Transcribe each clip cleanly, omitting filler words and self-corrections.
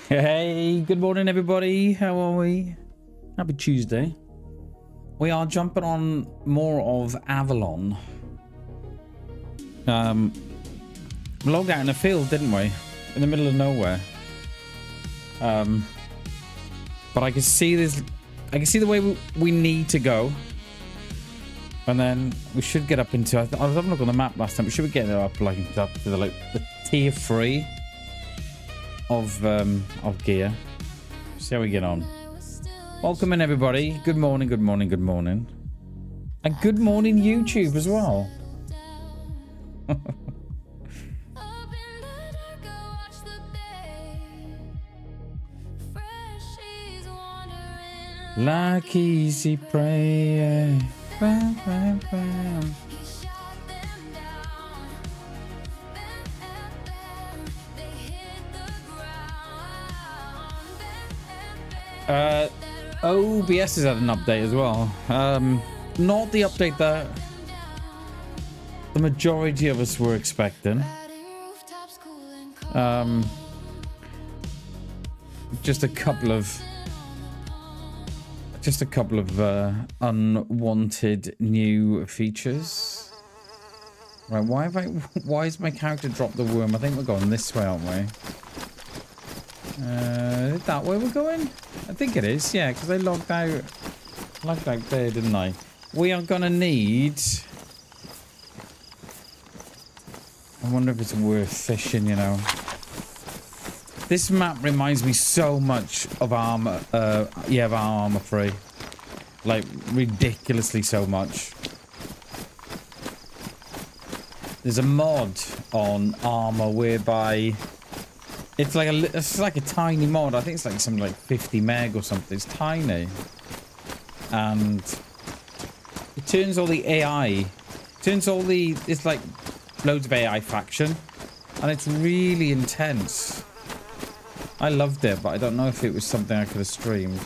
Hey, good morning everybody. How are we? Happy Tuesday. We are jumping on more of Avalon. Logged out in a field, didn't we? In the middle of nowhere. But I can see this. I can see the way we need to go. And then we should get up into. I was having a look on the map last time. We should be getting up like up to the tier 3 of gear. See how we get on. Welcome in everybody. Good morning, good morning, good morning. And good morning YouTube as well. Like easy prey. Bam, bam, bam. OBS has had an update as well. Not the update that the majority of us were expecting. Just a couple of unwanted new features. Right, why is my character dropped the worm? I think we're going this way, aren't we? Is that where we're going? I think it is, yeah, because I logged out there, didn't I? We are gonna need. I wonder if it's worth fishing, you know. This map reminds me so much of Armor, of Armor Free. Like, ridiculously so much. There's a mod on Armor whereby it's like a tiny mod. I think it's like something like 50 meg or something. It's tiny. And it turns all the AI, it's like loads of AI faction. And it's really intense. I loved it, but I don't know if it was something I could have streamed.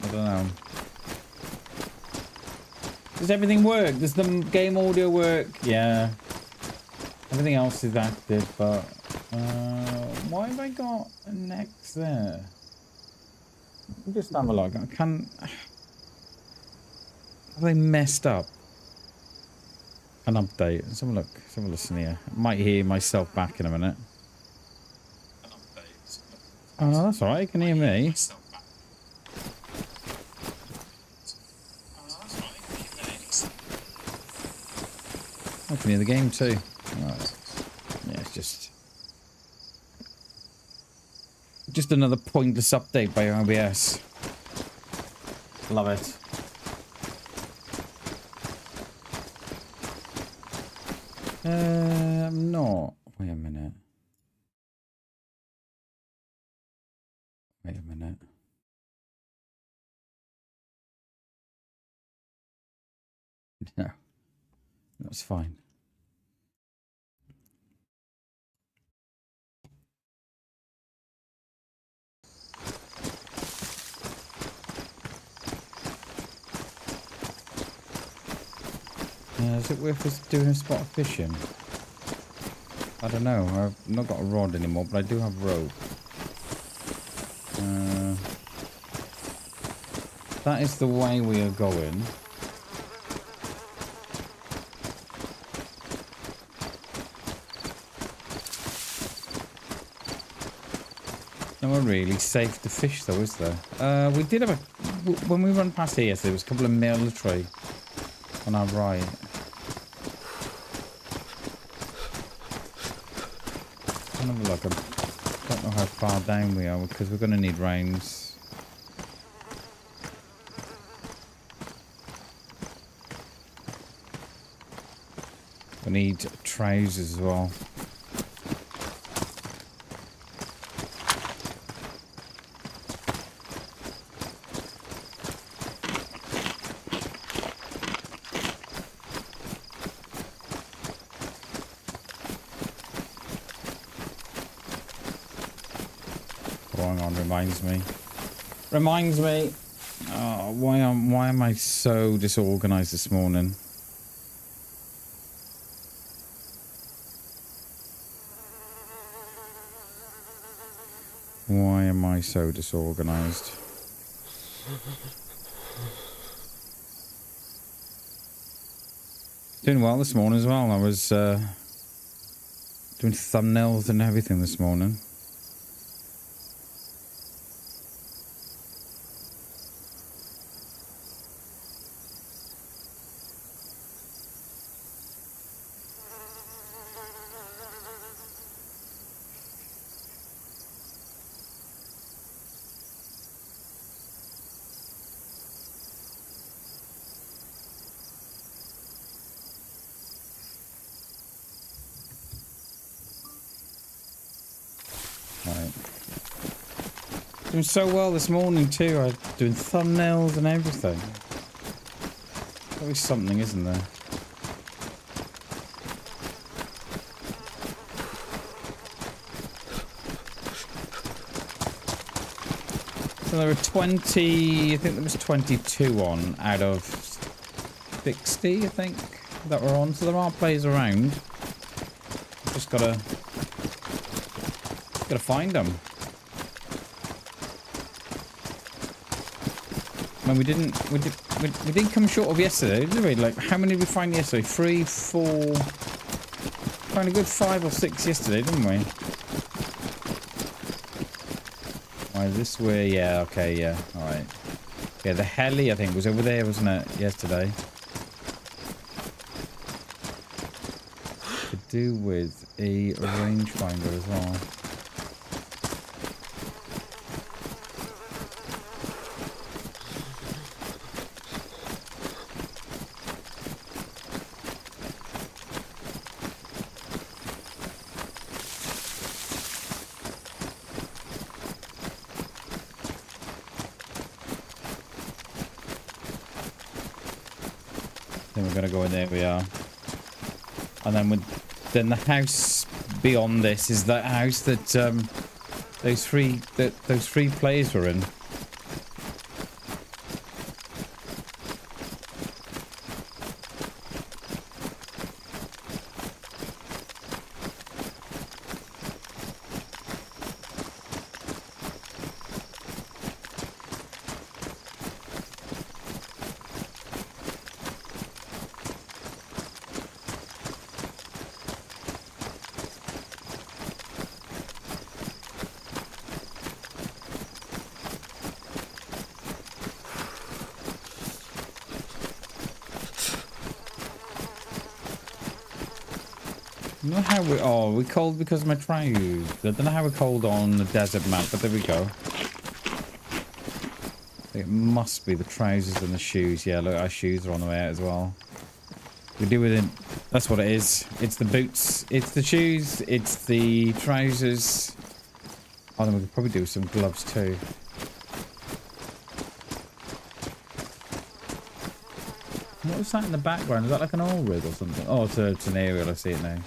I don't know. Does everything work? Does the game audio work? Yeah. Everything else is active, but why have I got a next there? I'll just have a look. I can't. Have they messed up? An update. Let's have a look. Let's have a listen here. I might hear myself back in a minute. Oh, no, that's alright. You can hear me. I can hear the game too. Right. Yeah, it's just another pointless update by OBS. Love it. I'm not. Wait a minute. Wait a minute. No. That's fine. Is it worth us doing a spot of fishing? I don't know. I've not got a rod anymore, but I do have rope. That is the way we are going. Nowhere really safe to fish though, is there? We did have a... When we run past here, there was a couple of military on our right. I'll have a look. I don't know how far down we are because we're going to need reins. We need trousers as well. Reminds me. Oh, why am I so disorganized this morning? Why am I so disorganized? Doing well this morning as well. I was doing thumbnails and everything this morning. Doing so well this morning too. I was doing thumbnails and everything. Always something, isn't there? So there were 20, I think there was 22 on out of 60, I think, that were on. So there are players around. Just gotta find them. And we didn't come short of yesterday, did we? Like, how many did we find yesterday? 3, 4. Found a good 5 or 6 yesterday, didn't we? Why is this way? Yeah, okay, yeah, all right. Yeah, the heli I think was over there, wasn't it? Yesterday. To do with a rangefinder as well. Then we're gonna go in there. We are, and then the house beyond this is that house that those three players were in. I don't know how we cold because of my trousers. I don't know how we're cold on the desert map, but there we go. It must be the trousers and the shoes. Yeah, look, our shoes are on the way out as well. We do with it. That's what it is. It's the boots. It's the shoes. It's the trousers. Oh, then we could probably do some gloves too. What was that in the background? Is that like an oil rig or something? Oh, it's an aerial. I see it now.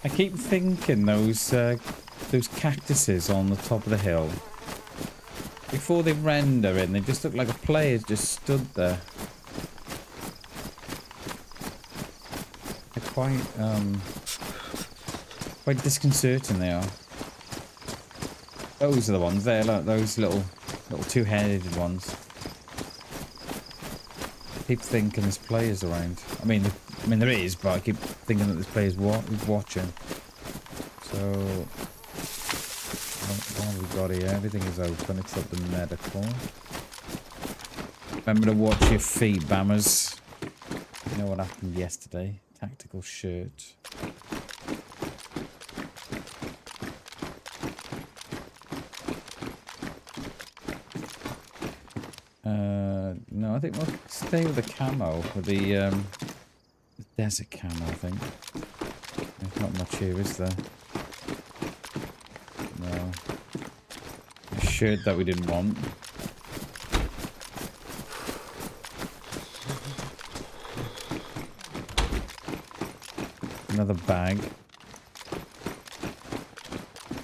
I keep thinking those cactuses on the top of the hill, before they render in, they just look like a player's just stood there. They're quite Quite disconcerting they are. Those are the ones there, look, those little two-headed ones. I keep thinking there's players around. I mean there is, but I keep thinking that there's players watching. So, what have we got here? Everything is open except the medical. Remember to watch your feet, bammers. You know what happened yesterday? Tactical shirt. No, I think we'll stay with the camo, with the desert camo, I think. There's not much here, is there? No. A shirt that we didn't want. Another bag.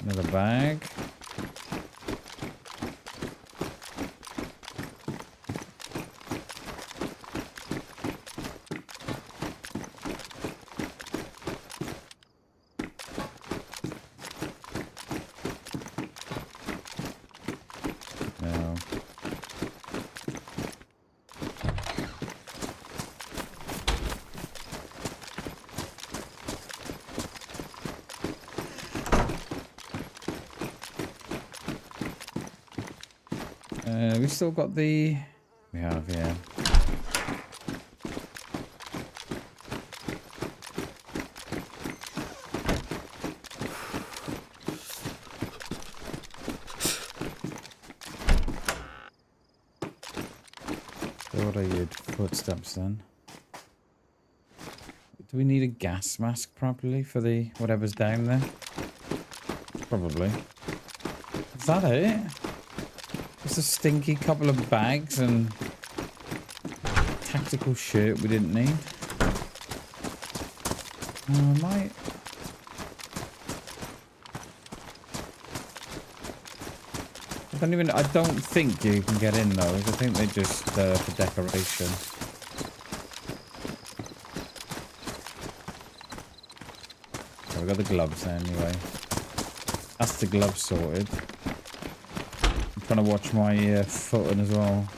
Another bag. We've still got the... We have, yeah. Thought I heard footsteps then. Do we need a gas mask properly for the whatever's down there? Probably. Is that it? Just a stinky couple of bags and tactical shirt we didn't need. Might. I don't think you can get in those. I think they're just for decoration. So we got the gloves there anyway. That's the gloves sorted. I'm trying to watch my footing as well.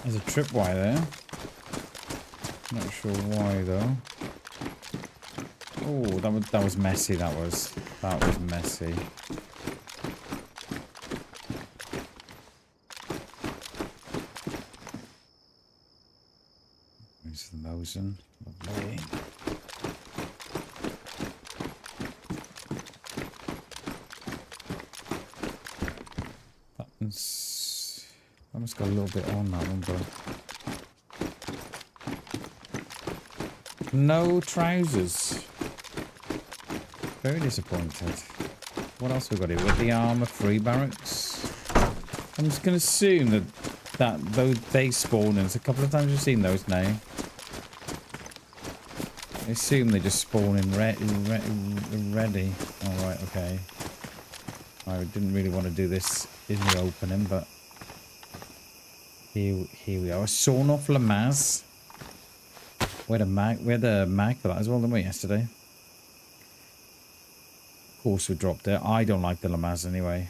There's a tripwire there. Not sure why though. Oh, that was messy. That was messy. There's the Mosin. Lovely. I almost got a little bit on that one, but no trousers. Very disappointed. What else we got here? We've got the armor free barracks. I'm just gonna assume that those they spawn in. There's a couple of times we've seen those now. I assume they just spawn in ready. All right, okay. I didn't really want to do this in the opening, but. Here we are. A sawn off Lamaz. We had a mag for that as well, didn't we, yesterday? Of course we dropped it. I don't like the Lamaz anyway.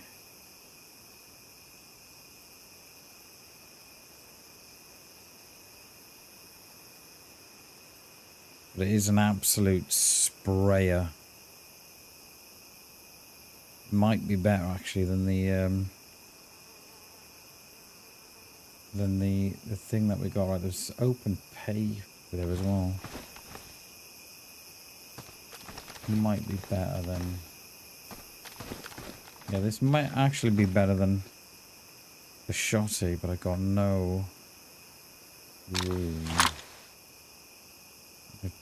But it is an absolute sprayer. Might be better actually than the thing that we got. Right, there's open pay there as well. Might be better than. Yeah, this might actually be better than the shotty, but I got no room.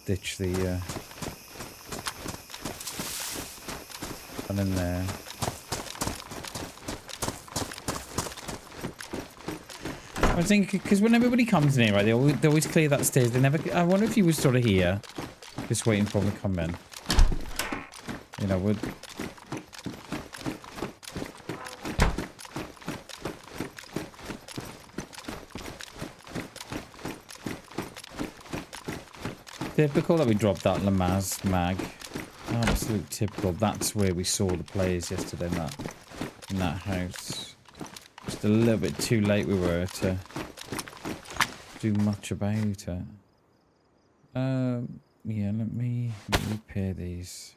Ditch the nothing in there. I think because when everybody comes in here, right, they always clear that stairs. They never. I wonder if he was sort of here, just waiting for them to come in. You know, would. Typical that we dropped that Lamaz mag. Absolute typical. That's where we saw the players yesterday in that house. Just a little bit too late we were to do much about it. Yeah, let me repair these.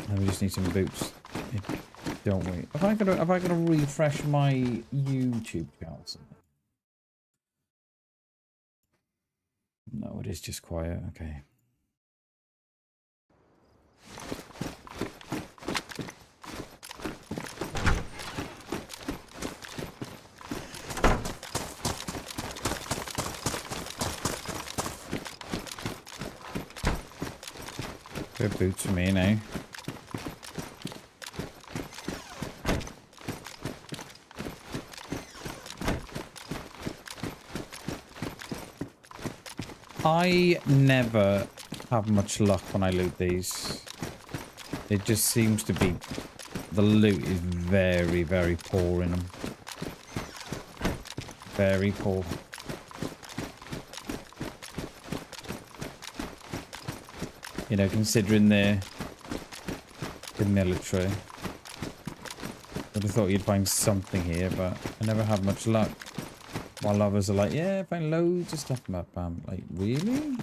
And we just need some boots, don't we? Have I got to refresh my YouTube channel? No, it is just quiet. Okay. Good boots for me now. I never have much luck when I loot these. It just seems to be... The loot is very, very poor in them. Very poor. You know, considering the military. I would have thought you'd find something here, but I never have much luck. While others are like, yeah, find loads of stuff, BamBam. Like, really?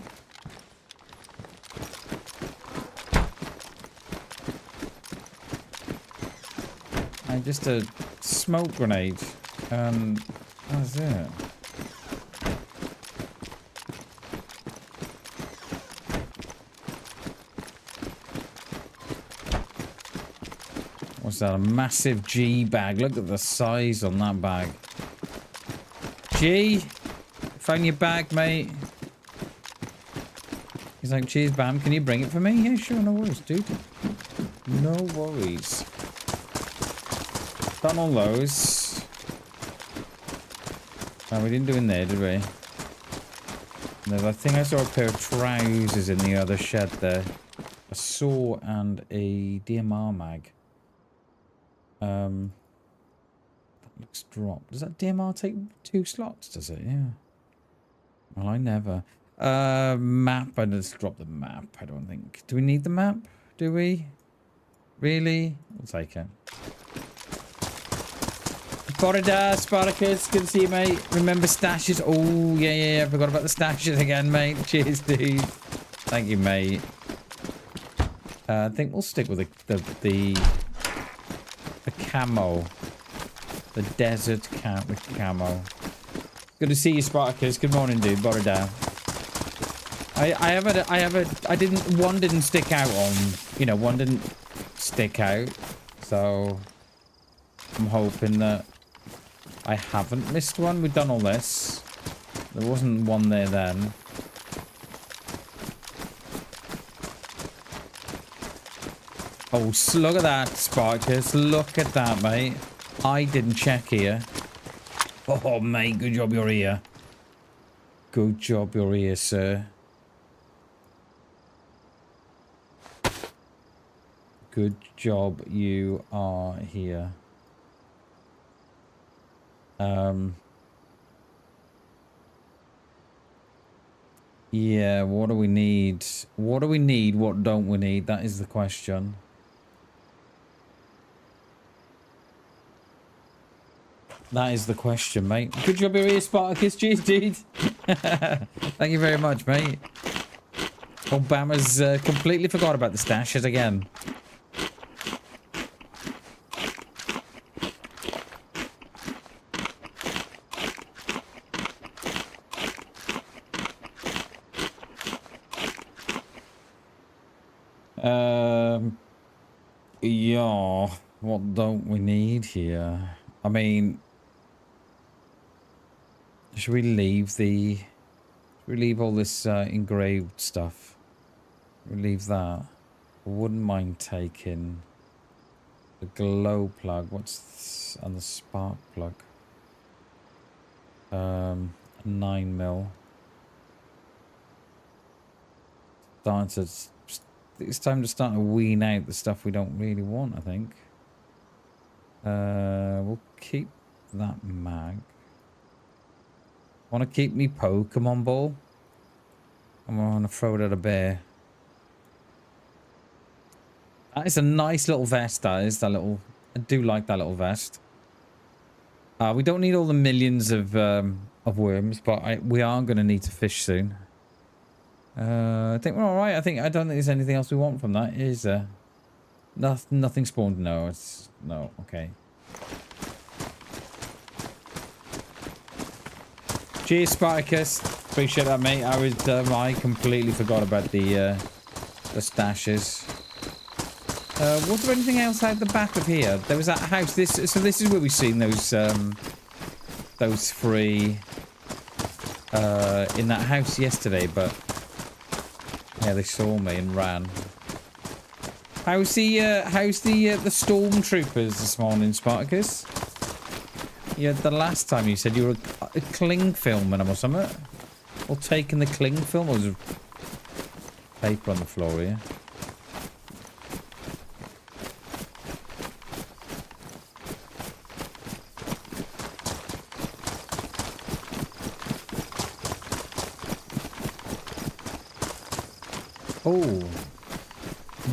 And just a smoke grenade. That's it. What's that? A massive G bag. Look at the size on that bag. G, found your bag, mate. He's like, cheers, Bam. Can you bring it for me? Yeah, sure. No worries, dude. No worries. Done all those. Oh, we didn't do in there, did we? No, I think I saw a pair of trousers in the other shed there. A saw and a DMR mag. Looks dropped. Does that DMR take 2 slots? Does it? Yeah. Well, I never. Map. I just dropped the map. I don't think. Do we need the map? Do we? Really? We'll take it. Ballad, Spartacus. Good to see you, mate. Remember stashes? Oh, yeah. I forgot about the stashes again, mate. Cheers, dude. Thank you, mate. I think we'll stick with the camo. The desert camo. Good to see you, Spartacus. Good morning, dude. Ballad. One didn't stick out on, you know, one didn't stick out. So I'm hoping that I haven't missed one. We've done all this. There wasn't one there then. Oh, look at that, Spartacus. Look at that, mate. I didn't check here. Oh, mate, good job you're here. Good job you're here, sir. Good job you are here. Yeah, what do we need? What do we need? What don't we need? That is the question. That is the question, mate. Good job you're here, Spartacus. Cheers, dude. Thank you very much, mate. Obama's completely forgot about the stashes again. Yeah, what don't we need here? I mean, Should we leave the... Should we leave all this engraved stuff? We leave that. I wouldn't mind taking the glow plug. What's this? And the spark plug. 9mm. It's time to start to wean out the stuff we don't really want, I think. We'll keep that mag. Want to keep me Pokemon ball? I'm going to throw it at a bear. That is a nice little vest, that is. That little... I do like that little vest. We don't need all the millions of worms, but we are going to need to fish soon. I think we're alright. I don't think there's anything else we want from that, is there? Nothing spawned. No, it's... No, okay. Cheers, Spartacus. Appreciate that, mate. I completely forgot about the stashes. Was there anything else out the back of here? There was that house. So this is where we've seen those three in that house yesterday, but yeah, they saw me and ran. How's the stormtroopers this morning, Spartacus? Yeah, the last time you said you were a cling filming them or something. Or taking the cling film. Or was there paper on the floor here? Oh.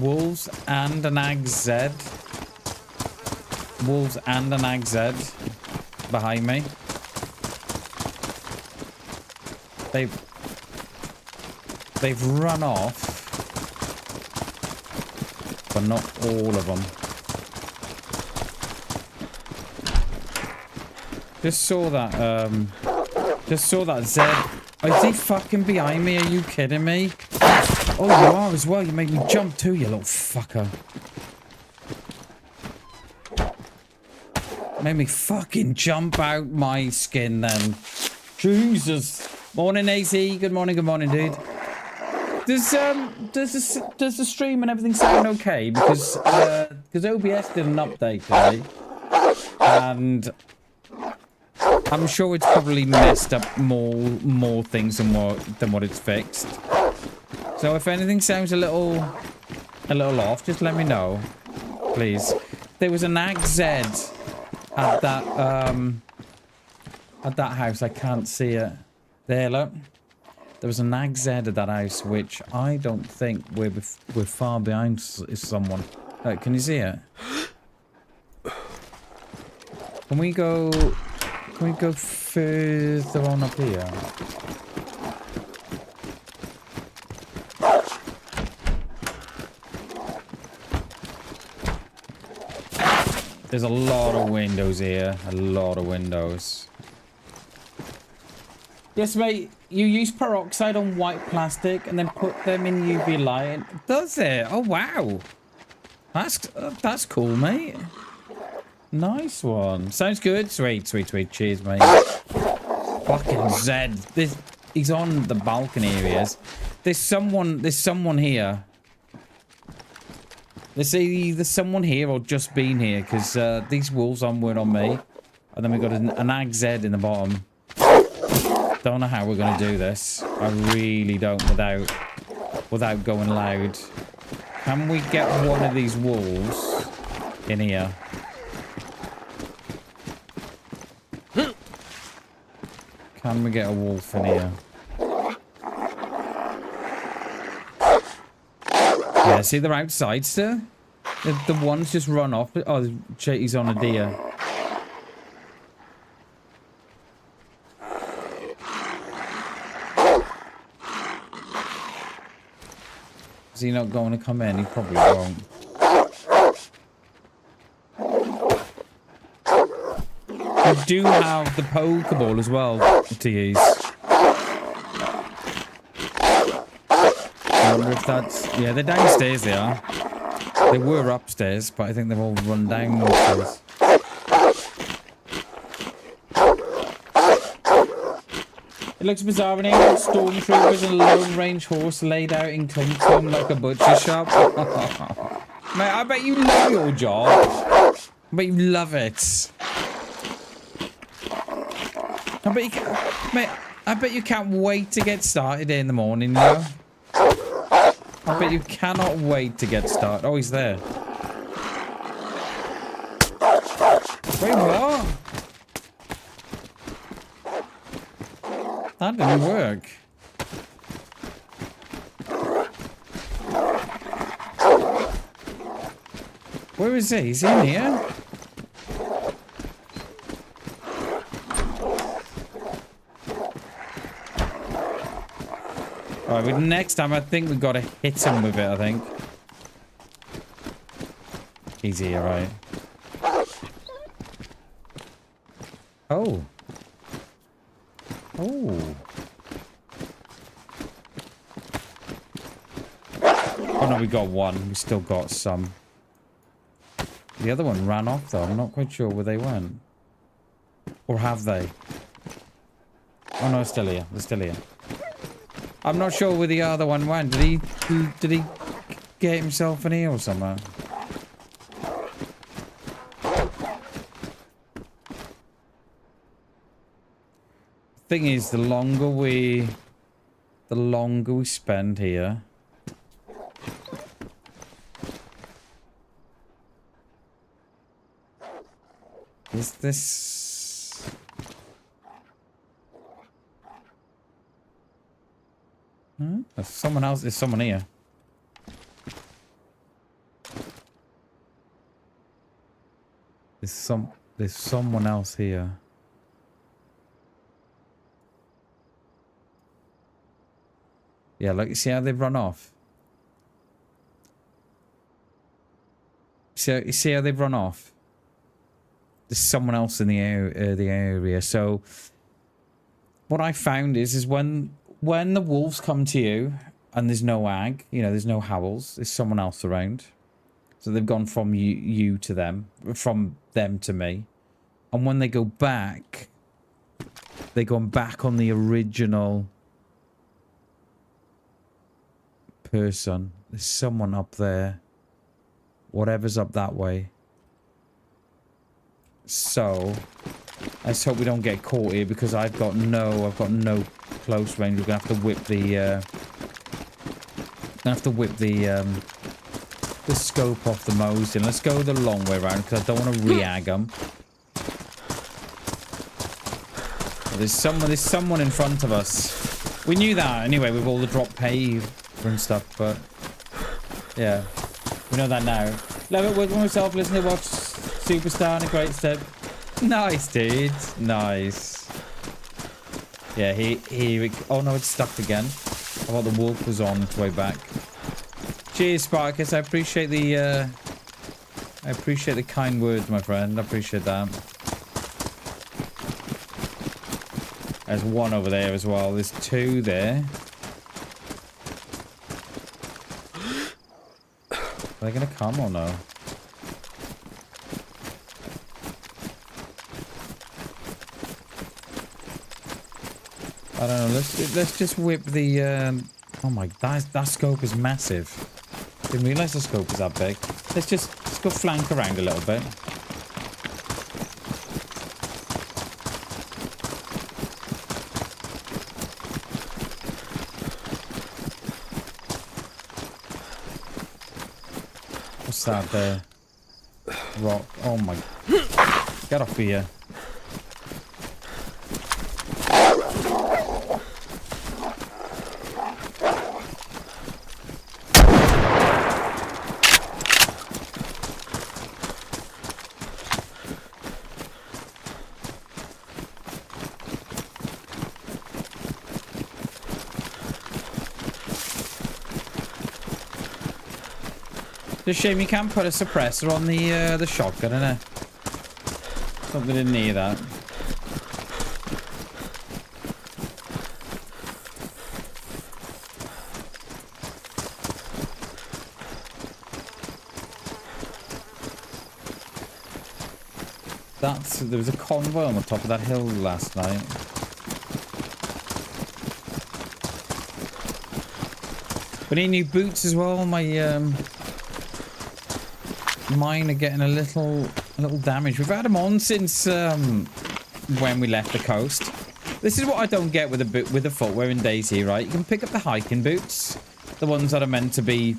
Wolves and an AgZ. Wolves and an AgZ behind me. They've run off, but not all of them. Just saw that Z. Oh, is he fucking behind me? Are you kidding me? Oh, you are as well. You made me jump too, you little fucker. Made me fucking jump out my skin then. Jesus. Morning, AZ. Good morning, dude. Does the stream and everything sound okay? Because OBS did an update today, and I'm sure it's probably messed up more things than what it's fixed. So if anything sounds a little off, just let me know, please. There was an AgZ at that house. I can't see it. There, look. There was an AgZ at that house, which I don't think we're far behind someone. Can you see it? Can we go further on up here? There's a lot of windows here. A lot of windows. Yes, mate. You use peroxide on white plastic and then put them in UV light. Does it? Oh, wow. That's cool, mate. Nice one. Sounds good. Sweet. Cheers, mate. Fucking Zed. He's on the balcony areas. There's someone here. There's either someone here or just been here, because these wolves weren't on me. And then we got an AgZ in the bottom. Don't know how we're gonna do this. I really don't without going loud. Can we get one of these wolves in here? Can we get a wolf in here? Yeah, see, they're outside still. The one's just run off. Oh, he's on a deer. Is he not going to come in? He probably won't. We do have the Pokeball as well to use. I wonder if that's... Yeah, they're downstairs, they are. They were upstairs, but I think they've all run downstairs. It looks bizarre when you've got stormtroopers and a lone range horse laid out in Tungtum like a butcher shop. Mate, I bet you love your job. I bet you love it. I bet you can't wait to get started in the morning, you know? I bet you cannot wait to get started. Oh, he's there. Wait, what? That didn't work. Where is he? Is he in here? Alright, next time I think we gotta hit him with it, I think. He's here, right? Oh. Oh. Oh no, we got one. We still got some. The other one ran off though. I'm not quite sure where they went. Or have they? Oh no, it's still here. They're still here. I'm not sure where the other one went. Did he get himself in here or somewhere? Thing is, the longer we spend here, is this? There's someone else. There's someone here. There's someone else here. Yeah, look, you see how they've run off? You see how they've run off? There's someone else in the area. So what I found is when the wolves come to you and there's no ag, you know, there's no howls, there's someone else around. So they've gone from you to them, from them to me. And when they go back, they're going back on the original person. There's someone up there. Whatever's up that way. So let's hope we don't get caught here because I've got no close range. We're gonna have to whip the scope off the Mosin. Let's go the long way around because I don't want to re-ag them. There's someone in front of us. We knew that anyway with all the drop pave and stuff, but yeah, we know that now. Love it, working myself, listen to watch Superstar and a great step. Nice, dude. Nice. Yeah, oh no, it's stuck again. I thought the wolf was on its way back. Cheers, Sparkus. I appreciate the kind words, my friend. I appreciate that. There's one over there as well. There's two there. Are they gonna come or no? I don't know. Let's just whip the. Oh my! That scope is massive. Didn't realize the scope was that big. Let's go flank around a little bit. What's that there? Rock. Oh my. Get off here. It's a shame you can't put a suppressor on the shotgun, innit? Something didn't need that. There was a convoy on the top of that hill last night. But need new boots as well. My mine are getting a little damaged. We've had them on since when we left the coast. This is what I don't get with the footwear in DayZ, right? You can pick up the hiking boots, the ones that are meant to be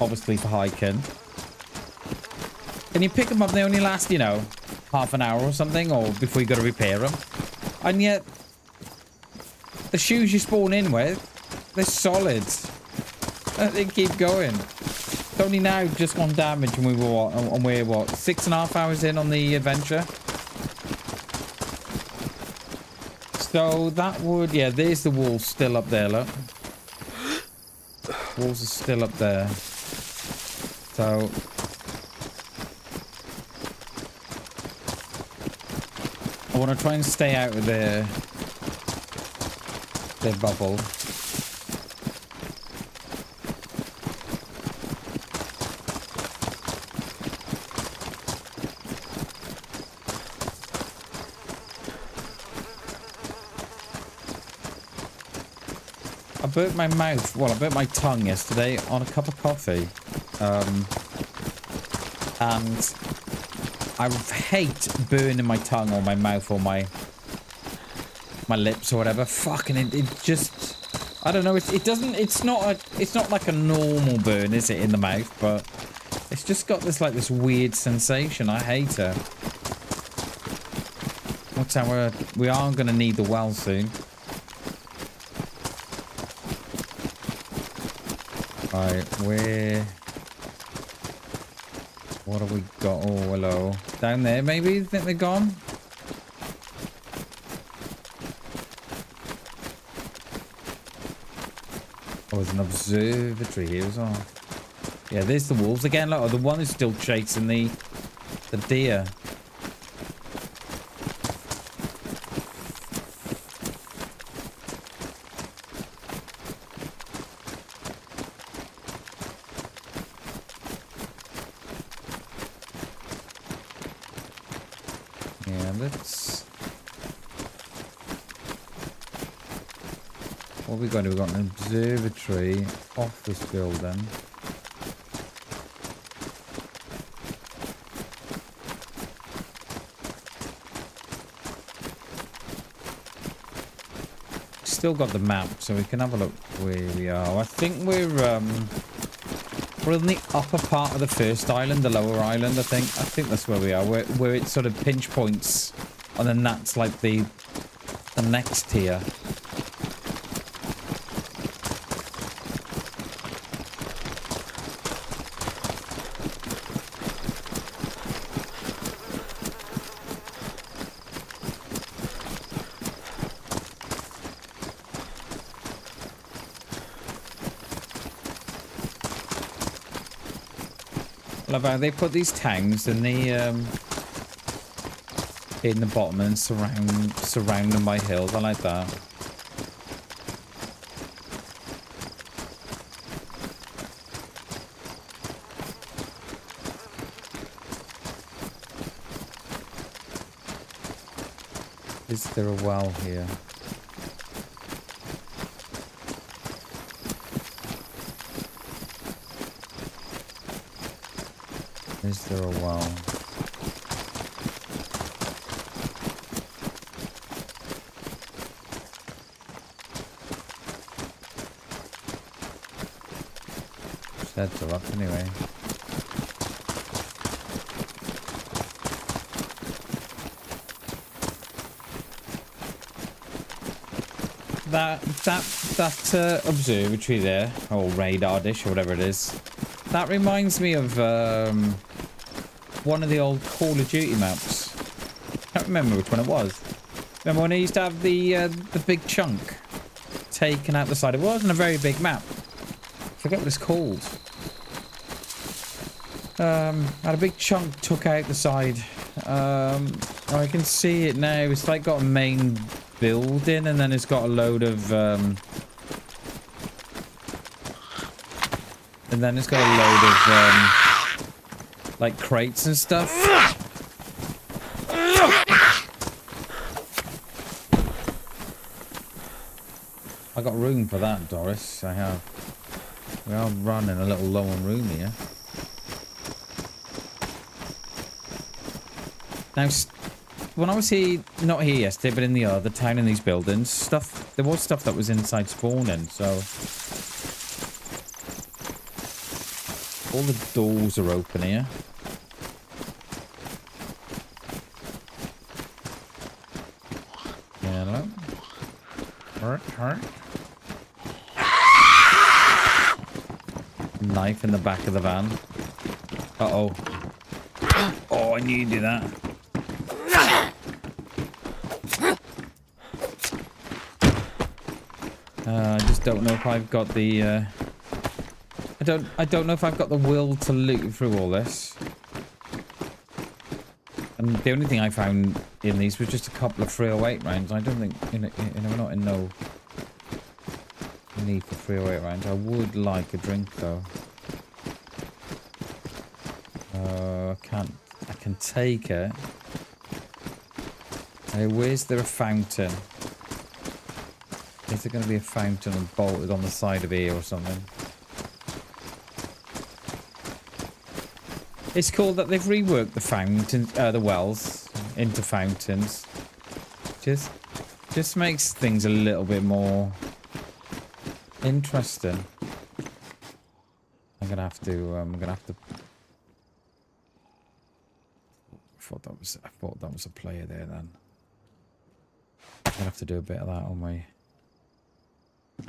obviously for hiking, and you pick them up. They only last, you know, half an hour or something, or before you got to repair them. And yet, the shoes you spawn in with, they're solid. They keep going. It's only now just gone damaged, and we're what 6.5 hours in on the adventure. So that would, yeah, there's the walls still up there, look. Walls are still up there. So I want to try and stay out of their bubble. I burnt my mouth, well, I burnt my tongue yesterday on a cup of coffee. And I hate burning my tongue or my mouth or my lips or whatever. Fucking it just, I don't know, it's not like a normal burn, is it, in the mouth, but it's just got this weird sensation. I hate it. What's our, we are going to need the well soon. Right, what have we got? Oh, hello. Down there, maybe? You think they're gone? Oh, there's an observatory here as well. Yeah, there's the wolves again. Look, the one is still chasing the deer. What have we got? We've got an observatory off this building. Still got the map, so we can have a look where we are. I think we're in the upper part of the first island, the lower island. I think that's where we are. Where it sort of pinch points, and then that's like the next tier. Love how they put these towns in the bottom and surround them by hills. I like that. Is there a well here? Is there a well? Sheds are up anyway. That observatory there, or radar dish, or whatever it is, that reminds me of one of the old Call of Duty maps. I can't remember which one it was. Remember when I used to have the big chunk taken out the side? It wasn't a very big map. I forget what it's called. Had a big chunk took out the side. I can see it now. It's like got a main building, and then it's got a load of like crates and stuff. I got room for that, Doris. I have. We are running a little low on room here. Now, when I was here, not here yesterday, but in the other town in these buildings, there was stuff that was inside spawning, so... All the doors are open here. Hello. Hurt. Knife in the back of the van. Uh-oh. Oh, I knew you'd do that. I just don't know if I've got the, I don't know if I've got the will to loot through all this. And the only thing I found in these was just a couple of 308 rounds. I don't think, you know, we're not in no need for 308 rounds. I would like a drink though. I can take it. Hey, where's there a fountain? Is there going to be a fountain bolted on the side of here or something? It's cool that they've reworked the fountain, the wells into fountains. Just makes things a little bit more interesting. I'm gonna have to. I thought that was a player there. Then I'm gonna have to do a bit of that on my. I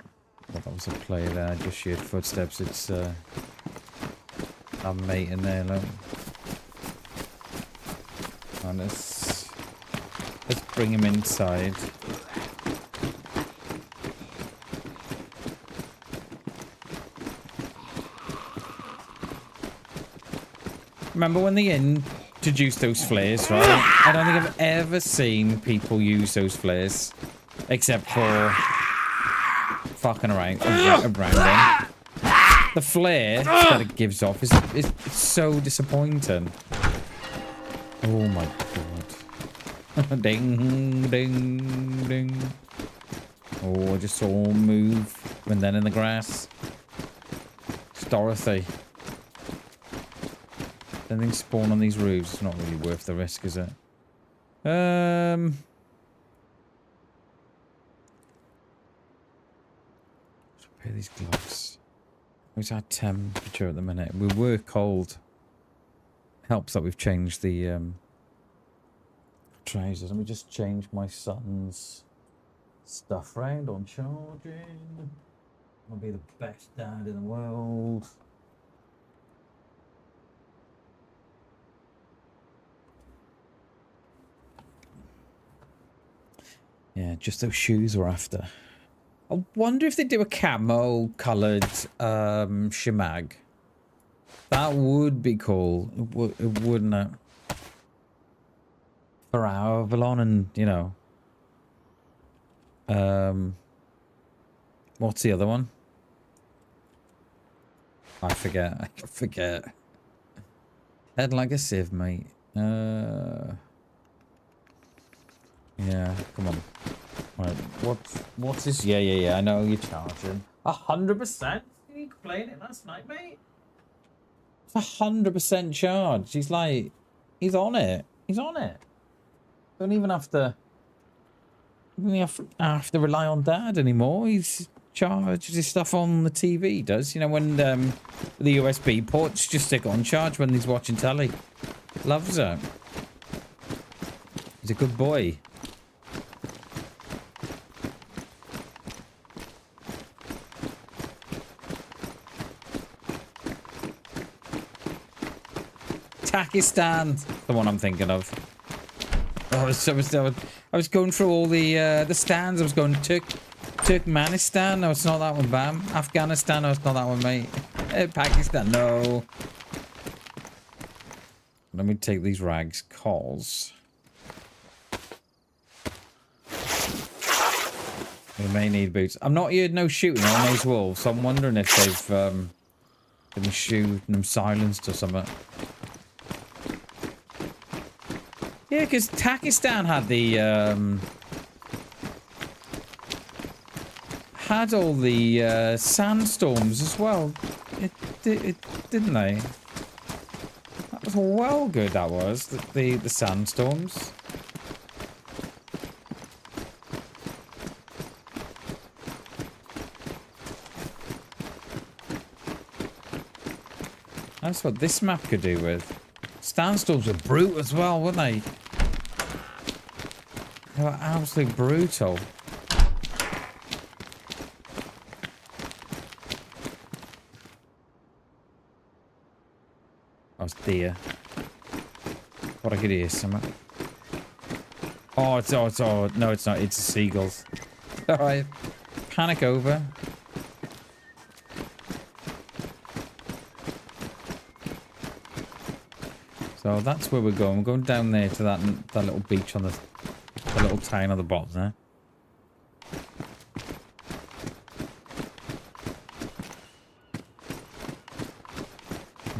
thought that was a player there. I just heard footsteps. It's our mate in there, look. And let's bring him inside. Remember when they introduced those flares, right? I don't think I've ever seen people use those flares. Except for fucking around them. The flare that it gives off is so disappointing. Oh my god. Ding, ding, ding. Oh, I just saw him move. And then in the grass. It's Dorothy. Anything spawn on these roofs? It's not really worth the risk, is it? Repair these gloves. What's our temperature at the minute? We were cold. Helps that we've changed the trousers. Let me just change my son's stuff round on charging. I'll be the best dad in the world. Yeah, just those shoes we're after. I wonder if they do a camo coloured shemag. That would be cool, wouldn't it? For our Avalon and, you know. What's the other one? I forget. Head like a sieve, mate. Yeah, come on. Right, what's this? Yeah. I know you're charging. 100%? You were playing it last night, mate. It's 100% charge. He's like, he's on it. Don't even have to. Have to rely on Dad anymore. He's charges his stuff on the TV. He does, you know, when the USB ports just stick on charge when he's watching telly. Loves it. He's a good boy. Pakistan, the one I'm thinking of. I was going through all the stands. I was going Turkmenistan. No, it's not that one, Bam. Afghanistan. No, it's not that one, mate. Pakistan. No. Let me take these rags, cause we may need boots. I'm not heard no shooting on those wolves, so I'm wondering if they've been shooting them silenced or something. Yeah, because Pakistan had the had all the sandstorms as well. It didn't they? That was well good. That was the sandstorms. That's what this map could do with. Sandstorms were brutal as well, weren't they? They were absolutely brutal. Oh, it's deer. What I could hear something. Oh, no, it's not. It's the seagulls. Alright. Panic over. So that's where we're going. We're going down there to that little beach on the little town on the bottom there.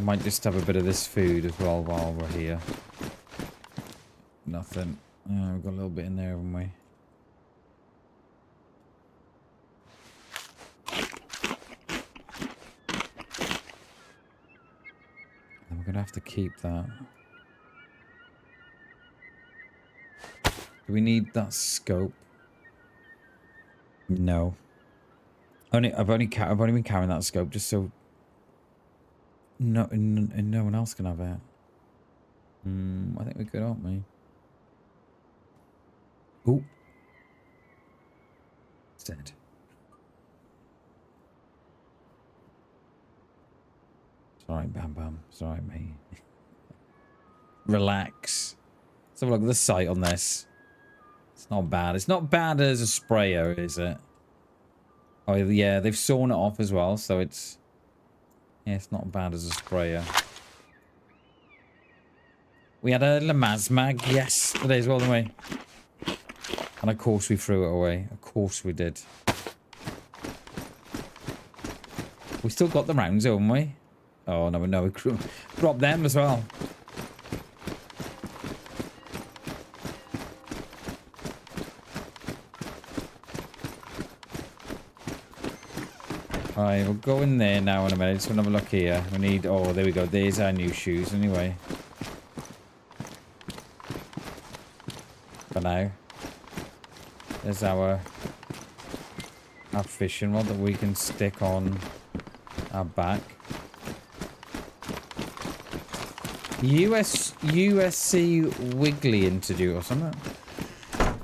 Might just have a bit of this food as well while we're here. Nothing. We've got a little bit in there, haven't we? And we're gonna have to keep that. Do we need that scope? No. I've only been carrying that scope just so no one else can have it. I think we could, aren't we? Ooh. It's dead. It's alright, BamBam. It's alright, mate. Relax. Let's have a look at the sight on this. It's not bad. It's not bad as a sprayer, is it? Oh, yeah, they've sawn it off as well, so it's... Yeah, it's not bad as a sprayer. We had a Lamazmag yesterday as well, didn't we? And of course we threw it away. Of course we did. We still got the rounds, haven't we? Oh, no, we dropped them as well. Alright, we'll go in there now in a minute. Just want to have a look here. We need... Oh, there we go. There's our new shoes anyway. For now. There's our fishing rod that we can stick on our back. USC Wiggly Institute or something.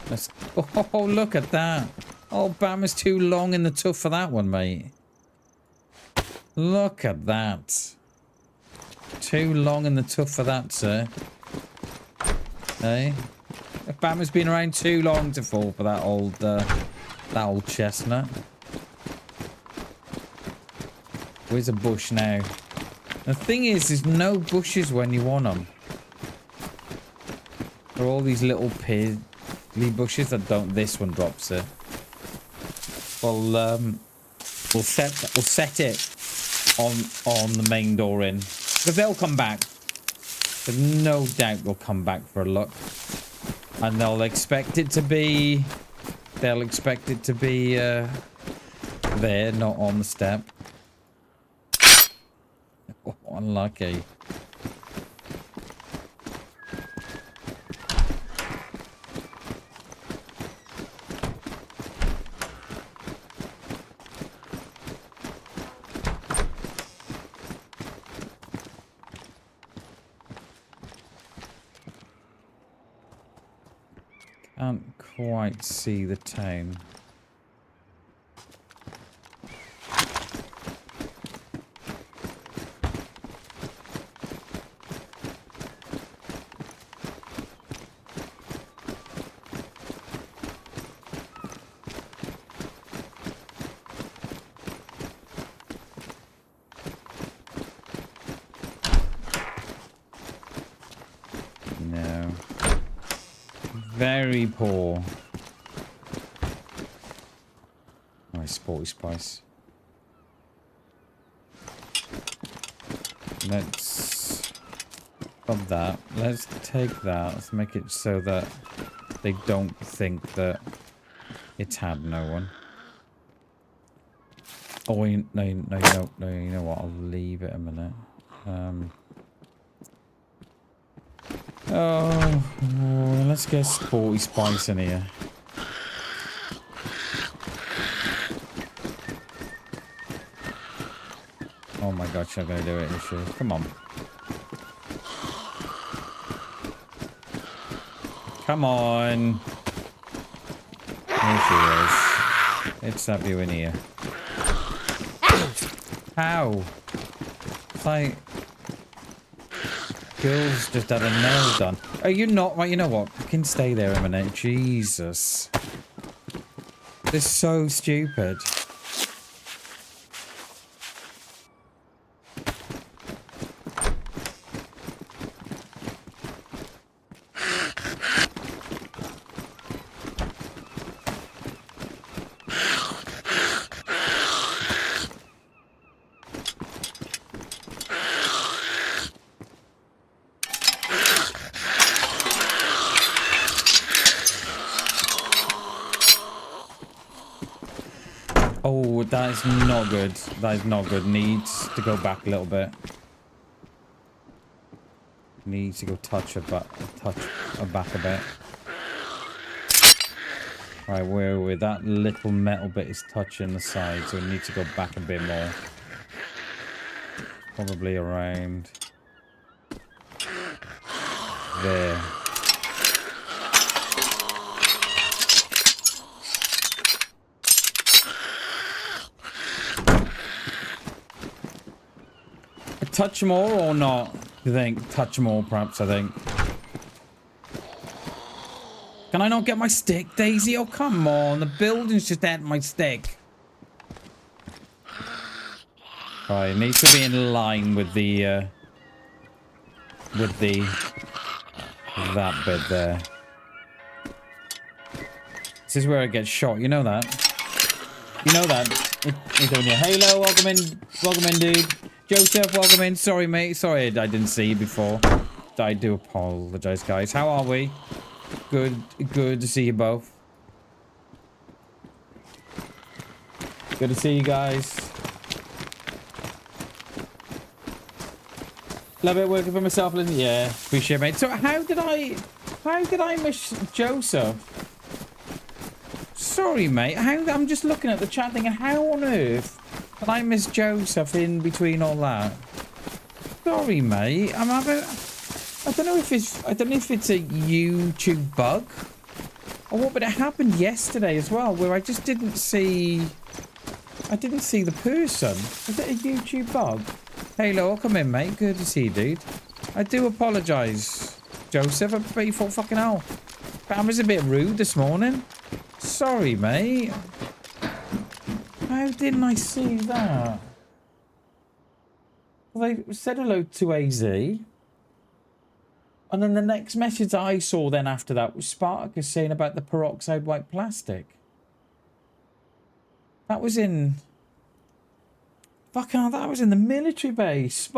Let's, oh, look at that. Oh, Bam is too long in the tooth for that one, mate. Look at that. Too long in the tooth for that, sir. Hey? Bam has been around too long to fall for that old chestnut. Where's a bush now? The thing is, there's no bushes when you want them. There are all these little piddly bushes that don't. This one drops it. Well, we'll set it on the main door in, because they'll come back. There's no doubt they'll come back for a look, and they'll expect it to be. They'll expect it to be there, not on the step. Oh, unlucky. Can't quite see the town. Very poor. Nice sporty spice. Let's of that. Let's take that. Let's make it so that they don't think that it's had no one. Oh, no, you know what? I'll leave it a minute. Oh, let's get Sporty Spice in here. Oh my god, she's not gonna do it, is she? Come on. Come on. There she is. Let's have you in here. How? It's like... Girls just had a nail done. Oh, you're not... Right, you know what? You can stay there a minute. Jesus. This is so stupid. Oh, that is not good. That is not good. Needs to go back a little bit. Needs to go touch her back a bit. Right, where are we? That little metal bit is touching the side, so we need to go back a bit more. Probably around there. Touch more or not? You think? Touch more, perhaps, I think. Can I not get my stick, DayZ? Oh, come on. The building's just at my stick. Right, it needs to be in line with the, that bit there. This is where it gets shot. You know that? You know that? It's doing your Halo. Welcome in, dude. Joseph, welcome in. Sorry, mate. Sorry I didn't see you before. I do apologize, guys. How are we? Good to see you both. Good to see you guys. Love it working for myself. Yeah, appreciate it, mate. So how did I miss Joseph? Sorry, mate. I'm just looking at the chat thinking, how on earth did I miss Joseph in between all that? Sorry, mate. I don't know if it's a YouTube bug or what, but it happened yesterday as well, where I just didn't see the person. Is it a YouTube bug? Halo, welcome in, mate. Good to see you, dude. I do apologise, Joseph. I bet you thought, fucking hell, Bam was a bit rude this morning. Sorry, mate. How didn't I see that? Well, they said hello to AZ. And then the next message I saw then after that was Spartacus saying about the peroxide white plastic. That was in... Fuck hell, that was in the military base.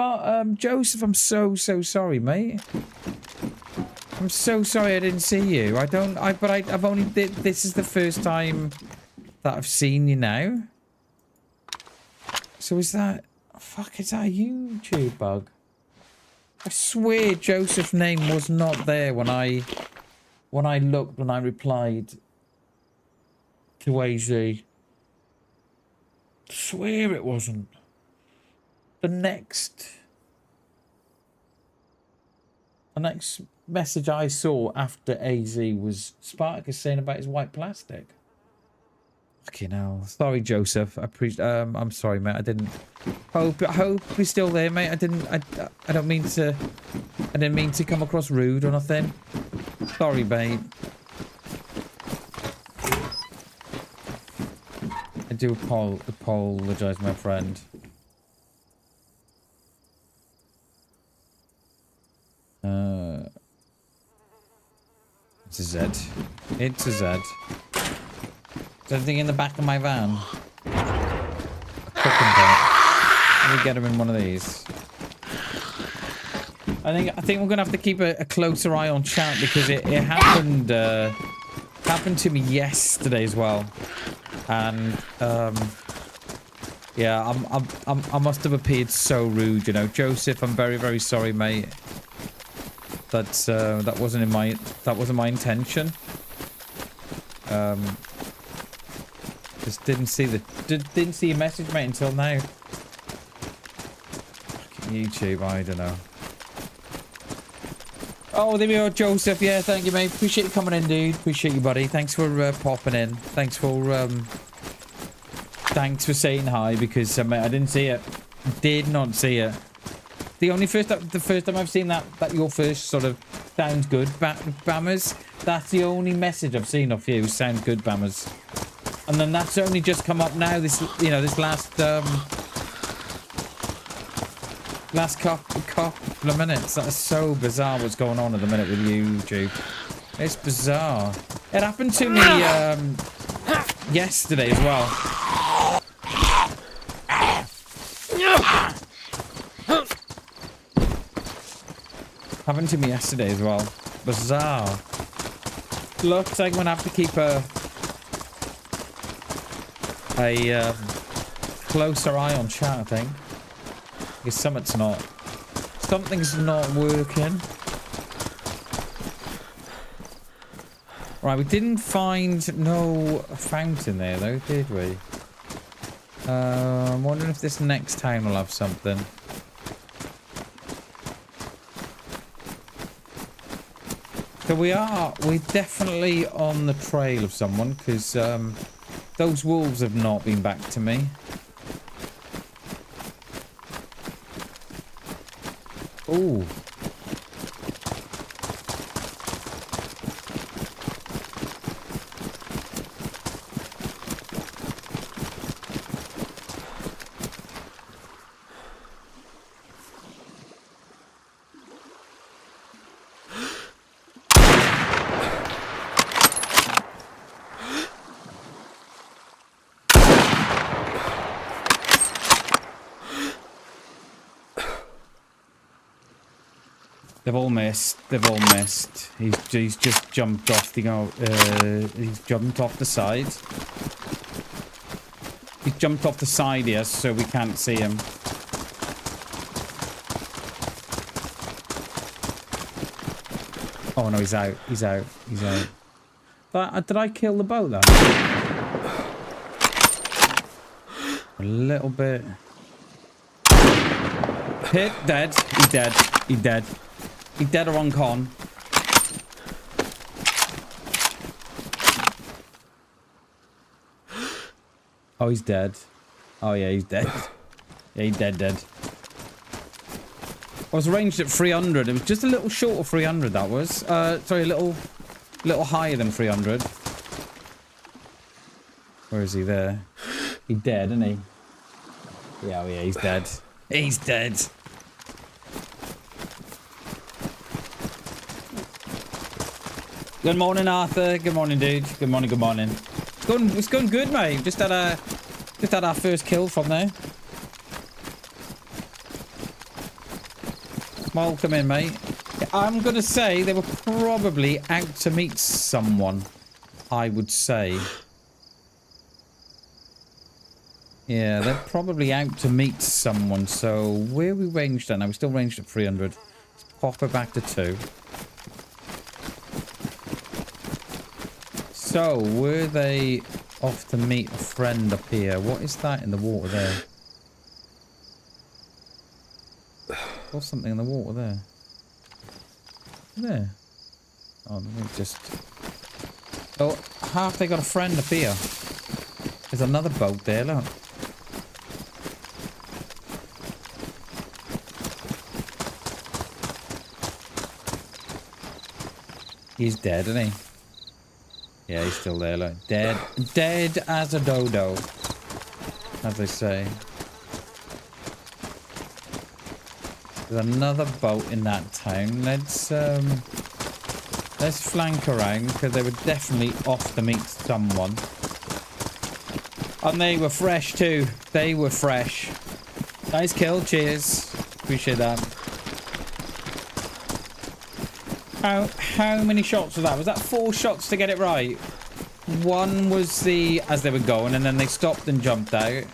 Joseph, I'm so sorry, mate. I'm so sorry I didn't see you. I've only... This is the first time that I've seen you now. So is that... Fuck, is that a YouTube bug? I swear Joseph's name was not there when I looked, when I replied to AZ. I swear it wasn't. The next message I saw after AZ was Spartacus saying about his white plastic. Fucking hell. Sorry, Joseph. I'm sorry, mate. I didn't hope he's still there, mate. I didn't mean to come across rude or nothing. Sorry, mate. I do apologize, my friend. It's a Z. It's a Z. Is anything in the back of my van? A cooking pot. Let me get him in one of these. I think we're gonna have to keep a closer eye on chat because it happened happened to me yesterday as well, and Yeah, I must have appeared so rude, you know. Joseph, I'm very, very sorry, mate. That wasn't my intention. Just didn't see your message, mate, until now. Fucking YouTube, I don't know. Oh, there we are, Joseph. Yeah, thank you, mate. Appreciate you coming in, dude. Appreciate you, buddy. Thanks for popping in. Thanks for saying hi, because I didn't see it. Did not see it. The first time I've seen that your first sort of sounds good, Bammers. That's the only message I've seen of you. Sounds good, Bammers. And then that's only just come up now. This last couple of minutes. That's so bizarre. What's going on at the minute with YouTube? It's bizarre. It happened to me yesterday as well. Happened to me yesterday as well. Bizarre. Looks like I'm gonna have to keep a closer eye on chat, I think. Because something's not working. Right, we didn't find no fountain there though, did we? I'm wondering if this next town will have something. So we're definitely on the trail of someone, because those wolves have not been back to me. Ooh. They've all missed. They've all missed. He's just jumped off the he's jumped off the side. He's jumped off the side here, so we can't see him. Oh no, he's out. He's out. He's out. But did I kill the boat then? A little bit. Hit, dead. He's dead. He's dead. He's dead or on con. Oh, he's dead. Oh, yeah, he's dead. Yeah, he's dead. I was ranged at 300. It was just a little short of 300, that was. Sorry, a little higher than 300. Where is he there? He's dead, isn't he? Yeah, oh, yeah, he's dead. He's dead. Good morning, Arthur. Good morning, dude. Good morning, good morning. It's going good, mate. Just had our first kill from there. Welcome in, mate. I'm gonna say they were probably out to meet someone. I would say. Yeah, they're probably out to meet someone. So where are we ranged at now? We're still ranged at 300. Let's pop it back to 2. So, were they off to meet a friend up here? What is that in the water there? What's something in the water there? There. Oh, let me just... Oh, half they got a friend up here. There's another boat there, look. He's dead, isn't he? Yeah, he's still there, look. Dead. Dead as a dodo. As they say. There's another boat in that town. Let's flank around, because they were definitely off to meet someone. And they were fresh too. They were fresh. Nice kill, cheers. Appreciate that. How many shots was that? Was that 4 shots to get it right? One was as they were going, and then they stopped and jumped out.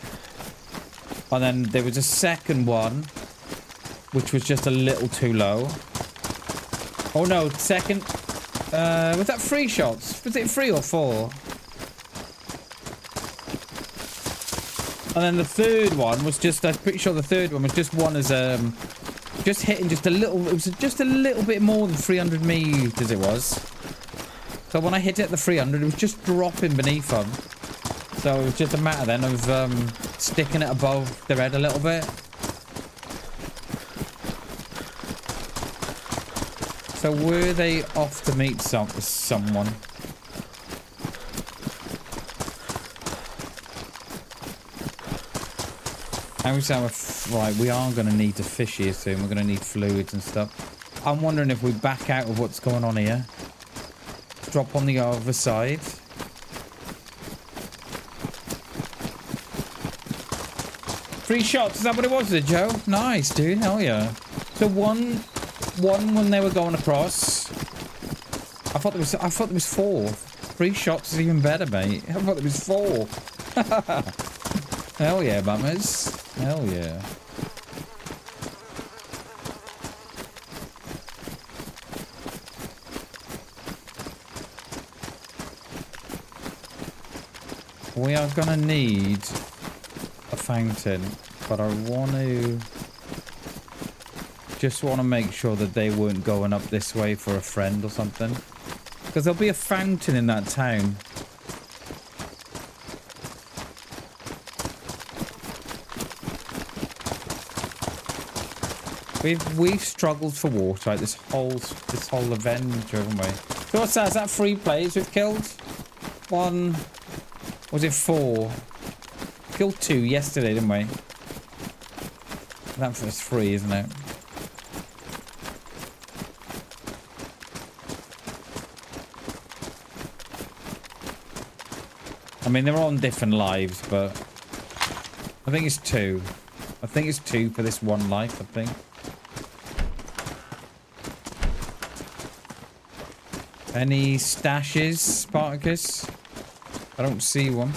And then there was a second one, which was just a little too low. Oh no, second... was that 3 shots? Was it 3 or 4? And then the third one was just... I'm pretty sure the third one was just one as... just hitting just a little... It was just a little bit more than 300 meters it was. So when I hit it at the 300, it was just dropping beneath them. So it was just a matter then of sticking it above their head a little bit. So were they off to meet someone? Right, we are going to need to fish here soon. We're going to need fluids and stuff. I'm wondering if we back out of what's going on here. Drop on the other side. Three shots, is that what it was, is it, Joe? Nice, dude, hell yeah. So one when they were going across. I thought there was 4. 3 shots is even better, mate. I thought there was 4. Hell yeah, bummers. Hell yeah. We are gonna need a fountain, but I just want to make sure that they weren't going up this way for a friend or something, because there'll be a fountain in that town. We've struggled for water like this whole adventure, haven't we? So what's that? Is that 3 players we've killed? 1. Was it 4? Killed 2 yesterday, didn't we? That was 3, isn't it? I mean, they're on different lives, but I think it's 2. I think it's 2 for this one life, I think. Any stashes, Spartacus? I don't see one.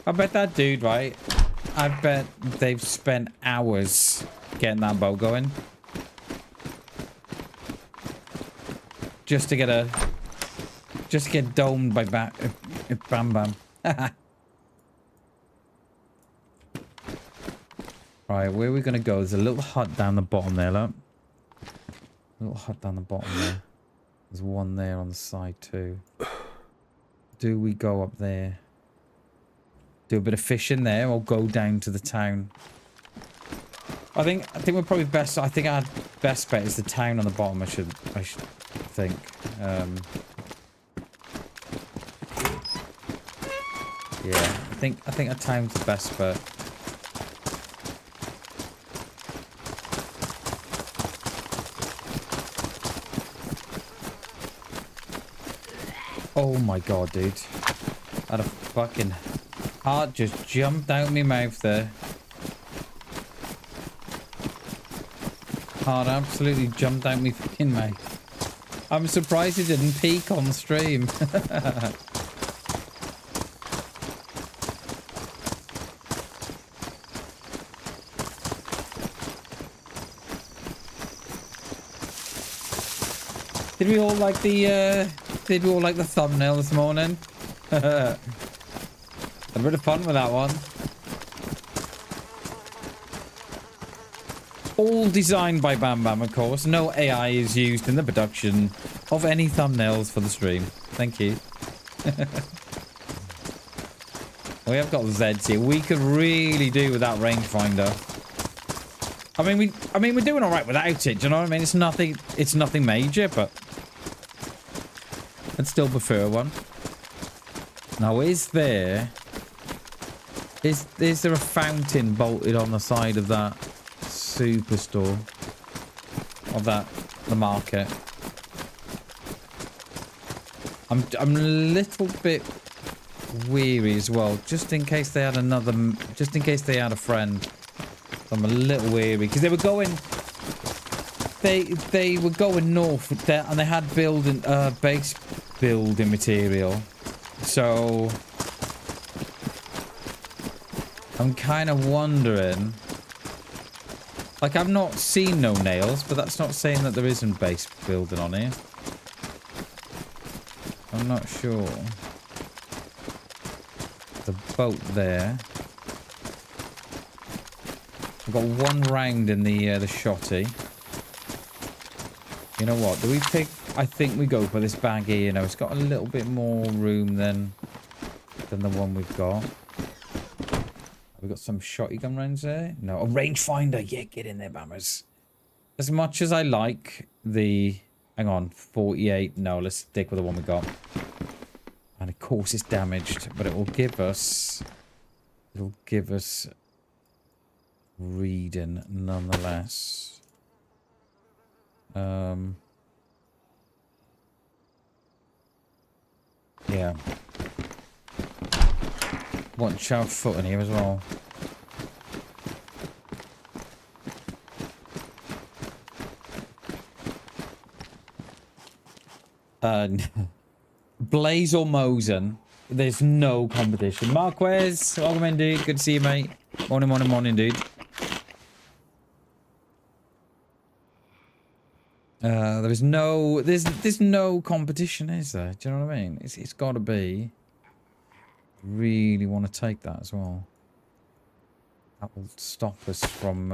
I bet that dude, right? I bet they've spent hours getting that bow going. Just to get domed by BamBam. Right, where are we gonna go? There's a little hut down the bottom there, look. Little hut down the bottom there. There's one there on the side too. Do we go up there? Do a bit of fishing there, or go down to the town? I think we're probably best. I think our best bet is the town on the bottom. I should think. Yeah, I think our town's the best bet. Oh my god, dude. I had a fucking heart just jumped out my mouth there. Heart absolutely jumped out my fucking mouth. I'm surprised it didn't peak on the stream. Did we all like the thumbnail this morning? A bit of fun with that one. All designed by BamBam, of course. No AI is used in the production of any thumbnails for the stream. Thank you. We have got Zeds here. We could really do with that rangefinder. I mean, we're doing all right without it. Do you know what I mean? It's nothing major, but I'd still prefer one. Now, is there a fountain bolted on the side of that superstore? Of the market? I'm a little bit weary as well, just in case they had a friend. I'm a little weary because they were going north with that, and they had base building material. So I'm kind of wondering. Like, I've not seen no nails, but that's not saying that there isn't base building on here. I'm not sure. The boat there. We've got one round in the shotty. You know what? Do we pick? I think we go for this bag here. You know, it's got a little bit more room than the one we've got. Have we got some shotgun rounds there? No, a rangefinder. Yeah, get in there, bammers. As much as I like the... Hang on, 48. No, let's stick with the one we got. And of course it's damaged, but it will give us... It'll give us... reading, nonetheless. Yeah. Watch our foot in here as well. Blaze or Mosen, there's no competition. Marquez, welcome in, dude. Good to see you, mate. Morning, morning, morning, dude. There's no competition, is there? Do you know what I mean? It's got to be. Really want to take that as well. That will stop us from.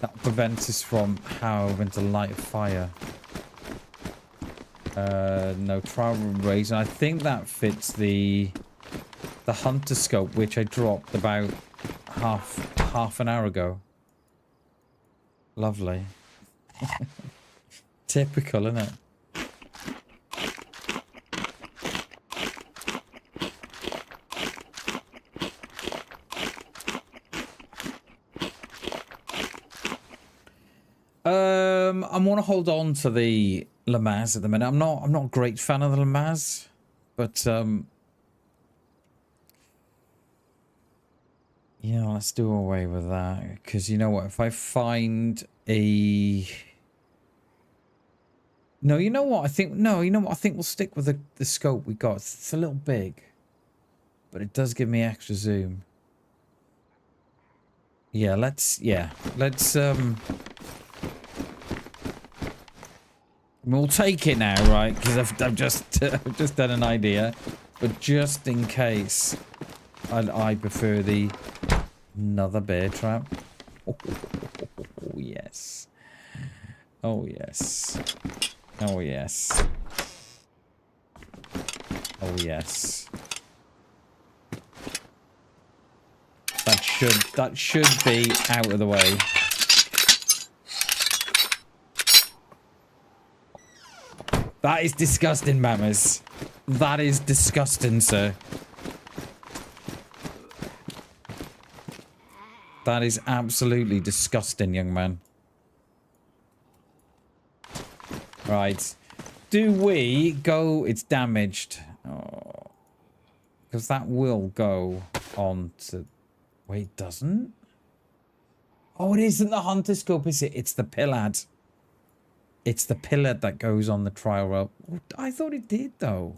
That will prevent us from having to light a fire. No trial raise. I think that fits the hunter scope, which I dropped about half an hour ago. Lovely. Typical, isn't it? I want to hold on to the Lamaz at the minute. I'm not a great fan of the Lamaz, but yeah, let's do away with that, because you know what? If I find a you know what? I think we'll stick with the scope we got. It's a little big, but it does give me extra zoom. Yeah, let's we'll take it now, right? Because I've just done an idea, but just in case, I prefer the another bear trap. Oh yes, oh yes, oh yes, oh yes. That should be out of the way. That is disgusting, mammers. That is disgusting, sir. That is absolutely disgusting, young man. Right. Do we go... It's damaged. Oh. Because that will go on to... Wait, it doesn't? Oh, it isn't the hunter scope, is it? It's the Ballad. It's the Ballad that goes on the trial rope. I thought it did, though.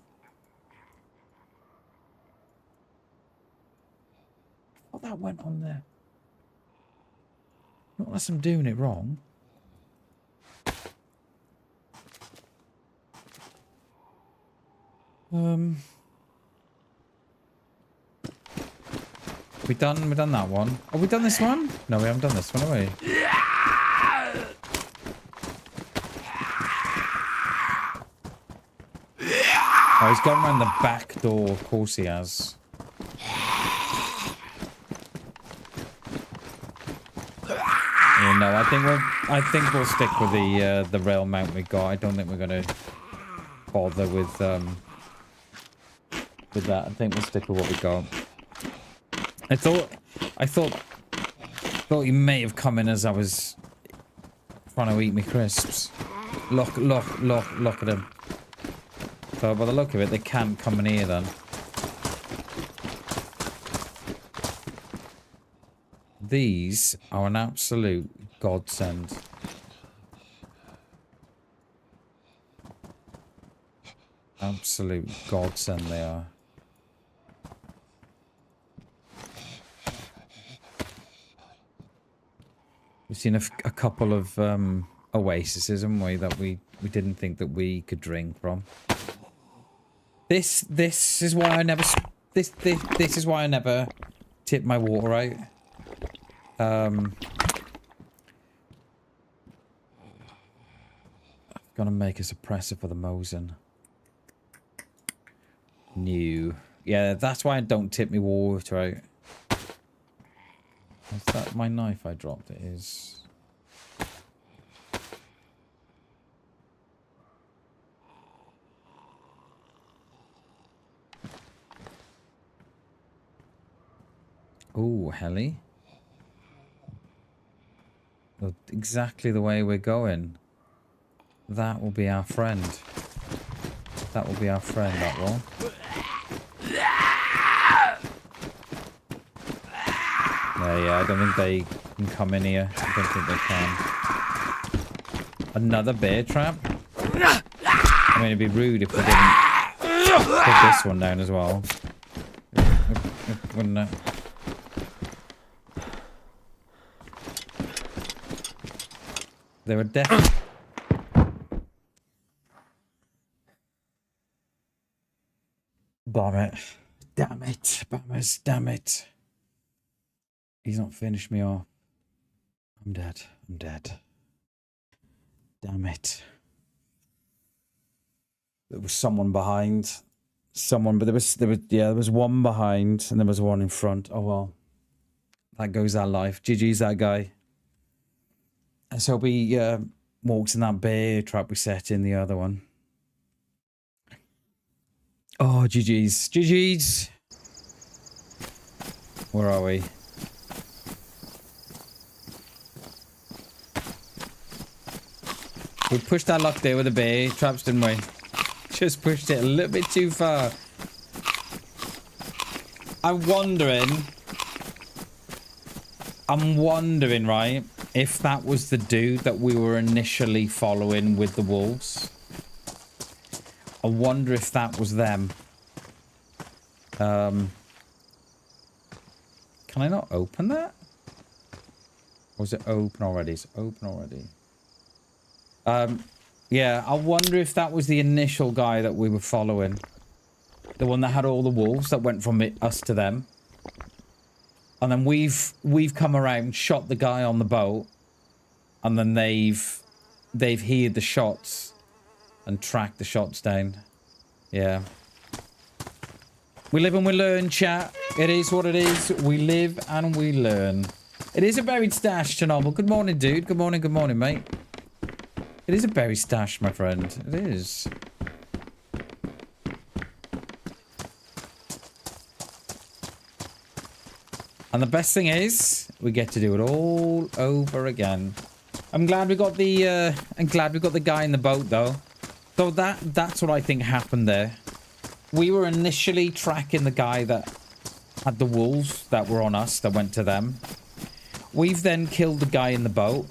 I thought that went on there. Not unless I'm doing it wrong. We done that one. Have we done this one? No, we haven't done this one, have we? Oh, he's gone around the back door. Of course he has. Yeah, no, I think we'll stick with the rail mount we got. I don't think we're gonna bother with that. I think we'll stick with what we got. I thought he may have come in as I was trying to eat me crisps. Look at him. So by the look of it, they can't come in here then. These are an absolute godsend. Absolute godsend they are. We've seen a couple of oases, haven't we, that we didn't think that we could drink from. This is why I never this is why I never tip my water out. I'm gonna make a suppressor for the Mosin. New. Yeah, that's why I don't tip my water out. Is that my knife I dropped? It is. Ooh, heli. Well, exactly the way we're going. That will be our friend. That will be our friend, that will. Yeah, I don't think they can come in here. I don't think they can. Another bear trap? I mean, it'd be rude if we didn't put this one down as well. Wouldn't it? They were definitely... Damn it. Damn it. Bammers, damn it. He's not finished me off. I'm dead. I'm dead. Damn it. There was someone behind. Someone, but there was one behind and there was one in front. Oh well. That goes our life. GG's that guy. And so we walks in that bear trap we set in the other one. Oh, GG's. GG's. Where are we? We pushed our luck there with the bear traps, didn't we? Just pushed it a little bit too far. I'm wondering, right, if that was the dude that we were initially following with the wolves. I wonder if that was them. Can I not open that? Or is it open already? It's open already. Yeah, I wonder if that was the initial guy that we were following. The one that had all the wolves that went from us to them. And then we've come around, shot the guy on the boat, and then they've heard the shots and tracked the shots down. Yeah. We live and we learn, chat. It is what it is. We live and we learn. It is a buried stash, Chernobyl. Good morning, dude. Good morning, mate. It is a buried stash, my friend. It is. And the best thing is, we get to do it all over again. I'm glad we got the guy in the boat though. So that's what I think happened there. We were initially tracking the guy that had the wolves that were on us that went to them. We've then killed the guy in the boat.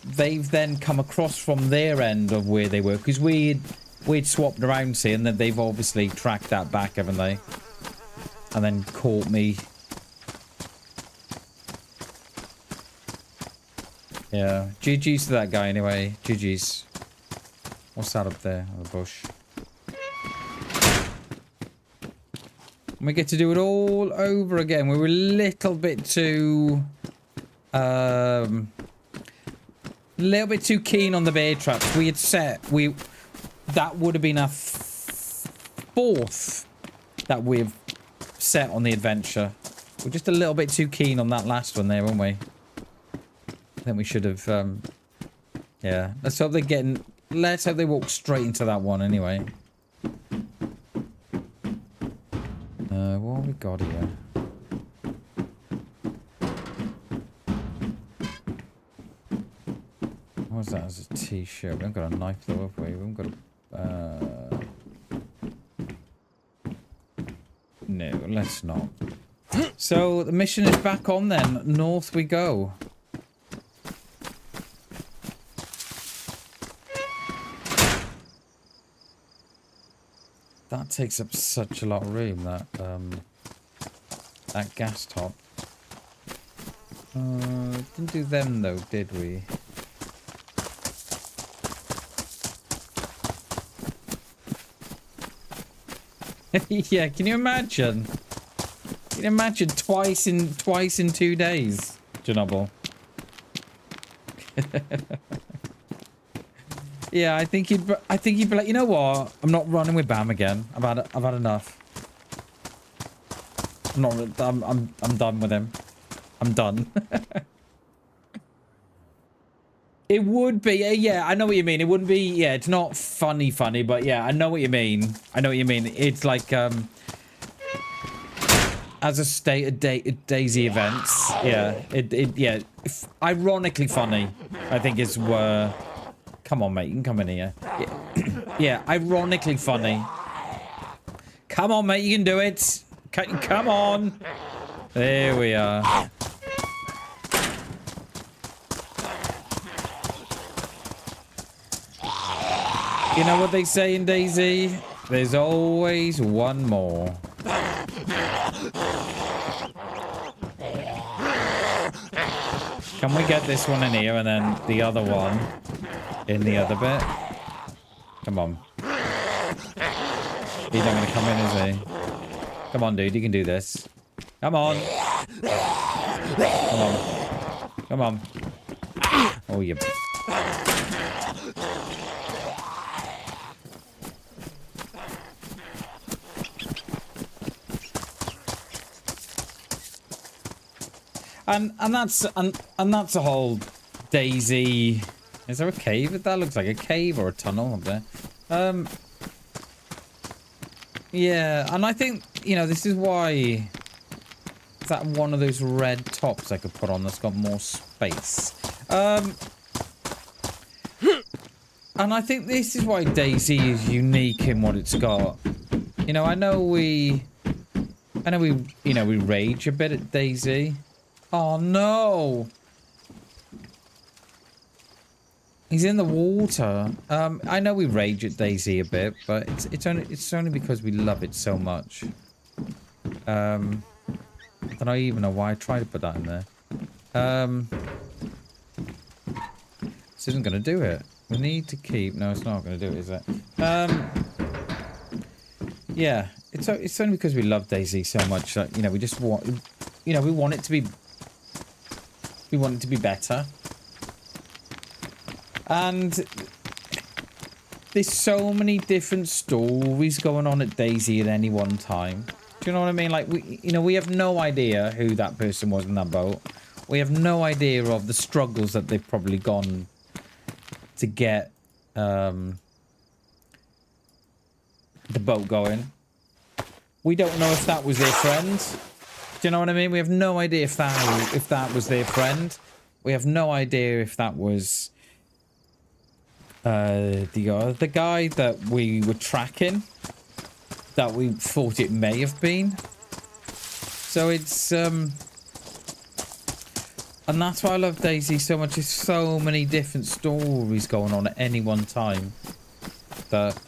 They've then come across from their end of where they were because we'd swapped around, seeing that they've obviously tracked that back, haven't they? And then caught me. Yeah, GG's to that guy anyway. GG's. What's that up there on the bush? And we get to do it all over again. We were a little bit too... little bit too keen on the bear traps. We had set... That would have been our fourth that we've set on the adventure. We're just a little bit too keen on that last one there, weren't we? I think we should have, yeah. Let's hope they're getting... Let's hope they walk straight into that one anyway. What have we got here? What's that as a t-shirt? We haven't got a knife though, have we? We haven't got a... No, let's not. So, the mission is back on then. North we go. That takes up such a lot of room, that gas top. Didn't do them though, did we? Yeah, can you imagine? Can you imagine twice in 2 days, Chernobyl? Yeah, I think he'd be like, you know what? I'm not running with Bam again. I've had enough. I'm done with him. I'm done. It would be, yeah, I know what you mean. It wouldn't be, yeah, it's not funny, but yeah, I know what you mean. I know what you mean. It's like, as a state of DayZ events, yeah, yeah, ironically funny, I think is where. Come on, mate, you can come in here. Yeah, yeah, ironically funny. Come on, mate, you can do it. Come on. There we are. You know what they say in DayZ? There's always one more. Can we get this one in here and then the other one in the other bit? Come on. He's not going to come in, is he? Come on, dude. You can do this. Come on. Come on. Come on. Oh, you... And that's a whole DayZ. Is there a cave? That looks like a cave or a tunnel up there. Yeah, and I think, you know, this is why. Is that one of those red tops I could put on that's got more space? And I think this is why DayZ is unique in what it's got. You know, I know we rage a bit at DayZ. Oh no! He's in the water. I know we rage at DayZ a bit, but it's only because we love it so much. I don't even know why I tried to put that in there. This isn't going to do it. We need to keep... No, it's not going to do it, is it? Yeah, it's only because we love DayZ so much that, you know, we just want... You know, we want it to be... We want it to be better. And there's so many different stories going on at DayZ at any one time. Do you know what I mean? Like, we have no idea who that person was in that boat. We have no idea of the struggles that they've probably gone to get the boat going. We don't know if that was their friend. Do you know what I mean? We have no idea if that was their friend. We have no idea if that was the guy that we were tracking, that we thought it may have been. So it's and that's why I love DayZ so much. There's so many different stories going on at any one time that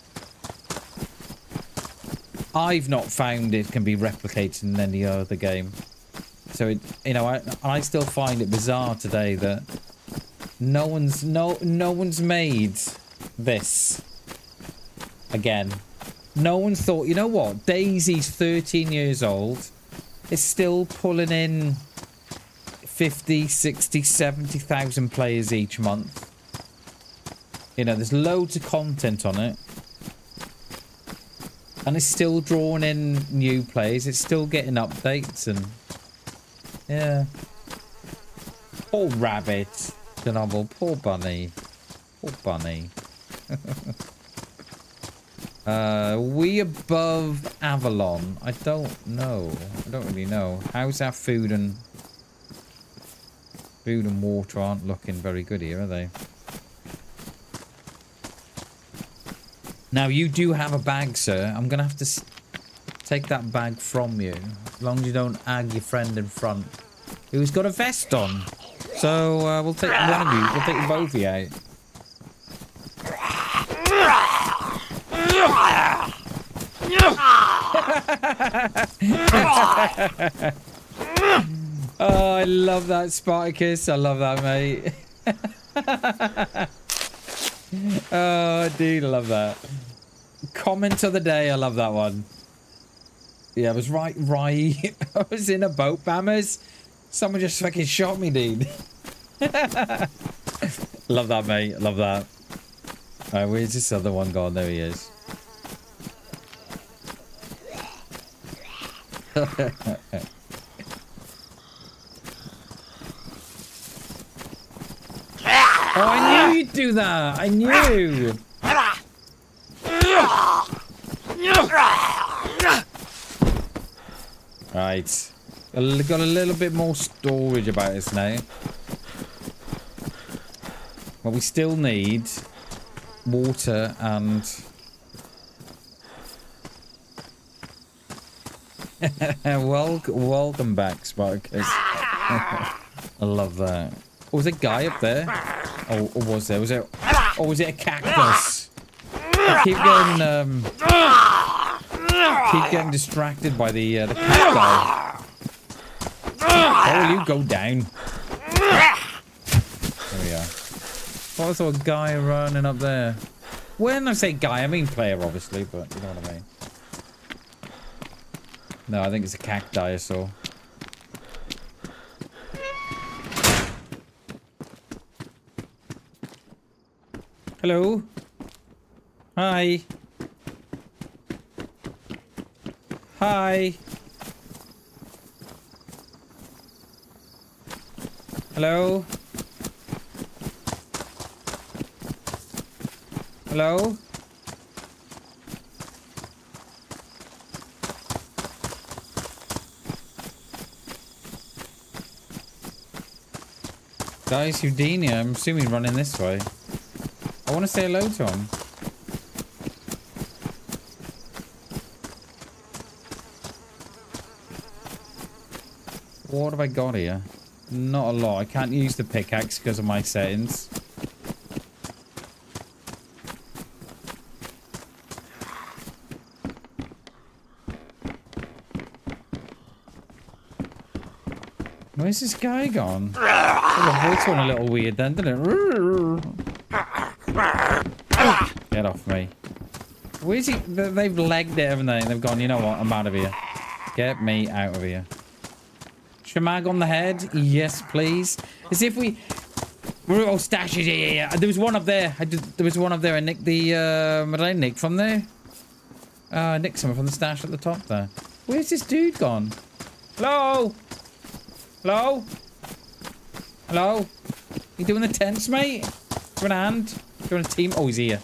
I've not found it can be replicated in any other game. So it, you know, I still find it bizarre today that no one's made this again. No one's thought, you know what? DayZ's 13 years old. It's still pulling in 50, 60, 70,000 players each month. You know, there's loads of content on it. And it's still drawing in new players. It's still getting updates and... Yeah. Poor rabbit. The novel. Poor bunny. Poor bunny. We above Avalon? I don't know. I don't really know. How's our food and water aren't looking very good here, are they? Now, you do have a bag, sir. I'm going to have to take that bag from you. As long as you don't ag your friend in front. Who's got a vest on. So, we'll take one of you. We'll take both of you out. Oh, I love that, Spartacus. I love that, mate. Oh, dude, I love that. Comment of the day. I love that one. Yeah, I was right. I was in a boat, Bammers. Someone just fucking shot me, dude. Love that, mate. Love that. Alright, where's this other one gone? There he is. Oh, I knew you'd do that. I knew. Right. Got a little bit more storage about us now. But we still need water and... welcome back, Spartacus. I love that. Oh, was there a guy up there? Oh, or was there? Was it? Or was it a cactus? I keep getting distracted by the cacti. Oh, will you go down? There we are. What was a guy running up there? When I say guy, I mean player, obviously, but you know what I mean. No, I think it's a cacti I saw. Hello. Hi. Hi. Hello. Hello. Guys, Houdini, I'm assuming running this way. I want to say hello to him. What have I got here? Not a lot. I can't use the pickaxe because of my settings. Where's this guy gone? Oh, the voice went a little weird then, didn't it? Get off me. Where's he? They've legged it, haven't they? They've gone, you know what? I'm out of here. Get me out of here. Shamag on the head? Yes, please. As if we... Oh, stashes. Yeah. There was one up there. There was one up there. I nicked the... what did I nick from there? I nicked something from the stash at the top there. Where's this dude gone? Hello? Hello? Hello? You doing the tents, mate? Do you want a hand? Do you want a team? Oh, he's here.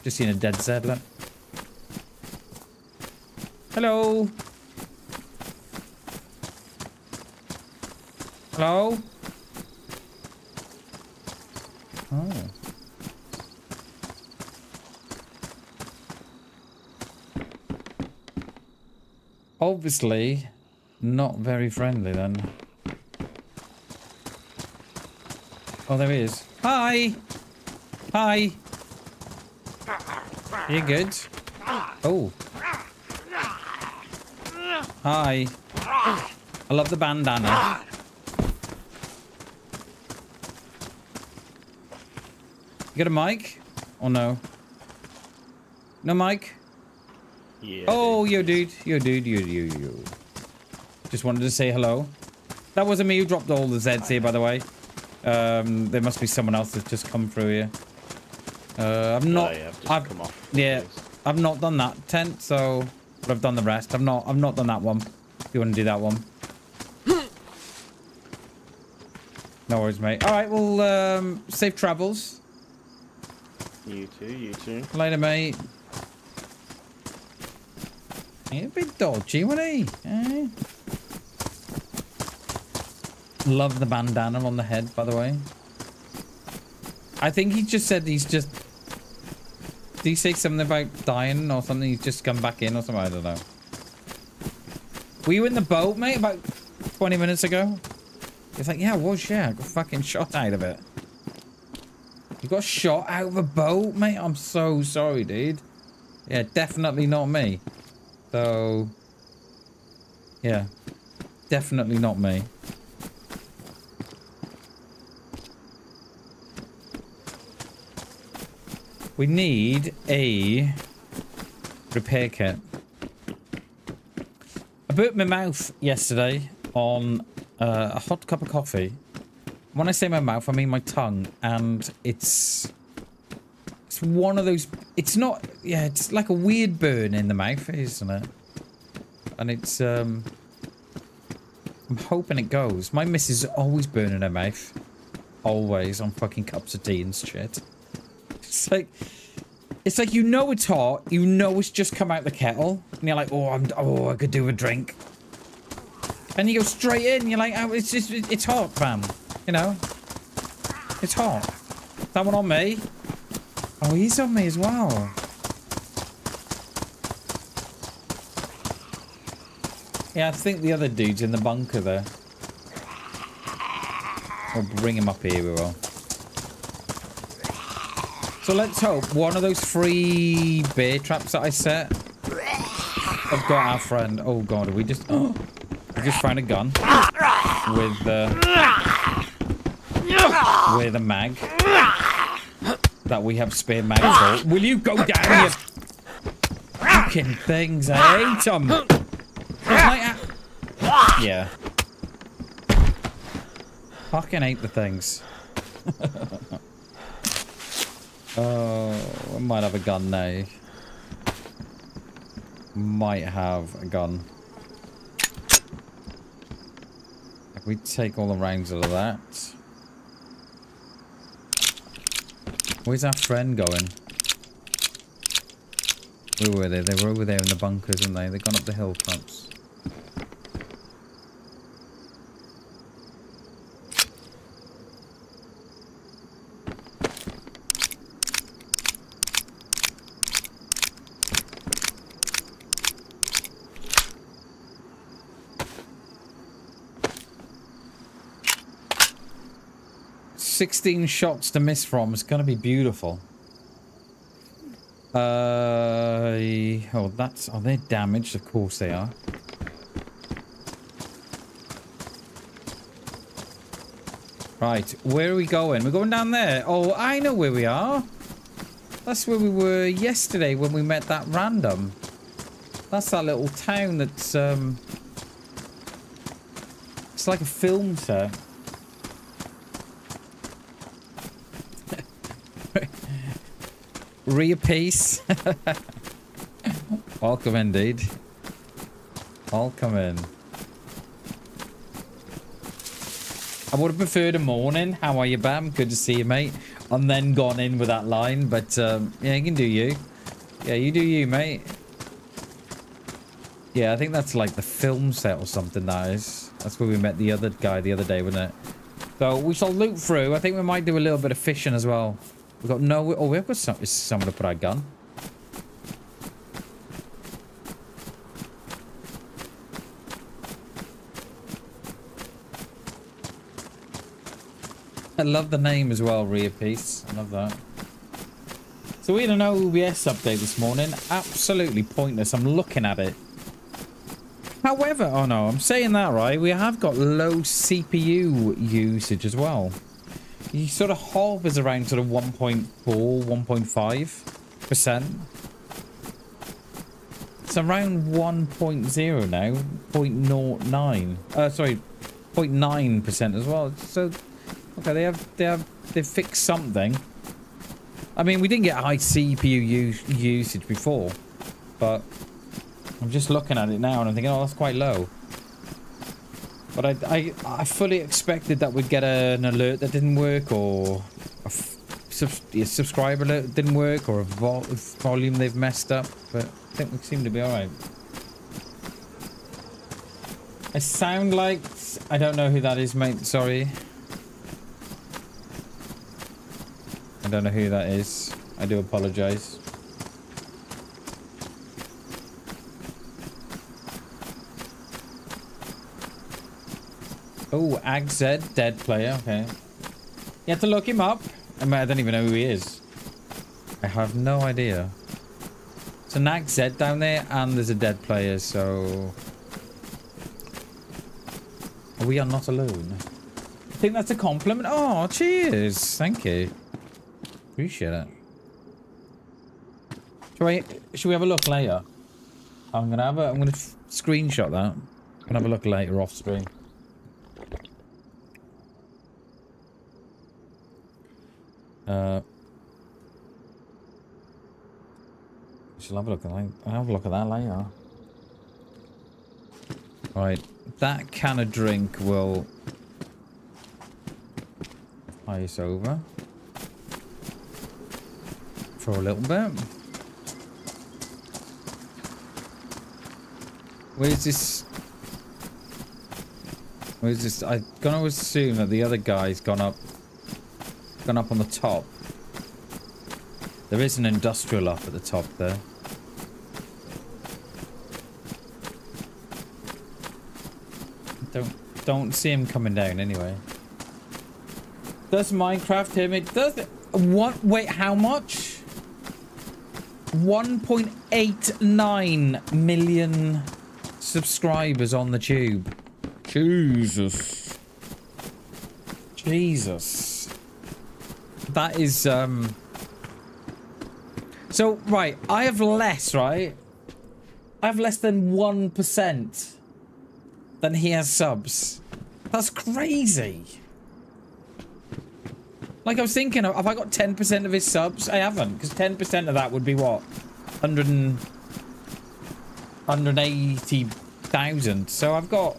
Just seen a dead Z, look. Hello? Hello? Oh. Obviously, not very friendly then. Oh, there he is. Hi! Hi! You good? Oh. Hi. I love the bandana. You got a mic? Or no? No mic? Yeah. Oh, yo, dude. Yo, dude. You. Just wanted to say hello. That wasn't me who dropped all the Zs here, by the way. There must be someone else that's just come through here. I've not. Come off. Yeah, I've not done that tent, so but I've done the rest. I've not done that one. If you want to do that one. No worries, mate. All right, well, safe travels. You too. Later, mate. He's a bit dodgy, wasn't he? Eh? Love the bandana on the head, by the way. I think he just said he's just... Did he say something about dying or something? He's just come back in or something? I don't know. Were you in the boat, mate, about 20 minutes ago? He's like, yeah, I was, yeah. I got fucking shot out of it. You got shot out of a boat, mate? I'm so sorry, dude. Yeah, definitely not me. So, yeah. Definitely not me. We need a repair kit. I burnt my mouth yesterday on a hot cup of coffee. When I say my mouth, I mean my tongue. And it's one of those... It's not... Yeah, it's like a weird burn in the mouth, isn't it? And it's... I'm hoping it goes. My missus is always burning her mouth. Always on fucking cups of tea and shit. It's like you know it's hot, you know it's just come out the kettle, and you're like, I could do a drink. And you go straight in, and you're like, oh, it's hot, fam. You know? It's hot. That one on me? Oh, he's on me as well. Yeah, I think the other dude's in the bunker there. We'll bring him up here, we will. So let's hope one of those 3 bear traps that I set have got our friend. Oh god, we just found a gun with a mag that we have spare mags for. Will you go down, you fucking things? I hate them. Yeah. Fucking hate the things. Oh, I might have a gun now. Might have a gun. If we take all the rounds out of that. Where's our friend going? Where were they? They were over there in the bunkers, weren't they? They've gone up the hill, perhaps. $16 shots to miss from. It's gonna be beautiful. Oh, that's... Are they damaged? Of course they are. Right, where are we going? We're going down there. Oh, I know where we are. That's where we were yesterday when we met that random. That's that little town that's, it's like a film set. Peace. Welcome indeed. Welcome in. I would have preferred a morning. How are you, Bam? Good to see you, mate. And then gone in with that line, but yeah, you can do you. Yeah, you do you, mate. Yeah, I think that's like the film set or something, that is. That's where we met the other guy the other day, wasn't it? So we shall loot through. I think we might do a little bit of fishing as well. We've got no... Oh, we've got somewhere to put our gun. I love the name as well, Peace. I love that. So we had an OBS update this morning. Absolutely pointless. I'm looking at it. However... Oh, no. I'm saying that, right? We have got low CPU usage as well. He sort of hovers around sort of 1.4, 1.5%. It's around 1.0 now. 0.09. Sorry, 0.9% as well. So, okay, they've fixed something. I mean, we didn't get high CPU usage before, but I'm just looking at it now and I'm thinking, oh, that's quite low. But I fully expected that we'd get an alert that didn't work, or a subscriber alert that didn't work, or a volume they've messed up. But I think we seem to be alright. I sound like... I don't know who that is, mate. Sorry. I don't know who that is. I do apologise. Oh, AgZ, dead player, okay. You have to look him up. I don't even know who he is. I have no idea. So Nag Z down there, and there's a dead player, so... We are not alone. I think that's a compliment. Oh, cheers. Thank you. Appreciate it. Should we have a look later? I'm gonna screenshot that. I'm gonna have a look later off screen. Shall have a look at that. I'll have a look at that later. Right, that can of drink will ice over for a little bit. Where's this? Where's this? I'm gonna assume that the other guy's gone up on the top. There is an industrial up at the top there. Don't see him coming down anyway. Does Minecraft him? It does. What? Wait, how much? 1.89 million subscribers on the tube. Jesus. Jesus. That is So right, I have less, right? I have less than 1% than he has subs. That's crazy. Like I was thinking, have I got 10% of his subs? I haven't, because 10% of that would be what? 180,000. So I've got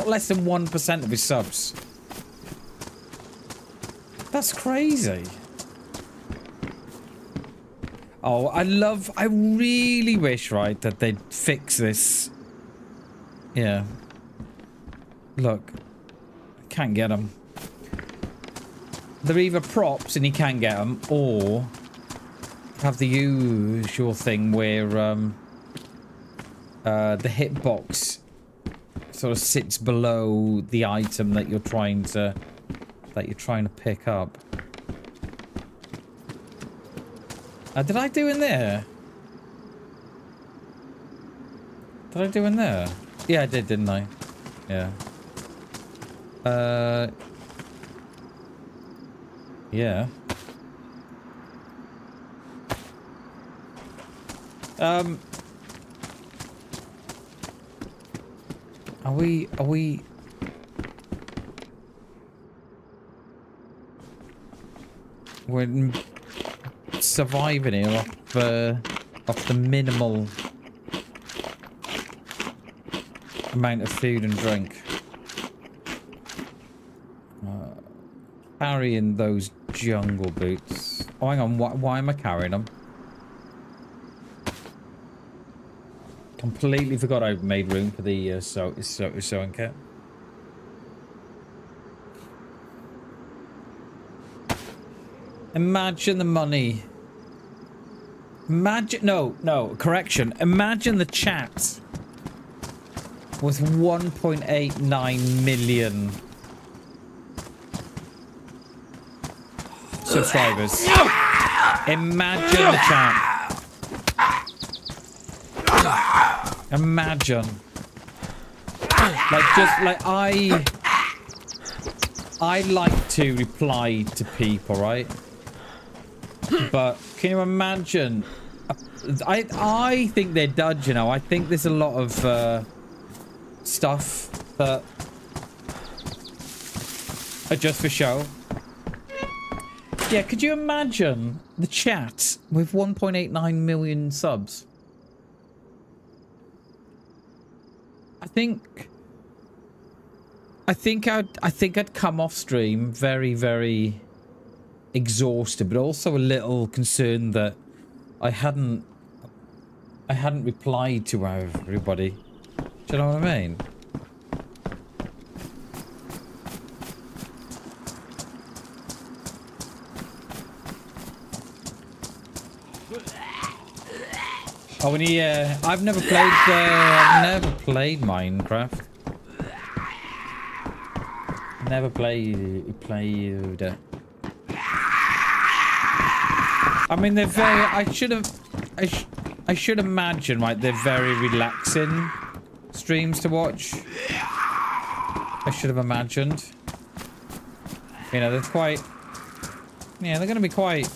less than 1% of his subs. That's crazy. Oh, I really wish, right, that they'd fix this. Yeah. Look. I can't get them. They're either props and you can't get them, or have the usual thing where the hitbox sort of sits below the item that you're trying to pick up. Did I do in there? Did I do in there? Yeah, I did, didn't I? Yeah. Yeah. Are we we're surviving here off the minimal amount of food and drink. Carrying those jungle boots. Oh, hang on. Why am I carrying them? Completely forgot I made room for the sewing kit. Imagine the money. No, correction. Imagine the chat with 1.89 million subscribers. Imagine the chat. Imagine. I like to reply to people, right? But can you imagine? I think they're dud, you know. I think there's a lot of stuff that are just for show. Yeah, could you imagine the chat with 1.89 million subs? I think I'd come off stream very, very exhausted, but also a little concerned that I hadn't replied to everybody. Do you know what I mean? Oh, and I've never played Minecraft. Never played it. I mean, they're very. I should have. I should imagine, right, they're very relaxing streams to watch. I should have imagined. You know, they're quite... Yeah, they're going to be quite...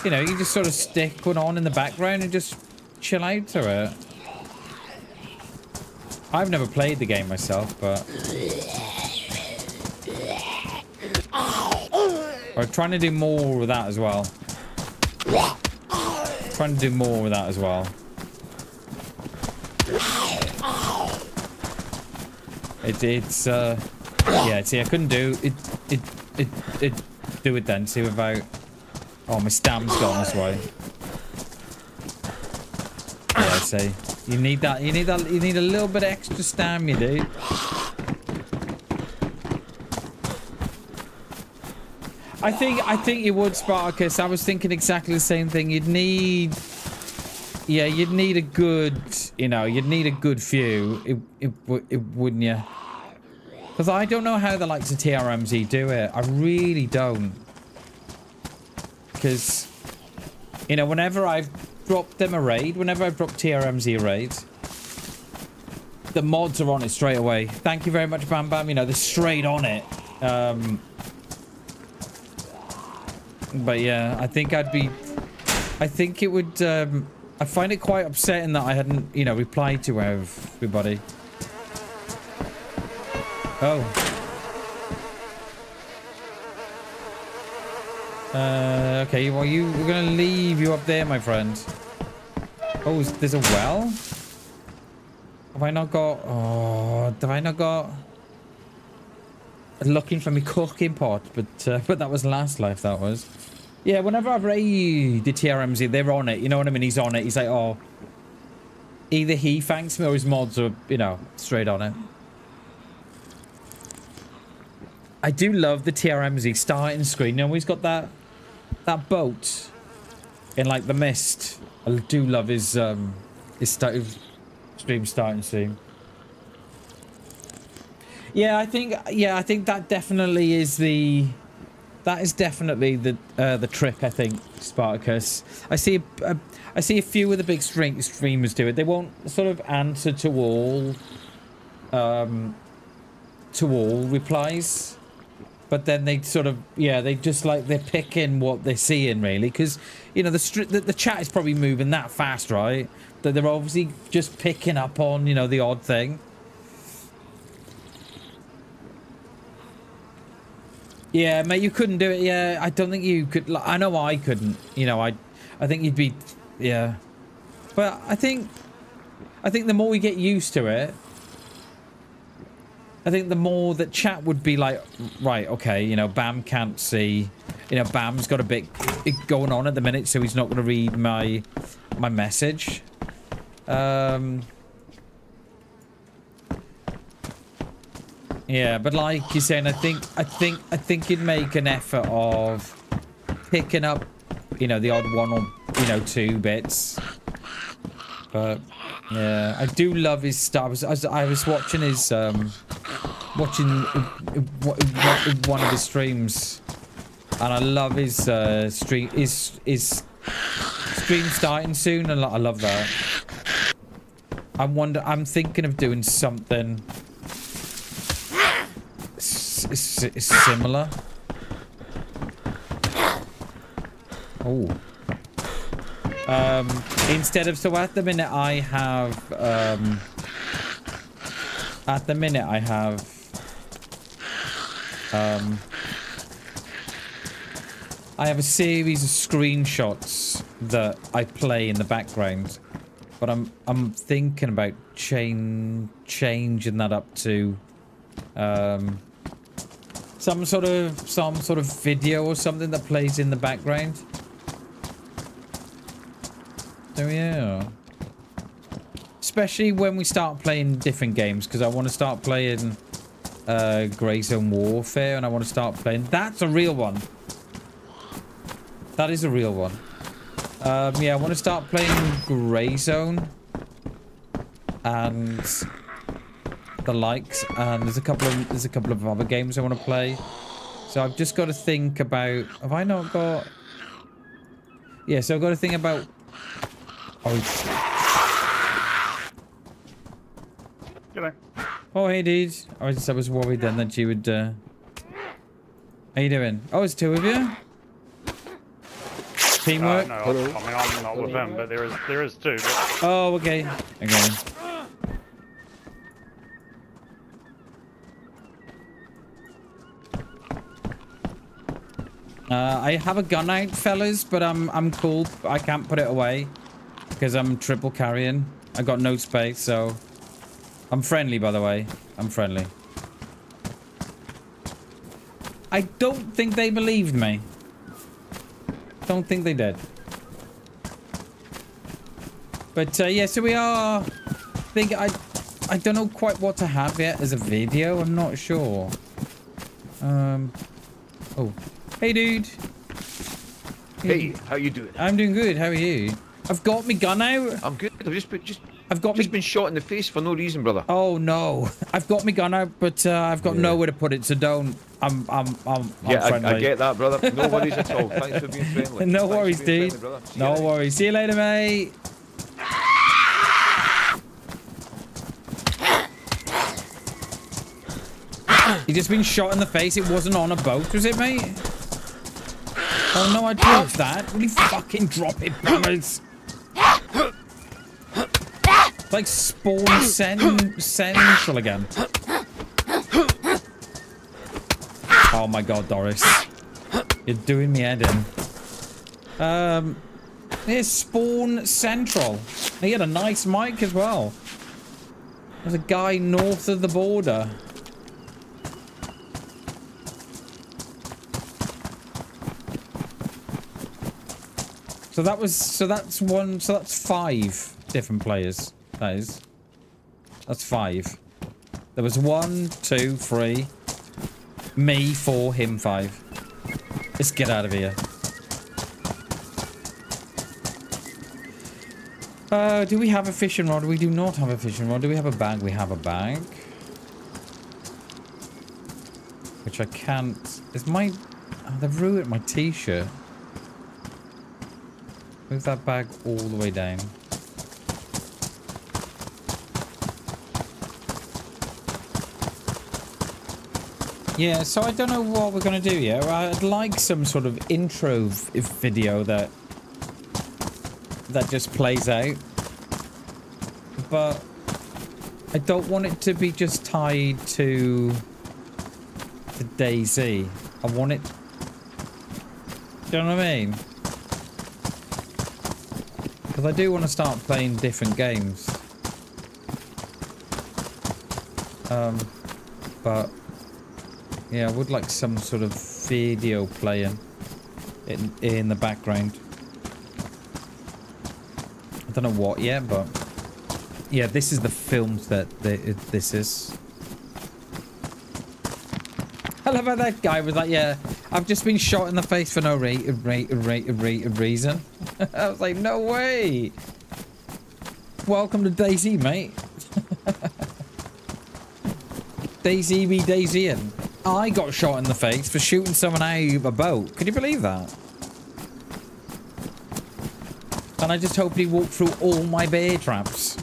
You know, you just sort of stick one on in the background and just chill out to it. I've never played the game myself, but... I'm trying to do more with that as well. Trying to do more with that as well. It's yeah, see, I couldn't do it do it then, see, without... Oh, my stam's gone this way. Yeah, see. You need that, you need a little bit of extra stam, you do. I think you would, Spartacus. I was thinking exactly the same thing. You'd need... Yeah, you'd need a good... You know, you'd need a good few. It wouldn't you? Because I don't know how the likes of TRMZ do it. I really don't. Because, you know, whenever I've dropped them a raid, whenever I've dropped TRMZ a raid, the mods are on it straight away. Thank you very much, BamBam. You know, they're straight on it. But yeah, I think I'd be... I think it would... I find it quite upsetting that I hadn't, you know, replied to everybody. Oh. Okay, well, we're gonna leave you up there, my friend. Oh, there's a well? Have I not got... Oh, have I not got... Looking for me cooking pot, but that was last life, that was. Yeah, whenever I've raided TRMZ, they're on it. You know what I mean? He's on it. He's like, oh... Either he thanks me or his mods are, you know, straight on it. I do love the TRMZ starting screen. You know, he's got that boat in, like, the mist. I do love his stream starting scene. Yeah, I think that definitely is the... That is definitely the trick, I think, Spartacus. I see a few of the big streamers do it. They won't sort of answer to all replies, but then they sort of, yeah, they just like, they're picking what they're seeing, really, because, you know, the chat is probably moving that fast, right? That they're obviously just picking up on, you know, the odd thing. Yeah, mate, you couldn't do it. Yeah, I don't think you could. Like, I know I couldn't. You know, I think you'd be, yeah. But I think the more we get used to it, I think the more that chat would be like, right, okay, you know, Bam can't see. You know, Bam's got a bit going on at the minute, so he's not going to read my message. Yeah, but like you're saying, I think you'd make an effort of picking up, you know, the odd one or, you know, 2 bits. But yeah, I do love his stuff. I was watching his watching one of his streams, and I love his stream. His stream starting soon, and I love that. I'm thinking of doing something similar. Oh. Instead of, so at the minute I have I have a series of screenshots that I play in the background, but I'm thinking about changing that up to some sort of video or something that plays in the background. Oh yeah. Especially when we start playing different games, because I want to start playing Grey Zone Warfare, and I want to start playing... That's a real one. That is a real one. Yeah, I want to start playing Grey Zone and the likes, and there's a couple of other games I want to play. So I've just got to think about... Have I not got... Yeah, so I've got to think about... Oh, G'day. oh hey, dude. I was worried then that you would... How you doing? Oh, it's two of you? Teamwork? No, I mean, I'm not with them, but there is two. But... Oh, okay. Okay. I have a gun out, fellas, but I'm cool. I can't put it away because I'm triple carrying. I got no space, so I'm friendly, by the way. I'm friendly. I don't think they believed me. Don't think they did. But yeah, so we are. I don't know quite what to have yet as a video. I'm not sure. Oh. Hey, dude. Hey, how you doing? I'm doing good. How are you? I've got my gun out. I'm good. I've I've just been shot in the face for no reason, brother. Oh no! I've got my gun out, but I've got nowhere to put it. So don't. I'm friendly. I get that, brother. No worries at all. Thanks for being friendly. No worries, dude. No worries. See you later, mate. You just been shot in the face. It wasn't on a boat, was it, mate? Oh no, I dropped that. Will you fucking drop it, brothers? It's like spawn central again. Oh my god, Doris. You're doing me head in. Here's spawn central. He had a nice mic as well. There's a guy north of the border. So that's 5 different players. That is. That's 5. There was 1, 2, 3. Me 4, him 5. Let's get out of here. Do we have a fishing rod? We do not have a fishing rod. Do we have a bag? We have a bag. Which I can't... Is my... Oh, they've ruined my t-shirt. Move that bag all the way down. Yeah, so I don't know what we're going to do yet. I'd like some sort of intro video that just plays out. But I don't want it to be just tied to DayZ. I want it... Do you know what I mean? Because I do want to start playing different games. But yeah, I would like some sort of video playing in the background. I don't know what yet, but yeah, this is the film that this is. I love how that guy was like, yeah, I've just been shot in the face for no reason. I was like, no way. Welcome to DayZ, mate. DayZ be DayZing. I got shot in the face for shooting someone out of a boat. Can you believe that? And I just hope he walked through all my bear traps.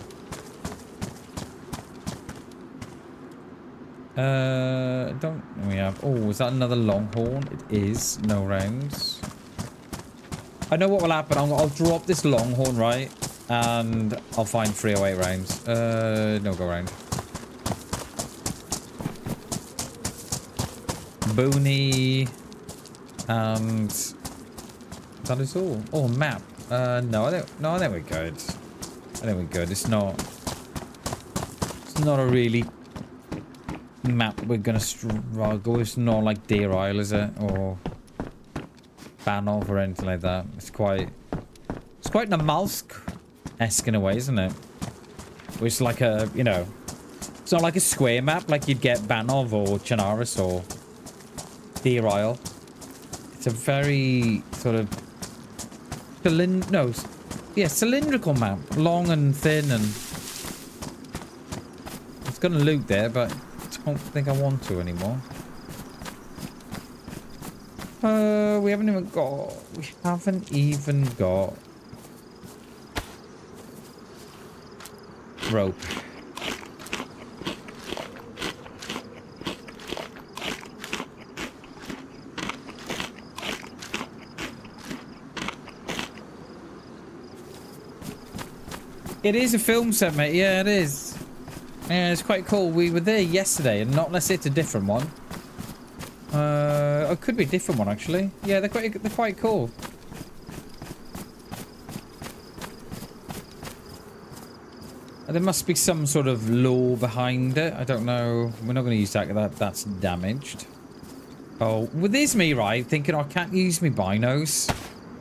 Don't we have... Oh, is that another longhorn? It is. No rounds. I know what will happen. I'll drop this longhorn, right? And I'll find 308 rounds. No go round. Booney. And... that is all. Oh, map. No, I think we're good. I think we're good. It's not a really map we're gonna struggle. It's not like Deer Isle, is it? Or Banov or anything like that. It's quite Namalsk-esque in a way, isn't it? Which is like a, you know, it's not like a square map like you'd get Banov or Chernarus or Deer Isle. It's a very sort of cylindrical map, long and thin, and it's gonna loot there, but I don't think I want to anymore. We haven't even got... We haven't even got... rope. It is a film set, mate. Yeah, it is. Yeah, it's quite cool. We were there yesterday, and not unless it's a different one. It could be a different one, actually. Yeah, they're quite cool. There must be some sort of lore behind it. I don't know. We're not going to use that. That's damaged. Oh, well, there's me, right? Thinking I can't use my binos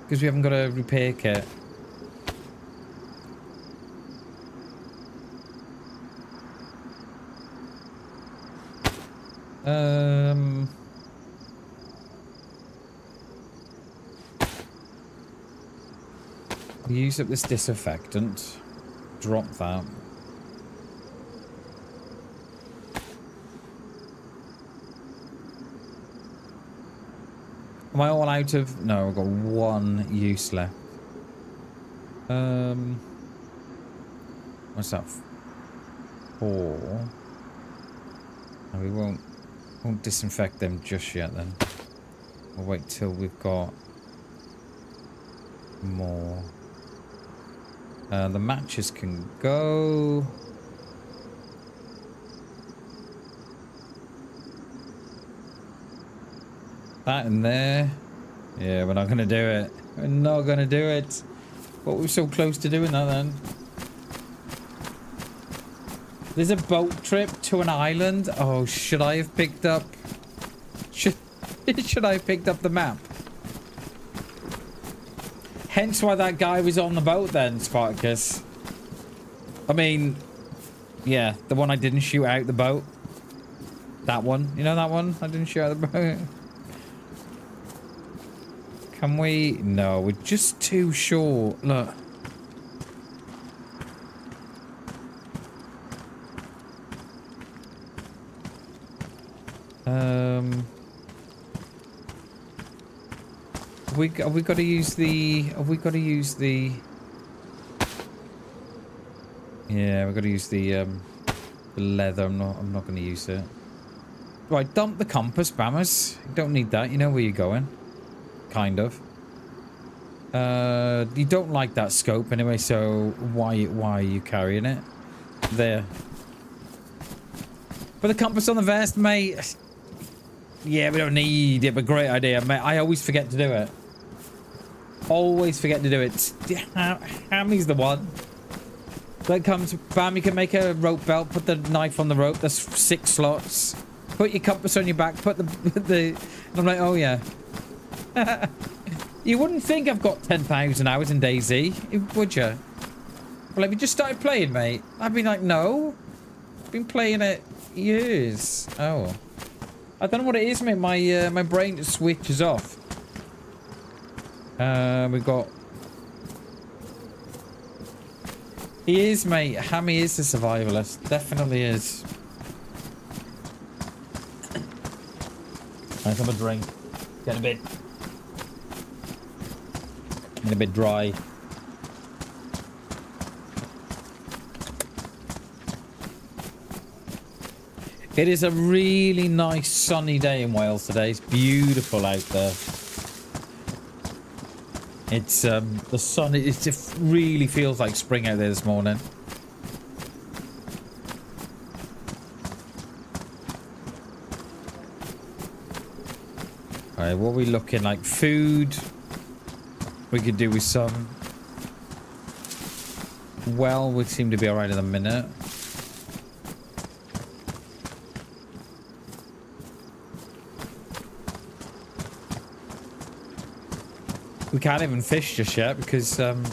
because we haven't got a repair kit. Use up this disinfectant. Drop that. Am I all out of... No, I've got one use left. What's that? 4. No, we won't disinfect them just yet then. We'll wait till we've got more. The matches can go. That in there. Yeah, we're not going to do it. We're not going to do it. But we're so close to doing that then. There's a boat trip to an island. Oh, should I have picked up... Should I have picked up the map? Hence why that guy was on the boat then, Spartacus. I mean, yeah, the one I didn't shoot out the boat. That one. You know that one? I didn't shoot out the boat. Can we? No, we're just too short. Look. Have we got to use the... Have we got to use the... Yeah, we've got to use the leather. I'm not going to use it. Right, dump the compass, Bammers. You don't need that. You know where you're going. Kind of. You don't like that scope anyway, so why are you carrying it? There. Put the compass on the vest, mate. Yeah, we don't need it, but great idea, mate. I always forget to do it. Always forget to do it. Hammy's the one. That comes, bam, you can make a rope belt, put the knife on the rope. There's 6 slots. Put your compass on your back, put the... I'm like, oh yeah. You wouldn't think I've got 10,000 hours in DayZ, would you? Well, have you just started playing, mate? I'd be like, no. I've been playing it years. Oh. I don't know what it is, mate. My brain just switches off. We've got... He is, mate. Hammy is the survivalist. Definitely is. Let's have a drink. Get a bit dry. It is a really nice sunny day in Wales today. It's beautiful out there. It's the sun, it really feels like spring out there this morning. Alright, what are we looking like? Food. We could do with some. Well, we seem to be alright in a minute. We can't even fish just yet because I've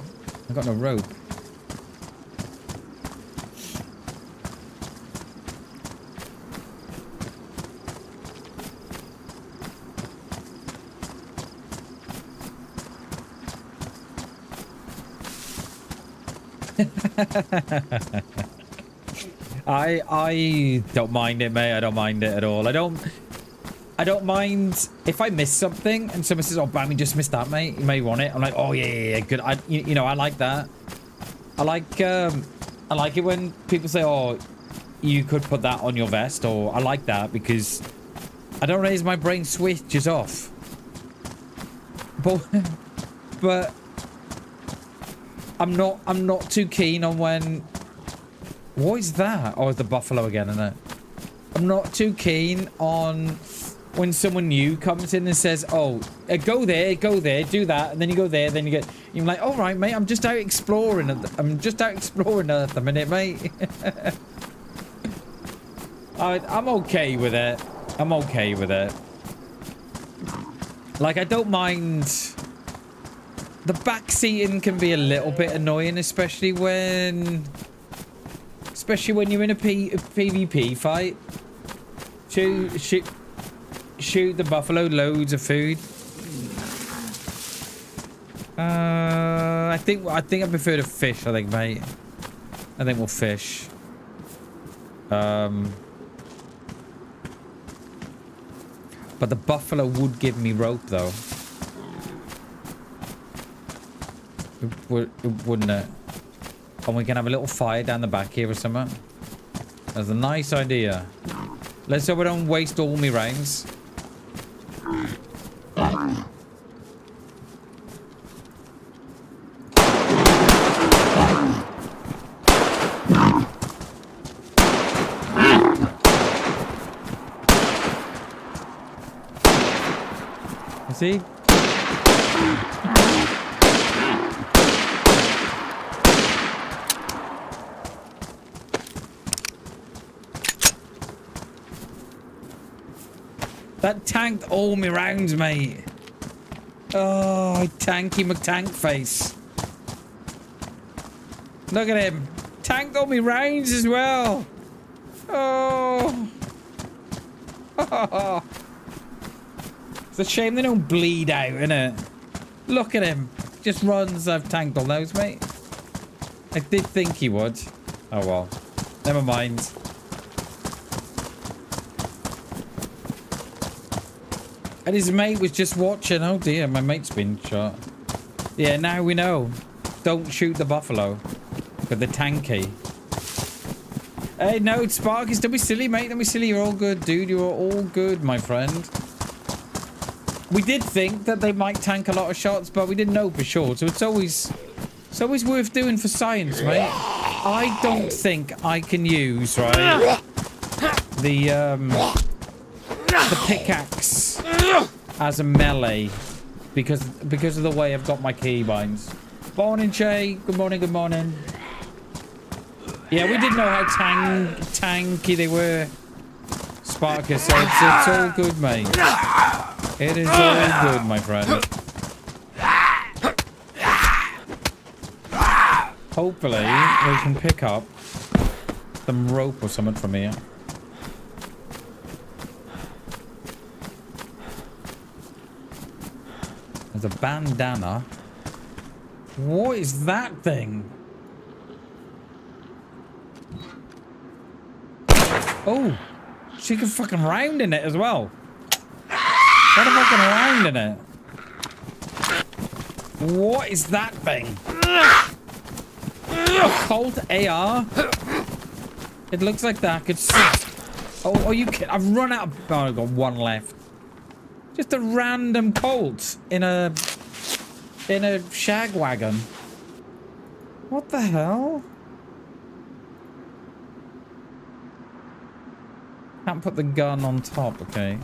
got no rope. I don't mind it, mate. I don't mind it at all. I don't... I don't mind if I miss something and someone says, "Oh, Bam, you just missed that, mate. You may want it." I'm like, "Oh yeah, good." You know, I like that. I like it when people say, "Oh, you could put that on your vest," or I like that because I don't raise my brain switches off. But I'm not too keen on when. What is that? Oh, it's the buffalo again, isn't it? I'm not too keen on when someone new comes in and says, "Oh, go there, do that," and then you go there, then you get. You're like, "All right, mate. I'm just out exploring. I'm just out exploring Earth a minute, mate." I'm okay with it. I'm okay with it. Like, I don't mind. The backseating can be a little bit annoying, especially when you're in a PvP fight. Shoot the buffalo loads of food. I think I prefer to fish. I think, mate. I think we'll fish. But the buffalo would give me rope, though. Wouldn't it? And we can have a little fire down the back here or something. That's a nice idea. Let's hope we don't waste all my rounds. See? That tanked all my rounds, mate. Oh, tanky McTank face. Look at him. Tanked all my rounds as well. Oh. Oh. It's a shame they don't bleed out, innit? Look at him. Just runs. I've tanked all those, mate. I did think he would. Oh, well. Never mind. And his mate was just watching. Oh, dear. My mate's been shot. Yeah, now we know. Don't shoot the buffalo. With the tanky. Hey, no, Sparkus. Don't be silly, mate. Don't be silly. You're all good, dude. You're all good, my friend. We did think that they might tank a lot of shots, but we didn't know for sure. So it's always worth doing for science, mate. I don't think I can use, right, the pickaxe as a melee because of the way I've got my keybinds. Morning, Jay. Good morning, good morning. Yeah, we didn't know how tanky they were, Sparkus. So it's all good, mate. It is all good, my friend. Hopefully, we can pick up some rope or something from here. There's a bandana. What is that thing? Oh, she can fucking round in it as well. Got a fucking round in it. What is that thing? A Colt AR? It looks like that could... Oh, you can... I've run out of... Oh, I've got one left. Just a random Colt in a shag wagon. What the hell? Can't put the gun on top, okay.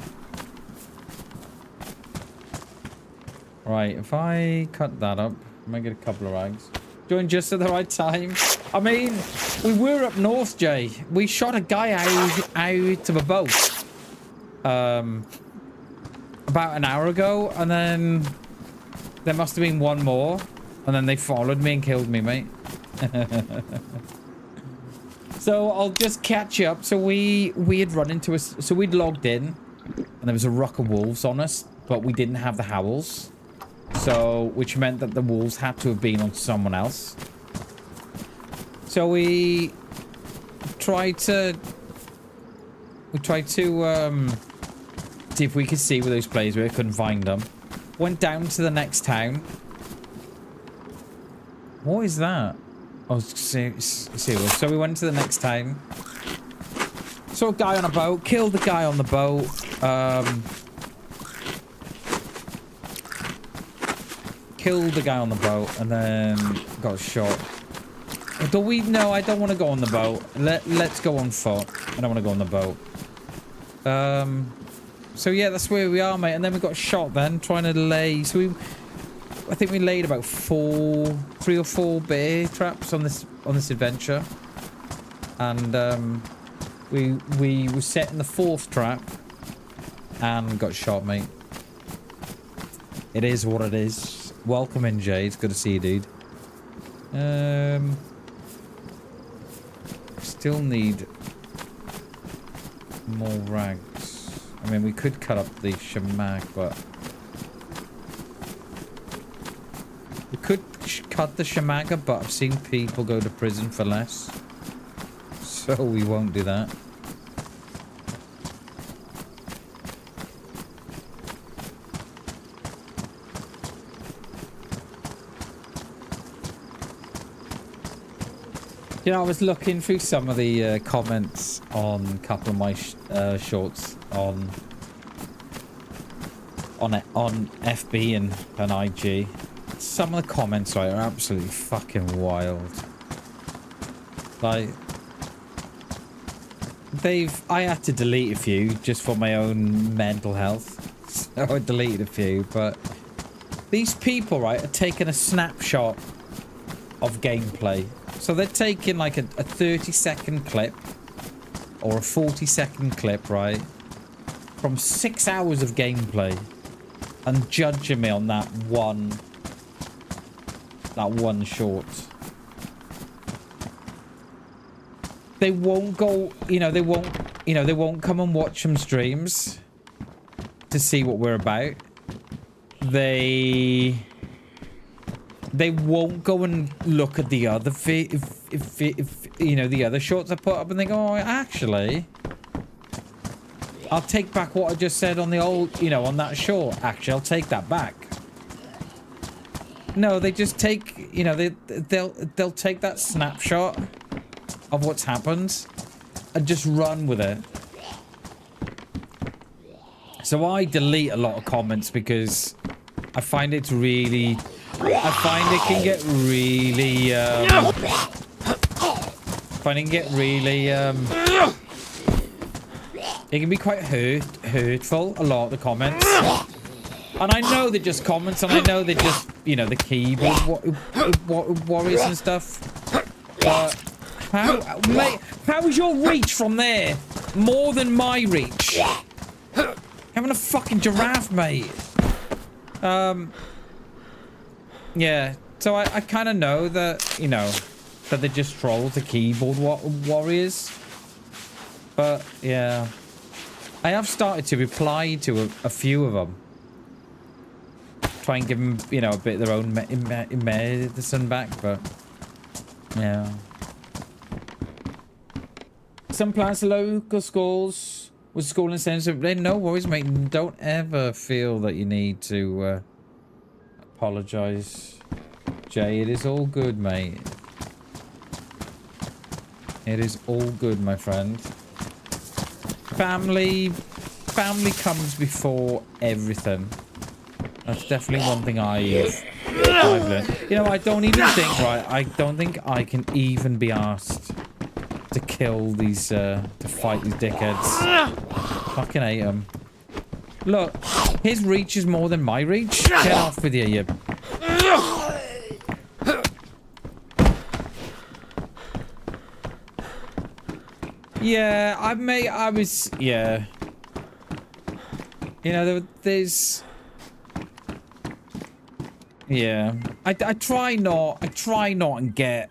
Right, if I cut that up, I might get a couple of rags. Doing just at the right time. I mean, we were up north, Jay. We shot a guy out of a boat. About an hour ago, and then there must have been one more. And then they followed me and killed me, mate. So I'll just catch up. So we had run into us. So we'd logged in, and there was a ruck of wolves on us, but we didn't have the howls. So, which meant that the wolves had to have been on someone else. So we tried to See if we could see where those players were. Couldn't find them. Went down to the next town. What is that? Oh, so we went to the next town. Saw a guy on a boat. Killed the guy on the boat. Killed the guy on the boat and then got shot. Do we? No, I don't want to go on the boat. Let's go on foot. I don't want to go on the boat. So yeah, that's where we are, mate. And then we got shot then, trying to lay. So I think we laid about 3 or 4 bear traps on this adventure. And we were setting the 4th trap and got shot, mate. It is what it is. Welcome in, Jay. It's good to see you, dude. Still need more rags. I mean, we could cut up the shamag, but we could cut the shamaga, but I've seen people go to prison for less, so we won't do that. You know, I was looking through some of the comments on a couple of my shorts on FB and IG. Some of the comments are absolutely fucking wild. Like, I had to delete a few just for my own mental health. So I deleted a few, but these people, right, are taking a snapshot of gameplay. So they're taking like a 30-second clip or a 40-second clip, right, from 6 hours of gameplay and judging me on that one short. They won't go, they won't come and watch some streams to see what we're about. They won't go and look at the other the other shorts I put up and they go, oh, actually, I'll take back what I just said on the old, on that short. Actually, I'll take that back. No, they just take, they'll take that snapshot of what's happened and just run with it. So I delete a lot of comments because I find it really... I find it can get really, it can be quite hurtful, a lot of the comments. And I know they're just comments, and I know they're just, the keyboard warriors and stuff. But how is your reach from there more than my reach? Having a fucking giraffe, mate. Yeah, so I kind of know that, that they just troll the keyboard warriors. But, yeah. I have started to reply to a few of them. Try and give them, a bit of their own medicine back, but... Yeah. Some plans to local schools with school incentives. No worries, mate. Don't ever feel that you need to... apologize, Jay. It is all good, mate. It is all good, my friend. Family comes before everything. That's definitely one thing I've learned. I don't even think, right, I don't think I can even be asked to kill these, to fight these dickheads. Fucking hate them. Look, his reach is more than my reach. Get off with you. Yeah, I was, yeah. There's... Yeah. I try not and get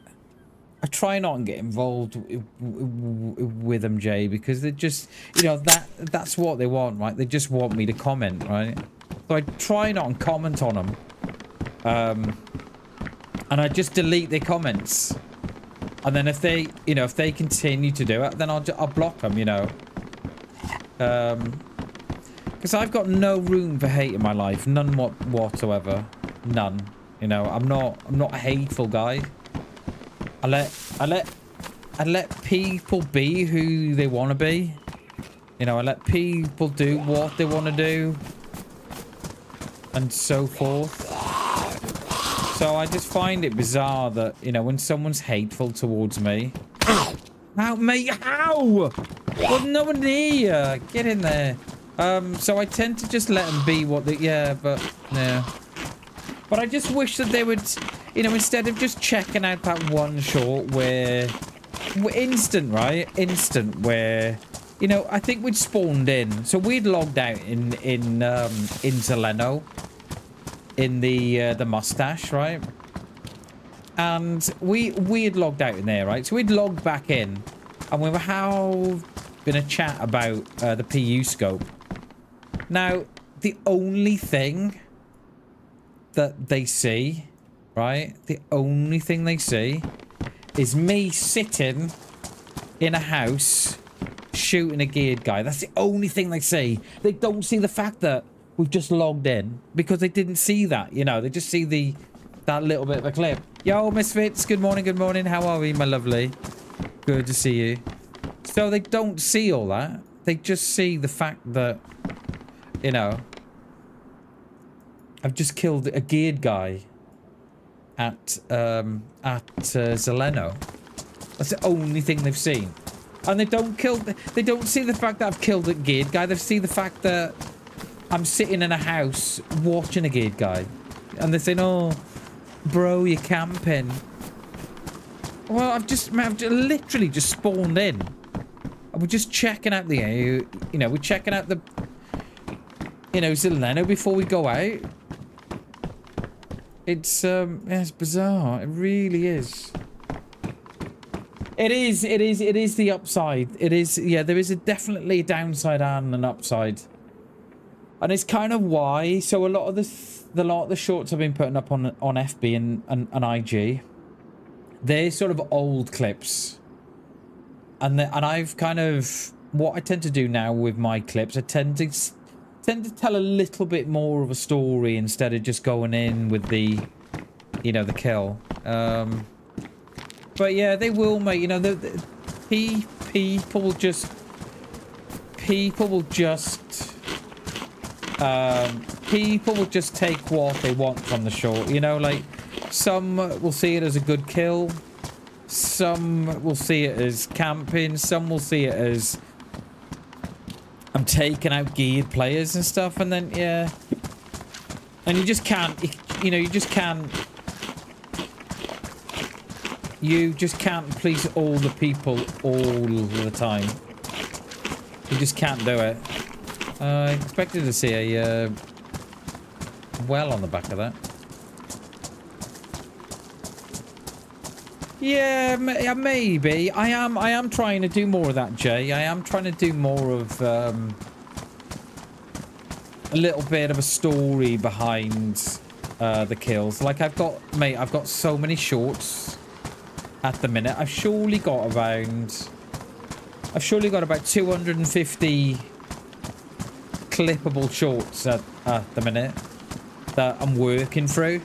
involved with them, Jay, because they just, that's what they want, right? They just want me to comment, right? So I try not and comment on them. And I just delete their comments. And then if they continue to do it, then I'll block them, Because Because I've got no room for hate in my life. None whatsoever. None. You know, I'm not a hateful guy. I let people be who they want to be. You know, I let people do what they want to do. And so forth. So I just find it bizarre that, you know, when someone's hateful towards me. How, mate? How? Well, no one near you. Get in there. So I tend to just let them be what they... Yeah, but... Yeah. But I just wish that they would... You know, instead of just checking out that one short where... Instant, right? Instant where... You know, I think we'd spawned in. So we'd logged out into Leno. In the mustache, right? And we had logged out in there, right? So we'd logged back in. And we were having a chat about the PU scope. Now, the only thing that they see, right? The only thing they see is me sitting in a house shooting a geared guy. That's the only thing they see. They don't see the fact that we've just logged in because they didn't see that, you know. They just see that little bit of a clip. Yo, Misfits, good morning, good morning. How are we, my lovely? Good to see you. So they don't see all that. They just see the fact that, you know, I've just killed a geared guy at Zeleno. That's the only thing they've seen. And they don't see the fact that I've killed a geared guy. They see the fact that I'm sitting in a house watching a geared guy. And they're saying, oh, bro, you're camping. Well, I've literally just spawned in. And we're just checking out the, you know, we're checking out the, you know, Zeleno before we go out. It's, yeah, it's bizarre. It really is. It is the upside. It is, yeah, there is definitely a downside and an upside. And it's kind of why, so a lot of the shorts I've been putting up on FB and IG, they're sort of old clips. And I've kind of, what I tend to do now with my clips, I tend to tell a little bit more of a story instead of just going in with the, you know, the kill. But yeah, they will make, you know, people will just take what they want from the short, you know, like some will see it as a good kill, some will see it as camping, some will see it as I'm taking out geared players and stuff, and then yeah, and you just can't, you know, you just can't please all the people all the time. You just can't do it. I expected to see a well on the back of that. Yeah, maybe. I am trying to do more of that, Jay. I am trying to do more of a little bit of a story behind the kills. Like I've got so many shorts at the minute. I've surely got about 250 clippable shorts at the minute that I'm working through.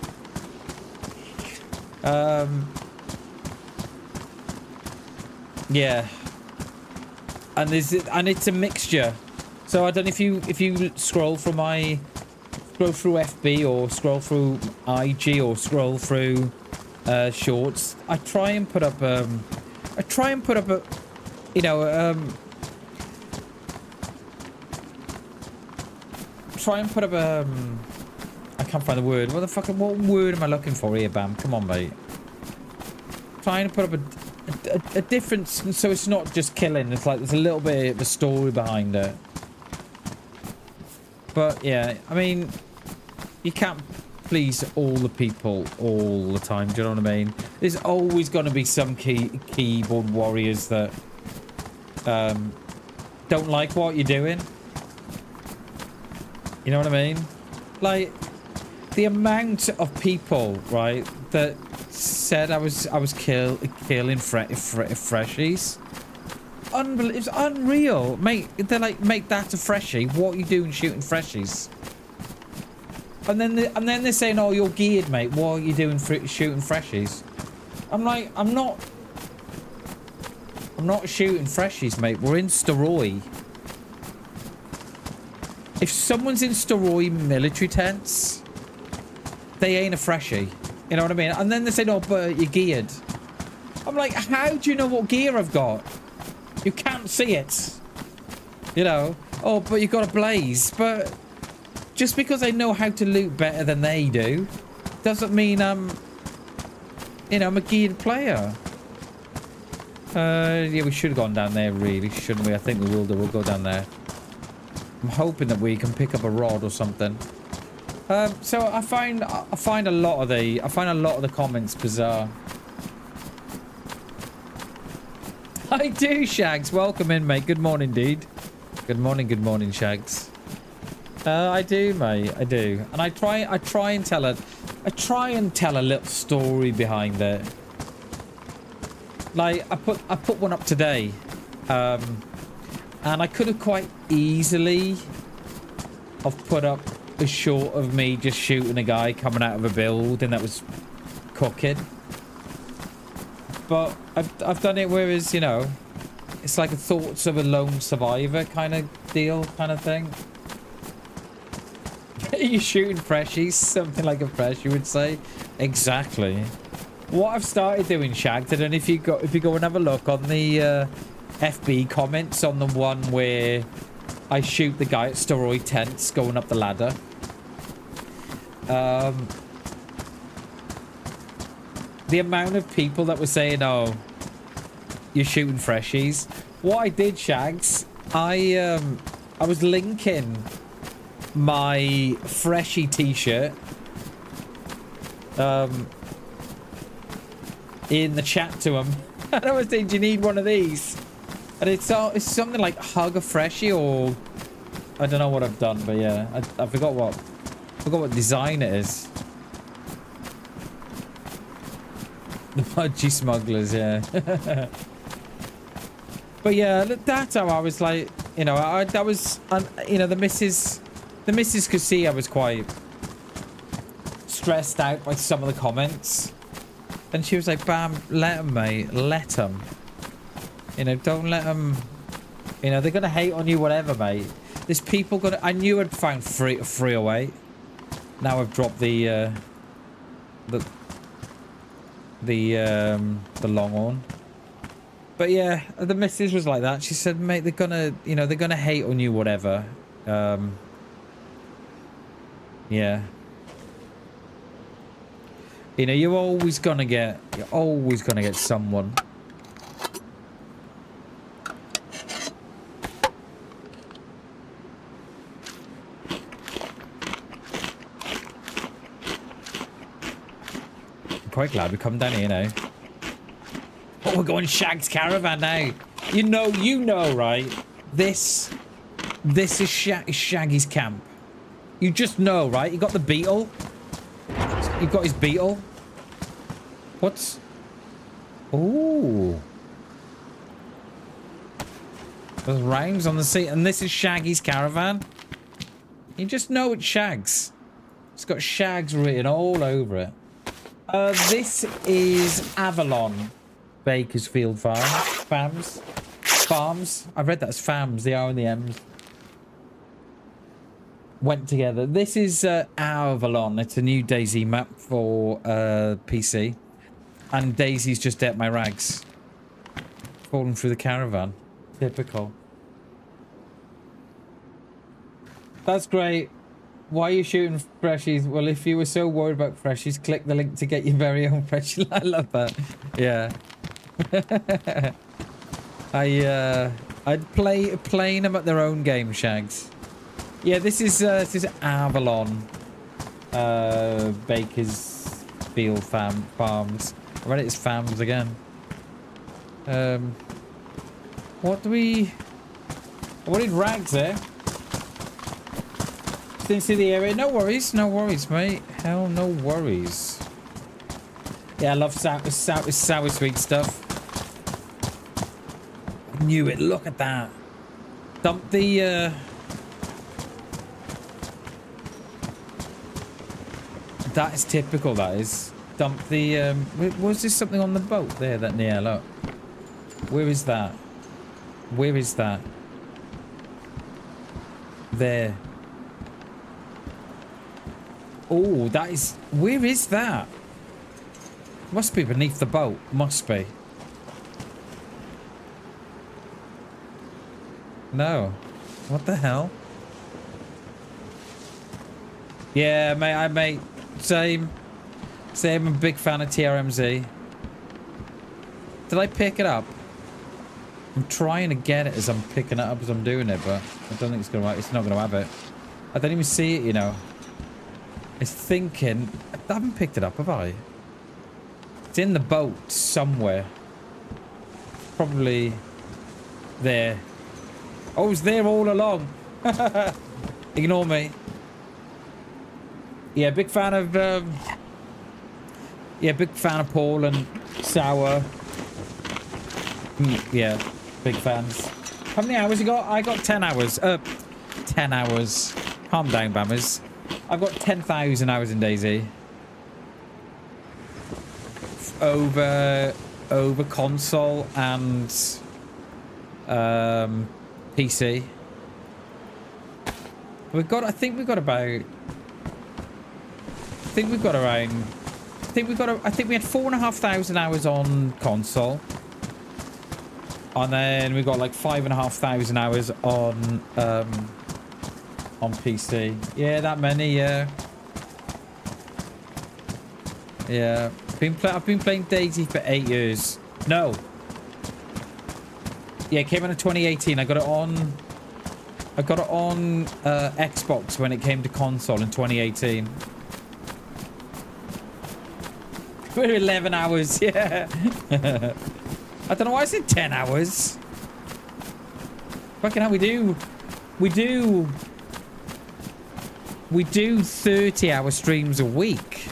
Yeah, and it's a mixture. So I don't know if you scroll through FB or scroll through IG or scroll through shorts. I try and put up a, you know, I can't find the word. What word am I looking for here, Bam? Come on, mate. Trying to put up a difference, so it's not just killing. It's like there's a little bit of a story behind it. But yeah, I mean, you can't please all the people all the time. Do you know what I mean? There's always going to be some keyboard warriors that don't like what you're doing. You know what I mean? Like the amount of people, right, that said I was killing freshies. it's unreal, mate. They're like, mate, that's a freshie. What are you doing shooting freshies? And then they're saying, oh, you're geared, mate. What are you doing shooting freshies? I'm like, I'm not shooting freshies, mate. We're in Staroi. If someone's in Staroi military tents, they ain't a freshie. You know what I mean? And then they say, no, but you're geared. I'm like, how do you know what gear I've got? You can't see it. You know? Oh, but you've got a blaze. But just because I know how to loot better than they do, doesn't mean you know, I'm a geared player. Yeah, we should have gone down there, really, shouldn't we? I think we will do. We'll go down there. I'm hoping that we can pick up a rod or something. So I find a lot of the comments bizarre. I do, Shags. Welcome in, mate. Good morning, dude. Good morning, Shags. I do, mate. I do, and I try and tell a little story behind it. Like I put one up today, and I could have quite easily have put up a shot of me just shooting a guy coming out of a building that was cooking. But I've done it whereas, you know, it's like a thoughts of a lone survivor kind of deal, kind of thing. You're shooting freshies, something like a fresh, you would say. Exactly. What I've started doing, Shagged, I don't know if you go and have a look on the FB comments on the one where I shoot the guy at Staroi Tents going up the ladder. The amount of people that were saying, oh, you're shooting freshies. What I did, Shags, I was linking my freshie t-shirt in the chat to him. And I was saying, do you need one of these? And it's something like hug a freshie, or I don't know what I've done, but yeah, I forgot what design it is. The pudgy smugglers, yeah. But yeah, that's how I was like, you know, that was, you know, the missus could see I was quite stressed out by some of the comments. And she was like, Bam, let them, mate, let them. You know, don't let them, you know, they're going to hate on you, whatever, mate. There's people going to, I knew I'd found 308. Now I've dropped the Longhorn. But yeah, the missus was like that. She said, mate, they're gonna, you know, they're gonna hate on you, whatever. Yeah. You know, you're always gonna get someone. I'm quite glad we come down here now. Oh, we're going Shag's caravan now. You know, right? This is Shaggy's camp. You just know, right? You got the beetle. You've got his beetle. What's... Ooh. There's rhymes on the seat. And this is Shaggy's caravan. You just know it's Shag's. It's got Shag's written all over it. This is Avalon. Bakersfield Farms. I read that as Fams. The R and the M's went together. This is Avalon. It's a new DayZ map for PC. And Daisy's just at my rags. Falling through the caravan. Typical. That's great. Why are you shooting freshies? Well, if you were so worried about freshies, click the link to get your very own freshie. I love that. Yeah. I'd playing them at their own game, Shags. Yeah, this is Avalon. Bakersfield Farms. I read it as Fams again. What did Rags there? Didn't see the area. No worries, mate. Hell, no worries. Yeah, I love sour sweet stuff. Knew it. Look at that. Dump the... That is typical, that is. Dump the... Was there something on the boat there that near? Look. Where is that? Where is that? There. Oh, that is... Where is that? Must be beneath the boat. Must be. No. What the hell? Yeah, mate, Same. I'm a big fan of TRMZ. Did I pick it up? I'm trying to get it as I'm picking it up as I'm doing it, but I don't think it's gonna. It's not gonna have it. I don't even see it, you know. It's thinking. I haven't picked it up, have I? It's in the boat somewhere. Probably there. Oh, it's there all along. Ignore me. Yeah, big fan of. Yeah, big fan of Paul and Sour. Yeah, big fans. How many hours you got? I got 10 hours. 10 hours. Calm down, Bammers. I've got 10,000 hours in DayZ. Over console and PC. We've got. I think we've got about. I think we've got around. I think we had 4,500 hours on console. And then we got like 5,500 hours on PC. Yeah, that many, yeah. Yeah. I've been playing DayZ for 8 years. No. Yeah, it came out in 2018. I got it on Xbox when it came to console in 2018. We're 11 hours, yeah. I don't know why I said 10 hours. Fucking hell, we do 30-hour streams a week.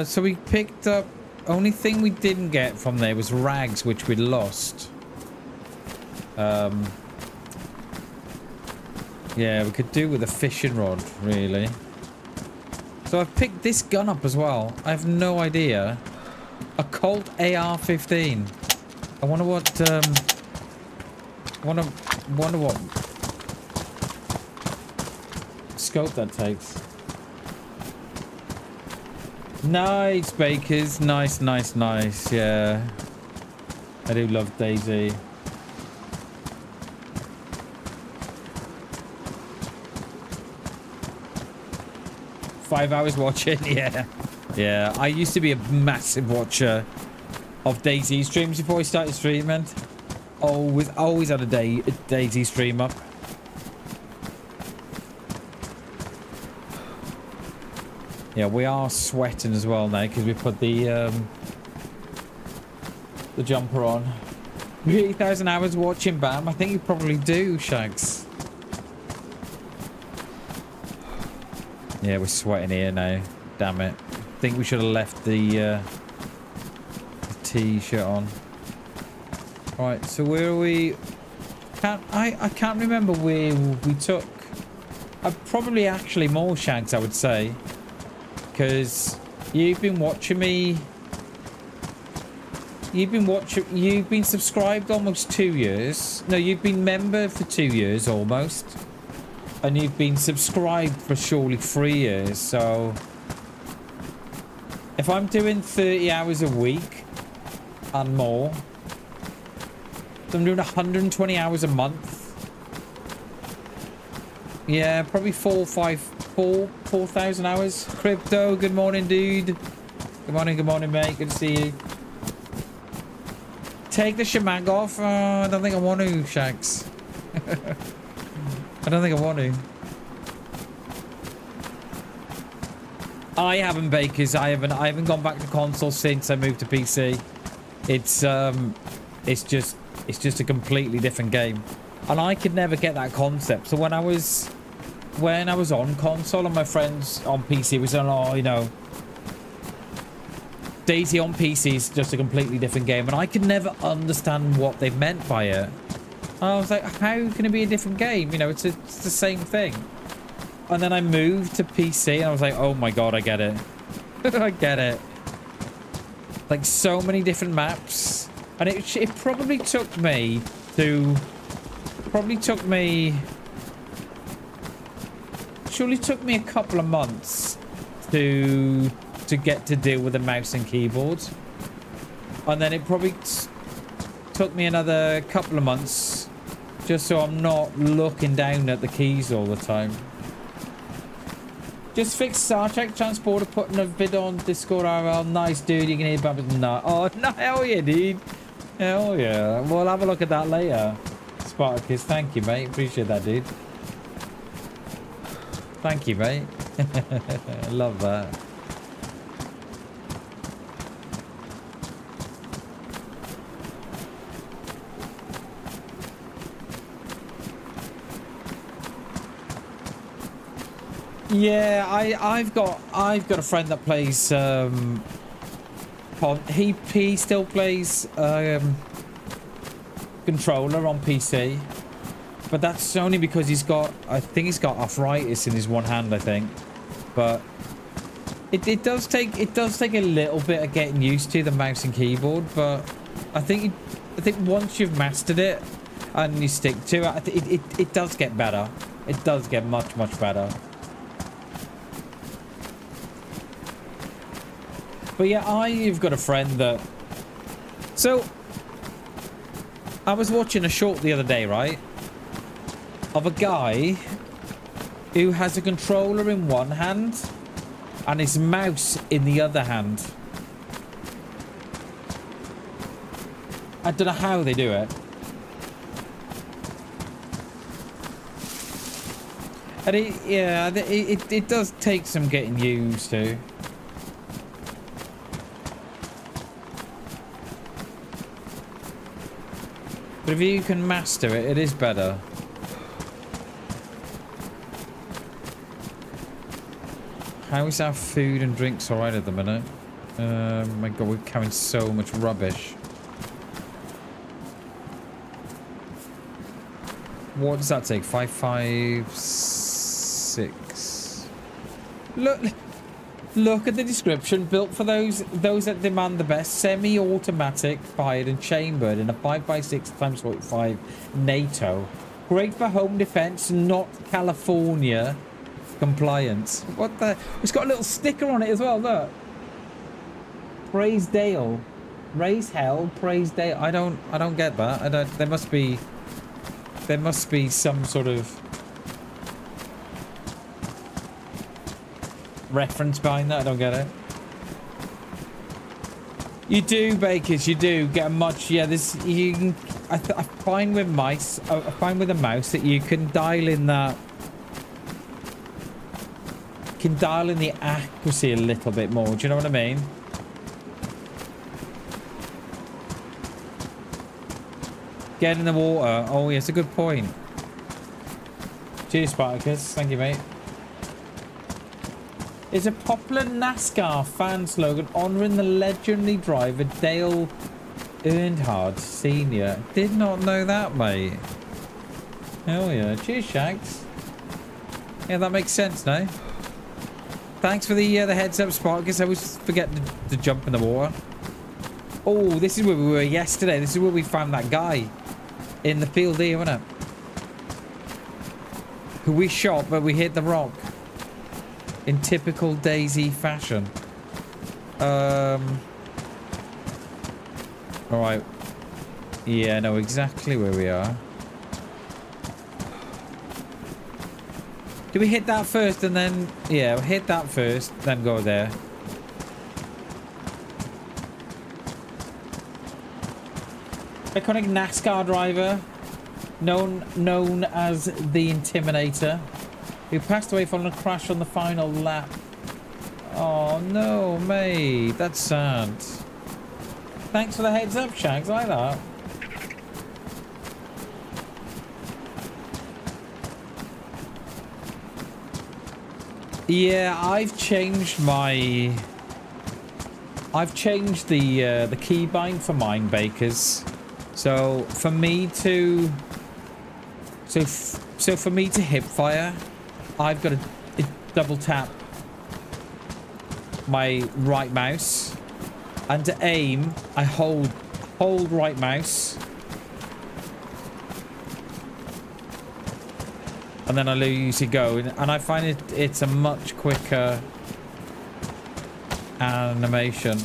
So we picked up. Only thing we didn't get from there was rags, which we'd lost. Yeah, we could do with a fishing rod, really. So I've picked this gun up as well. I have no idea. A Colt AR-15. I wonder what. Wonder what scope that takes. Nice, Bakers. Nice. Yeah, I do love DayZ. Five hours watching, yeah. I used to be a massive watcher of DayZ streams before I started streaming. Always had a DayZ stream up. Yeah, we are sweating as well now because we put the jumper on. 8,000 hours watching, Bam. I think you probably do, Shags. Yeah, we're sweating here now. Damn it. I think we should have left the t-shirt on. Right, so where are we? I can't remember where we took. Probably actually more, Shags, I would say. Because you've been watching me. You've been subscribed almost 2 years. No, you've been member for 2 years almost. And you've been subscribed for surely 3 years, so if I'm doing 30 hours a week and more, so I'm doing 120 hours a month. Yeah, probably 4,000 hours. Crypto, good morning, dude. Good morning, mate. Good to see you. Take the shemag off. I don't think I want to, Shags. I don't think I want to. I haven't, Bakers. I haven't gone back to console since I moved to PC. It's just a completely different game, and I could never get that concept. So when I was on console and my friends on PC was saying, oh, you know, DayZ on PC is just a completely different game, and I could never understand what they meant by it. I was like, how can it be a different game? You know, it's the same thing. And then I moved to PC, and I was like, oh my god, I get it. I get it. Like, so many different maps. And it probably took me to... Surely took me a couple of months to get to deal with the mouse and keyboard. And then it probably took me another couple of months just so I'm not looking down at the keys all the time. Just fixed Star Trek Transporter, putting a vid on Discord IRL. Nice, dude. You can hear BamBam. No. Oh, no. Hell yeah, dude. Hell yeah. We'll have a look at that later. Spartacus, thank you, mate. Appreciate that, dude. Thank you, mate. I love that. Yeah, I've got a friend that plays he still plays controller on PC, but that's only because I think he's got arthritis in his one hand, I think. But it does take a little bit of getting used to the mouse and keyboard, but I think once you've mastered it and you stick to it, it does get better. It does get much better. But yeah, I've got a friend that... So, I was watching a short the other day, right? Of a guy who has a controller in one hand and his mouse in the other hand. I don't know how they do it. And it does take some getting used to. But if you can master it, it is better. How is our food and drinks alright at the minute? My god, we're carrying so much rubbish. What does that take? 5, 5, 6. Look at the description. Built for those that demand the best. Semi-automatic, fired and chambered in a 5x6x45 NATO. Great for home defense, not California compliance. What the? It's got a little sticker on it as well. Look. Praise Dale. Raise hell. Praise Dale. I don't get that. There must be some sort of reference behind that. I don't get it. You do, Bakers. You do get a much. Yeah, this you can. I find with mice. I find with a mouse that you can dial in that. Can dial in the accuracy a little bit more. Do you know what I mean? Get in the water. Oh, yeah, it's a good point. Cheers, Spartacus. Thank you, mate. It's a popular NASCAR fan slogan honoring the legendary driver Dale Earnhardt Sr. Did not know that, mate. Hell yeah. Cheers, Shags. Yeah, that makes sense now. Thanks for the heads up, Spartacus. I always forget to jump in the water. Oh, this is where we were yesterday. This is where we found that guy in the field here, wasn't it? Who we shot, but we hit the rock. In typical DayZ fashion. Alright. Yeah, I know exactly where we are. Do we hit that first and then... Yeah, we'll hit that first, then go there. Iconic NASCAR driver, known as the Intimidator, who passed away following a crash on the final lap. Oh no, mate, that's sad. Thanks for the heads up, Shags. I like that. Yeah, I've changed my I've changed the keybind for mine, Bakers. So for me to for me to hip fire, I've got to double tap my right mouse, and to aim, I hold right mouse, and then I usually go, and I find it's a much quicker animation,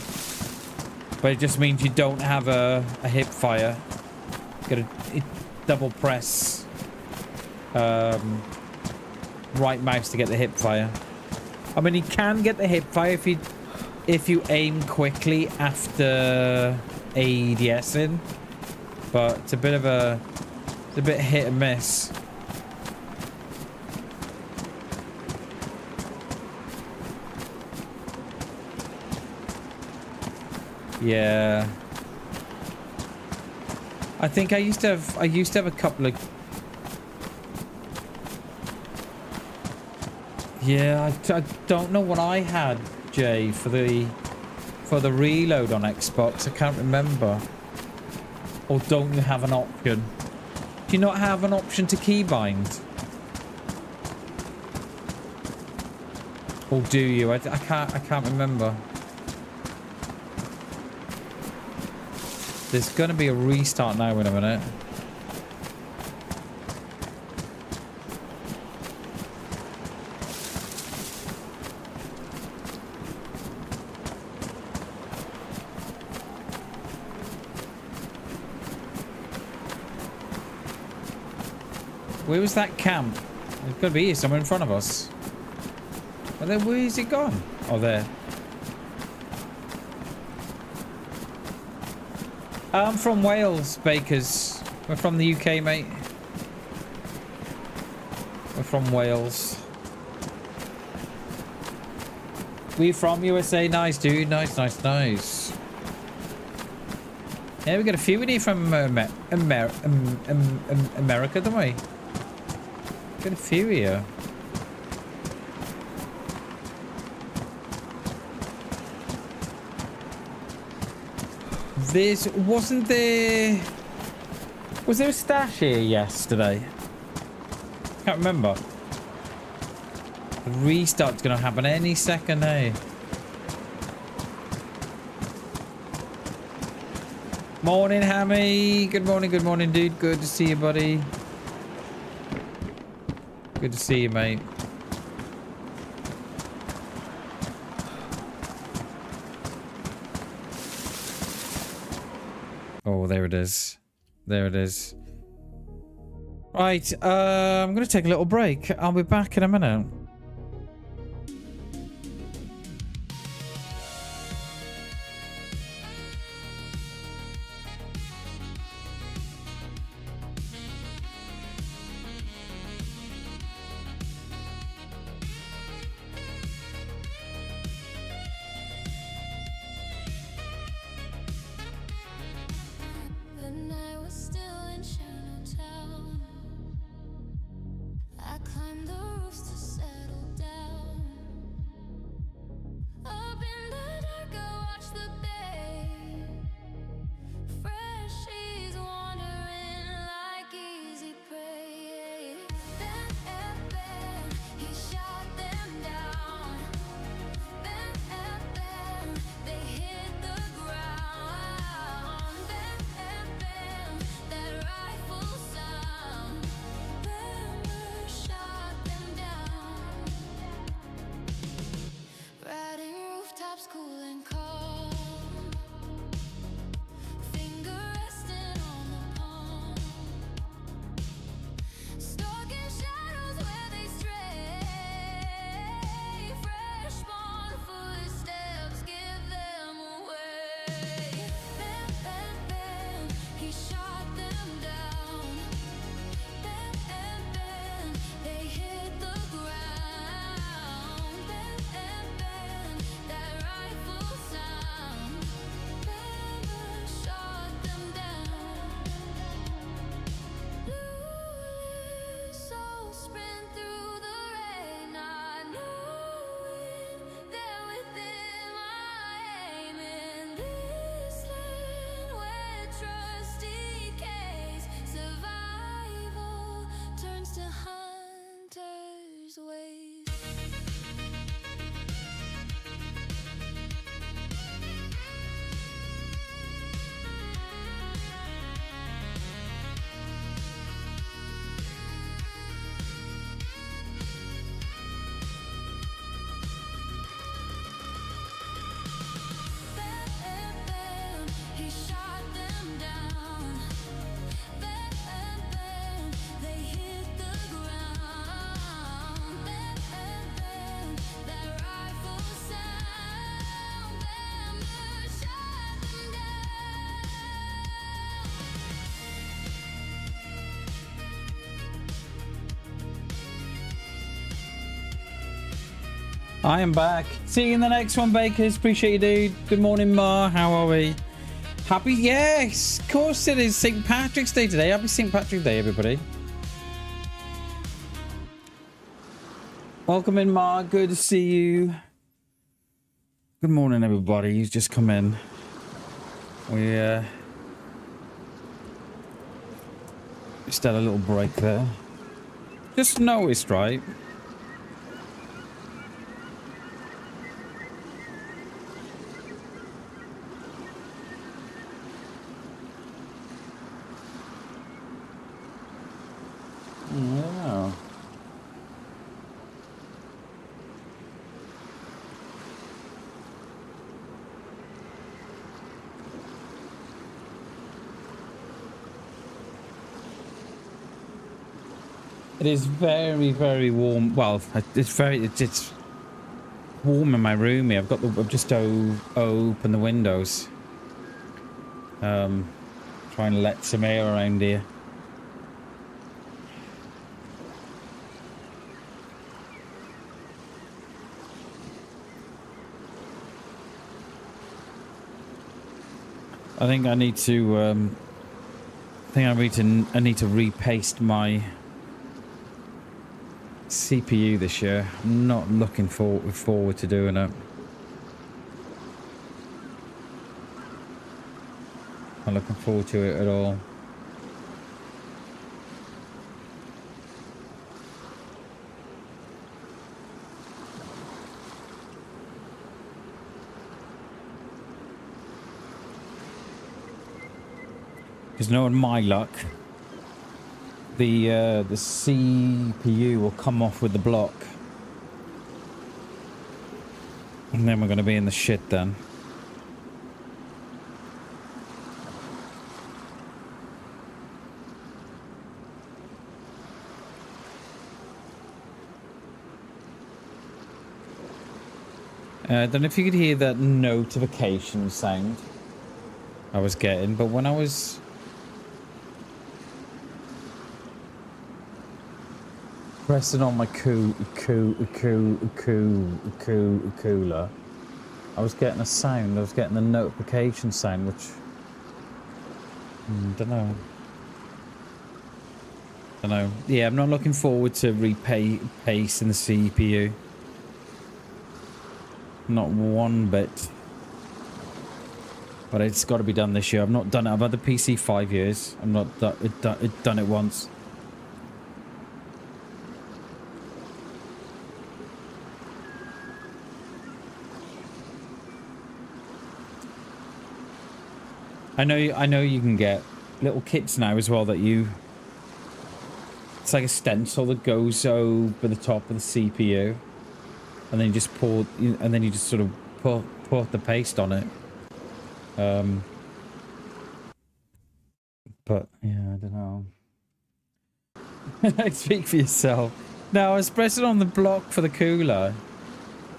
but it just means you don't have a hip fire. You gotta double press right mouse to get the hip fire. I mean, you can get the hip fire if you aim quickly after ADSing, but it's a bit hit and miss. Yeah. I think I used to have a couple of. Yeah, I don't know what I had, Jay, for the reload on Xbox. I can't remember. Or don't you have an option? Do you not have an option to keybind? Or do you? I can't remember. There's gonna be a restart now in a minute. Where was that camp? It's gotta be here somewhere in front of us. Well, then where is it gone? Oh, there. I'm from Wales, Bakers. We're from the UK, mate. We're from Wales. We from USA. Nice, dude. Nice, nice, nice. Yeah, we got a few in here from America, don't we? Got a few here. Was there a stash here yesterday? Can't remember. The restart's gonna happen any second, eh? Morning, Hammy. Good morning, dude. Good to see you, buddy. Good to see you, mate. Oh, there it is. There it is. Right, I'm going to take a little break. I'll be back in a minute. I climbed the roofs to set I am back. See you in the next one, Bakers. Appreciate you, dude. Good morning, Ma. How are we? Happy? Yes, of course it is St. Patrick's Day today. Happy St. Patrick's Day, everybody. Welcome in, Ma. Good to see you. Good morning, everybody. He's just come in. We just had a little break there. Just noticed, right? Yeah. It is very, very warm. Well, it's warm in my room here. I've just opened the windows. Trying to let some air around here. I think I need to I need to repaste my CPU this year. I'm not looking forward to doing it. Not looking forward to it at all. Because knowing my luck, the CPU will come off with the block, and then we're going to be in the shit then. I don't know if you could hear that notification sound I was getting, but when I was pressing on my cooler, I was getting a sound. I was getting the notification sound, which don't know. Yeah, I'm not looking forward to pasting the CPU. Not one bit. But it's got to be done this year. I've not done it. I've had the PC 5 years. I'm not done it once. I know you can get little kits now as well that it's like a stencil that goes over the top of the CPU, and then you just sort of put the paste on it. But yeah, I don't know. Speak for yourself. No, I was pressing on the block for the cooler,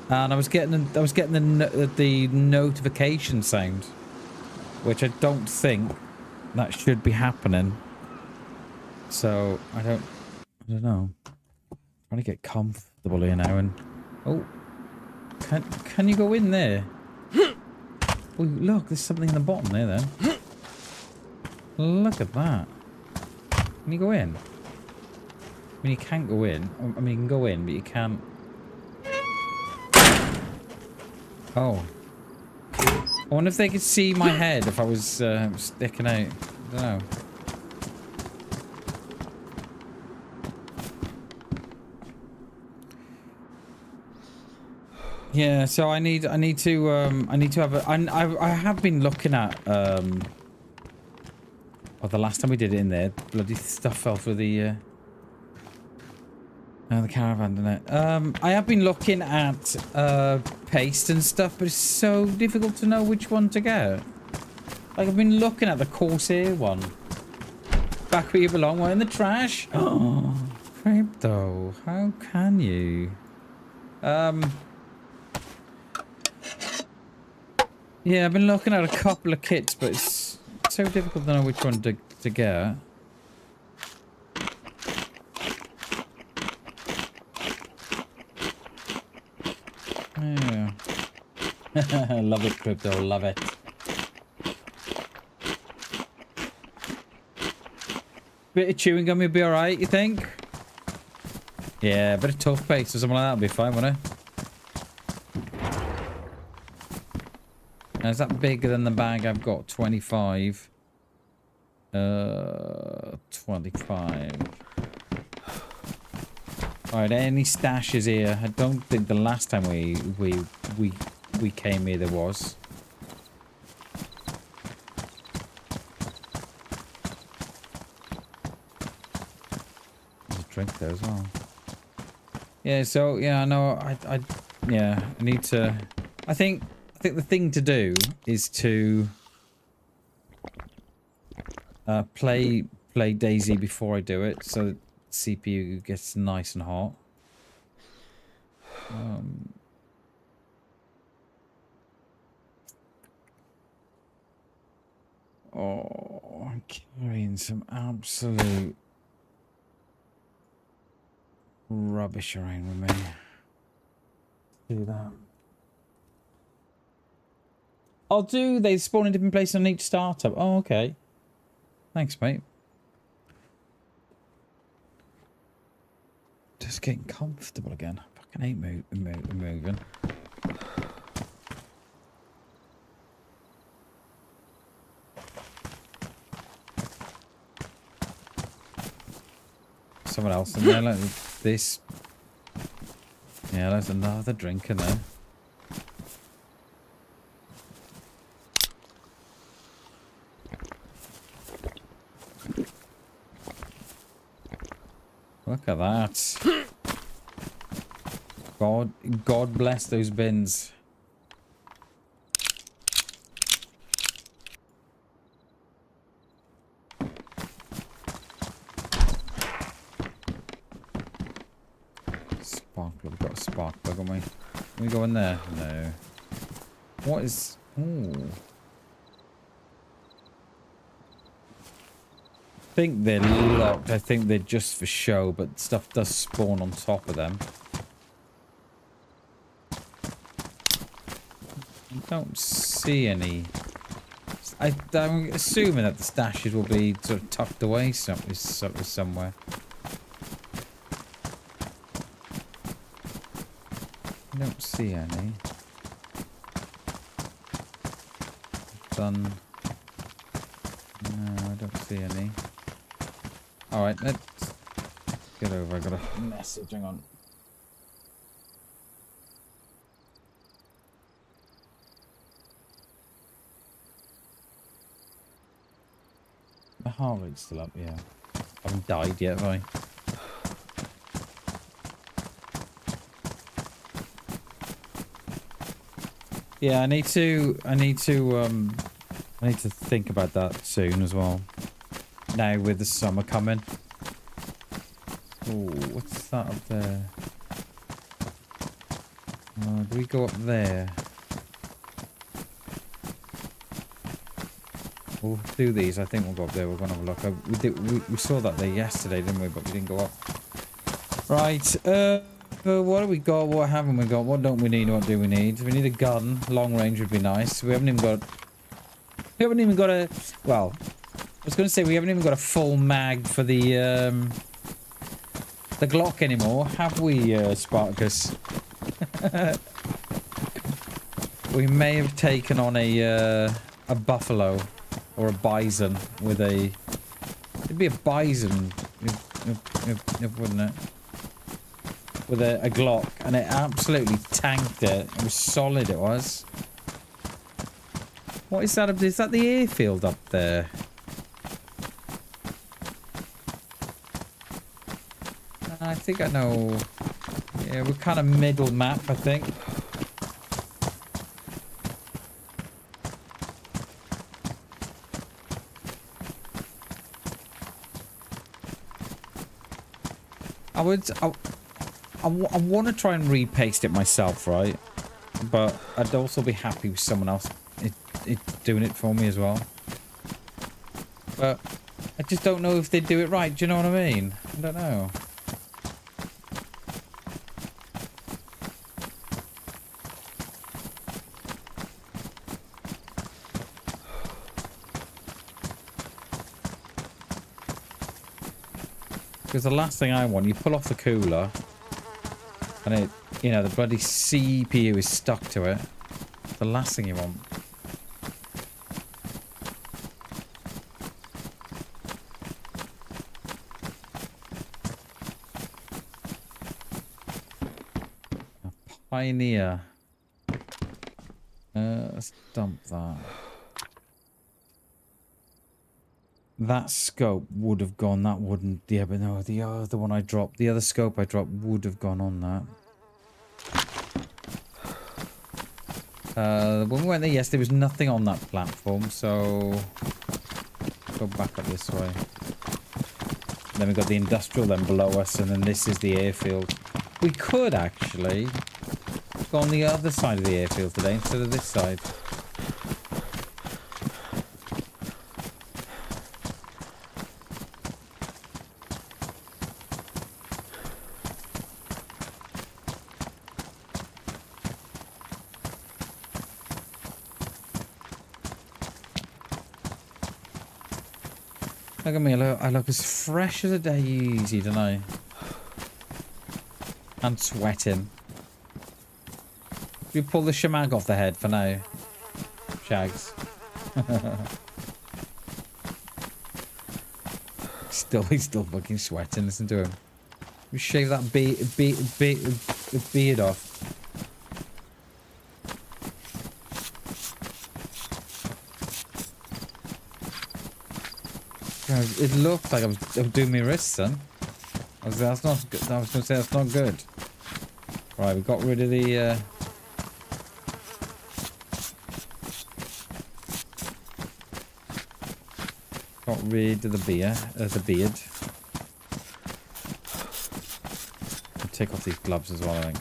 and I was getting the notification sound, which I don't think that should be happening. So I don't know. I'm trying to get comfortable here now, and oh, can you go in there? Oh, look, there's something in the bottom there. Then look at that. Can you go in? I mean, you can't go in. I mean, you can go in, but you can't. Oh. I wonder if they could see my head if I was sticking out. I don't know. Yeah, so I need to have a. I have been looking at well, the last time we did it in there, bloody stuff fell through the caravan, didn't it? I have been looking at paste and stuff, but it's so difficult to know which one to get. Like, I've been looking at the Corsair one. Back where you belong, one in the trash. Oh, Crypto, how can you? Yeah, I've been looking at a couple of kits, but it's so difficult to know which one to get. Yeah. Love it, Crypto. Love it. Bit of chewing gum, you'll be alright, you think? Yeah, a bit of toothpaste or something like that would be fine, wouldn't it? Now, is that bigger than the bag I've got? 25. 25. Alright, any stashes here? I don't think the last time we came here there was. There's a drink there as well. Yeah, so yeah, no, yeah, I need to. I think the thing to do is to play DayZ before I do it, so the CPU gets nice and hot. Oh, I'm carrying some absolute rubbish around with me. Do that. I'll do. They spawn in different places on each startup. Oh, okay. Thanks, mate. Just getting comfortable again. Fucking hate moving. Someone else in there, like this. Yeah, there's another drink in there. Look at that. God bless those bins. Sparkler, we've got a sparkler, haven't we? Can we go in there? No. What is... Ooh. I think they're locked. I think they're just for show, but stuff does spawn on top of them. I don't see any. I'm assuming that the stashes will be sort of tucked away somewhere. I don't see any. Done. No, I don't see any. Alright, let's get over. I got a message. Hang on. The heart rate's still up, yeah. I haven't died yet, have I? Yeah, I need to think about that soon as well. Now with the summer coming. Oh, what's that up there? Do we go up there? We'll do these. I think we'll go up there. We're gonna have a look. We saw that there yesterday, didn't we? But we didn't go up. Right. What do we got? What haven't we got? What don't we need? What do we need? We need a gun. Long range would be nice. We haven't even got a. Well, I was going to say we haven't even got a full mag for the Glock anymore, have we, Spartacus? We may have taken on a buffalo or a bison with a. It'd be a bison, wouldn't it? With a Glock, and it absolutely tanked it. It was solid, it was. What is that? Is that the airfield up there? I think I know. Yeah, we're kind of middle map, I think. I want to try and repaste it myself, right? But I'd also be happy with someone else doing it for me as well. But I just don't know if they do it right. Do you know what I mean? I don't know. Because the last thing I want, you pull off the cooler, and it, you know, the bloody CPU is stuck to it. The last thing you want. Pioneer. Let's dump that. That scope would have gone. That wouldn't. Yeah, but no, the other one I dropped, the other scope I dropped would have gone on that. When we went there, yes, there was nothing on that platform. So go back up this way. Then we got the industrial then below us, and then this is the airfield. We could actually go on the other side of the airfield today instead of this side. Look at me, I look as fresh as a daisy, don't I? And sweating. You pull the shamag off the head for now, Shags. He's still fucking sweating. Listen to him. You shave that beard off. It looked like I was doing my wrist, son. That's not good. I was going to say that's not good. Right, we got rid of the. Got rid of the beard. I'll take off these gloves as well, I think.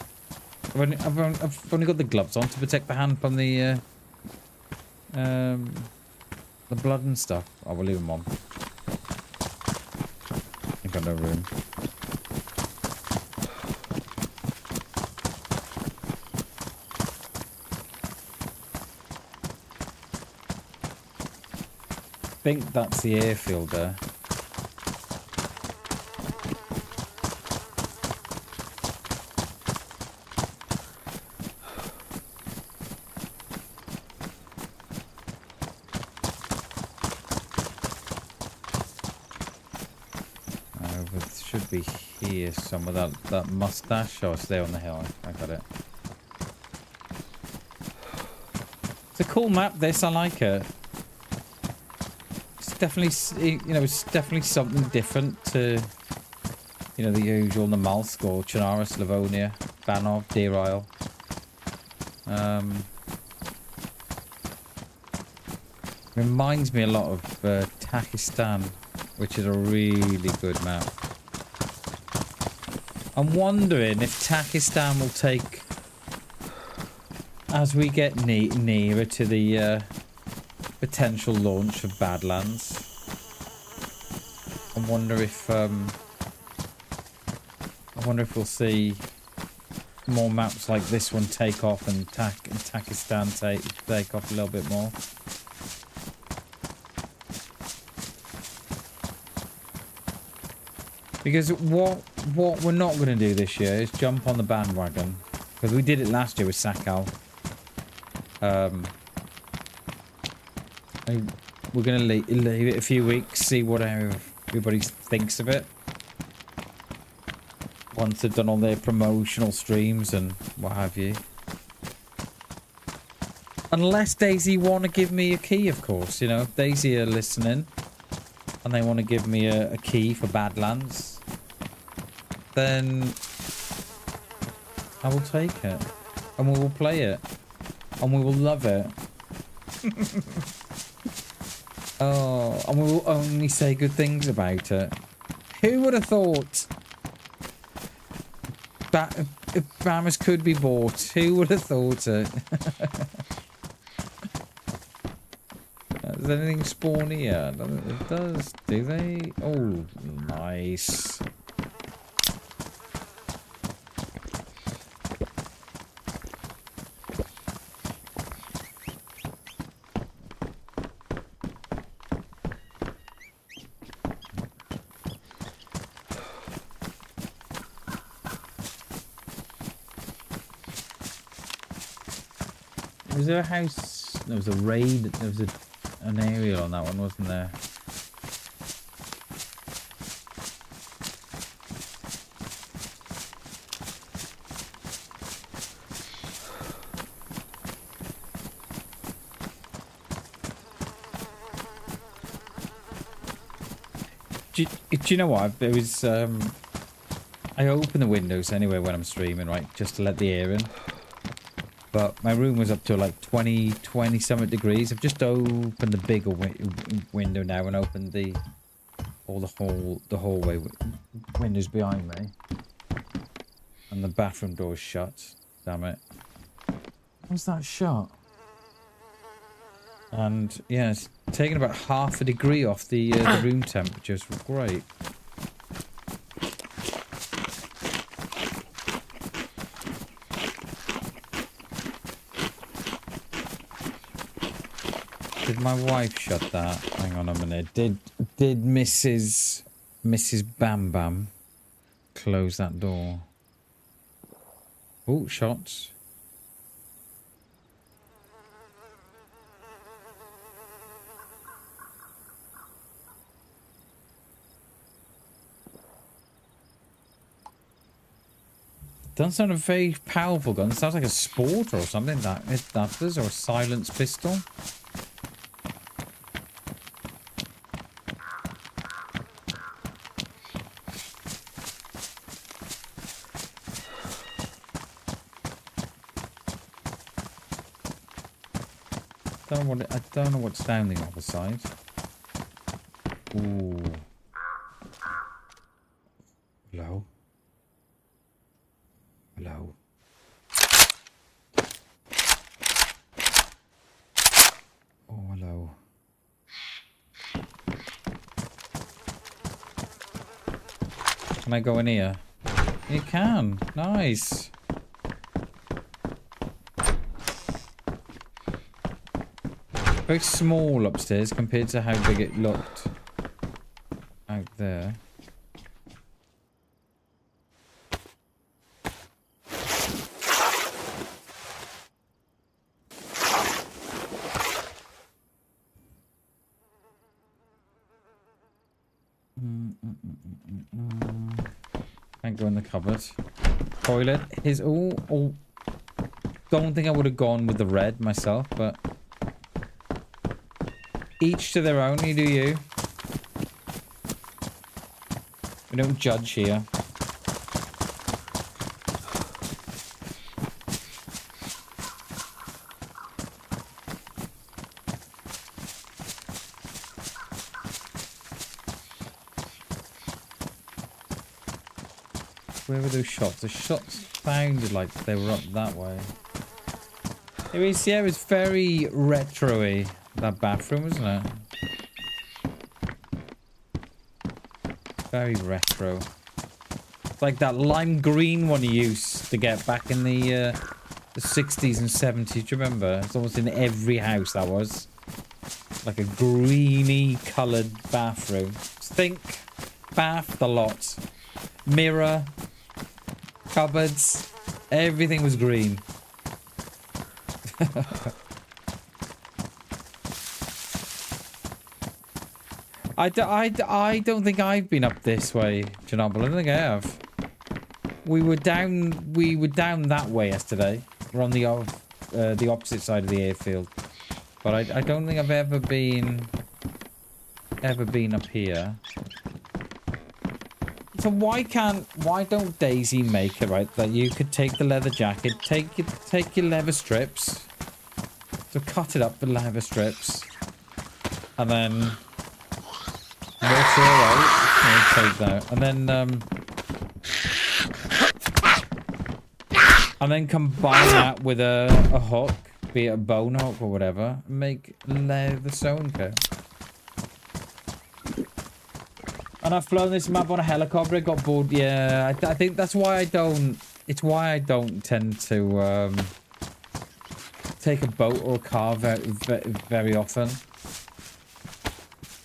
I've only got the gloves on to protect the hand from the blood and stuff. I will leave them on. I got no room. I think that's the airfield there. It should be here somewhere. That mustache. Oh, it's there on the hill. I got it. It's a cool map. This, I like it. Definitely, you know, it's definitely something different to, you know, the usual Namalsk or Chernara, Slavonia, Banov, Deer Isle. Reminds me a lot of Takistan, which is a really good map. I'm wondering if Takistan will take, as we get nearer to the potential launch of Badlands. I wonder if we'll see more maps like this one take off and Takistan take off a little bit more. Because what we're not going to do this year is jump on the bandwagon, because we did it last year with Sakal. We're going to leave it a few weeks, see what everybody thinks of it. Once they've done all their promotional streams and what have you. Unless DayZ want to give me a key, of course. You know, if DayZ are listening and they want to give me a key for Badlands, then I will take it. And we will play it. And we will love it. Oh, and we will only say good things about it. Who would have thought if Bammers could be bought? Who would have thought it? Does anything spawn here? It does, do they? Oh, nice. Was there a house? There was a raid. There was an aerial on that one, wasn't there? Do you know what? There was I open the windows anyway when I'm streaming, right, just to let the air in. But my room was up to like 20 something degrees. I've just opened the bigger window now and opened the hallway windows behind me, and the bathroom door's shut. Damn it! What's that shut? And yeah, it's taken about half a degree off the room temperature. So great. Did my wife shut that? Hang on a minute. Did Mrs. BamBam close that door? Oh, shots. Doesn't sound a very powerful gun. It sounds like a sport or something. That does, or a silenced pistol. I don't know what's down the other side. Ooh. Hello. Hello. Oh, hello. Can I go in here? You can. Nice. Very small upstairs compared to how big it looked out there. Can't go in the cupboard. Toilet is all. Don't think I would have gone with the red myself, but each to their own. You do you. We don't judge here. Where were those shots? The shots sounded like they were up that way. It was, yeah, it was very retro-y, that bathroom, wasn't it? Very retro. It's like that lime green one you used to get back in the 60s and 70s. Do you remember? It's almost in every house, that was. Like a greeny coloured bathroom. Think bath the lot. Mirror. Cupboards. Everything was green. I don't think I've been up this way, Chernobyl. I don't think I have. We were down that way yesterday. We're on the opposite side of the airfield. But I don't think I've ever been up here. So why don't DayZ make it, right, that you could take the leather jacket, take your leather strips, so cut it up with leather strips, and then take that, and then combine that with a hook, be it a bone hook or whatever, and make leather sewn kit. And I've flown this map on a helicopter. I got bored. Yeah, I think that's why I don't. It's why I don't tend to take a boat or a car very often.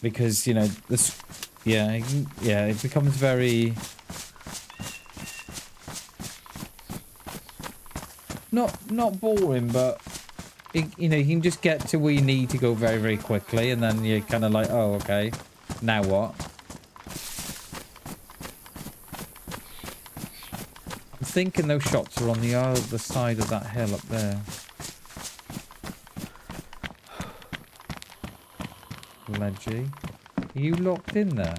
Because you know this. Yeah, it becomes very. Not boring, but you know, you can just get to where you need to go very, very quickly, and then you're kind of like, oh, okay, now what? I'm thinking those shots are on the other side of that hill up there. Ledgy. Are you locked in there?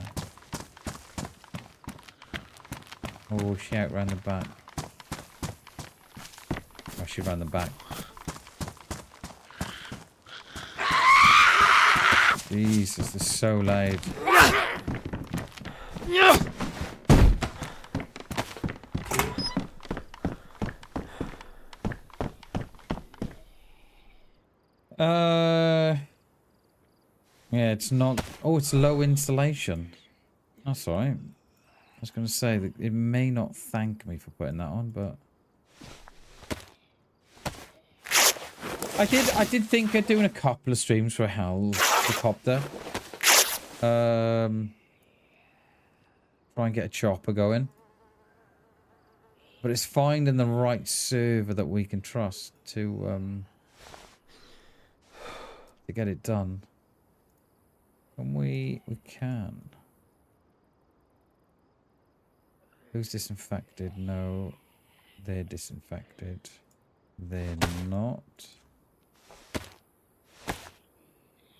Oh, she out round the back. Oh, she ran the back. Jesus, this is so loud. Yeah, it's not... Oh, it's low insulation. That's alright. I was going to say that it may not thank me for putting that on, but... I did think of doing a couple of streams for a helicopter. Try and get a chopper going. But it's finding the right server that we can trust to get it done. And we can. Who's disinfected? No, they're disinfected. They're not.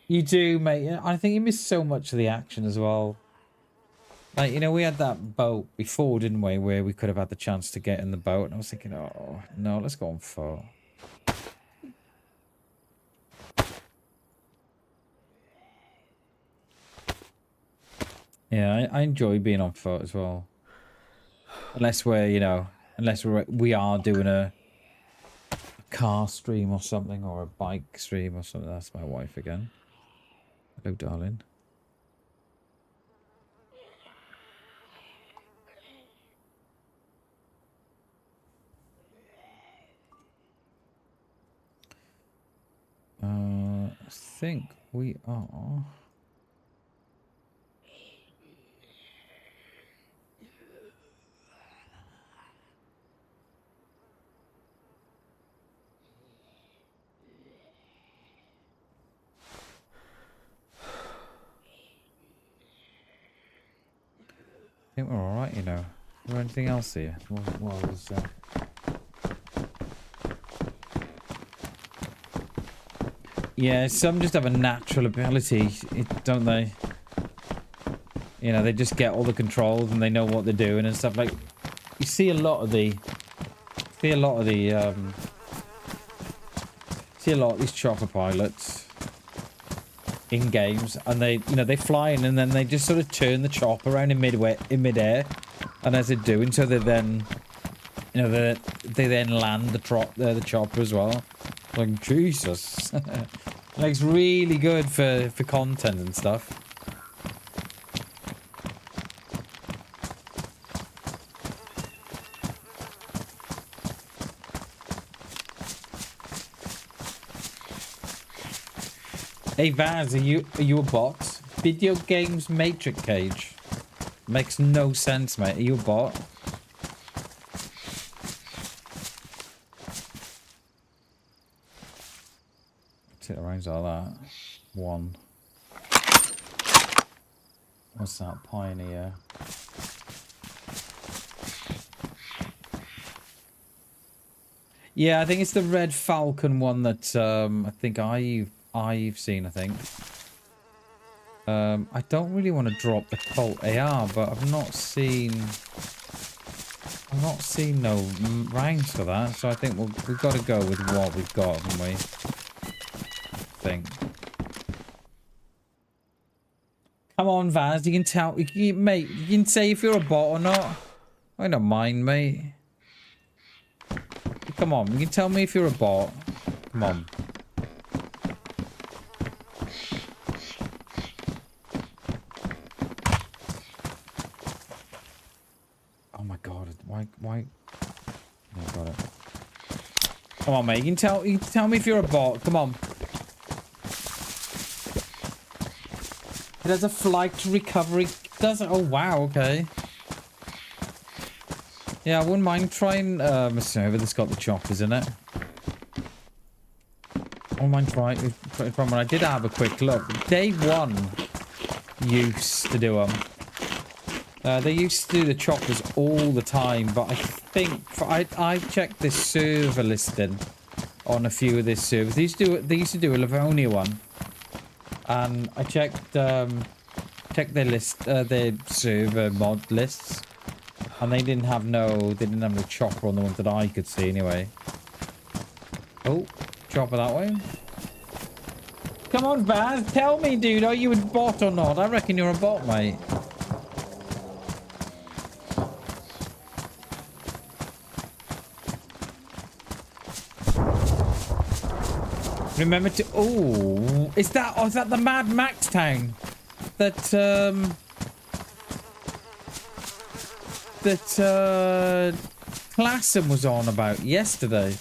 You do, mate. I think you miss so much of the action as well. Like, you know, we had that boat before, didn't we? Where we could have had the chance to get in the boat. And I was thinking, oh, no, let's go on foot. Yeah, I enjoy being on foot as well. Unless we're, you know, we are doing a car stream or something, or a bike stream or something. That's my wife again. Hello, darling. I think we are... I think we're alright, you know. Is there anything else here? What was that? Yeah, some just have a natural ability, don't they? You know, they just get all the controls and they know what they're doing and stuff. Like, you see a lot of these chopper pilots in games, and they fly in and then they just sort of turn the chopper around in midair, and as they're doing so, they then, you know, they then land the chopper as well. Like, Jesus. Like, it's really good for content and stuff. Hey Vaz, are you a bot? Video games matrix cage. Makes no sense, mate. Are you a bot? Take the rounds out of that. One. What's that? Pioneer. Yeah, I think it's the Red Falcon one that I think I've seen, I think. I don't really want to drop the Colt AR, but I've not seen no rounds for that, so I think we've got to go with what we've got, haven't we? I think. Come on, Vaz, you can tell, mate, you can say if you're a bot or not. I don't mind, mate. Come on, you can tell me if you're a bot. Come on. Why? Oh, got it. Come on, mate. You can tell me if you're a bot. Come on. It has a flight recovery. Does it? Oh, wow. Okay. Yeah, I wouldn't mind trying Misogynism that's got the choppers in it. Oh, mine's right. From when I did have a quick look. Day one used to do them. They used to do the choppers all the time, but I think I checked this server listing on a few of this servers. They used to do a Livonia one, and I checked their list, their server mod lists, and they didn't have no chopper on the ones that I could see anyway. Oh, chopper that way. Come on, Baz, tell me, dude, are you a bot or not? I reckon you're a bot, mate. Remember to... Oh, is that the Mad Max town? That Classen was on about yesterday.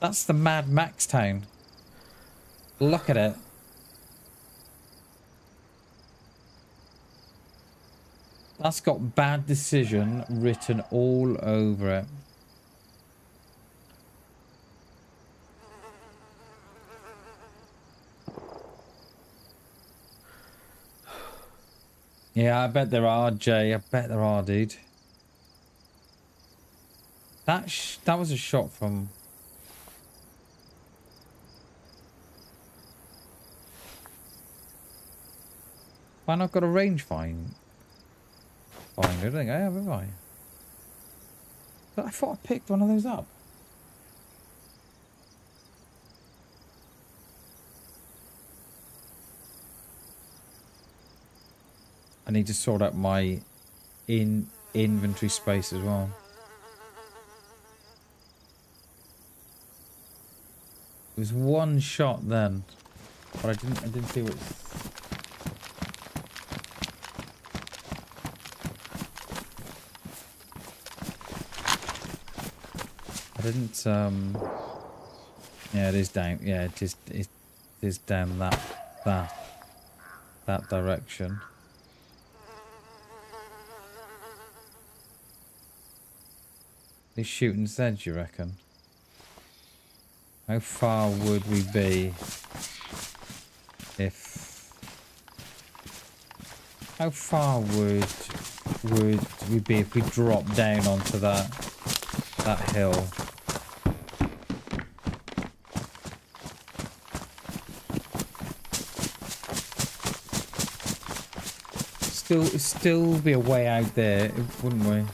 That's the Mad Max town. Look at it. That's got bad decision written all over it. Yeah, I bet there are, Jay. I bet there are, dude. That was a shot from... Why not got a range find? I don't think I have, have I? But I thought I picked one of those up. I need to sort out my inventory space as well. It was one shot then, but I didn't see what. I didn't yeah, it is down. Yeah, it is down that direction. He's shooting Zed, you reckon? How far would we be if... How far would we be if we dropped down onto that hill? Still be a way out there, wouldn't we?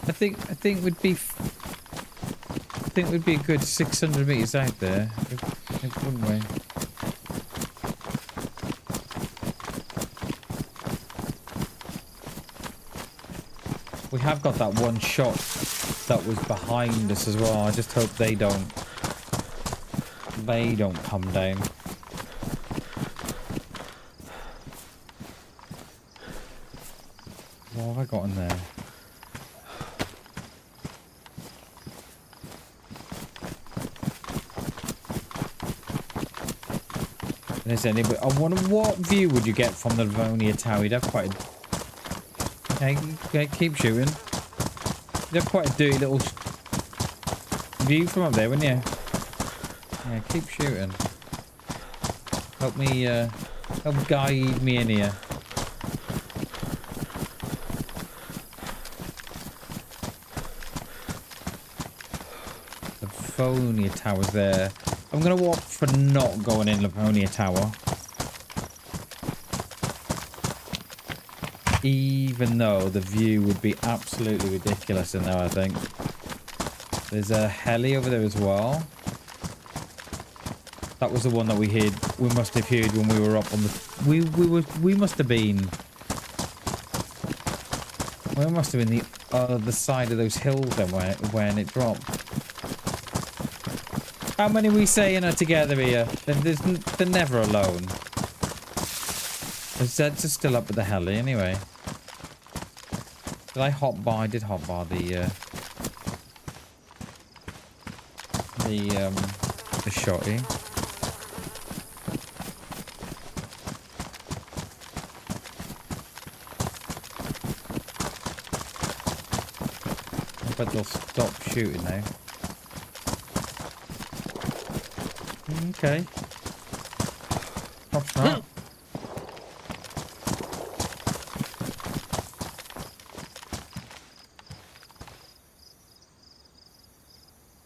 I think we'd be a good 600 meters out there, wouldn't we? We have got that one shot that was behind us as well. I just hope they don't come down. What have I got in there? But I wonder what view would you get from the Livonia Tower? You'd have quite a... Okay, keep shooting. You'd have quite a dirty little view from up there, wouldn't you? Yeah, keep shooting. Help me, help guide me in here. The Livonia Tower's there. I'm going to opt for not going in Livonia Tower. Even though the view would be absolutely ridiculous in there, I think. There's a heli over there as well. That was the one that we must have heard when we were up on the... We must have been Well, it must have been the other side of those hills then when it dropped. How many are we saying are together here? They're never alone. The Zeds are still up with the heli anyway. Did I hotbar? I did hotbar the shotty. I bet they'll stop shooting now. Okay. Perhaps not.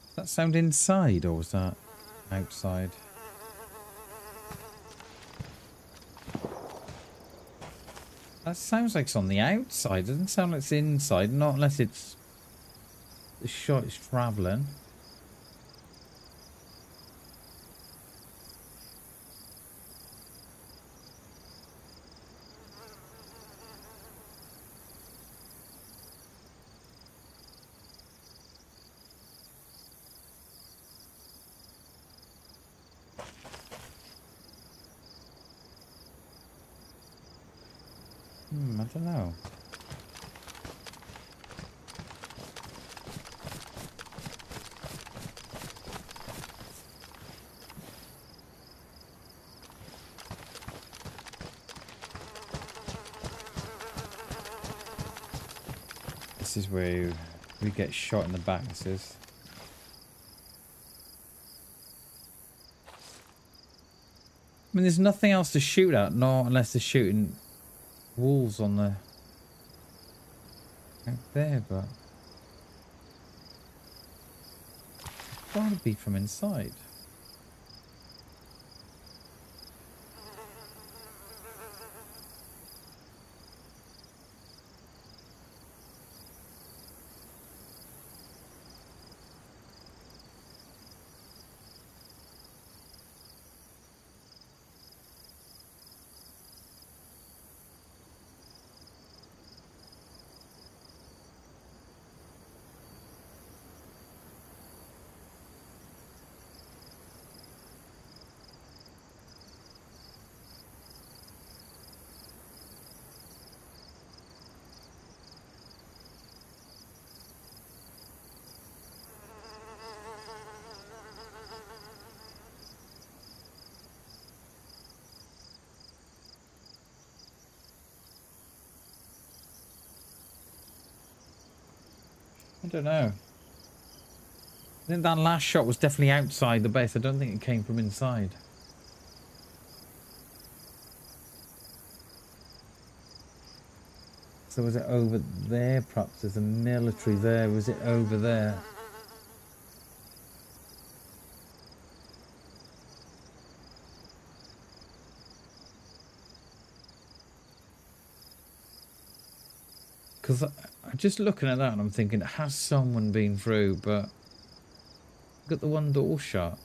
Does that sound inside or was that outside? That sounds like it's on the outside. It doesn't sound like it's inside. Not unless it's the shot is travelling. I don't know. This is where we get shot in the back, this is. I mean, there's nothing else to shoot at, not unless they're shooting walls on the out there, but it's gotta be from inside. I don't know. I think that last shot was definitely outside the base. I don't think it came from inside. So was it over there? Perhaps there's a military there. Was it over there? Because I'm just looking at that and I'm thinking, has someone been through? But look at the one door shut.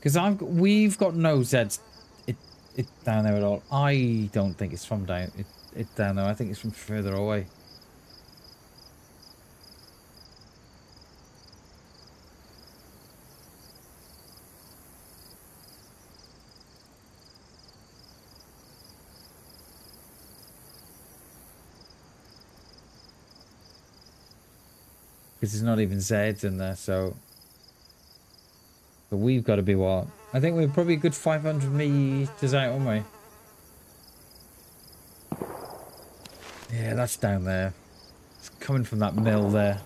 Because we've got no Zeds it down there at all. I don't think it's from down it down there. I think it's from further away. Because there's not even Zeds in there, so. But we've got to be what? I think we're probably a good 500 meters out, aren't we? Yeah, that's down there. It's coming from that mill there.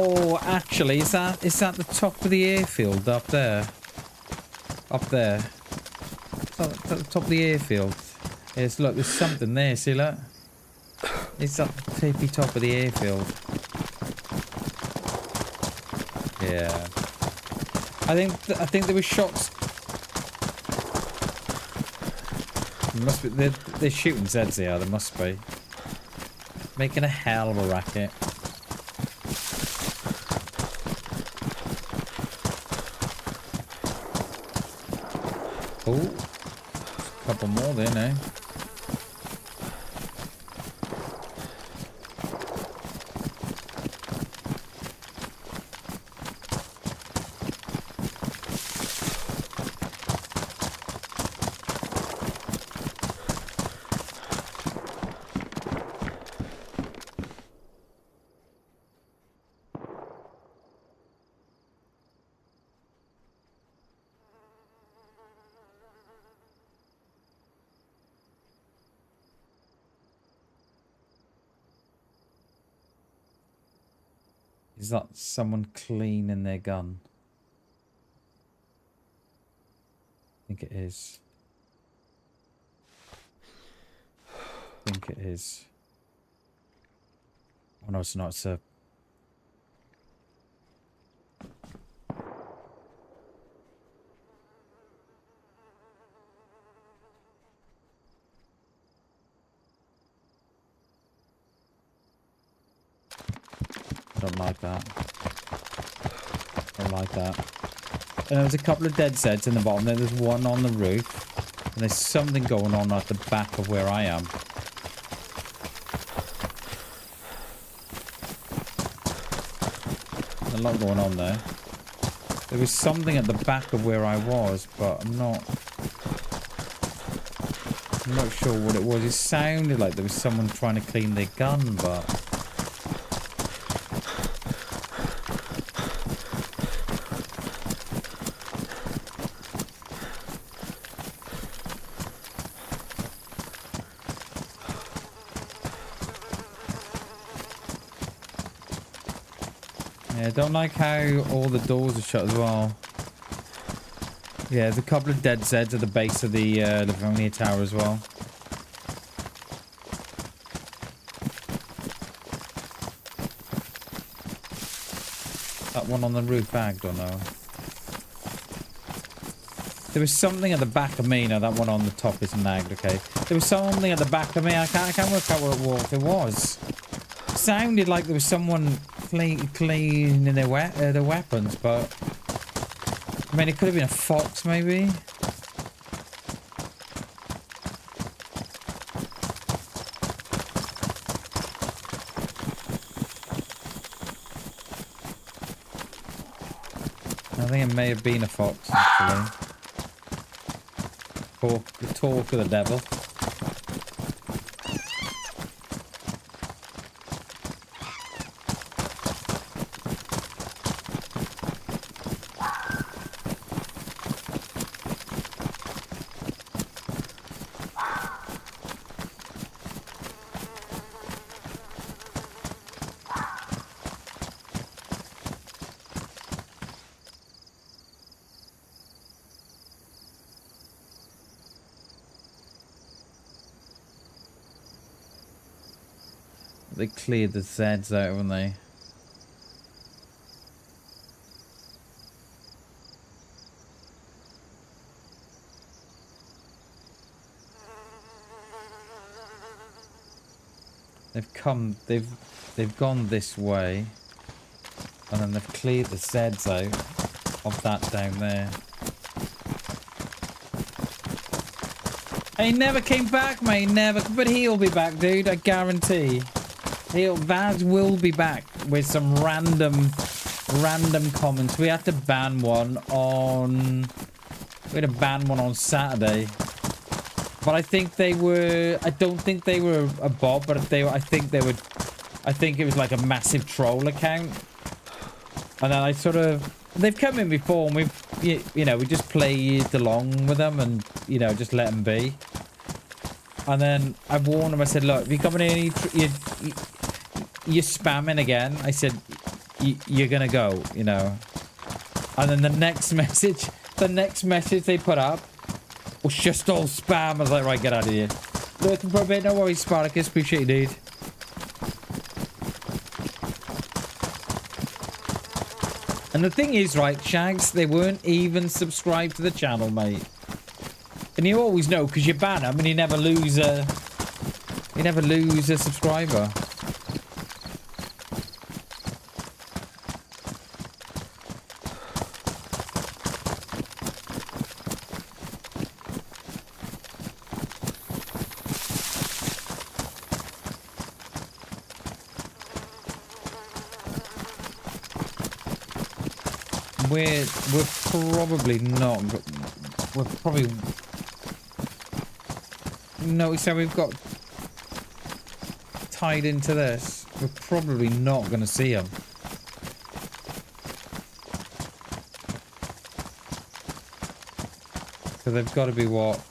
Oh, actually, is that the top of the airfield up there? Up there. Is that the top of the airfield? Yes, look, there's something there, see that? It's at the tippy top of the airfield. Yeah. I think there were shots. There must be, they're shooting Zeds here, there must be. Making a hell of a racket. Oh, a couple more there now. Is that someone cleaning their gun? I think it is. I think it is. Oh no, it's not. It's a... Don't like that. Don't like that. And there's a couple of dead sets in the bottom there. There's one on the roof. And there's something going on at the back of where I am. There's a lot going on there. There was something at the back of where I was, but I'm not sure what it was. It sounded like there was someone trying to clean their gun, but... I don't like how all the doors are shut as well. Yeah, there's a couple of dead Zeds at the base of the Livonia Tower as well. That one on the roof bagged or no? There was something at the back of me. No, that one on the top is nagged, okay. There was something at the back of me. I can't work out what it was. It sounded like there was someone cleaning their weapons, but I mean, it could have been a fox, maybe. I think it may have been a fox, actually. The talk of the devil. They cleared the Zeds out, haven't they? They've gone this way, and then they've cleared the Zeds out of that down there. He never came back, mate. Never. But he'll be back, dude. I guarantee. Vaz will be back with some random comments. We had to ban one on... We had to ban one on Saturday. But I think they were... I don't think they were a bot, but they were... I think they were... I think it was like a massive troll account. And then I sort of... They've come in before and we've... You know, we just played along with them and, you know, just let them be. And then I warned them. I said, look, if you're coming in, you're spamming again. I said, you're gonna go, you know. And then the next message they put up was just all spam. I was like, right, get out of here. Lurking for a bit, no worries, Spartacus. Appreciate you, dude. And the thing is, right, Shags, they weren't even subscribed to the channel, mate. And you always know because you ban them and you never lose a subscriber. We're probably not. We're probably. Notice how we've got tied into this. We're probably not going to see them. So they've got to be what?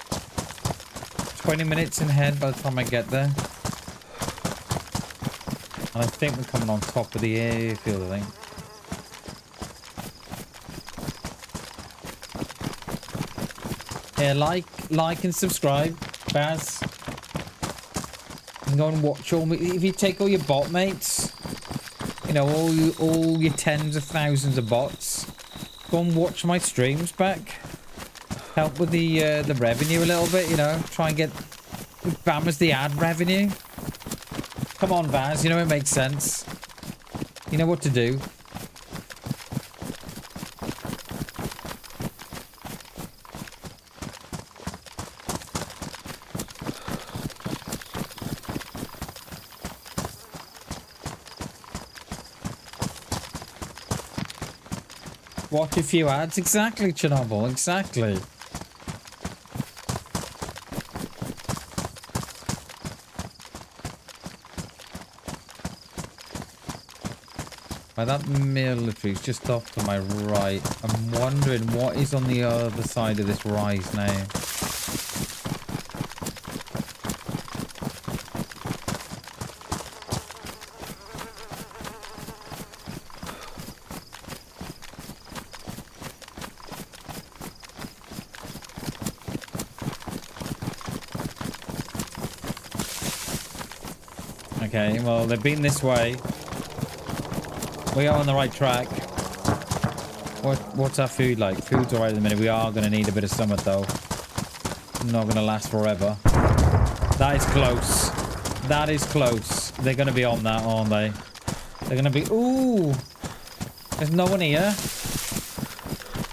20 minutes in ahead by the time I get there. And I think we're coming on top of the airfield, I think. Yeah, like and subscribe, Baz. And go and watch all. If you take all your bot mates, you know, all your tens of thousands of bots, go and watch my streams back. Help with the revenue a little bit, you know. Try and get BAM as the ad revenue. Come on, Baz. You know it makes sense. You know what to do. Watch a few ads. Exactly, Chernobyl. Exactly. Right, that military is just off to my right. I'm wondering what is on the other side of this rise now. Okay, well, they've been this way. We are on the right track. What's our food like? Food's alright at the minute. We are going to need a bit of summer, though. Not going to last forever. That is close. That is close. They're going to be on that, aren't they? They're going to be... Ooh! There's no one here.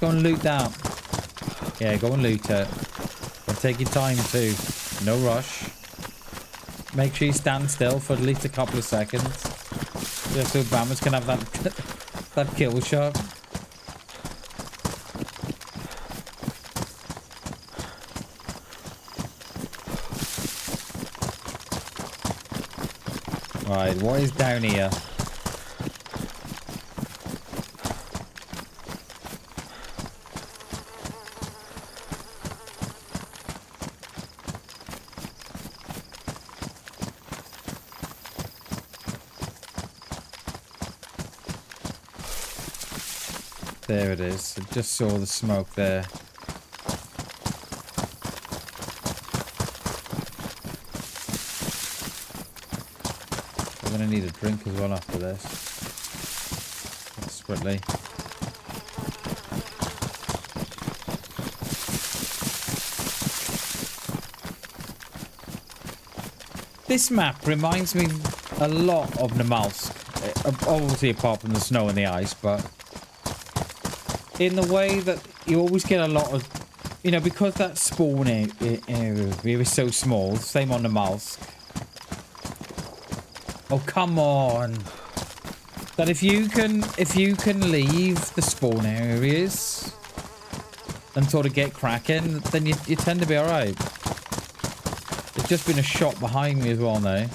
Go and loot that. Yeah, go and loot it. But take your time, too. No rush. Make sure you stand still for at least a couple of seconds. Just so Bammers can have that kill shot. Right, what is down here? There it is. I just saw the smoke there. I'm gonna need a drink as well after this. Desperately. This map reminds me a lot of Namalsk. Obviously apart from the snow and the ice, but in the way that you always get a lot of, you know, because that spawn area is so small. Same on the Namalsk. Oh, come on. That if you can leave the spawn areas and sort of get cracking, then you tend to be alright. There's just been a shot behind me as well now.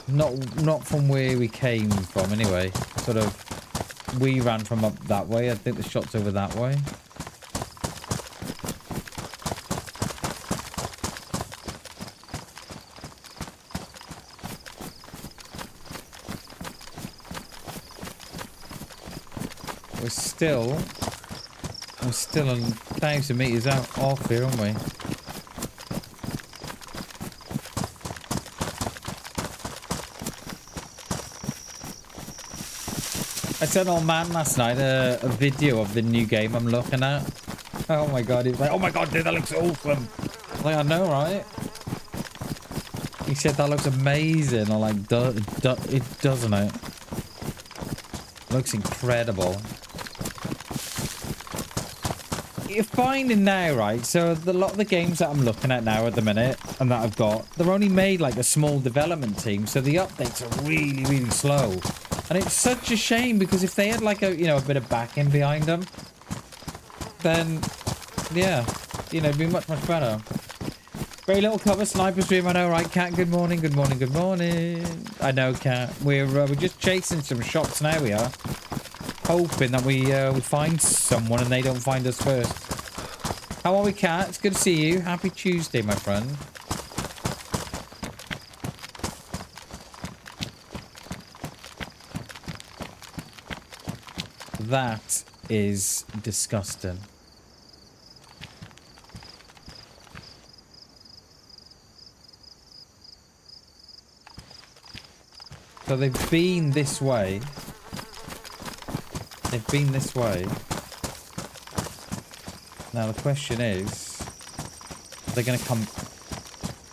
Not from where we came from anyway. Sort of, we ran from up that way. I think the shot's over that way. we're still 1,000 meters out off here, aren't we? I sent old man last night a video of the new game I'm looking at. Oh my god, he's like, oh my god, dude, that looks awesome. I'm like, I know, right? He said that looks amazing. I'm like, it doesn't it? Looks incredible. You're finding now, right? So a lot of the games that I'm looking at now at the minute and that I've got, they're only made like a small development team, so the updates are really, really slow. And it's such a shame because if they had like a, you know, a bit of backing behind them, then yeah, you know, it'd be much, much better. Very little cover, sniper stream, I know, right? Cat, good morning, good morning, good morning. I know, Cat. We're just chasing some shots now, we are. Hoping that we find someone and they don't find us first. How are we, Cat? It's good to see you. Happy Tuesday, my friend. That is disgusting. So they've been this way. They've been this way. Now the question is, are they going to come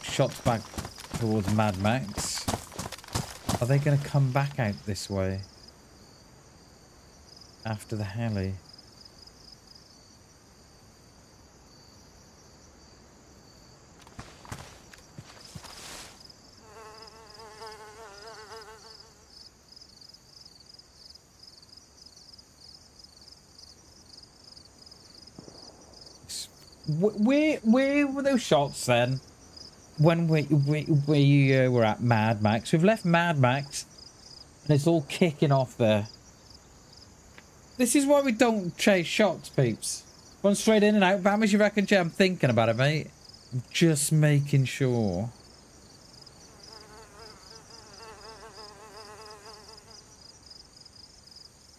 shots back towards Mad Max? Are they going to come back out this way after the heli? Where were those shots then? When we were at Mad Max, we've left Mad Max, and it's all kicking off there. This is why we don't chase shots, peeps. Run straight in and out. Bam, as you reckon, Jay? I'm thinking about it, mate. I'm just making sure.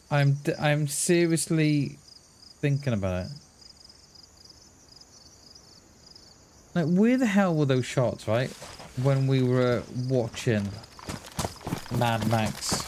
I'm seriously thinking about it. Like, where the hell were those shots, right? When we were watching Mad Max.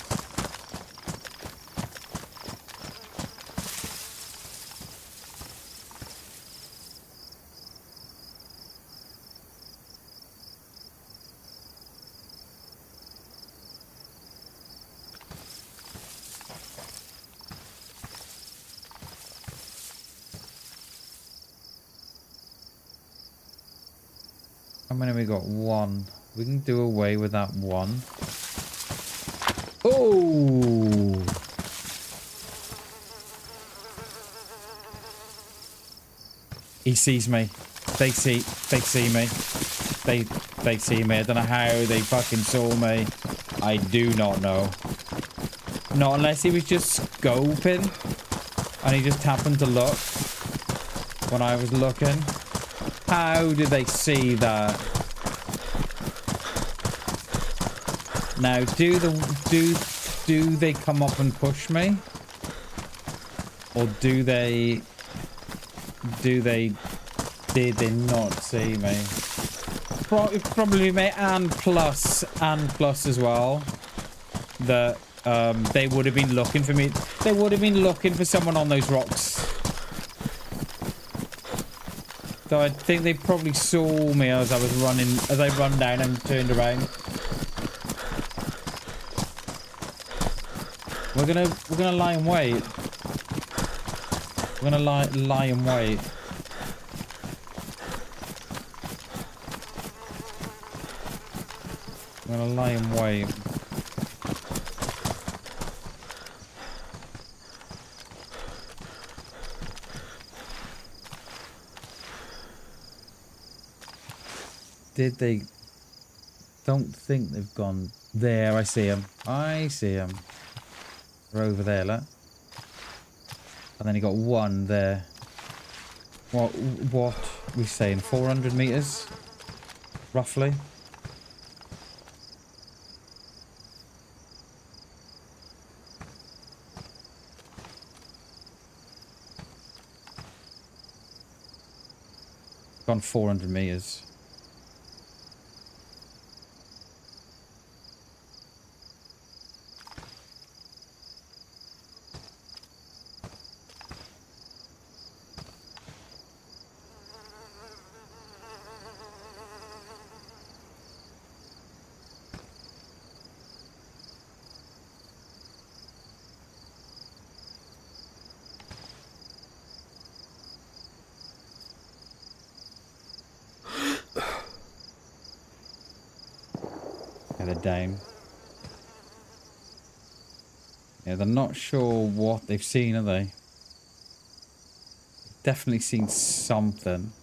How many we got? One. We can do away with that one. Oh! He sees me. They see me. They see me. I don't know how they fucking saw me. I do not know. Not unless he was just scoping and he just happened to look when I was looking. How did they see that? Now, do they come up and push me? Or did they not see me? Probably me, and plus as well, that they would have been looking for me. They would have been looking for someone on those rocks. So I think they probably saw me as I was running, as I run down and turned around. We're gonna lie and wait. We're gonna lie and wait. We're gonna lie and wait. Did they? Don't think they've gone there. I see them. I see them. They're over there, look. And then you got one there. What we saying? 400 meters, roughly. Gone 400 meters. They're down. Yeah, they're not sure what they've seen, are they? Definitely seen something.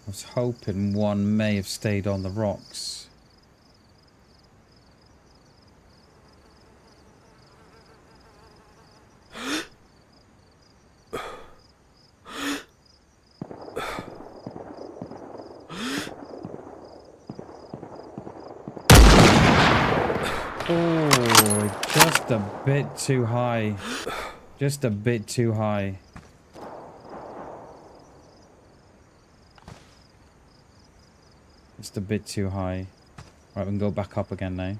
I was hoping one may have stayed on the rocks. Oh, just a bit too high. Just a bit too high. Just a bit too high. Right, we can go back up again now.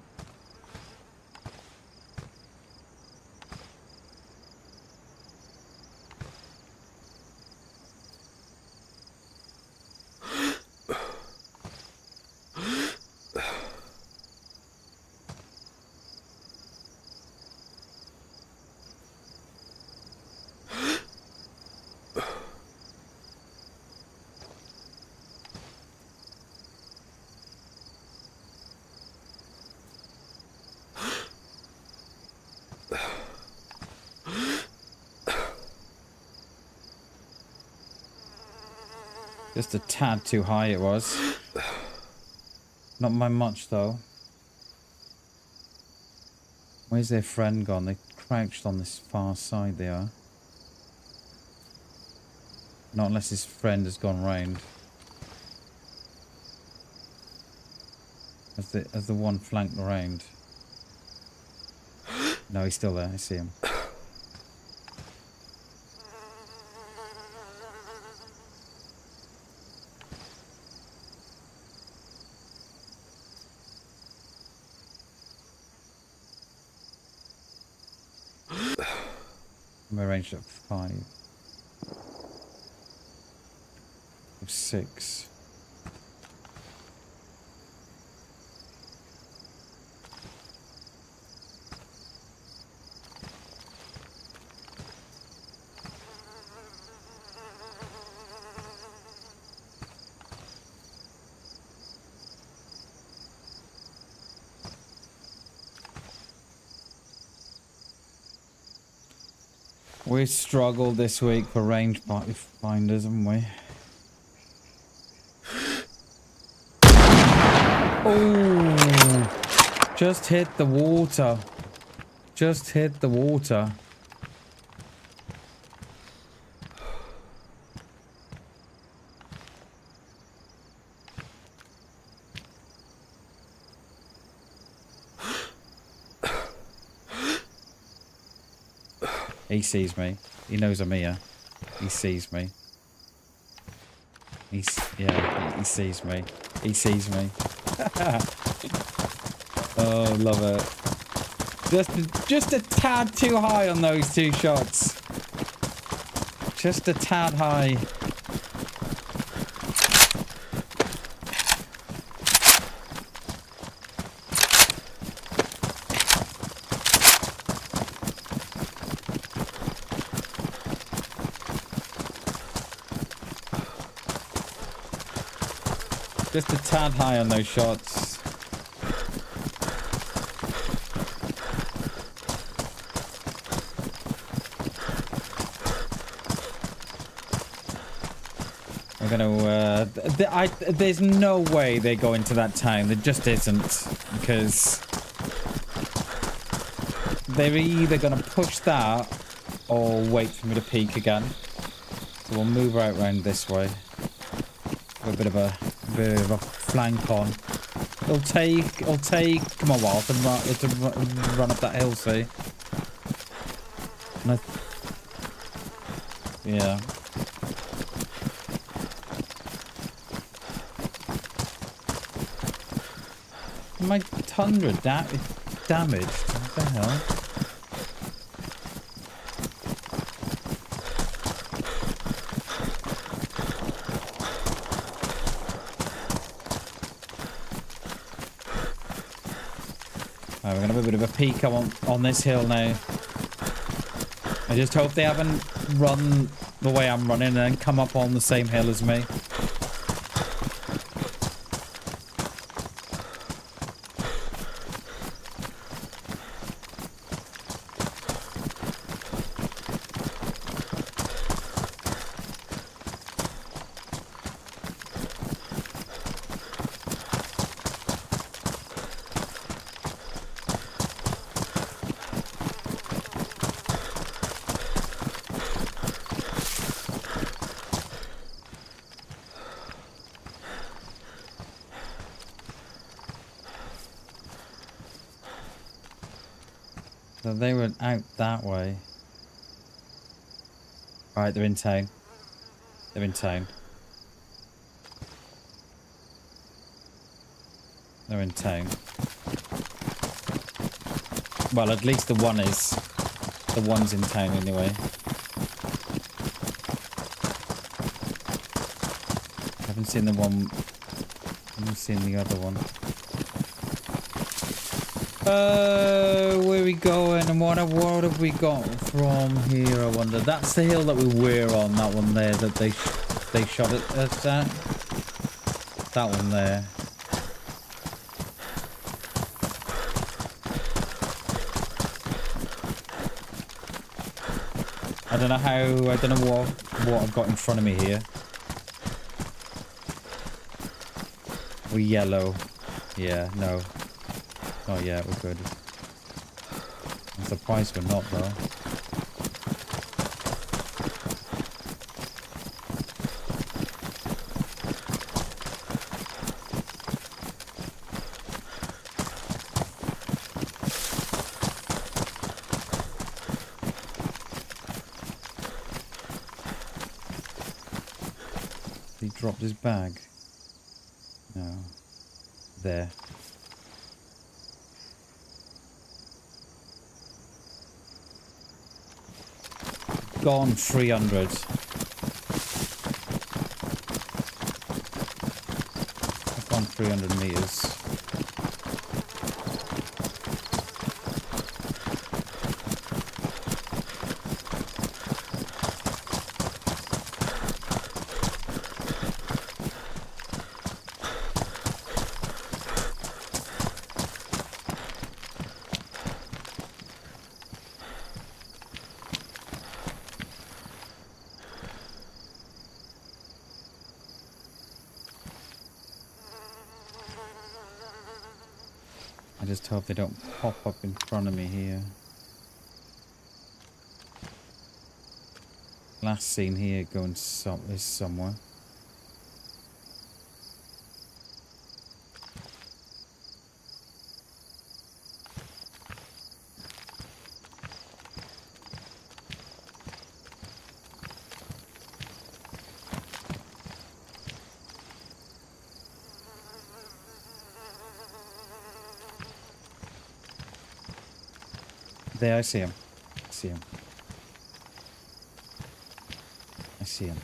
Just a tad too high it was. Not by much though. Where's their friend gone? They crouched on this far side they are. Not unless his friend has gone round. Has the one flanked around? No, he's still there. I see him. I'm arranged at 5. 6. We struggled this week for range finders, haven't we? Oh! Just hit the water. Just hit the water. He sees me. He knows I'm here. He sees me. He sees me. He sees me. Oh, love it. Just a tad too high on those 2 shots. Just a tad high. Just a tad high on those shots. I'm gonna, there's no way they go into that town. There just isn't. Because they're either gonna push that or wait for me to peek again. So we'll move right round this way. A bit of a bit of a flank on. It'll take come on, a while to run up that hill, see? And yeah. My Tundra damaged. What the hell? Right, we're gonna have a bit of a peek on this hill now. I just hope they haven't run the way I'm running and then come up on the same hill as me. So they were out that way. Alright, they're in town. They're in town. They're in town. Well, at least the one is. The one's in town anyway. I haven't seen the one. I haven't seen the other one. Where are we going and what have we got from here, I wonder? That's the hill that we were on, that one there that they shot at us at. That one there. I don't know what I've got in front of me here. We're yellow. Yeah, no. Oh yeah, we're good. I'm surprised we're not though. He dropped his bag. No. There. Gone 300. I've gone 300 meters. I just hope they don't pop up in front of me here. Last seen here going is somewhere. There, I see him. I see him. I see him.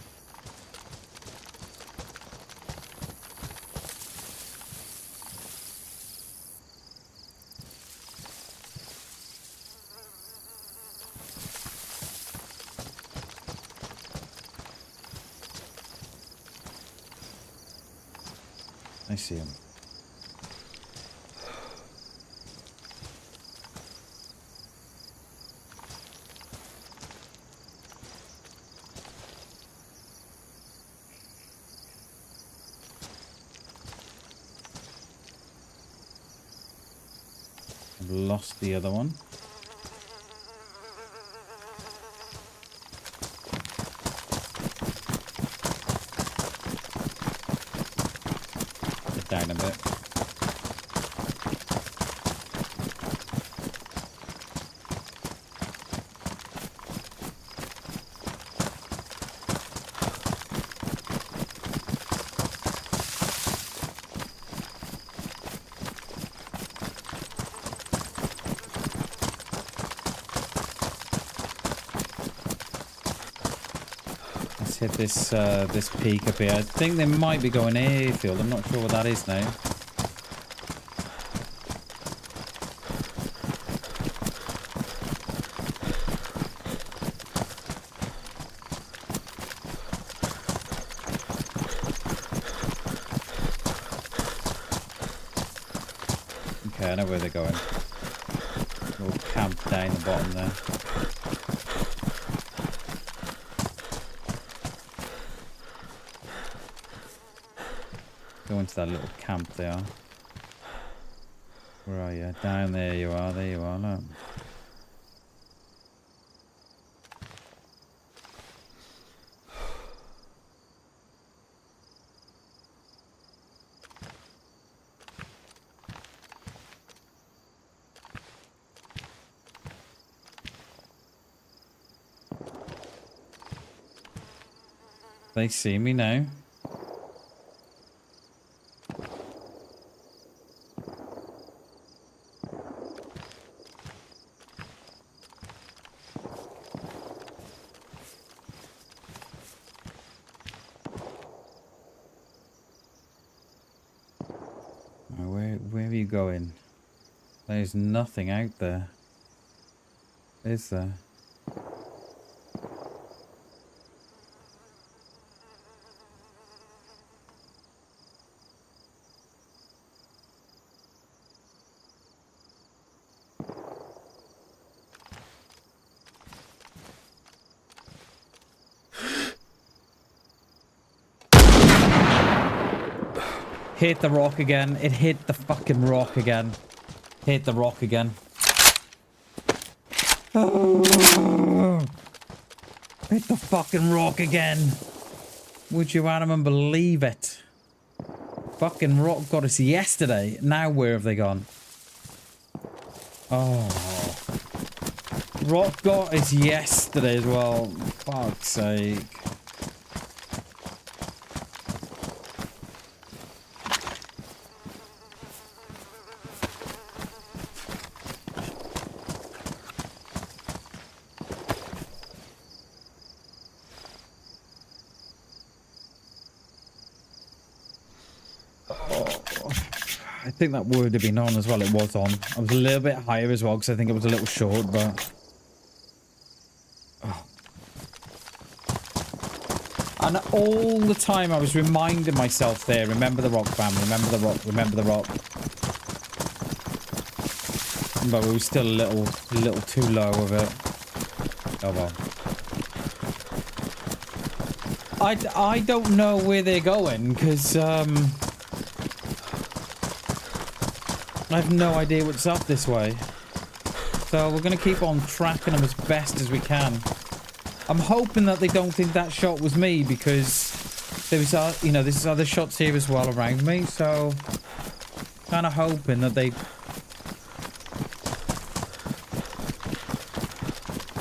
I see him. Lost the other one. camp down a bit. Hit this this peak up here. I think they might be going airfield. I'm not sure what that is now. Okay, I know where they're going. Little camp down the bottom there. Go into that little camp there. Where are you? Down there you are. There you are. Look. They see me now. Where are you going? There's nothing out there. Is there? Hit the rock again. It hit the fucking rock again. Hit the rock again. Oh. Hit the fucking rock again. Would you, Adam, believe it? Fucking rock got us yesterday. Now where have they gone? Oh. Rock got us yesterday as well. Fuck's sake. I think that would have been on as well. It was on. I was a little bit higher as well because I think it was a little short, but... Oh. And all the time I was reminding myself there, remember the rock, fam, remember the rock, remember the rock. But we were still a little too low of it. Oh well. I don't know where they're going because I have no idea what's up this way. So we're going to keep on tracking them as best as we can. I'm hoping that they don't think that shot was me because there was, you know, there's other shots here as well around me. So kind of hoping that they,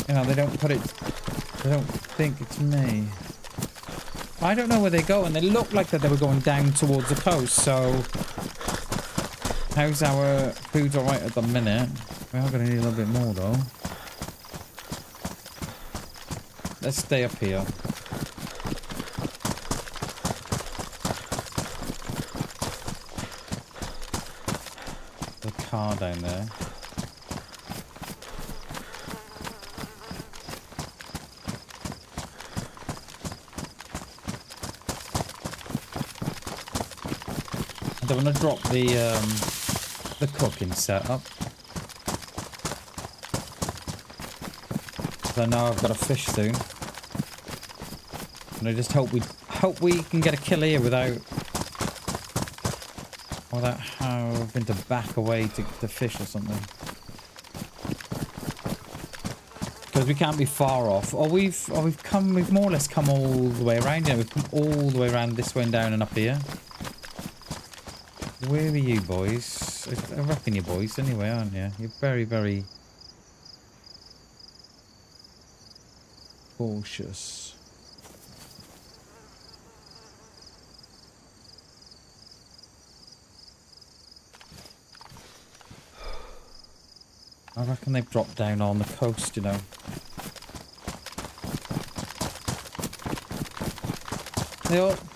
you know, they don't think it's me. I don't know where they're going. They look like that they were going down towards the coast, so... How's our food alright at the minute? We are going to need a little bit more, though. Let's stay up here. The car down there. I don't want to drop the cooking setup. So now I've got a fish soon. And I just hope we can get a kill here without having to back away to fish or something. Because we can't be far off. We've more or less come all the way around here. We've come all the way around this way and down and up here. Where are you boys? I reckon you're boys anyway, aren't you? You're very, very cautious. I reckon they've dropped down on the coast, you know.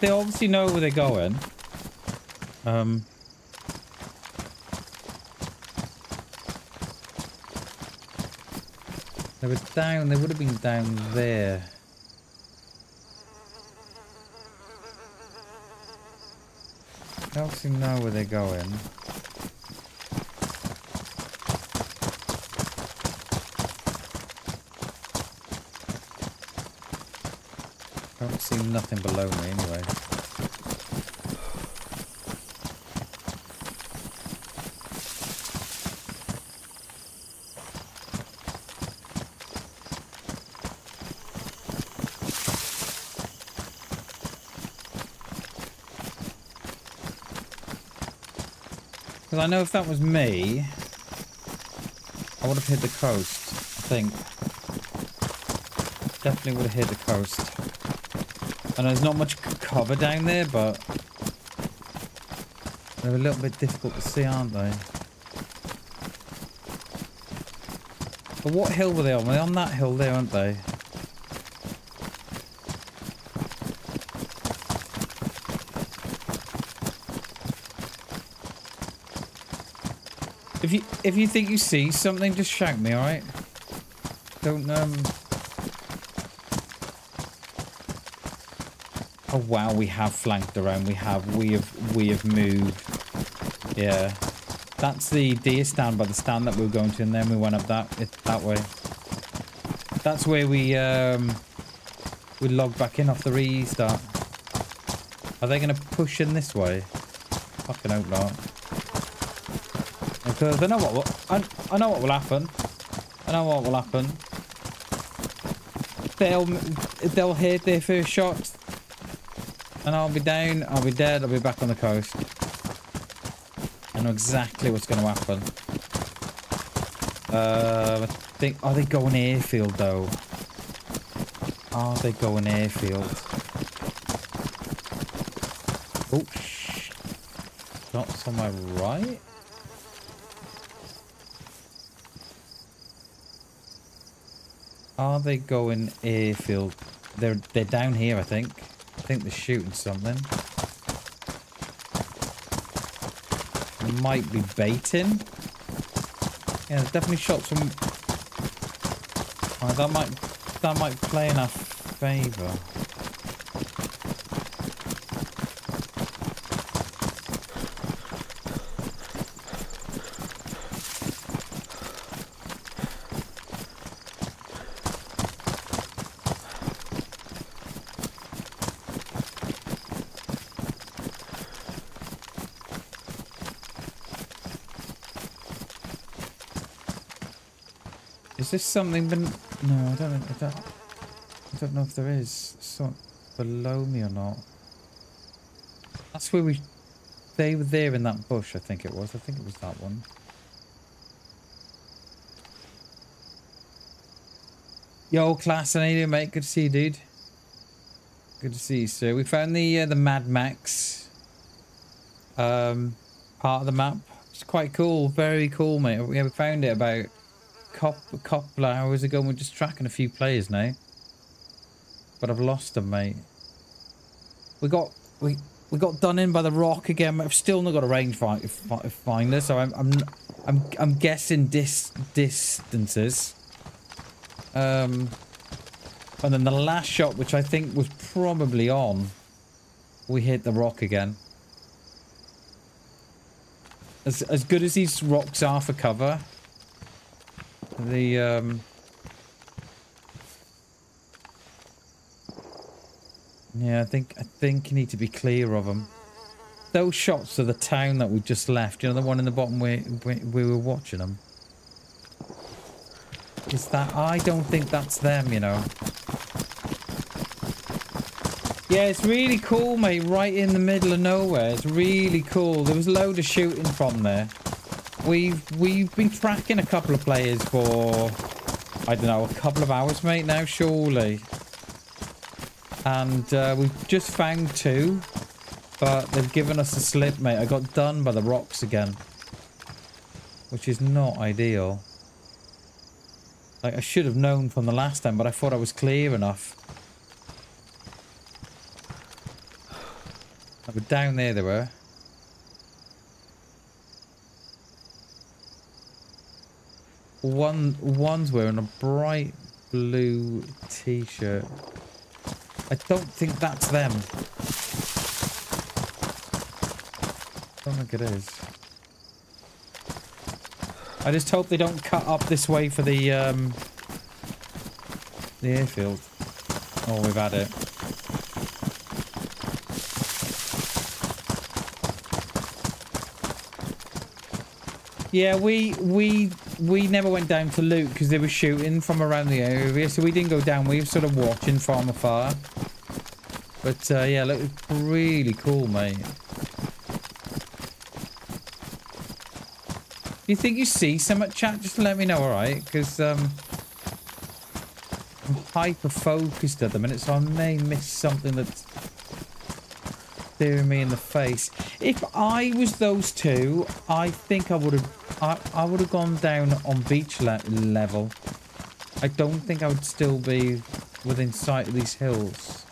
They obviously know where they're going. They were down, they would have been down there. They obviously know where they're going. Don't see nothing below me anyway. Because I know if that was me, I would have hit the coast, I think. Definitely would have hit the coast. And there's not much cover down there, but they're a little bit difficult to see, aren't they? But what hill were they on? Were they on that hill there, aren't they? If you think you see something, just shout me, alright? Don't Oh wow, we have flanked around. We have moved. Yeah. That's the deer stand by the stand that we were going to, and then we went up that way. That's where we logged back in off the restart. Are they gonna push in this way? Fucking hope not. Because I know what will happen. I know what will happen. They'll hit their first shot. And I'll be down, I'll be dead, I'll be back on the coast. I know exactly what's going to happen. I think... Are they going airfield, though? Are they going airfield? Oh, shh. Shots on my right? Are they going airfield? They're down here, I think. I think they're shooting something. Might be baiting. Yeah, there's definitely shots from. Oh, that might play in our favour. Is this something? No, I don't know if there is something below me or not. That's where they were there in that bush. I think it was. I think it was that one. Yo, class, how you doing, mate? Good to see you, dude. Good to see you, sir. We found the Mad Max part of the map. It's quite cool. Very cool, mate. We found it about couple hours ago, and we're just tracking a few players now. But I've lost them, mate. We got done in by the rock again. I've still not got a range finder, so I'm guessing distances. And then the last shot, which I think was probably on, we hit the rock again. As good as these rocks are for cover, yeah, I think you need to be clear of them. Those shots of the town that we just left, you know, the one in the bottom where we were watching them. Is that? I don't think that's them, you know. Yeah, it's really cool, mate. Right in the middle of nowhere. It's really cool. There was a load of shooting from there. We've been tracking a couple of players for, I don't know, a couple of hours, mate, now, surely. And we've just found 2. But they've given us a slip, mate. I got done by the rocks again. Which is not ideal. Like, I should have known from the last time, but I thought I was clear enough. But down there they were. One's wearing a bright blue t-shirt. I don't think that's them. I don't think it is. I just hope they don't cut up this way for the airfield. Oh, we've had it. Yeah, we never went down to loot because they were shooting from around the area, so we didn't go down. We were sort of watching from afar. But yeah, look, it's really cool, mate. You think you see some at chat? Just let me know, alright? Because I'm hyper focused at the minute, so I may miss something that's staring me in the face. If I was those 2, I think I would have gone down on beach level. I don't think I would still be within sight of these hills.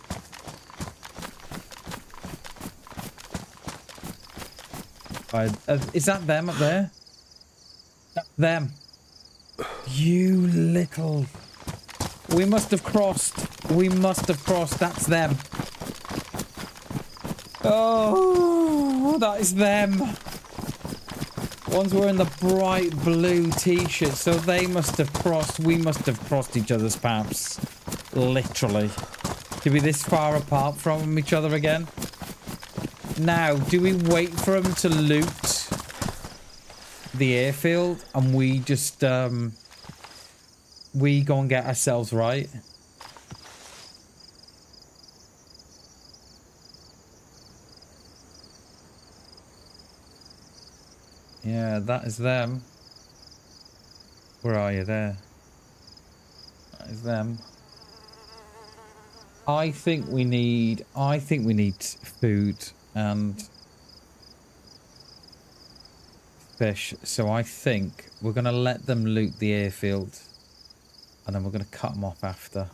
Is that them up there? Them. You little... We must have crossed. We must have crossed. That's them. Oh, that is them. One's wearing the bright blue t-shirt, so they must have crossed. We must have crossed each other's paths. Literally. To be this far apart from each other again. Now, do we wait for them to loot the airfield and we just we go and get ourselves right? Yeah, that is them. Where are you? There. That is them. I think we need food and fish, so I think we're going to let them loot the airfield and then we're going to cut them off after.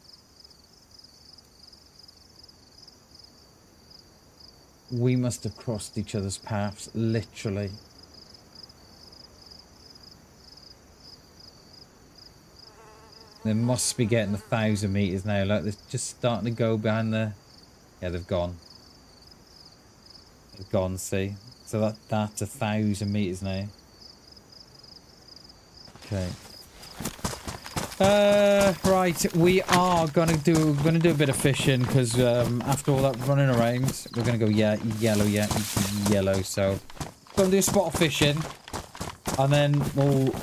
We must have crossed each other's paths, literally. They must be getting 1,000 meters now. Like, they're just starting to go behind the... Yeah, they've gone. They've gone, see? So that's 1,000 meters now. Okay. Right. We are gonna do a bit of fishing because after all that running around, we're gonna go yellow. So gonna do a spot of fishing, and then we'll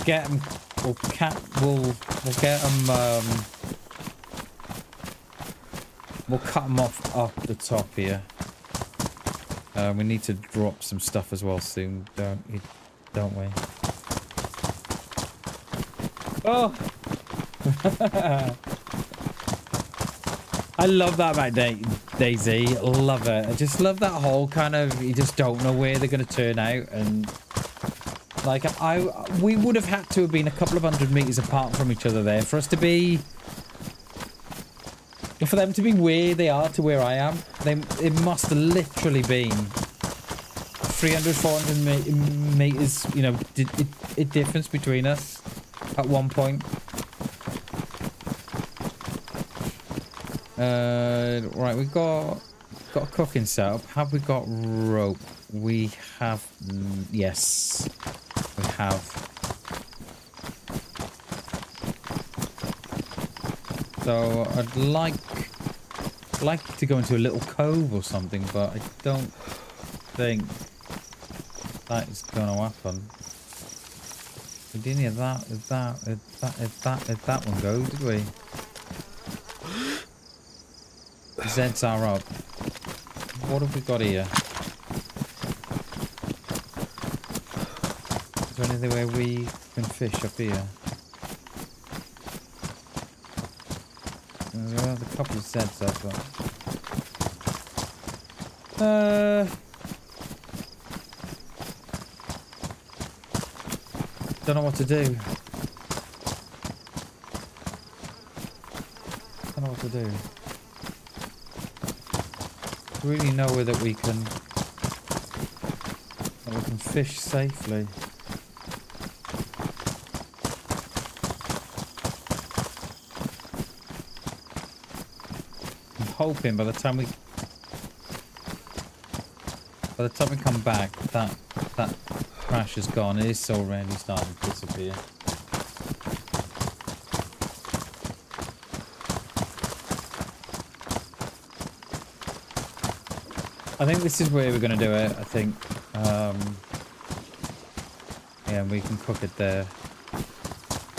get them. We'll get them. We'll cut them off up the top here. We need to drop some stuff as well soon, don't we? Oh! I love that about DayZ. Love it. I just love that whole kind of, you just don't know where they're going to turn out. And like, we would have had to have been a couple of 100 meters apart from each other there for us to be, for them to be where they are to where I am. It must have literally been 300, 400 meters, you know, a difference between us at one point. Right, we've got a cooking setup. Have we got rope? We have. Yes, we have. So I'd like to go into a little cove or something, but I don't think that is going to happen. We didn't hear that. If that one go, did we? Zeds are up. What have we got here? Is there anything where we can fish up here? There are a couple of Zeds up, but... don't know what to do. Don't know what to do. Really nowhere that we can fish safely. I'm hoping by the time we come back that crash is gone. It is already starting to disappear. I think this is where we're going to do it. I think, yeah, we can cook it there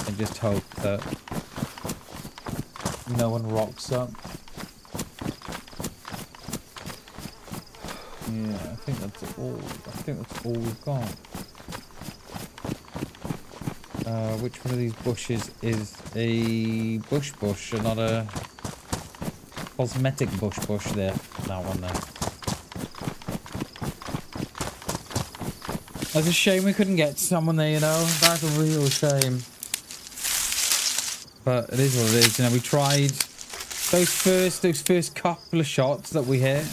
and just hope that no one rocks up. Yeah, I think that's all. I think that's all we've got. Which one of these bushes is a bush and not a cosmetic bush there? That one there. That's a shame we couldn't get someone there, you know. That's a real shame. But it is what it is. You know, we tried those first couple of shots that we hit.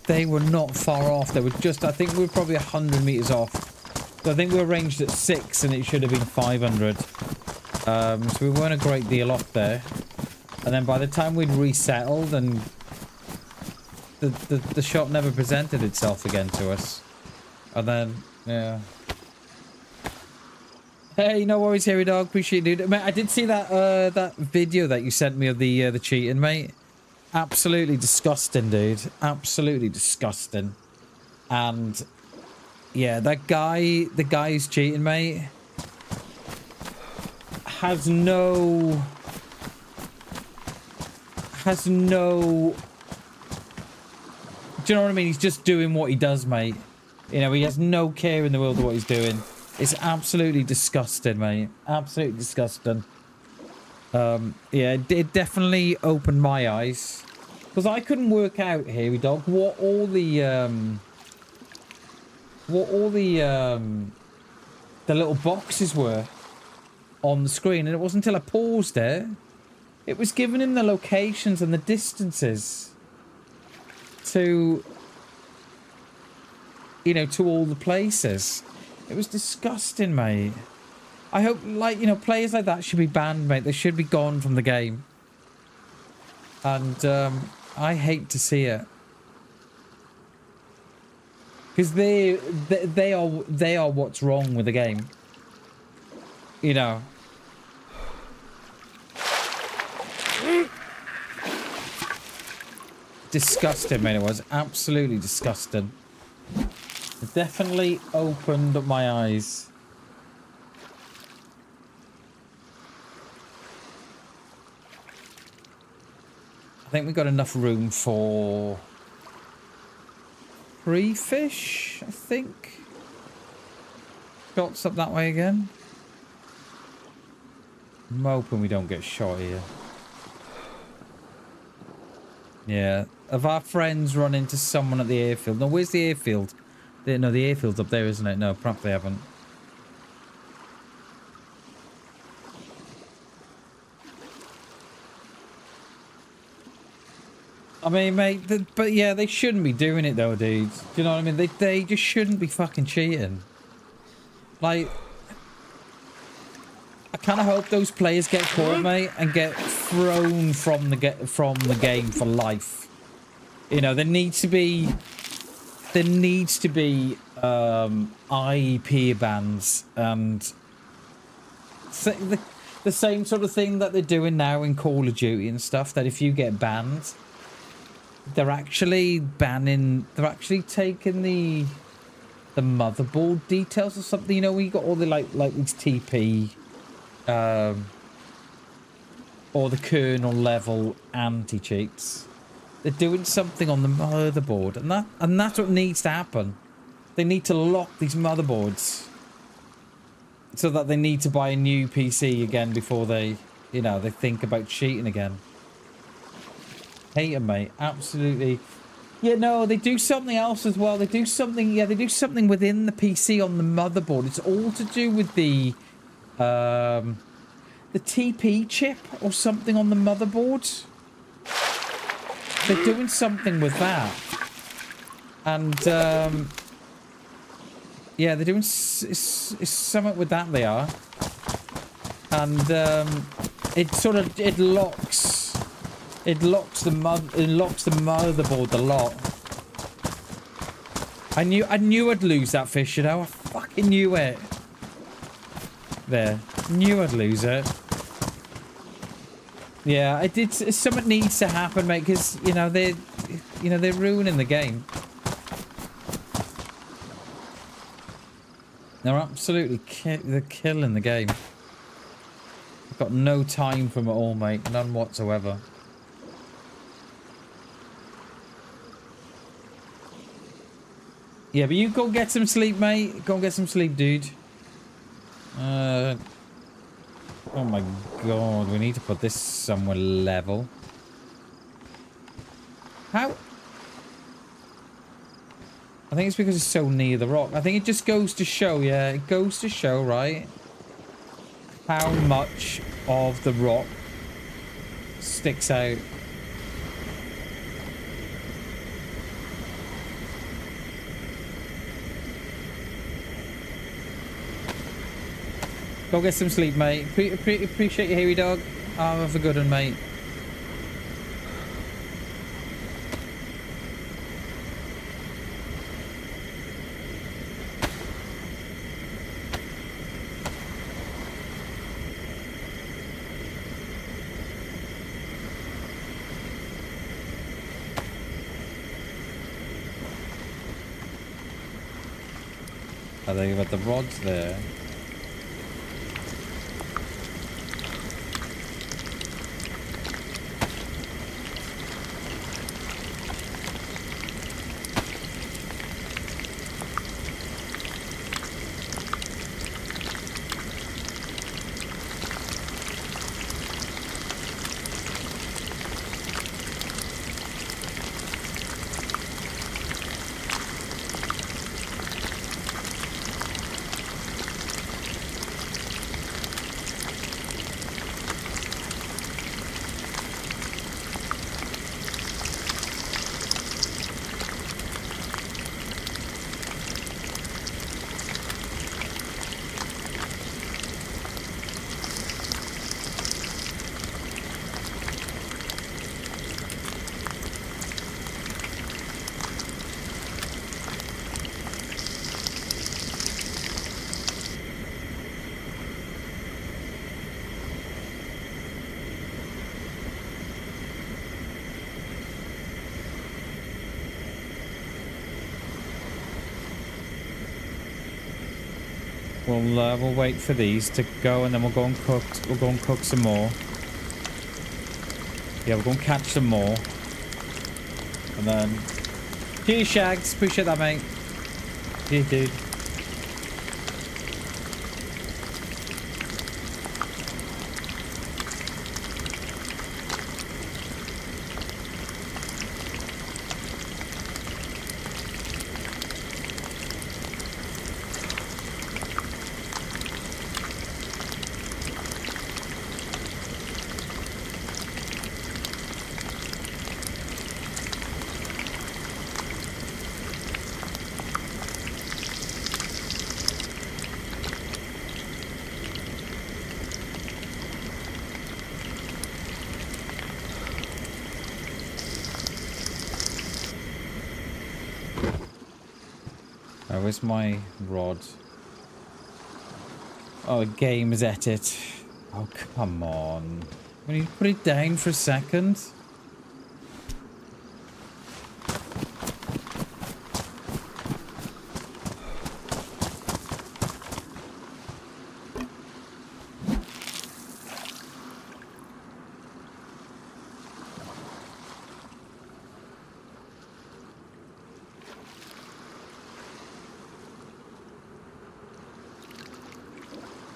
They were not far off. They were just, I think we were probably 100 meters off. So I think we were ranged at 6 and it should have been 500. So we weren't a great deal off there. And then by the time we'd resettled and the shot never presented itself again to us. And then, yeah. Hey, no worries, Hairy Dog. Appreciate it, dude. Mate, I did see that that video that you sent me of the cheating, mate. Absolutely disgusting, dude. Absolutely disgusting. And yeah, that guy, the guy who's cheating, mate, has no. Do you know what I mean? He's just doing what he does, mate. You know, he has no care in the world of what he's doing. It's absolutely disgusting, mate. Absolutely disgusting. Yeah, it definitely opened my eyes. Because I couldn't work out, Hairy Dog, what all the little boxes were on the screen. And it wasn't until I paused it was giving him the locations and the distances to, you know, to all the places. It was disgusting, mate. I hope, like, you know, players like that should be banned, mate. They should be gone from the game. And I hate to see it. Because they are what's wrong with the game. You know. Disgusting, mate. It was absolutely disgusting. It definitely opened up my eyes. I think we got enough room for 3 fish, I think. Shots up that way again. I'm hoping we don't get shot here. Yeah. Have our friends run into someone at the airfield? No, where's the airfield? No, the airfield's up there, isn't it? No, perhaps they haven't. I mean, mate, but yeah, they shouldn't be doing it though, dudes. Do you know what I mean? They just shouldn't be fucking cheating. Like, I kind of hope those players get caught, mate, and get thrown from the game for life. You know, there needs to be IEP bans and the same sort of thing that they're doing now in Call of Duty and stuff. That if you get banned, they're actually taking the motherboard details or something. You know, we got all the like these TP, or the kernel level anti-cheats. They're doing something on the motherboard, and that's what needs to happen. They need to lock these motherboards so that they need to buy a new PC again before they, you know, they think about cheating again. Hate them, mate. Absolutely. Yeah, no, they do something else as well. They do something, yeah, they do something within the PC on the motherboard. It's all to do with the TP chip or something on the motherboard. They're doing something with that. And, yeah, they're doing something with that, they are. And, it sort of, it locks the motherboard a lot. I knew I'd lose that fish, you know? I fucking knew it. There. Knew I'd lose it. Yeah, I did. Something needs to happen, mate, because, you know, they're ruining the game. They're absolutely they're killing the game. I've got no time for them at all, mate. None whatsoever. Yeah, but you go get some sleep, mate. Go get some sleep, dude. Oh my god, we need to put this somewhere level. How? I think it's because it's so near the rock. I think it just goes to show, yeah, it goes to show, right, how much of the rock sticks out. Go get some sleep, mate. Appreciate you, hairy dog. Oh, have a good one, mate. I think about the rods there. We'll wait for these to go, and then we'll go and cook. We'll go and cook some more. Yeah, we'll go and catch some more, and then. Cheers, Shags. Appreciate that, mate. Cheers, dude. Where's my rod? Oh, game is at it. Oh, come on. When you put it down for a second.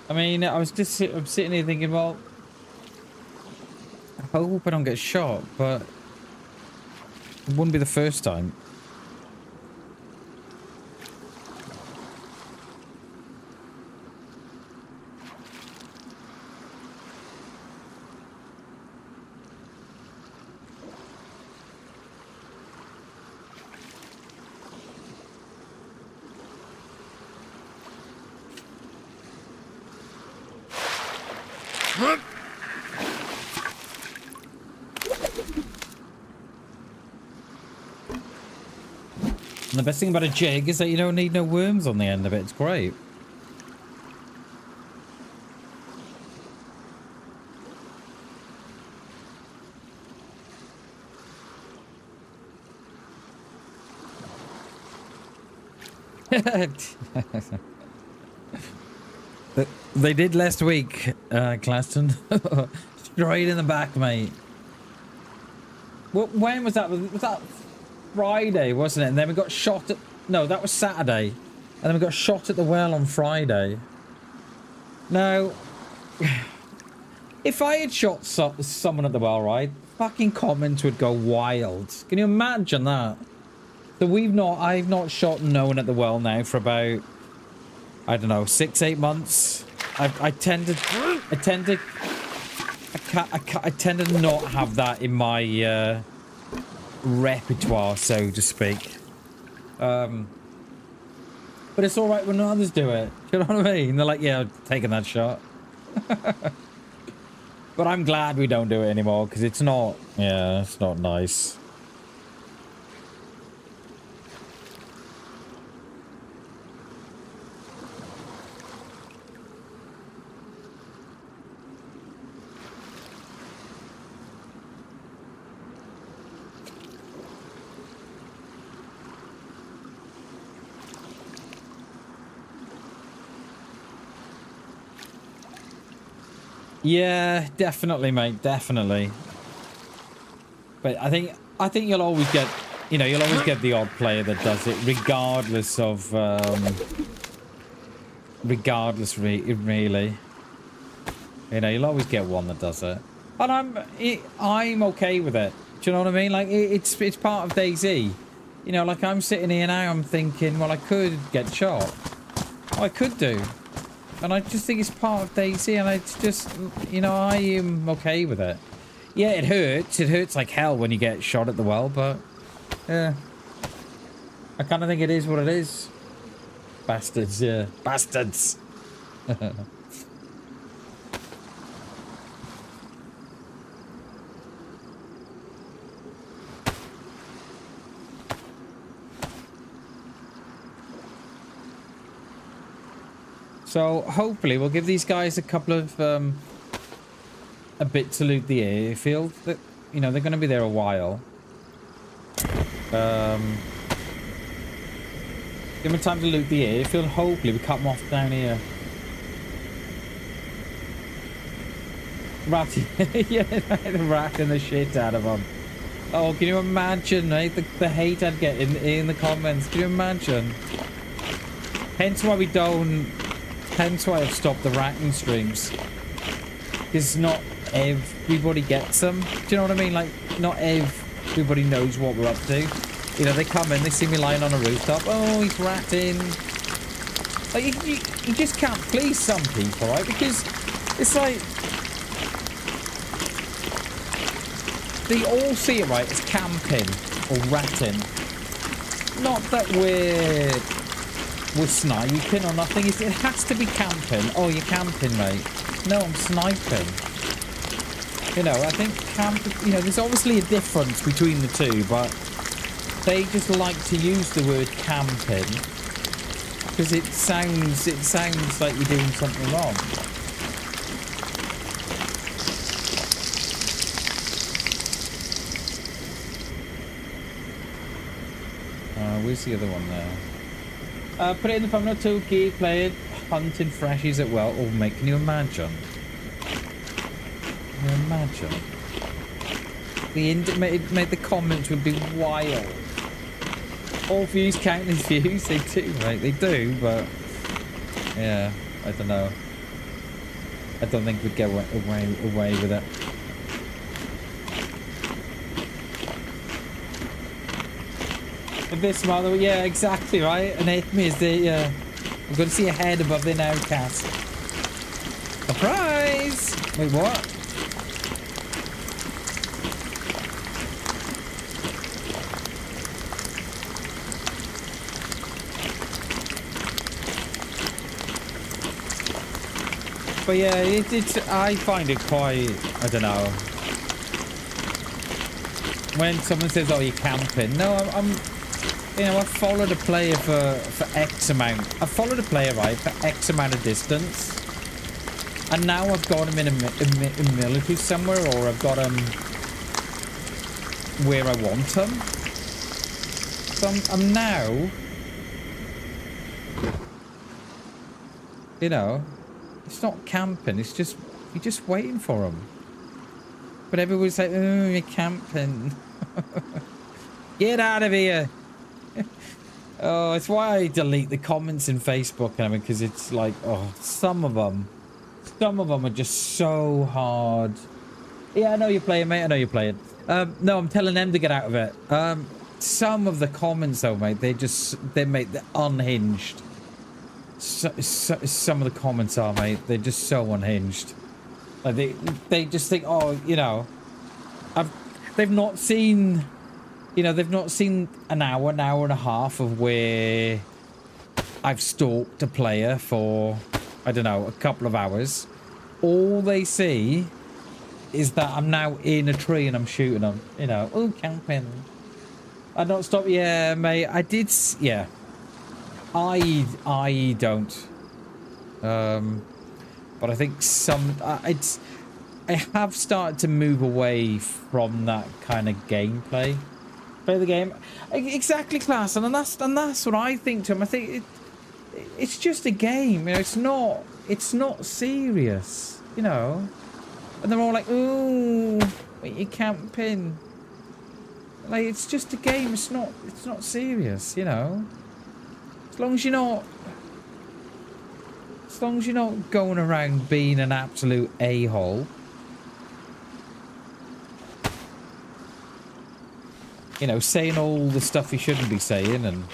I mean, I'm sitting here thinking, well, I hope I don't get shot, but it wouldn't be the first time. And the best thing about a jig is that you don't need no worms on the end of it. It's great. They did last week, Claston. Straight in the back, mate. When was that? Was that Friday, wasn't it? And then we got shot at... No, that was Saturday. And then we got shot at the well on Friday. Now, if I had shot someone at the well, right? Fucking comments would go wild. Can you imagine that? So I've not shot no one at the well now for about, I don't know, 6-8 months. I tend to not have that in my repertoire, so to speak. But it's all right when others do it. Do you know what I mean? They're like, yeah, I'm taking that shot. But I'm glad we don't do it anymore because it's not nice. Yeah, definitely, mate, definitely. But I think you'll always get, you'll always get the odd player that does it, regardless of, really. You'll always get one that does it, and I'm okay with it. Do you know what I mean? Like it's part of DayZ. Like I'm sitting here now, I'm thinking, well, I could get shot. Oh, I could do. And I just think it's part of DayZ, and it's just, I am okay with it. Yeah, it hurts. It hurts like hell when you get shot at the well, but, yeah. I kind of think it is what it is. Bastards, yeah. Bastards! So hopefully we'll give these guys a couple of a bit to loot the airfield. That they're going to be there a while. Give them time to loot the airfield. Hopefully we cut them off down here. Ratty, yeah, the ratting the shit out of them. Oh, can you imagine, mate? The hate I'd get in the comments. Can you imagine? Hence why I've stopped the ratting streams. Because not everybody gets them. Do you know what I mean? Like, not everybody knows what we're up to. They come in, they see me lying on a rooftop. Oh, he's ratting. Like, you just can't please some people, right? Because it's like... They all see it, right, as camping or ratting. Not that we're sniping or nothing. It has to be camping. Oh, you're camping, mate. No, I'm sniping. I think camping... there's obviously a difference between the two, but they just like to use the word camping because it sounds like you're doing something wrong. Where's the other one there? Put it in the thumbnail too, key playing hunting freshies at well. Oh, mate, can you imagine? Can you imagine? The comments would be wild. All views count as views. They do, mate. They do, but yeah, I don't know. I don't think we'd get away with it. But this mother, yeah, exactly right. And hit me as the I'm going to see a head above the nowcast. Surprise! Wait, what? But yeah, it's I find it quite, I don't know. When someone says, "Oh, you're camping," no, I'm you know, I've followed a player for X amount. I've followed a player, right, for X amount of distance. And now I've got him in a military somewhere, or I've got him where I want him. So I'm now, you know, it's not camping, it's just, you're just waiting for him. But everyone's like, "Oh, you're camping." Get out of here. Oh, it's why I delete the comments in Facebook, I mean, because it's like, oh, some of them are just so hard. Yeah, I know you're playing, mate. I know you're playing. No, I'm telling them to get out of it. Some of the comments, though, mate, they're unhinged. Some of the comments are, mate, they're just so unhinged. Like they just think, oh, you know, they've not seen. You know, they've not seen an hour and a half of where I've stalked a player for, I don't know, a couple of hours. All they see is that I'm now in a tree and I'm shooting them. You know, oh, camping. I don't stop. Yeah, mate, I did. Yeah. I don't. But I think I have started to move away from that kind of gameplay. Play the game exactly, class, and that's what I think to him. I think it's just a game, you know. It's not serious, you know. And they're all like, "Ooh, wait, you camping?" Like, it's just a game. It's not serious, you know. As long as you're not going around being an absolute a-hole. You know, saying all the stuff you shouldn't be saying and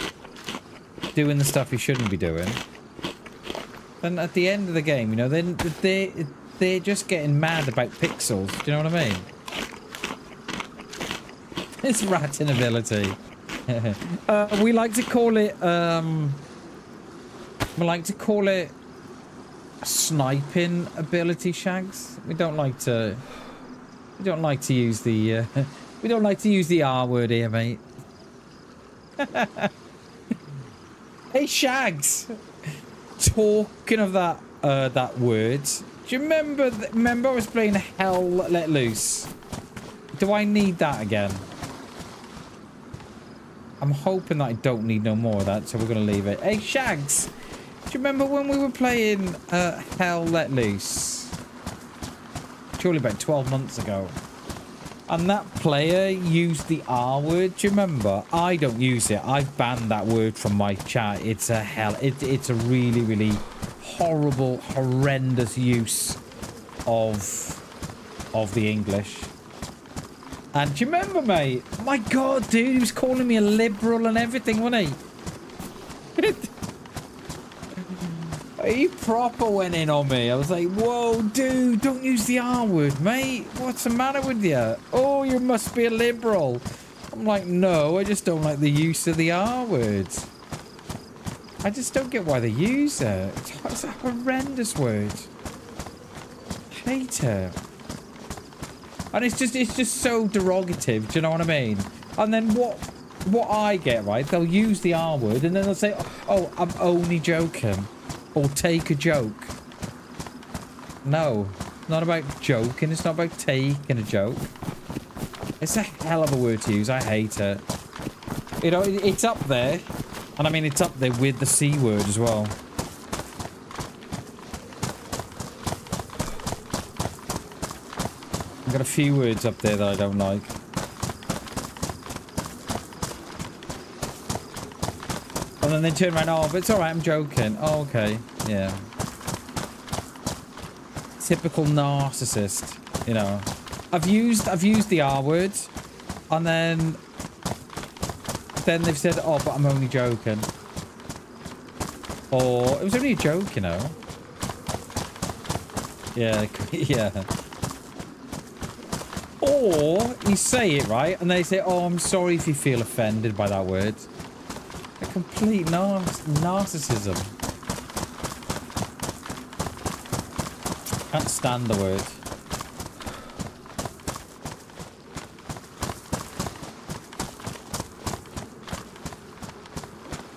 doing the stuff you shouldn't be doing. Then at the end of the game, you know, then they're just getting mad about pixels. Do you know what I mean? It's ratting ability. We like to call it sniping ability, Shags. We don't like to use the we don't like to use the R word here, mate. Hey, Shags. Talking of that word, do you remember I was playing Hell Let Loose? Do I need that again? I'm hoping that I don't need no more of that, so we're going to leave it. Hey, Shags. Do you remember when we were playing Hell Let Loose? Surely about 12 months ago. And that player used the R word. Do you remember? I don't use it. I've banned that word from my chat. It's a it's a really, really horrible, horrendous use of the English. And do you remember, mate? My God, dude, he was calling me a liberal and everything, wasn't he? He proper went in on me. I was like, whoa, dude, don't use the R word, mate. What's the matter with you? Oh, you must be a liberal. I'm like, no, I just don't like the use of the R word. I just don't get why they use it. It's a horrendous word. I hate it. And it's just so derogative, do you know what I mean? And then what I get, right, they'll use the R word and then they'll say, oh, I'm only joking. Or take a joke. No, not about joking. It's not about taking a joke. It's a hell of a word to use. I hate it. You know, it's up there. And I mean, it's up there with the C word as well. I've got a few words up there that I don't like. And then they turn around, oh, but it's alright, I'm joking. Oh, okay. Yeah. typical narcissist, you know. I've used the R word, and then they've said, oh, but I'm only joking. Or, it was only a joke, you know. Yeah, yeah. Or, you say it, right? And they say, oh, I'm sorry if you feel offended by that word. A complete narcissism. Can't stand the word.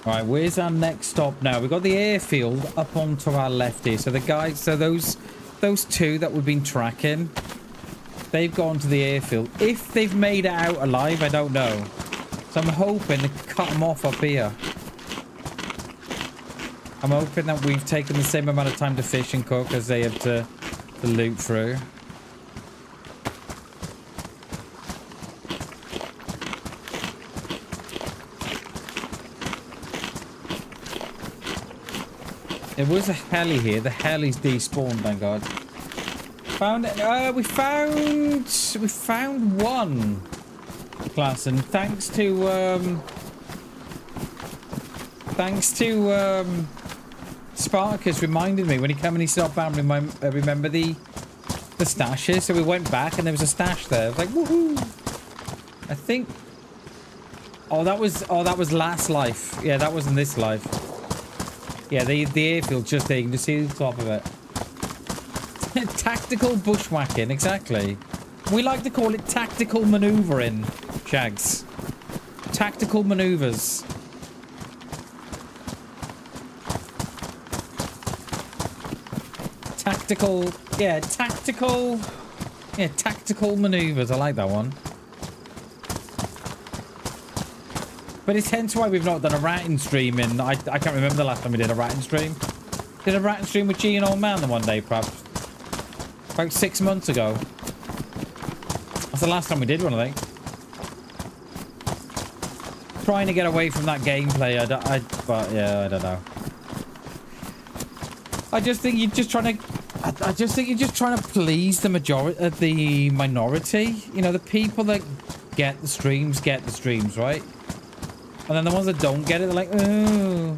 Right, where's our next stop now? We've got the airfield up onto our left here. So the guys, so those two that we've been tracking, they've gone to the airfield. If they've made it out alive, I don't know. So I'm hoping to cut them off up here. I'm hoping that we've taken the same amount of time to fish and cook as they have to loot through. There was a heli here. The heli's despawned, thank God. Found it. We found one class, and thanks to Spartacus reminded me when he came and he said, "Bam, remember the stashes?" So we went back and there was a stash there. I was like, woohoo! I think. Oh, that was last life. Yeah, that wasn't this life. Yeah, the airfield just there. You can just see the top of it. Tactical bushwhacking, exactly. We like to call it tactical maneuvering, Shags. Tactical maneuvers. Tactical, yeah, tactical maneuvers. I like that one. But it's hence why we've not done a ratting stream in... I can't remember the last time we did a ratting stream. Did a ratting stream with G and Old Man the one day, perhaps. About 6 months ago. That's the last time we did one, I think. Trying to get away from that gameplay. But yeah, I don't know. I just think you're just trying to... I just think you're just trying to please the the minority. You know, the people that get the streams, right? And then the ones that don't get it, they're like, oh,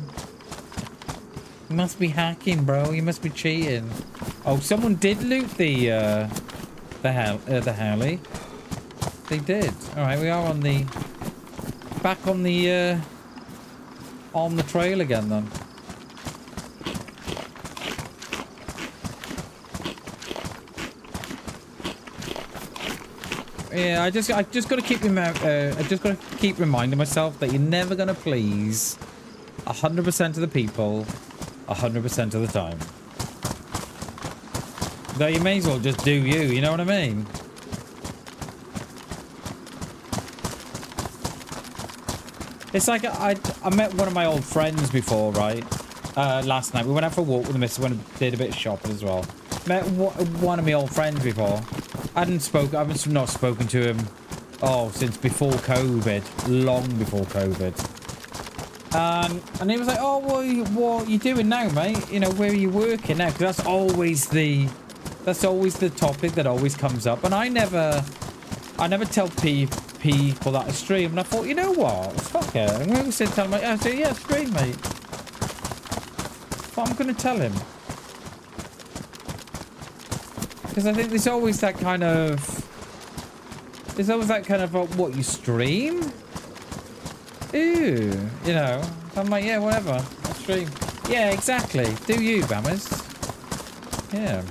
you must be hacking, bro. You must be cheating. Oh, someone did loot the heli. They did. All right, we are on the back on the trail again then. Yeah, I just got to keep reminding myself that you're never gonna please 100% of the people 100% of the time. Though you may as well just do you. You know what I mean? It's like I met one of my old friends before, right? Last night we went out for a walk with the missus. Went and did a bit of shopping as well. Met one of my old friends before. I've not spoken to him, since before COVID, long before COVID. And he was like, oh, what are you doing now, mate? You know, where are you working now? Because that's always the topic that always comes up. And I never tell people that I stream. And I thought, you know what? Fuck it. I'm going to tell him, I said, yeah, stream, mate. But I'm going to tell him. Because I think there's always that kind of... what, you stream? Ooh, you know. I'm like, yeah, whatever. I'll stream. Yeah, exactly. Do you, Bammers? Yeah.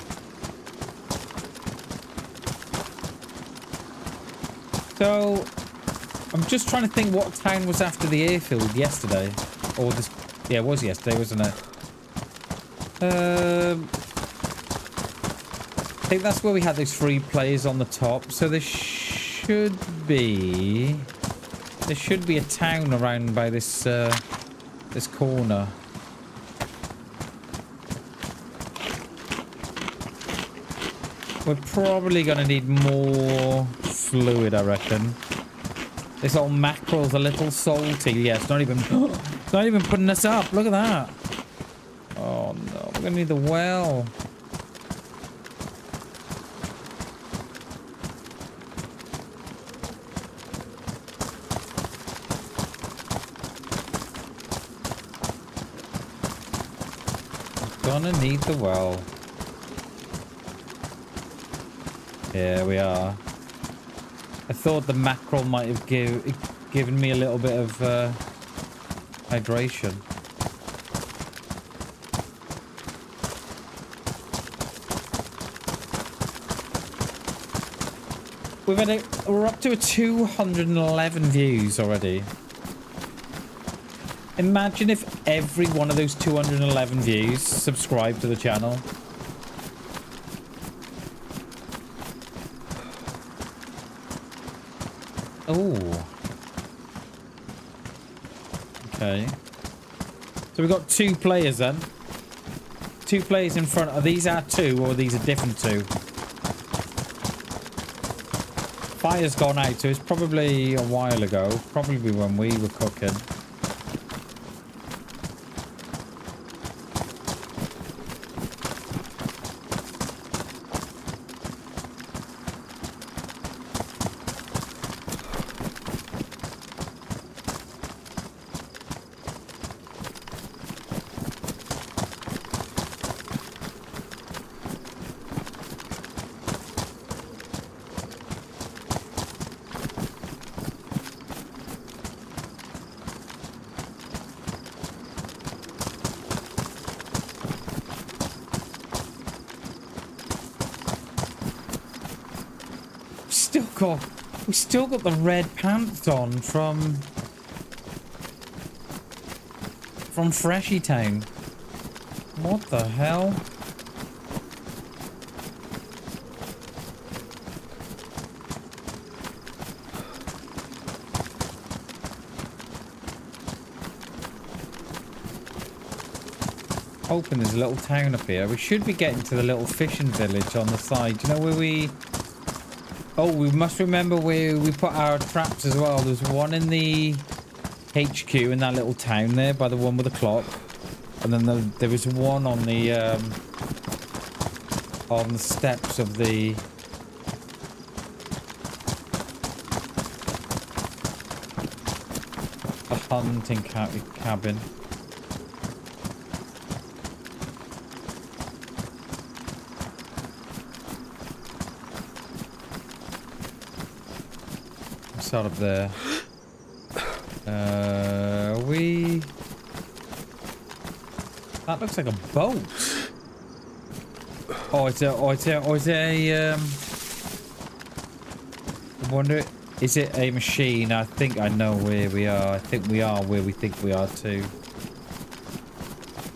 So, I'm just trying to think what town was after the airfield yesterday. Or this... Yeah, it was yesterday, wasn't it? I think that's where we had those 3 players on the top. So there should be a town around by this this corner. We're probably gonna need more fluid, I reckon. This old mackerel's a little salty. Yeah, it's not even putting us up. Look at that. Oh no, we're gonna need the well. gonna need the well. Here we are. I thought the mackerel might have given me a little bit of hydration. We're up to 211 views already. Imagine if every one of those 211 views subscribed to the channel. Oh. Okay. So we've got 2 players then. 2 players in front. Are these our 2 or are these a different 2? Fire's gone out, so it's probably a while ago. Probably when we were cooking. We still got the red pants on from Freshy Town. What the hell? Hoping there's a little town up here. We should be getting to the little fishing village on the side. Do you know where we... Oh, we must remember where we put our traps as well. There's one in the HQ in that little town there by the one with the clock. And then there was one on the steps of the... hunting cabin. Out up there. That looks like a boat. Is it I wonder, is it a machine? I think I know where we are. I think we are where we think we are too.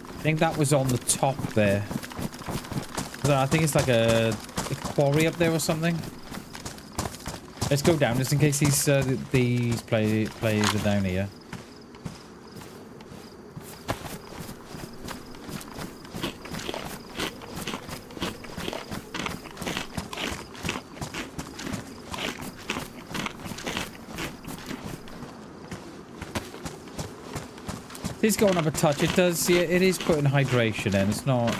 I think that was on the top there. I think it's like a quarry up there or something. Let's go down just in case these players are down here. It's going up a touch. It does. Yeah, it is putting hydration in. It's not.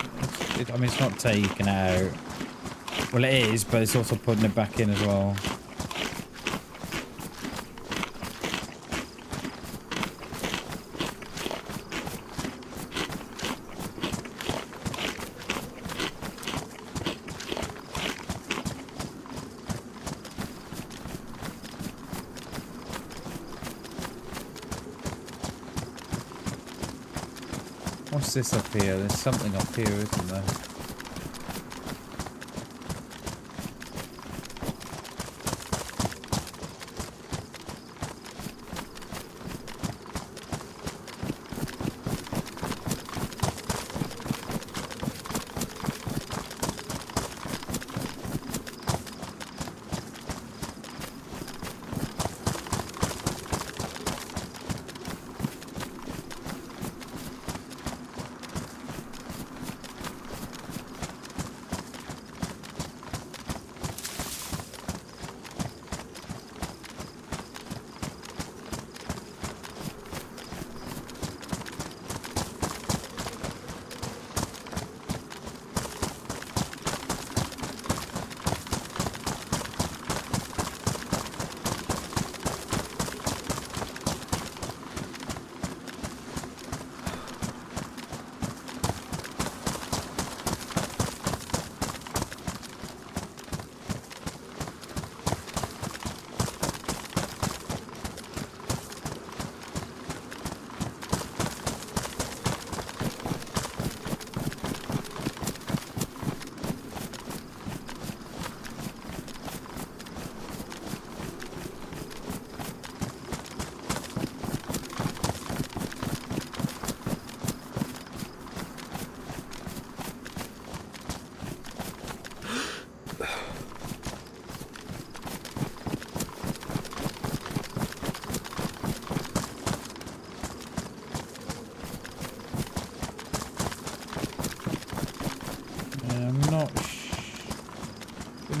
I mean, it's not taking it out. Well, it is, but it's also putting it back in as well. What's this up here? There's something up here, isn't there?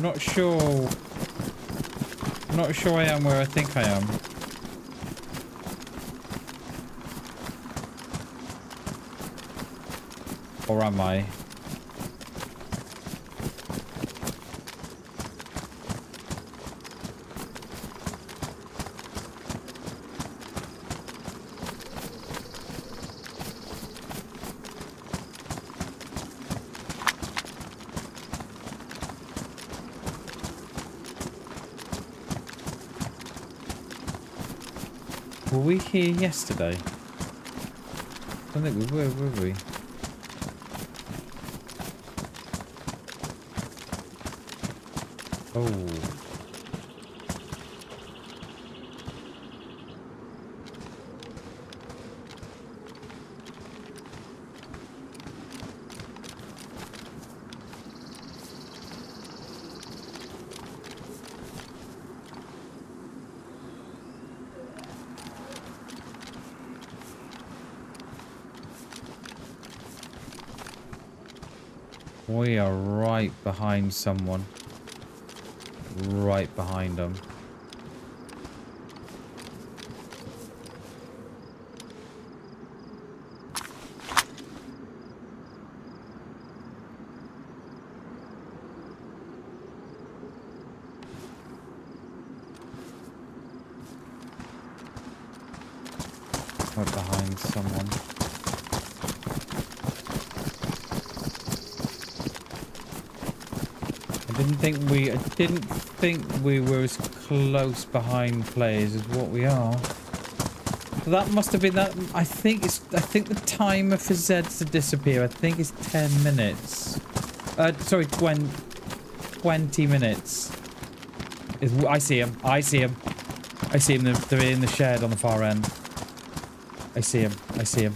not sure. I'm not sure I am where I think I am. Or am I? Were we here yesterday? I don't think we were we? Oh. We are right behind someone. Right behind them. Right behind someone. I didn't think we were as close behind players as what we are. So that must have been that. I think the timer for Zeds to disappear, I think it's 10 minutes. Sorry, 20 minutes. I see him. I see him. I see him. They're in the shed on the far end. I see him. I see him.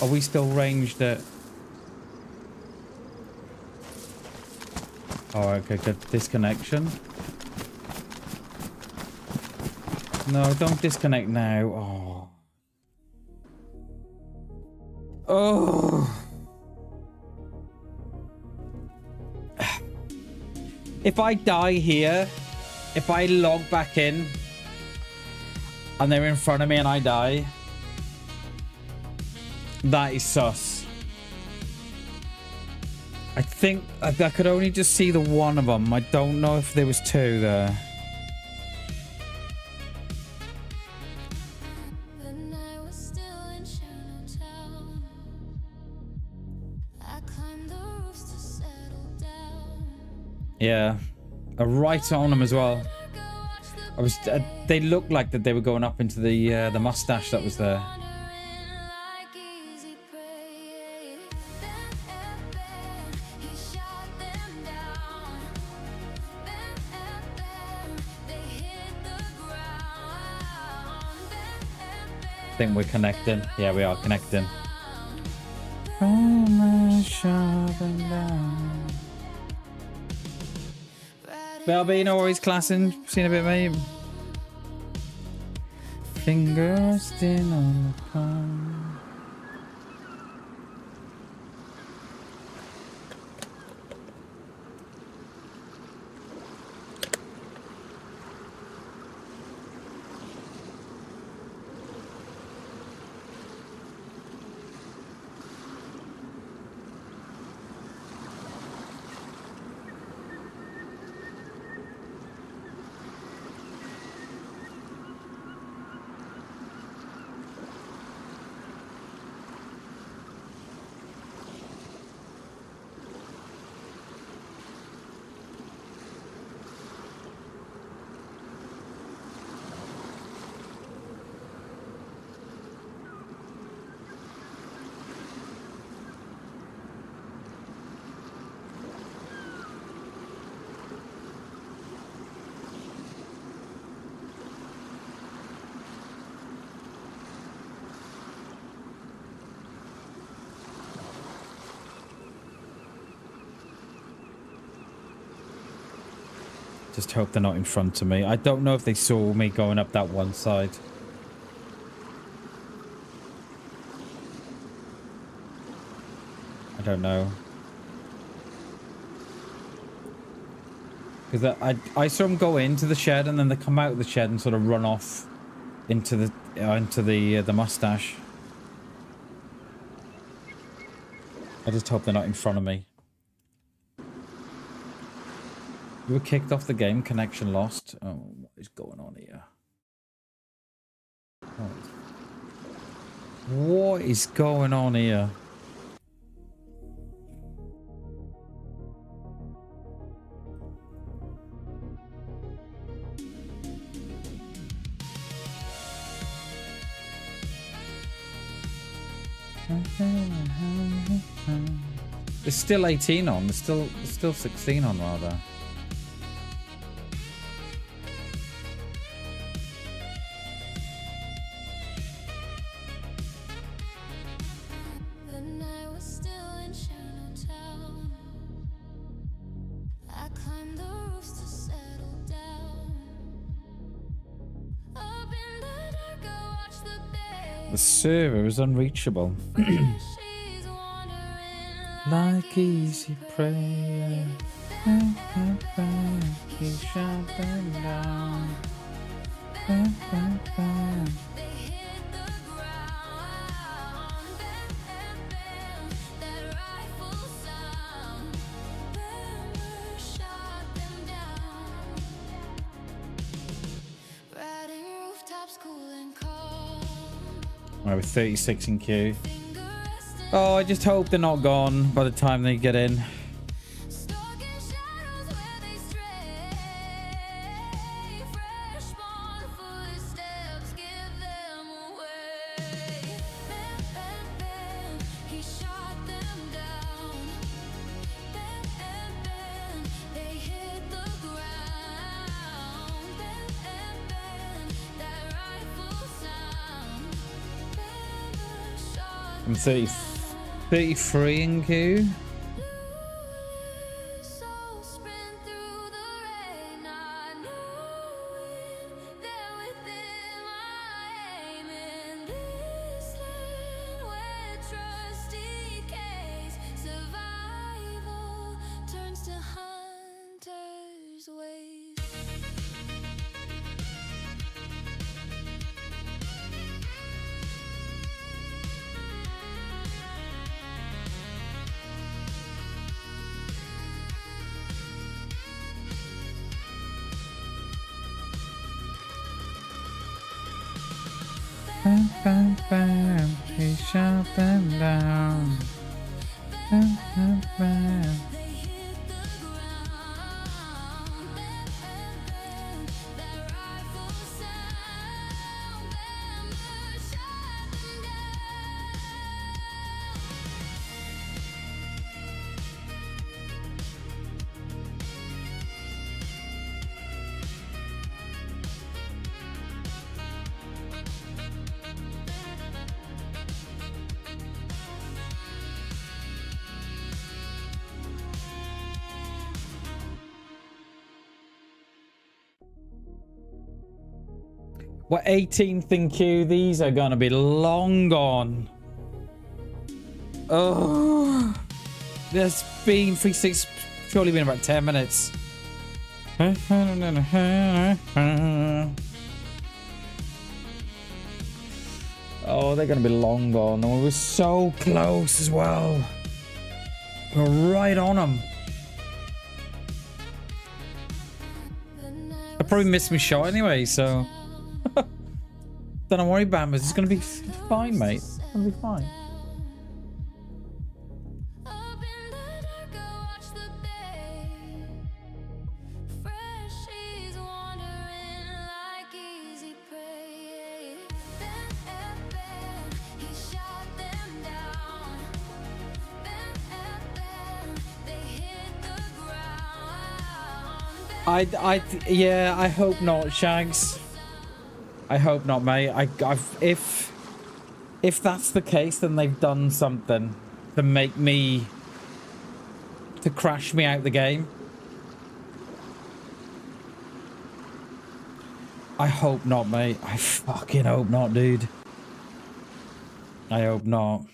Are we still ranged at... Oh, okay, good. Disconnection. No, don't disconnect now. Oh. Oh. If I die here, if I log back in, and they're in front of me and I die... That is sus. I think I could only just see the one of them. I don't know if there was two there. Yeah, right on them as well. I was. They looked like that they were going up into the mustache that was there. I think we're connecting. Yeah, we are connecting. Belby, no worries, classing. Seen a bit, mate. Fingers still on the palm. Just hope they're not in front of me. I don't know if they saw me going up that one side. don't know. Because I saw them go into the shed and then they come out of the shed and sort of run off into the mustache. I just hope they're not in front of me. You were kicked off the game, connection lost. Oh, what is going on here? What is going on here? There's still 18 on. There's still 16 on, rather. The server is unreachable. Like easy prayer. He shut them down. Right, with 36 in queue. Oh, I just hope they're not gone by the time they get in. I'm 33 in queue. Bam, bam, bam, he shot them down. Bam, bam, bam. We're 18th in queue. These are gonna be long gone. Oh, there's been 3-6, surely been about 10 minutes. Oh, they're gonna be long gone. And we were so close as well. We're right on them. I probably missed my shot anyway, so. Don't worry, Bammers. It's gonna be fine, mate. It's gonna be fine. Yeah, I hope not, Shags. I hope not, mate. If that's the case, then they've done something to make me, to crash me out the game. I hope not, mate. I fucking hope not, dude. I hope not.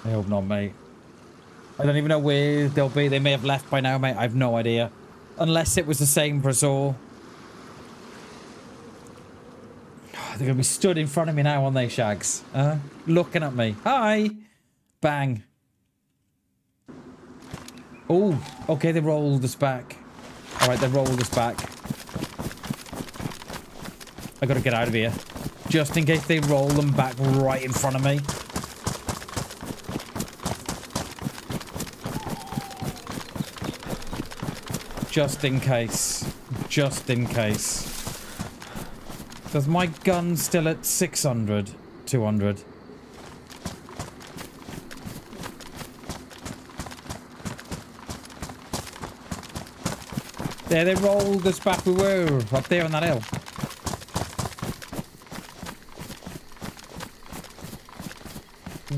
I hope not, mate. I don't even know where they'll be. They may have left by now, mate. I have no idea. Unless it was the same for us all. They're going to be stood in front of me now, aren't they, Shags? Looking at me. Hi! Bang. Oh, okay, they rolled us back. Alright, they rolled us back. I gotta get out of here. Just in case they roll them back right in front of me. Just in case. Just in case. Does my gun still at 600? 200? There, they rolled us back. We were up there on that hill.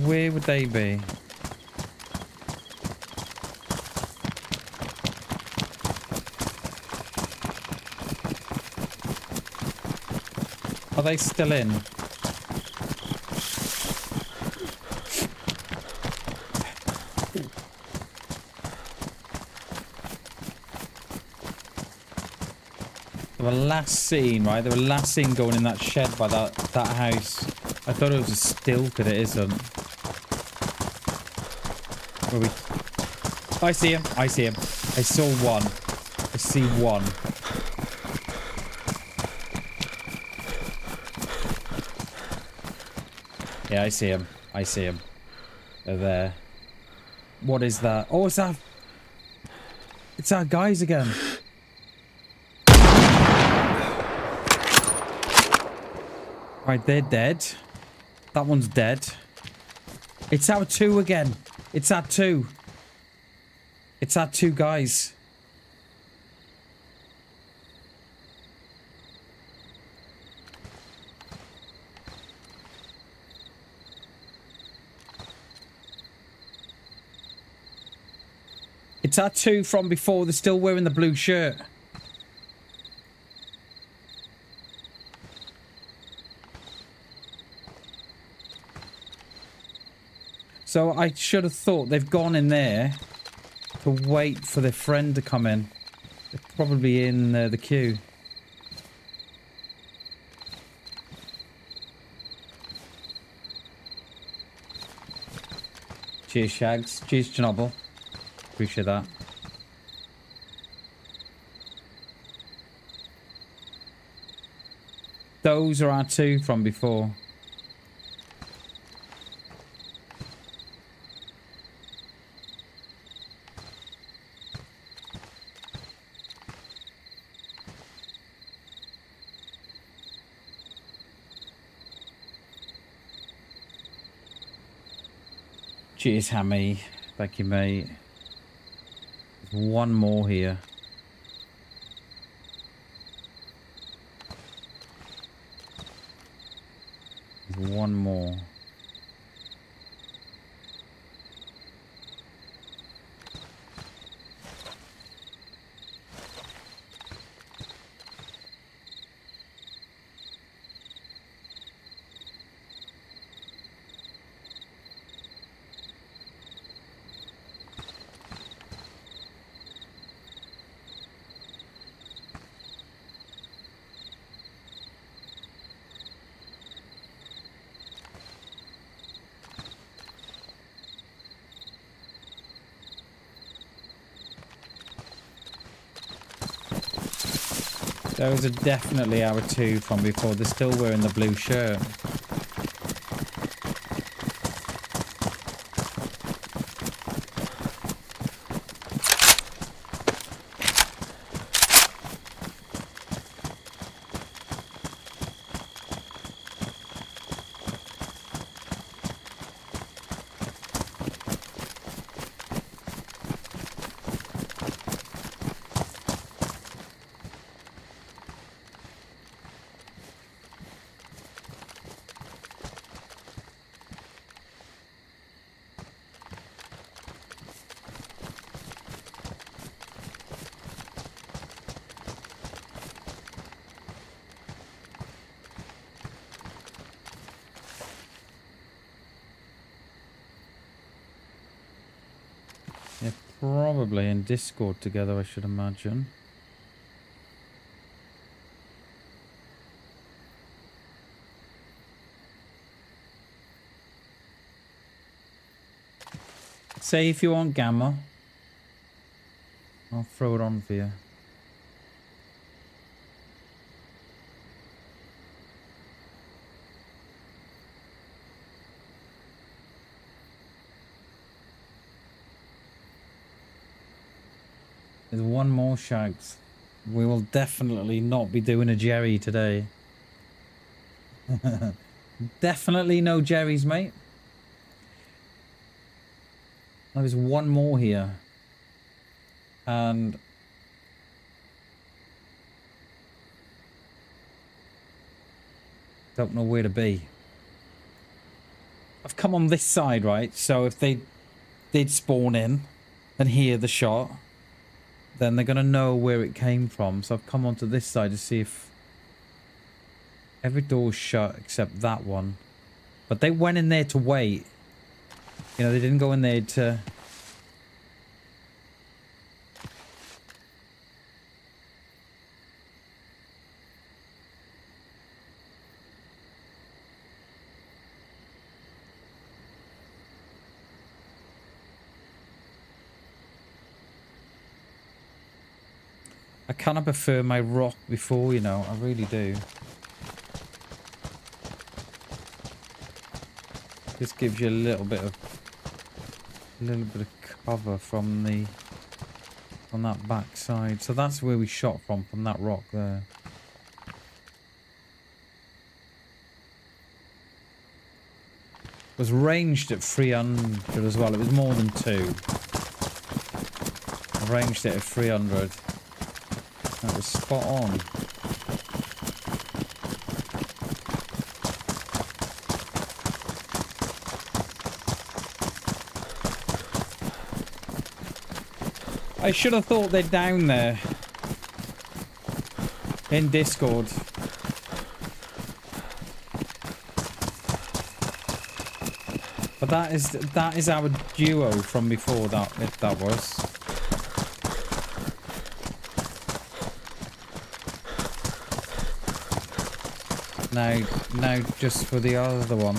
Where would they be? Are they still in? They were last seen, right? They were last seen going in that shed by that house. I thought it was a still, but it isn't. Where we? I see him. I see him. I saw one. I see one. Yeah, I see him. I see him. They're there. What is that? Oh, it's our... It's our guys again. Right, they're dead. That one's dead. It's our two again. It's our two. It's our two guys. It's our two from before. They're still wearing the blue shirt. So I should have thought they've gone in there to wait for their friend to come in. They're probably in the queue. Cheers, Shags. Cheers, Chernobyl. Appreciate that. Those are our two from before. Cheers, Hammy. Thank you, mate. There's one more here. There's one more. Those are definitely our two from before. They're still wearing the blue shirt. probably in Discord together, I should imagine. Say if you want Gamma. I'll throw it on for you. There's one more, Shags. We will definitely not be doing a Jerry today. Definitely no Jerry's, mate. There's one more here. And don't know where to be. I've come on this side, right? So if they did spawn in and hear the shot, then they're going to know where it came from. So I've come onto this side to see if every door's shut except that one. But they went in there to wait. You know, they didn't go in there to... I kind of prefer my rock before, you know, I really do. This gives you a little bit of cover from that back side. So that's where we shot from that rock there. It was ranged at 300 as well. It was more than 2. I ranged it at 300. That was spot on. I should have thought they're down there in Discord. But that is our duo from before, that if that was. Now just for the other one.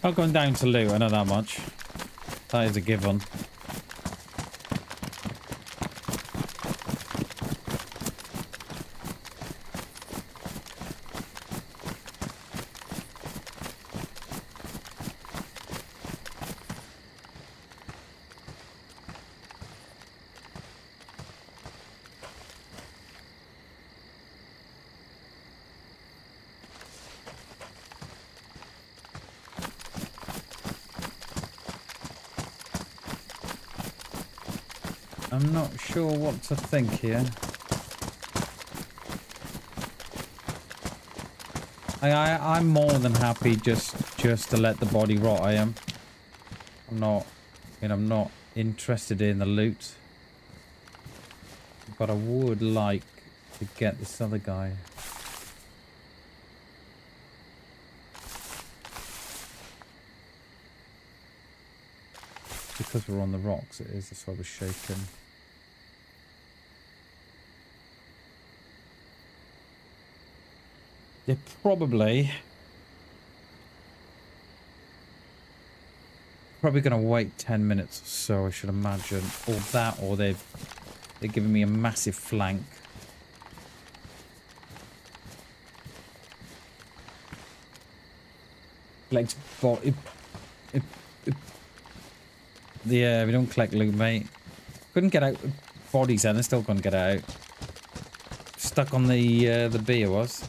Not going down to loot, I know that much. That is a given. I'm not sure what to think here. I'm more than happy just to let the body rot. I am. I'm not interested in the loot. But I would like to get this other guy. Because we're on the rocks, it is. That's why we're shaking. They're probably going to wait 10 minutes or so, I should imagine. Or that, or they're giving me a massive flank. Like, Yeah, we don't collect loot, mate. Couldn't get out bodies then. I still couldn't get out. Stuck on the B, it was.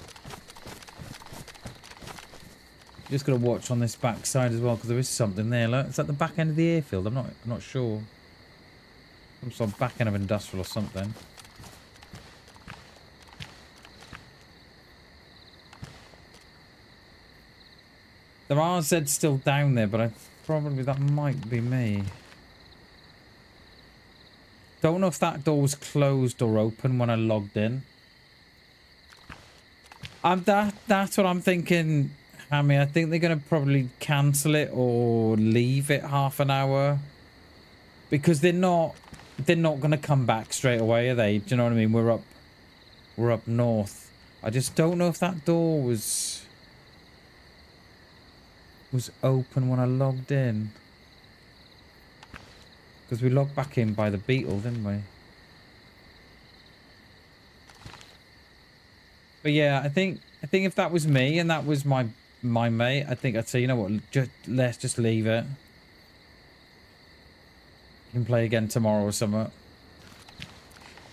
Just gotta watch on this back side as well, because there is something there. Look, is that the back end of the airfield? I'm not sure. Some sort of back end of industrial or something. There are Zeds still down there, but probably that might be me. Don't know if that door was closed or open when I logged in. That's what I'm thinking, Hammy. I think they're gonna probably cancel it or leave it half an hour, because they're not gonna come back straight away, are they? Do you know what I mean? We're up north. I just don't know if that door was open when I logged in, because we logged back in by the beetle, didn't we? But yeah, I think if that was me and that was my mate, I think I'd say, you know what, let's just leave it. You can play again tomorrow or something.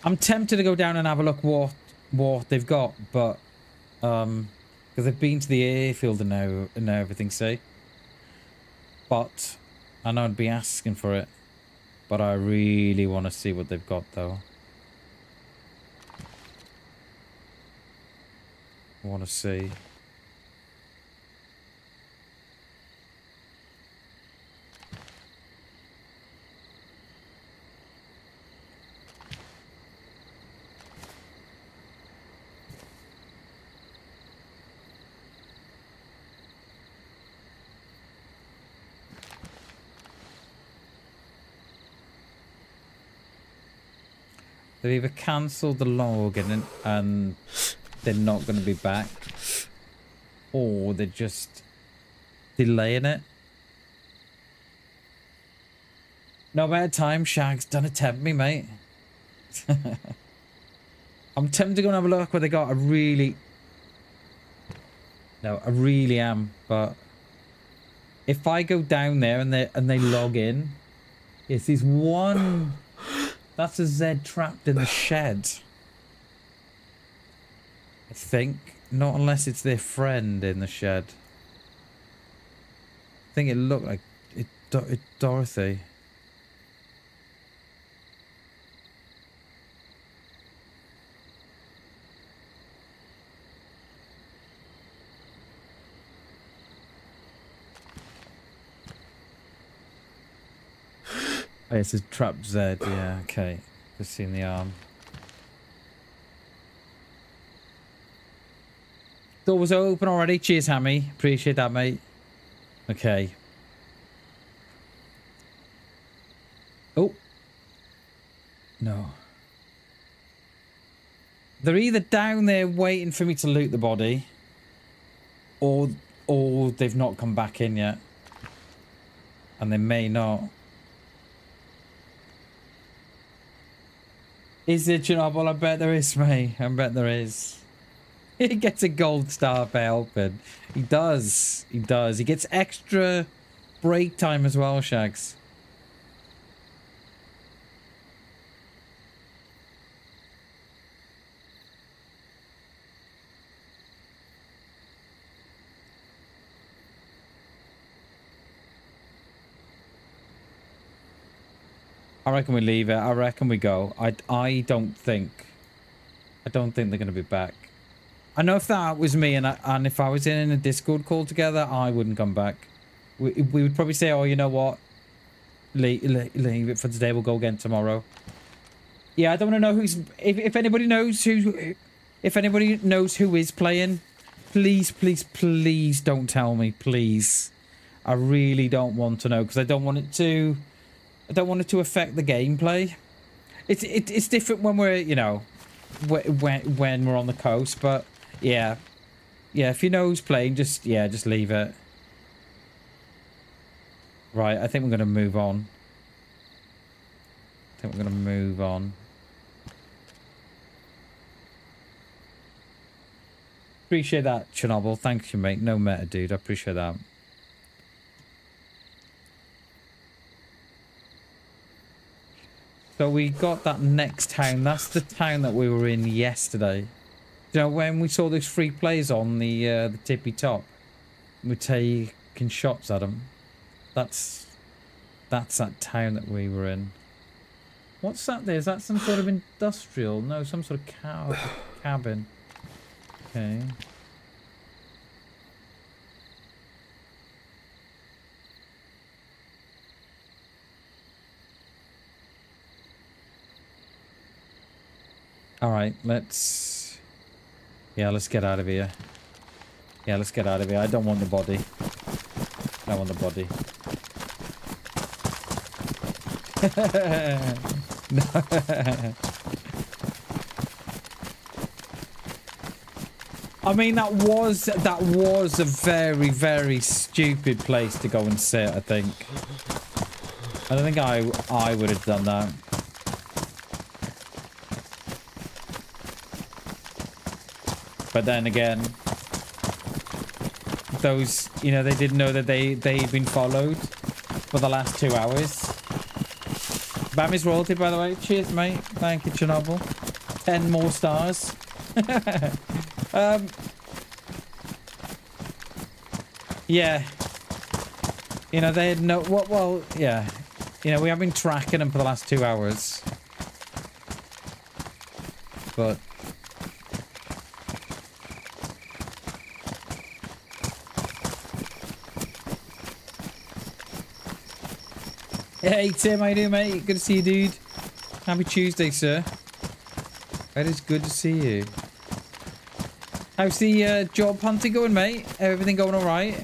I'm tempted to go down and have a look what they've got, but because they've been to the airfield and now everything, see. But I know I'd be asking for it, but I really want to see what they've got though. I want to see. They've either cancelled the login and they're not going to be back, or they're just delaying it. No matter time, Shag's done tempt me, mate. I'm tempted to go and have a look what they got. I really am. But if I go down there and they log in, yes, there's one. That's a Z trapped in the shed. I think. Not unless it's their friend in the shed. I think it looked like Dorothy. Oh, it's a trapped Z, yeah, okay. Just seen the arm. Door was open already. Cheers, Hammy. Appreciate that, mate. Okay. Oh. No. They're either down there waiting for me to loot the body, or they've not come back in yet. And they may not. Is there, Chernobyl? I bet there is, mate. I bet there is. He gets a gold star for helping. He does. He does. He gets extra break time as well, Shags. I reckon we leave it. I reckon we go. I don't think they're going to be back. I know if that was me and if I was in a Discord call together, I wouldn't come back. We would probably say, oh, you know what? Leave it for today. We'll go again tomorrow. Yeah, I don't want to know who's... If anybody knows who... If anybody knows who is playing, please, please, please don't tell me. Please. I really don't want to know, because I don't want it to... I don't want it to affect the gameplay. It's different when we're, you know, when we're on the coast, but yeah. Yeah, if you know who's playing, just leave it. Right, I think we're going to move on. Appreciate that, Chernobyl. Thank you, mate. No meta, dude. I appreciate that. So we got that next town. That's the town that we were in yesterday. You know, when we saw those free plays on the tippy top, we're taking shots at them. That's that town that we were in. What's that there? Is that some sort of industrial? No, some sort of cabin. Okay. Alright, let's... Yeah, let's get out of here. Yeah, let's get out of here. I don't want the body. I don't want the body. No. I mean, that was a very, very stupid place to go and sit, I think. I don't think I would have done that. But then again, those, you know, they didn't know that they'd been followed for the last 2 hours. Bam is royalty, by the way. Cheers, mate. Thank you, Chernobyl. 10 more stars. Yeah. You know, they had no... Well, yeah. You know, we have been tracking them for the last 2 hours. But... Hey Tim, how you doing, mate? Good to see you, dude. Happy Tuesday, sir. It is good to see you. How's the job hunting going, mate? Everything going all right?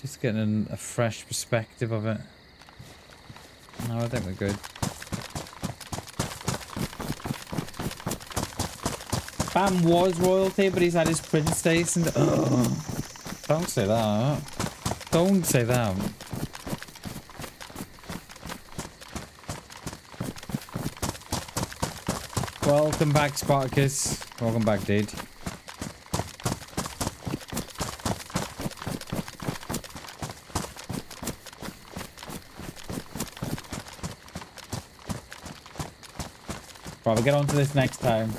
Just getting a fresh perspective of it. No, I think we're good. Bam was royalty, but he's had his prince status and... Don't say that. Don't say that. Welcome back, Spartacus. Welcome back, dude. Right, we'll get on to this next time.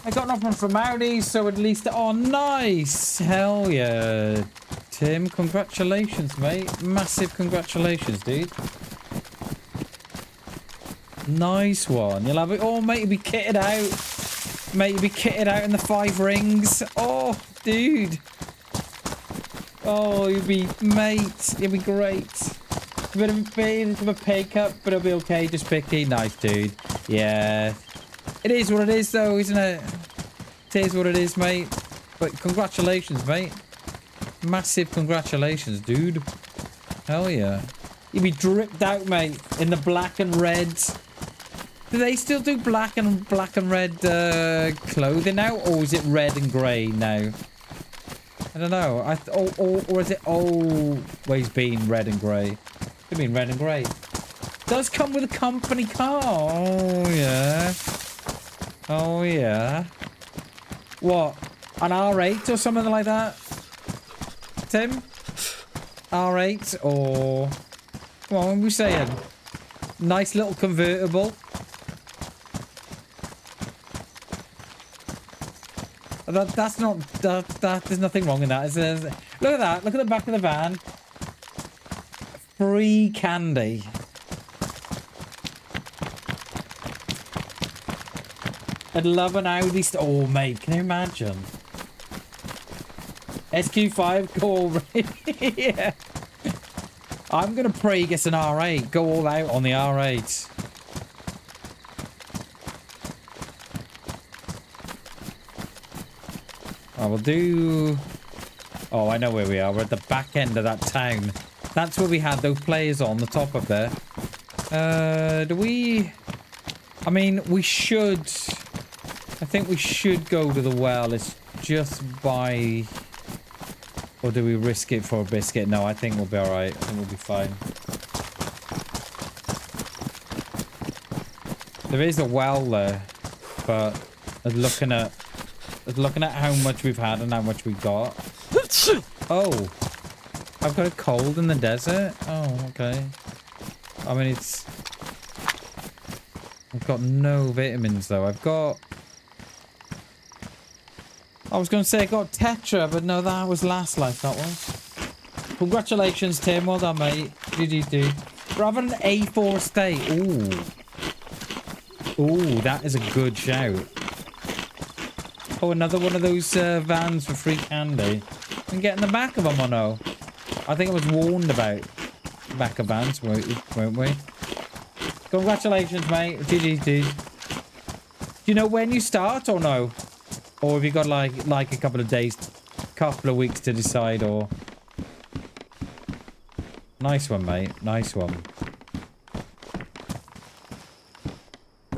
I got nothing from Audi, so at least... Oh, nice! Hell yeah. Tim, congratulations, mate. Massive congratulations, dude. Nice one. You'll have it... Oh, mate, you'll be kitted out. Mate, you'll be kitted out in the 5 rings. Oh, dude. Oh, you'll be... Mate, you'll be great. A bit of a pay cut, but it'll be okay. Just picky. Nice, dude. Yeah. It is what it is, though, isn't it? It is what it is, mate. But congratulations, mate. Massive congratulations, dude. Hell yeah. You'll be dripped out, mate, in the black and red. Do they still do black and red clothing now, or is it red and grey now? I don't know. Or is it always been red and grey? It's been red and grey. Does come with a company car. Oh yeah. Oh yeah. What? An R8 or something like that? Tim? R8 or... What are we saying? Nice little convertible. That's not... There's nothing wrong in that. Look at that. Look at the back of the van. Free candy. I'd love an Audi. Oh, mate, can you imagine? SQ5, go already. Yeah. I'm going to pray he gets an R8. Go all out on the R8. I will do... Oh, I know where we are. We're at the back end of that town. That's where we had those players on the top up there. Do we... I mean, we should... I think we should go to the well. It's just by... Or do we risk it for a biscuit? No, I think we'll be alright. I think we'll be fine. There is a well there, but looking at how much we've had and how much we got. Oh, I've got a cold in the desert. Oh, okay. I mean, it's. I've got no vitamins though. I've got. I was going to say I got Tetra, but no, that was last life. That was. Congratulations, Tim. Well done, mate. GG, dude. We're having an A4 estate. Ooh. Ooh, that is a good shout. Oh, another one of those vans for free candy. We can get in the back of them or no? I think I was warned about back of vans, weren't we? Congratulations, mate. GG, dude. Do you know when you start or no? Or have you got like a couple of days, couple of weeks to decide or... Nice one, mate. Nice one.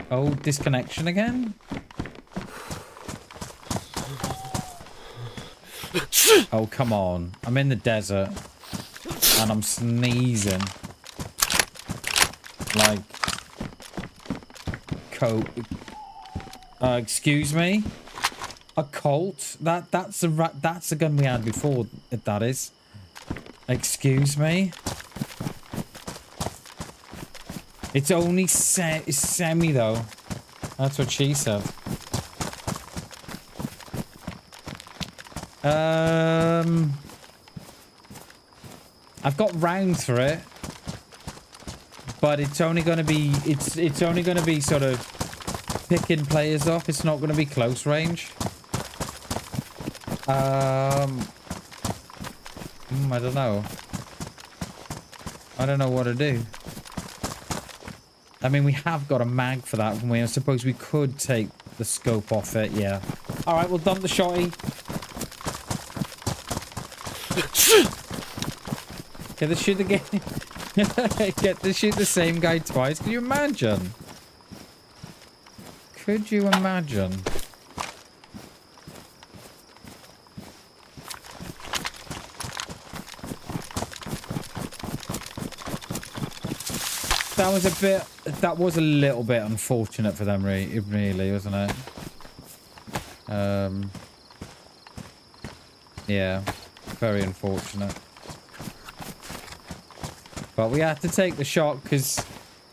Oh, disconnection again? Oh, come on. I'm in the desert. And I'm sneezing. Like... excuse me? A Colt? That's a gun we had before, that is. Excuse me? It's only it's semi though. That's what she said. I've got rounds for it, but it's only gonna be it's only gonna be sort of picking players off. It's not gonna be close range. I don't know. I don't know what to do. I mean, we have got a mag for that, and I suppose we could take the scope off it, yeah. Alright, we'll dump the shotty. Get to shoot again. Get to shoot the same guy twice. Can you imagine? Could you imagine? That was a little bit unfortunate for them, really, wasn't it? Yeah, very unfortunate. But we had to take the shot because,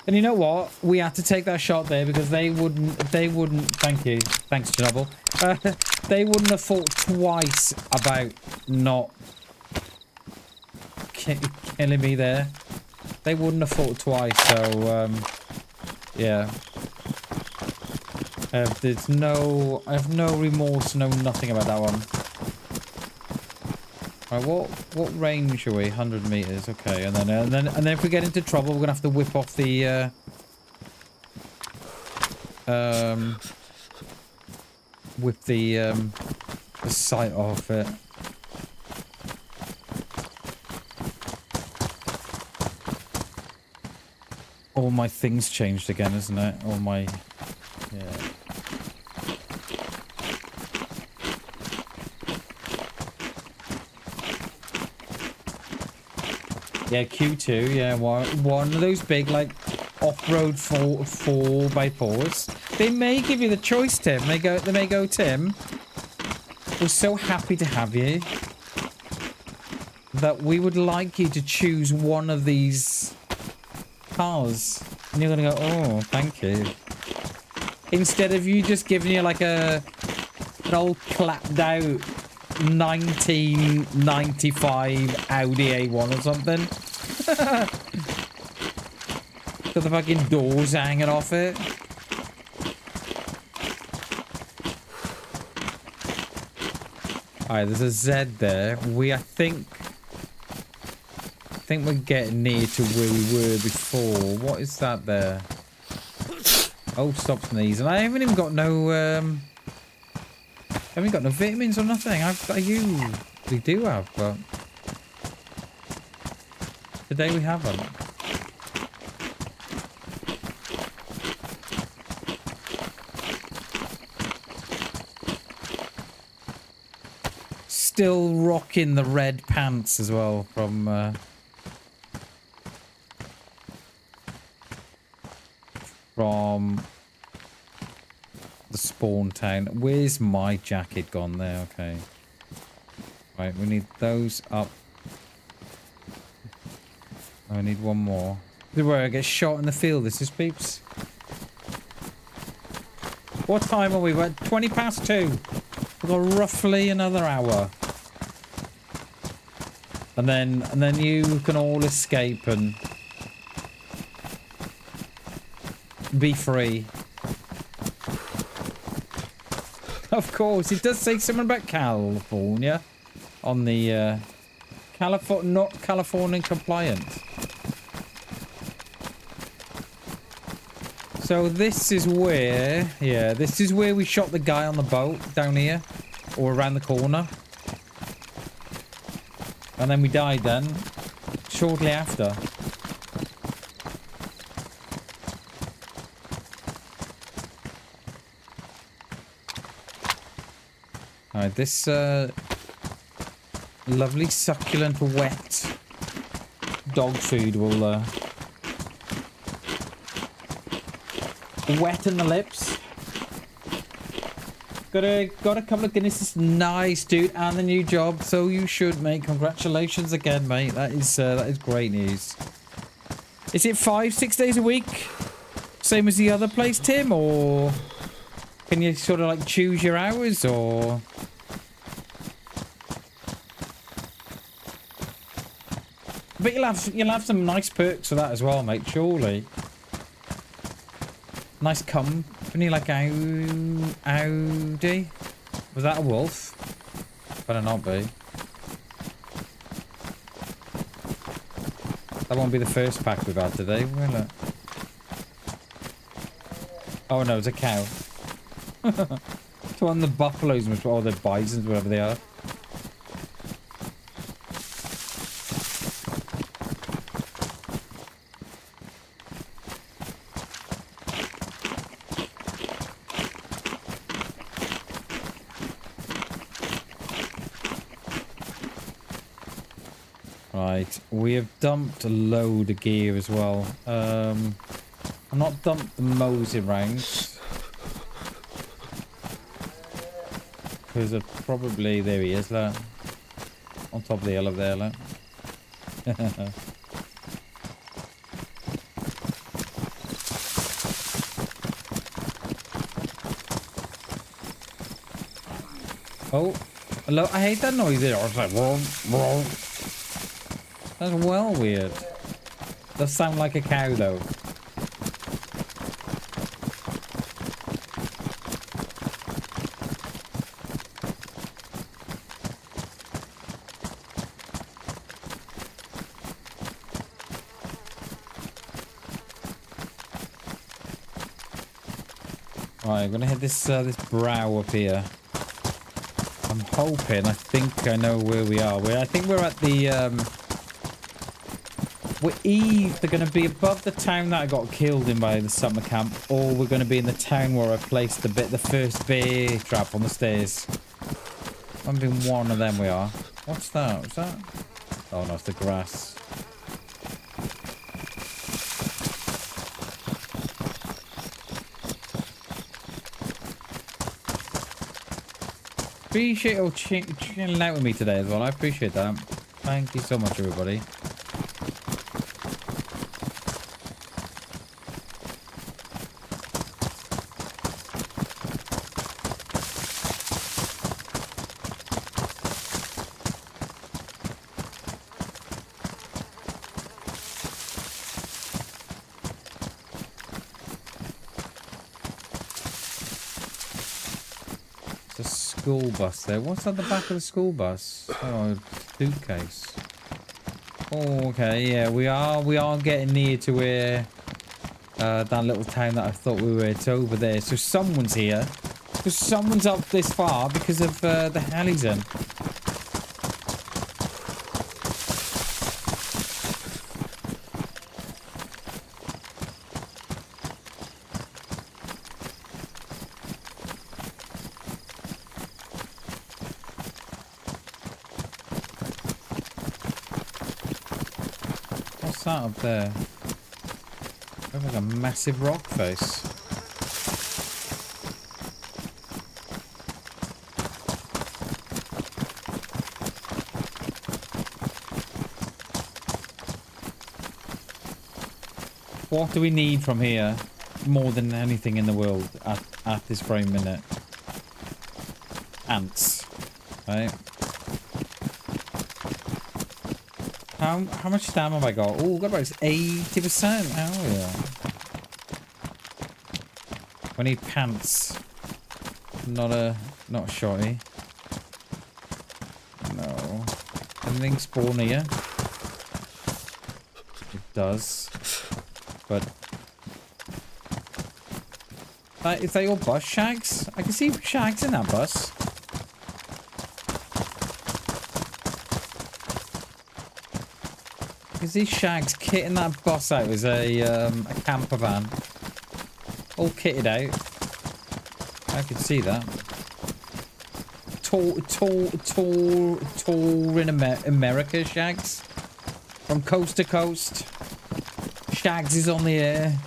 and you know what? We had to take that shot there because they wouldn't, thank you. Thanks, Chernobyl. They wouldn't have thought twice about not killing me there. They wouldn't have thought twice, so, yeah. I have no remorse, no nothing about that one. Alright, what range are we? 100 meters, okay. And then if we get into trouble, we're gonna have to whip off the, whip the sight off it. All my things changed again, isn't it? All my... Yeah. Yeah, Q2, yeah. One of those big, like, off-road 4x4s. They may give you the choice, Tim. They may go, Tim, we're so happy to have you that we would like you to choose one of these cars, and you're gonna go, oh, thank you, instead of you just giving you like an old clapped out 1995 Audi A1 or something. Got the fucking doors hanging off it. Alright, there's a Z there. I think we're getting near to where we were before. What is that there? Oh, stop sneezing. I haven't even got no, haven't got no vitamins or nothing. I usually do have, but today we haven't. still rocking the red pants as well from the spawn town. Where's my jacket gone there? Okay. Right, we need those up. I need one more. This is where I get shot in the field. This is peeps. What time are we? We're at 2. We've got roughly another hour. And then you can all escape and be free. Of course, it does say something about California on the not Californian compliant. So this is where, yeah, this is where we shot the guy on the boat down here, or around the corner. And then we died then, shortly after. Alright, this lovely succulent wet dog food will wet in the lips. Got a couple of Guinnesses. Nice, dude, and the new job. So you should, mate. Congratulations again, mate. That is great news. Is it 5-6 days a week, same as the other place, Tim, or can you sort of like choose your hours, or? But you'll have some nice perks for that as well, mate. Surely. Nice company like Audi. Was that a wolf? Better not be. That won't be the first pack we've had today, will it? Oh no, it's a cow. It's one of the buffaloes, or the bisons, whatever they are. Right, we have dumped a load of gear as well. I'm not dumped the Mosey rounds. Because probably, there he is, look. On top of the hill up there, look. Oh, hello, I hate that noise there. I was like, whoa, whoa. That's well weird. Does sound like a cow though. Right, I'm gonna hit this this brow up here. I'm hoping. I think I know where we are. I think we're at the we're either going to be above the town that I got killed in by the summer camp, or we're going to be in the town where I placed the first bear trap on the stairs. I'm being one of them we are. What's that? What's that? Oh no, it's the grass. Appreciate you chilling out with me today as well. I appreciate that. Thank you so much, everybody. School bus there. What's at the back of the school bus? Oh, suitcase. Oh, okay, yeah, we are getting near to where that little town that I thought we were. It's over there. So someone's here. So someone's up this far because of the hell he's in. What's that up there? Looks like a massive rock face. What do we need from here more than anything in the world at this very minute? Ants, right? How much stamina have I got? Oh, got about 80%. Oh yeah. We need pants. Not a shotty. No. Anything spawn here? It does. But if they all bus shags, I can see shags in that bus. Is these shags kitting that bus out as a camper van? All kitted out. I can see that. Tall in America, shags. From coast to coast. Shags is on the air.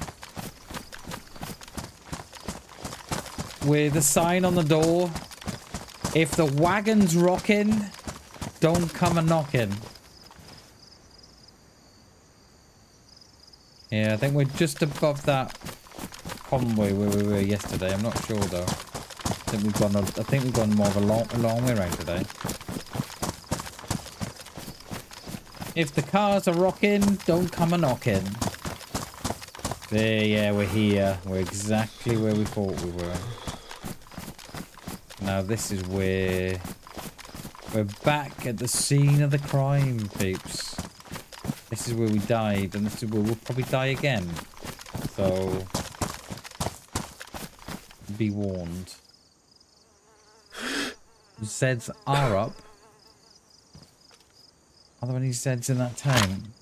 With a sign on the door. If the wagon's rocking, don't come a knocking. Yeah, I think we're just above that convoy where we were yesterday. I'm not sure though. I think we've gone more of a long way around today. If the cars are rocking, don't come a knocking. There, yeah, we're here. We're exactly where we thought we were. Now this is where we're back at the scene of the crime, peeps. This is where we died, and this is where we'll probably die again. So be warned. Zeds are up. Are there any Zeds in that town?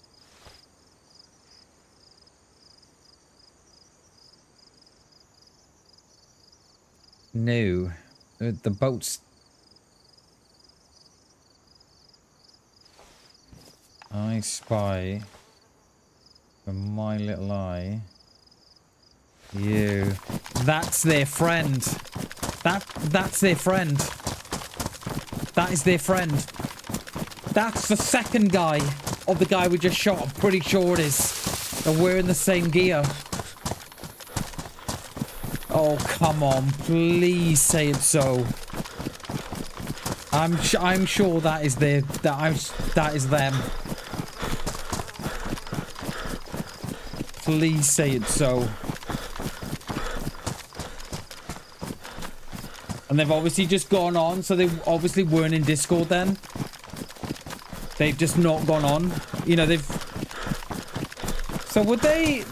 No. The boats. I spy from my little eye. You. That's their friend. That's their friend. That is their friend. That's the second guy of the guy we just shot. I'm pretty sure it is. They're wearing the same gear. Oh, come on. Please say it so. I'm sure that is their... That is them. Please say it so. And they've obviously just gone on, so they obviously weren't in Discord then. They've just not gone on. You know, they've... So would they...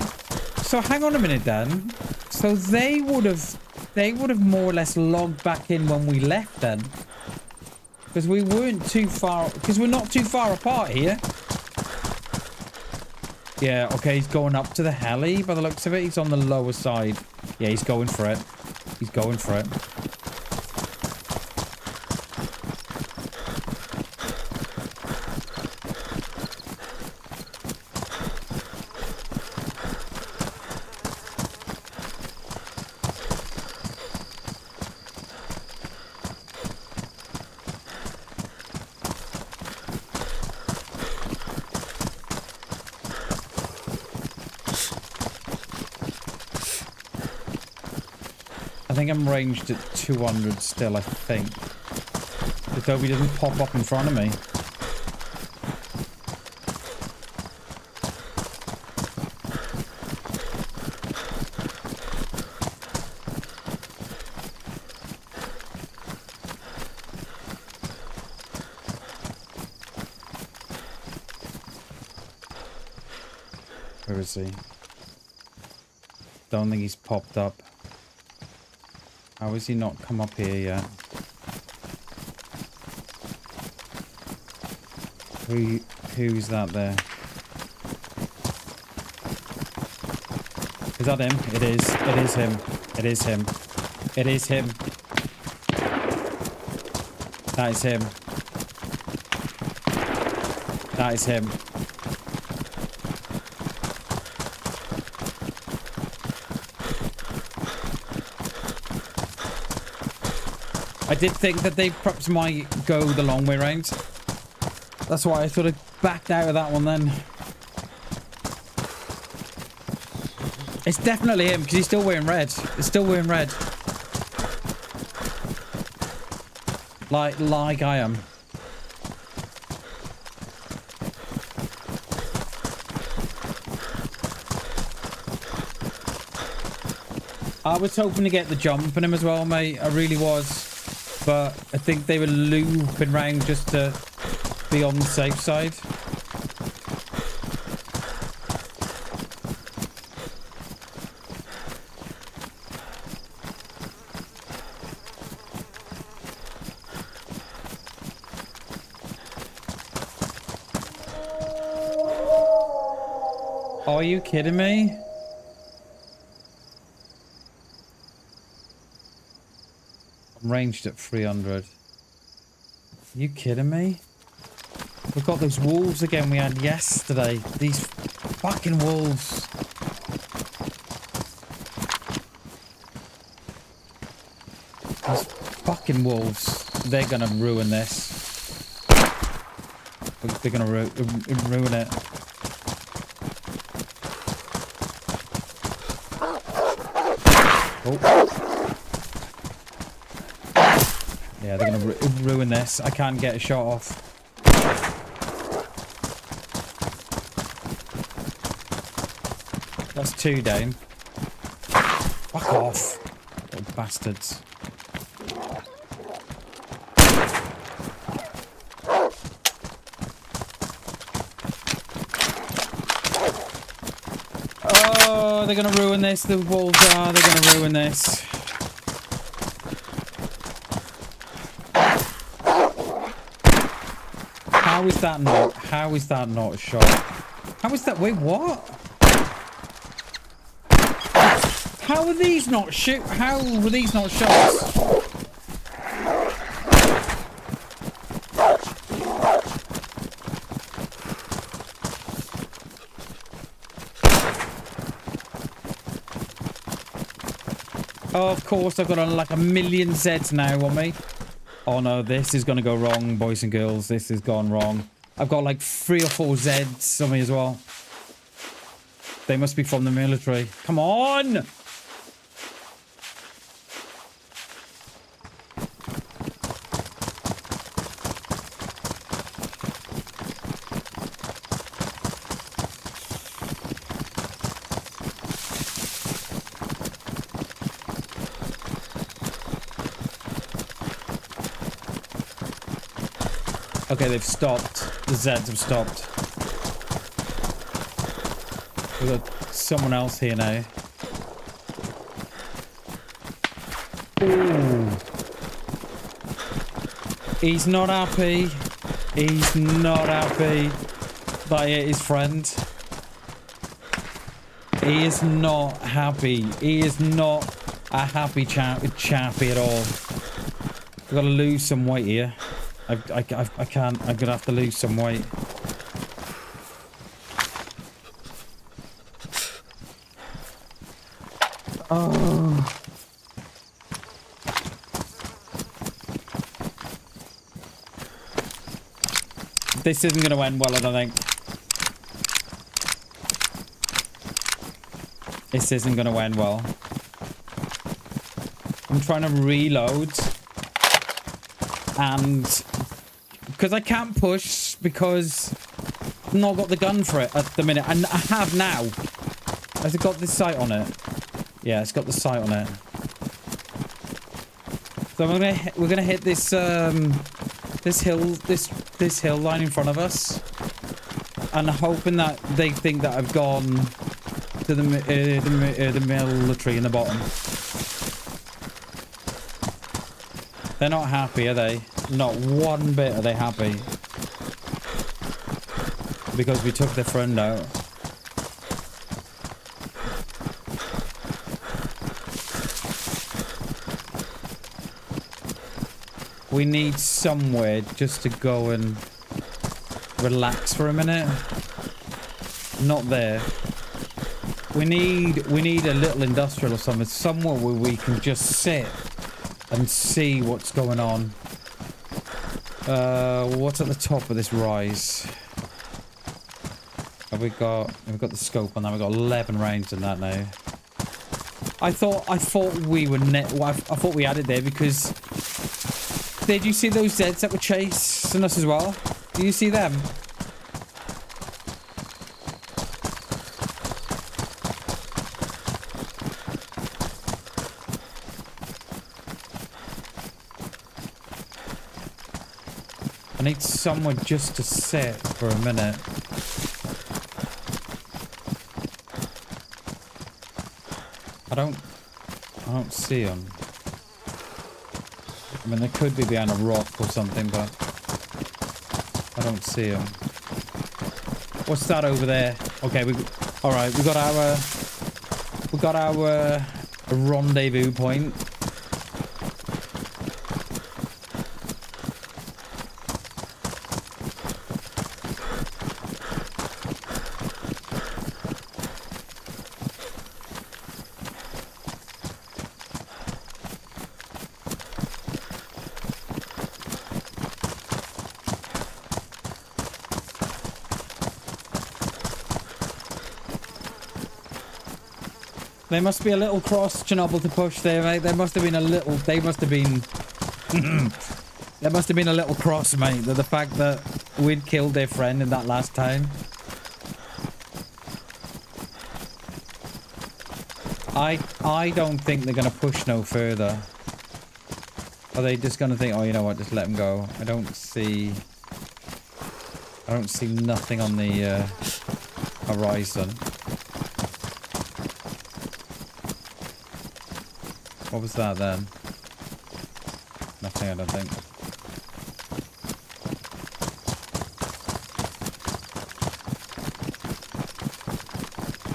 So hang on a minute then. So they would have more or less logged back in when we left then. Because we weren't too far... Because we're not too far apart here. Yeah, okay, he's going up to the heli by the looks of it. He's on the lower side. Yeah, he's going for it. He's going for it. I think I'm ranged at 200 still, I think. The Toby doesn't pop up in front of me. Where is he? Don't think he's popped up. How has he not come up here yet? Who's that there? Is that him? It is. It is him. It is him. It is him. That is him. That is him. I did think that they perhaps might go the long way round. That's why I sort of backed out of that one then. It's definitely him, because he's still wearing red. He's still wearing red. Like I am. I was hoping to get the jump on him as well, mate. I really was. But I think they were looping round just to be on the safe side. Oh, are you kidding me? I'm ranged at 300. Are you kidding me? We've got those wolves again we had yesterday. These fucking wolves. These fucking wolves. They're gonna ruin this. They're gonna ruin it. Oh. Yeah, they're gonna ruin this. I can't get a shot off. That's 2 down. Fuck off, little bastards. Oh, they're gonna ruin this. The wolves are. They're gonna ruin this. How is that not? How is that not a shot? How is that? Wait, what? How are these not shoot? How were these not shots? Oh, of course, I've got like a million Zeds now on me. Oh no, this is gonna go wrong, boys and girls. This has gone wrong. I've got like 3 or 4 Zeds on me as well. They must be from the military. Come on! Okay, they've stopped. The Zeds have stopped. We've got someone else here now. Ooh. He's not happy. He's not happy that he hit his friend. He is not happy. He is not a happy chappy at all. We've got to lose some weight here. I can't. I'm gonna have to lose some weight. Oh. This isn't gonna end well, I don't think. This isn't gonna end well. I'm trying to reload. And because I can't push because I've not got the gun for it at the minute. And I have now. Has it got this sight on it? Yeah, it's got the sight on it. So we're gonna hit this this hill line in front of us, and hoping that they think that I've gone to the military in the bottom. They're not happy, are they? Not one bit are they happy. Because we took their friend out. We need somewhere just to go and relax for a minute. Not there. We need a little industrial or something. Somewhere where we can just sit and see what's going on. What's at the top of this rise? Have we got? We've got the scope on that. We've got 11 rounds in that now. I thought we were I thought we had it there because. Did you see those Zeds that were chasing us as well? Do you see them? I need somewhere just to sit for a minute. I don't see them. I mean, they could be behind a rock or something, but I don't see them. What's that over there? Okay, all right. We got our rendezvous point. There must be a little cross Chernobyl to push there, mate. There must have been a little... They must have been... There must have been a little cross, mate. The fact that we'd killed their friend in that last time. I don't think they're going to push no further. Are they just going to think, oh, you know what, just let them go? I don't see nothing on the horizon. What was that then? Nothing, I don't think.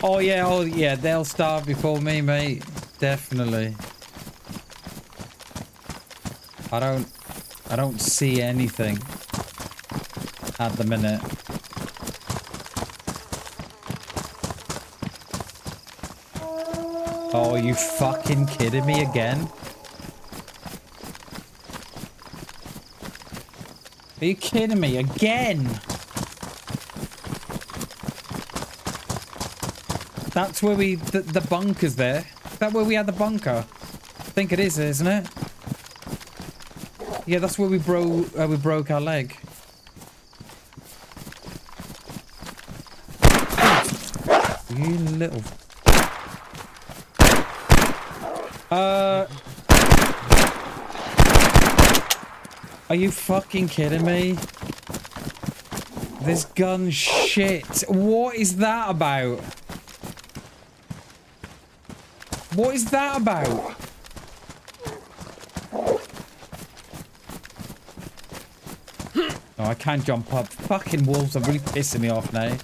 Oh yeah, they'll starve before me, mate. Definitely. I don't see anything at the minute. Oh, are you fucking kidding me again? Are you kidding me again? That's where the bunker's there. Is that where we had the bunker? I think it is, isn't it? Yeah, that's where we broke our leg. You little... Are you fucking kidding me? This gun shit. What is that about? What is that about? Oh, I can't jump up. Fucking wolves are really pissing me off now.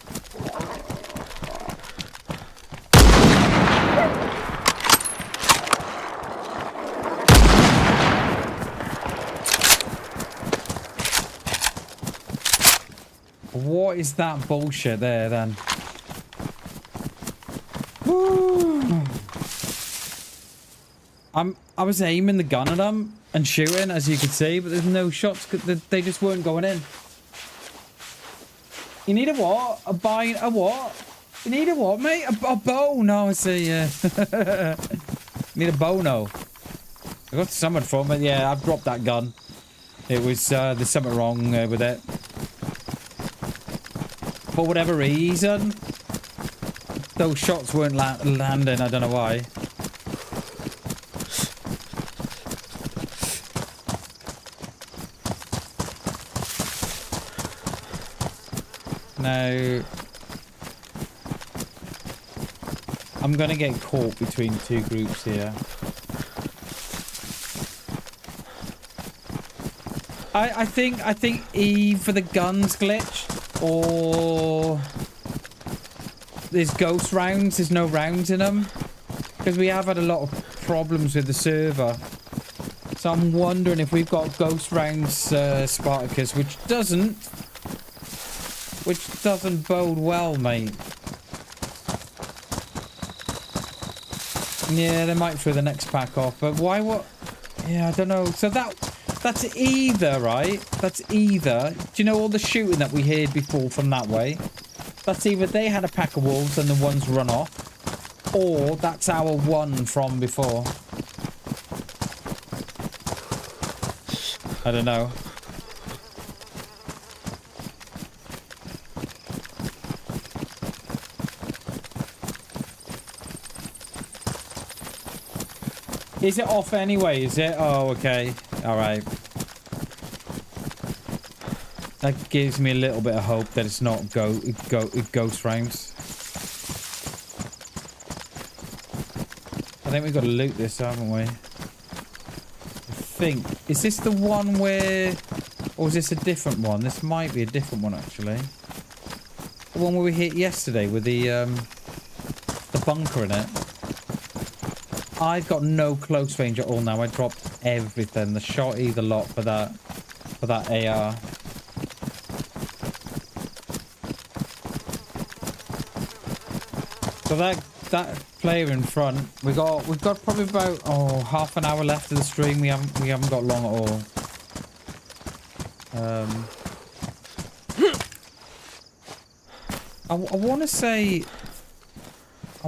What is that bullshit there then? I was aiming the gun at them and shooting, as you could see, but there's no shots. They just weren't going in. You need a what? A what? You need a what, mate? A bow? No, I see. Need a bow? No. I got something from it. Yeah, I've dropped that gun. It was there's something wrong with it. For whatever reason, those shots weren't landing. I don't know why. Now, I'm gonna get caught between two groups here. I think either the guns glitched or there's ghost rounds. There's no rounds in them because we have had a lot of problems with the server. So I'm wondering if we've got ghost rounds, Spartacus, which doesn't bode well, mate. Yeah, they might throw the next pack off, but why? What? Yeah, I don't know. So that's either, right? That's either... Do you know all the shooting that we heard before from that way? That's either they had a pack of wolves and the ones run off, or that's our one from before. I don't know. Is it off anyway? Is it? Oh, okay. All right. That gives me a little bit of hope that it's not ghost rounds. I think we've got to loot this, haven't we? I think. Is this the one where... Or is this a different one? This might be a different one, actually. The one where we hit yesterday with the bunker in it. I've got no close range at all now. I dropped everything. The shotty, the lot for that AR. So that player in front, we've got probably about half an hour left of the stream. We haven't got long at all. I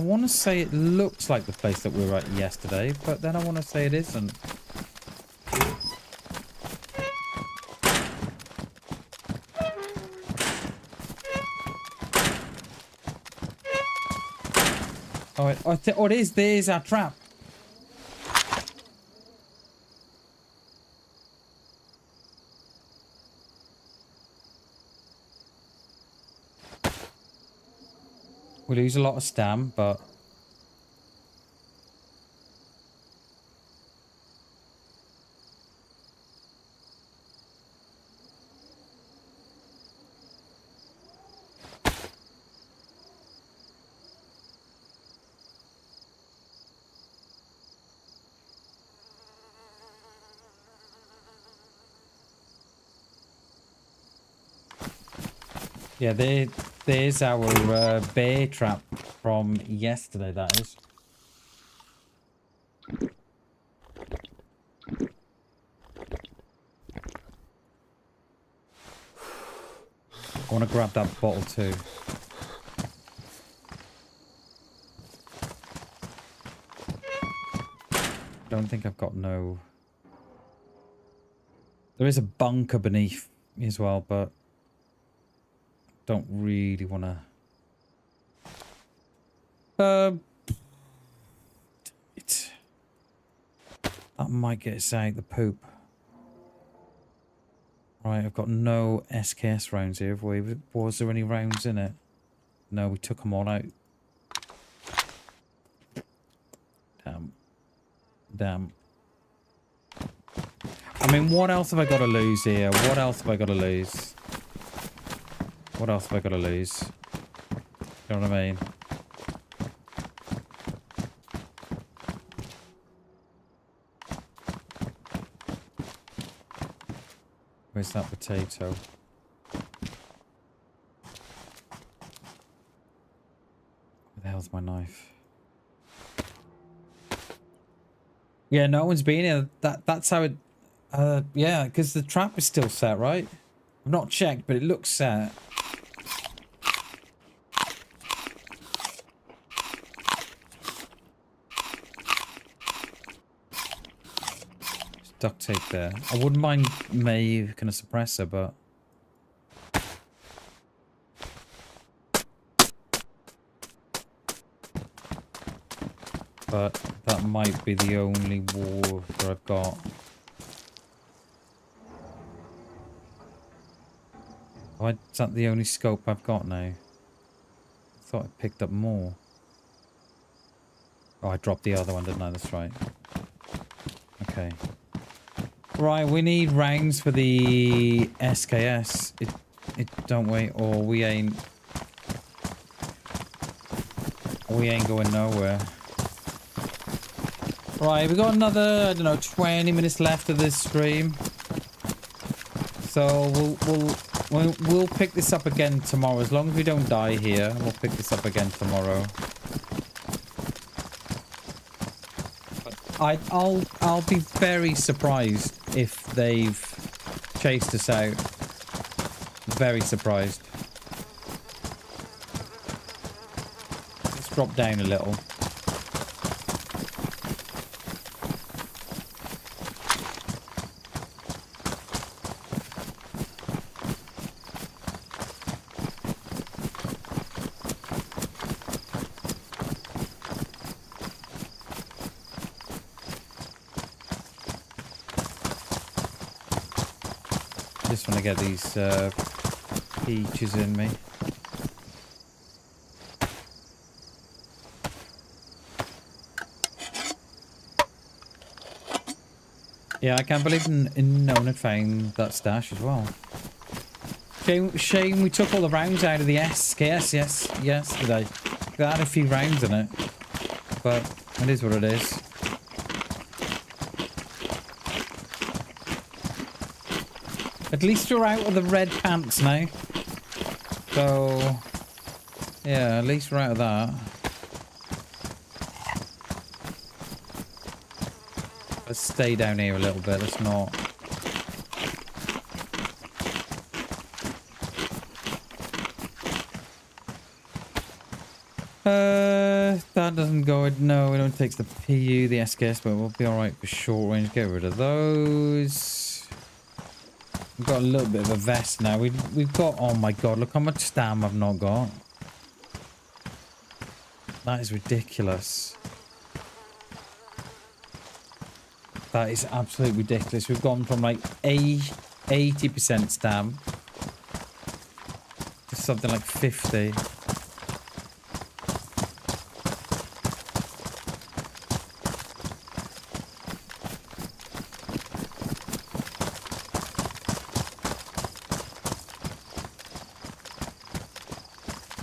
want to say it looks like the place that we were at yesterday, but then I want to say it isn't. Oh, it is. There's our trap. We lose a lot of stam, but... Yeah, there's our bear trap from yesterday, that is. I want to grab that bottle too. Don't think I've got no... There is a bunker beneath me as well, but... Don't really want to... That might get us out the poop. Right, I've got no SKS rounds here. Was there any rounds in it? No, we took them all out. Damn. I mean, what else have I got to lose here? What else have I got to lose? What else have I got to lose? You know what I mean? Where's that potato? Where the hell's my knife? Yeah, no one's been here. That's how it... yeah, because the trap is still set, right? I've not checked, but it looks set. Duct tape there. I wouldn't mind making a suppressor, but... But that might be the only water I've got. Oh, is that the only scope I've got now? I thought I picked up more. Oh, I dropped the other one, didn't I? That's right. Okay. Right, we need rounds for the SKS. It don't we? Or we ain't going nowhere. Right, we got another, I don't know, 20 minutes left of this stream. So we'll pick this up again tomorrow. As long as we don't die here, we'll pick this up again tomorrow. I'll be very surprised if they've chased us out. Very surprised. Let's drop down a little. Just want to get these peaches in me. Yeah, I can't believe no one had found that stash as well. Shame we took all the rounds out of the SKS yesterday. That had a few rounds in it. But it is what it is. At least we're out of the red pants now. So, yeah, at least we're out of that. Let's stay down here a little bit. Let's not. That doesn't go. No, we don't take the PU, the SKS, but we'll be alright for short range. Get rid of those. We've got a little bit of a vest now. We've got. Oh my god! Look how much stam I've not got. That is ridiculous. That is absolutely ridiculous. We've gone from like 80% stam to something like 50.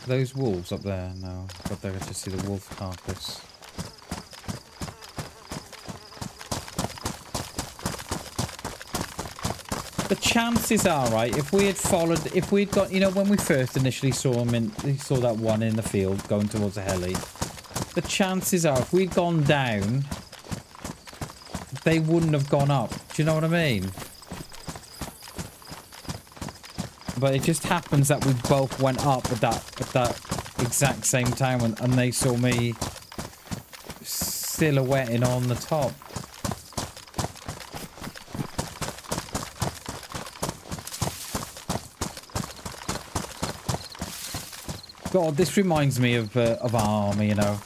Those wolves up there? No, but there I just see the wolf carcass. The chances are, right, if we had followed, if we'd got, you know, when we first initially saw him we saw that one in the field going towards the heli, the chances are, if we'd gone down, they wouldn't have gone up. Do you know what I mean? But it just happens that we both went up at that exact same time, and they saw me silhouetting on the top. God, this reminds me of our army, you know.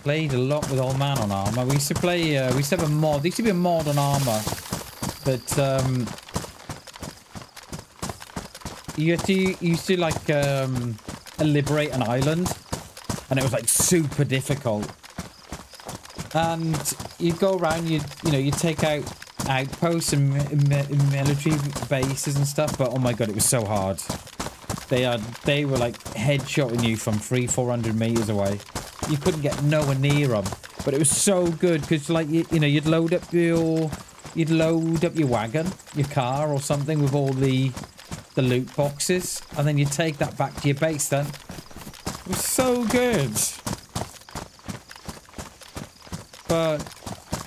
Played a lot with old man on armor. We used to play. We used to have a mod. There used to be a mod on armor. But you used to like liberate an island, and it was like super difficult. And you'd go around, you take out outposts and military bases and stuff. But oh my god, it was so hard. They were like headshotting you from 300-400 meters away. You couldn't get nowhere near them. But it was so good because like you'd load up your wagon, your car or something with all the loot boxes, and then you take that back to your base then. It was so good. But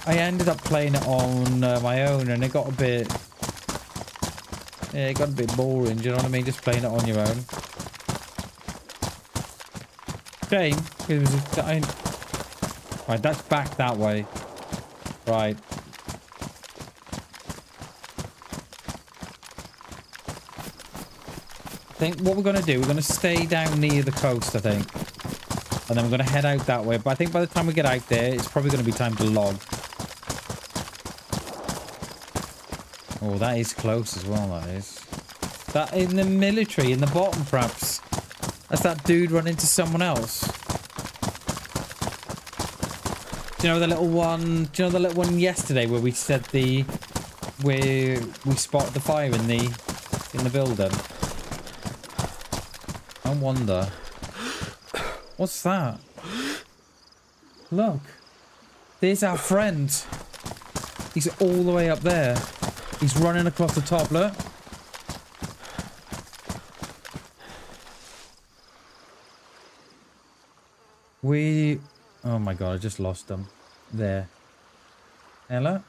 I ended up playing it on my own, and it got a bit boring, do you know what I mean? Just playing it on your own. Shame. It was right, that's back that way. Right. I think what we're going to do, we're going to stay down near the coast, I think. And then we're going to head out that way. But I think by the time we get out there, it's probably going to be time to log. Oh, that is close as well, that is. That in the military, in the bottom, perhaps. That's that dude run into someone else. Do you know the little one? Do you know the little one yesterday where we said where we spotted the fire in the building? I wonder. What's that? Look. There's our friend. He's all the way up there. He's running across the top, look. We... Oh my god, I just lost them. There. Hello?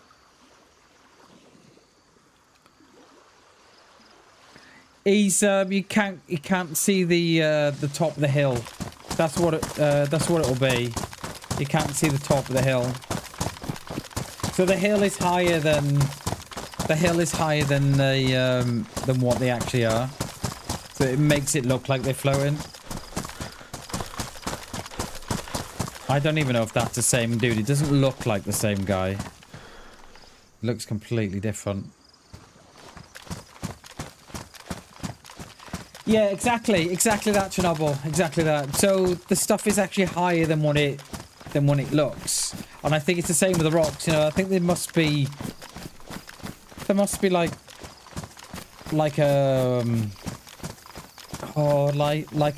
He's you can't see the top of the hill. That's what it'll be. You can't see the top of the hill. So the hill is higher than than what they actually are. So it makes it look like they're floating. I don't even know if that's the same dude. It doesn't look like the same guy. It looks completely different. Yeah, exactly that, Chernobyl. Exactly that. So the stuff is actually higher than what it looks. And I think it's the same with the rocks, you know. I think there must be like an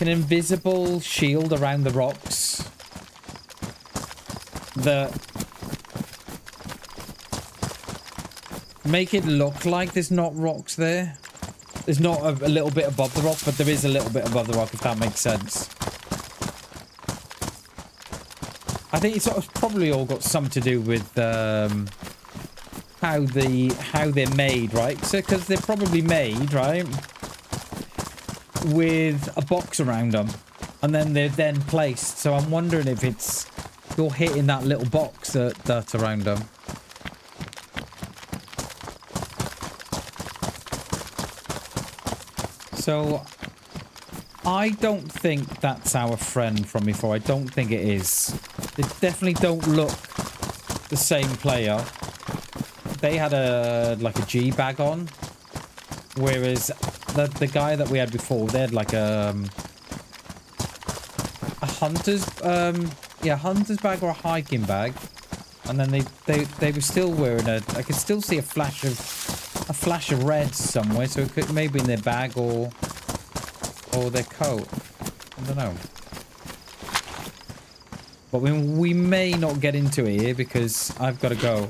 invisible shield around the rocks that make it look like there's not rocks there. There's not a little bit above the rock, but there is a little bit above the rock, if that makes sense. I think it's probably all got something to do with how they're made, right? So, because they're probably made, right, with a box around them, and then they're then placed. So I'm wondering if you're hitting that little box that's around them. So, I don't think that's our friend from before. I don't think it is. They definitely don't look the same player. They had like a G bag on, whereas the guy that we had before, they had like a hunter's hunter's bag or a hiking bag, and then they were still wearing I could still see a flash of red somewhere, so it could maybe in their bag or their coat. I don't know. But we may not get into it here because I've got to go.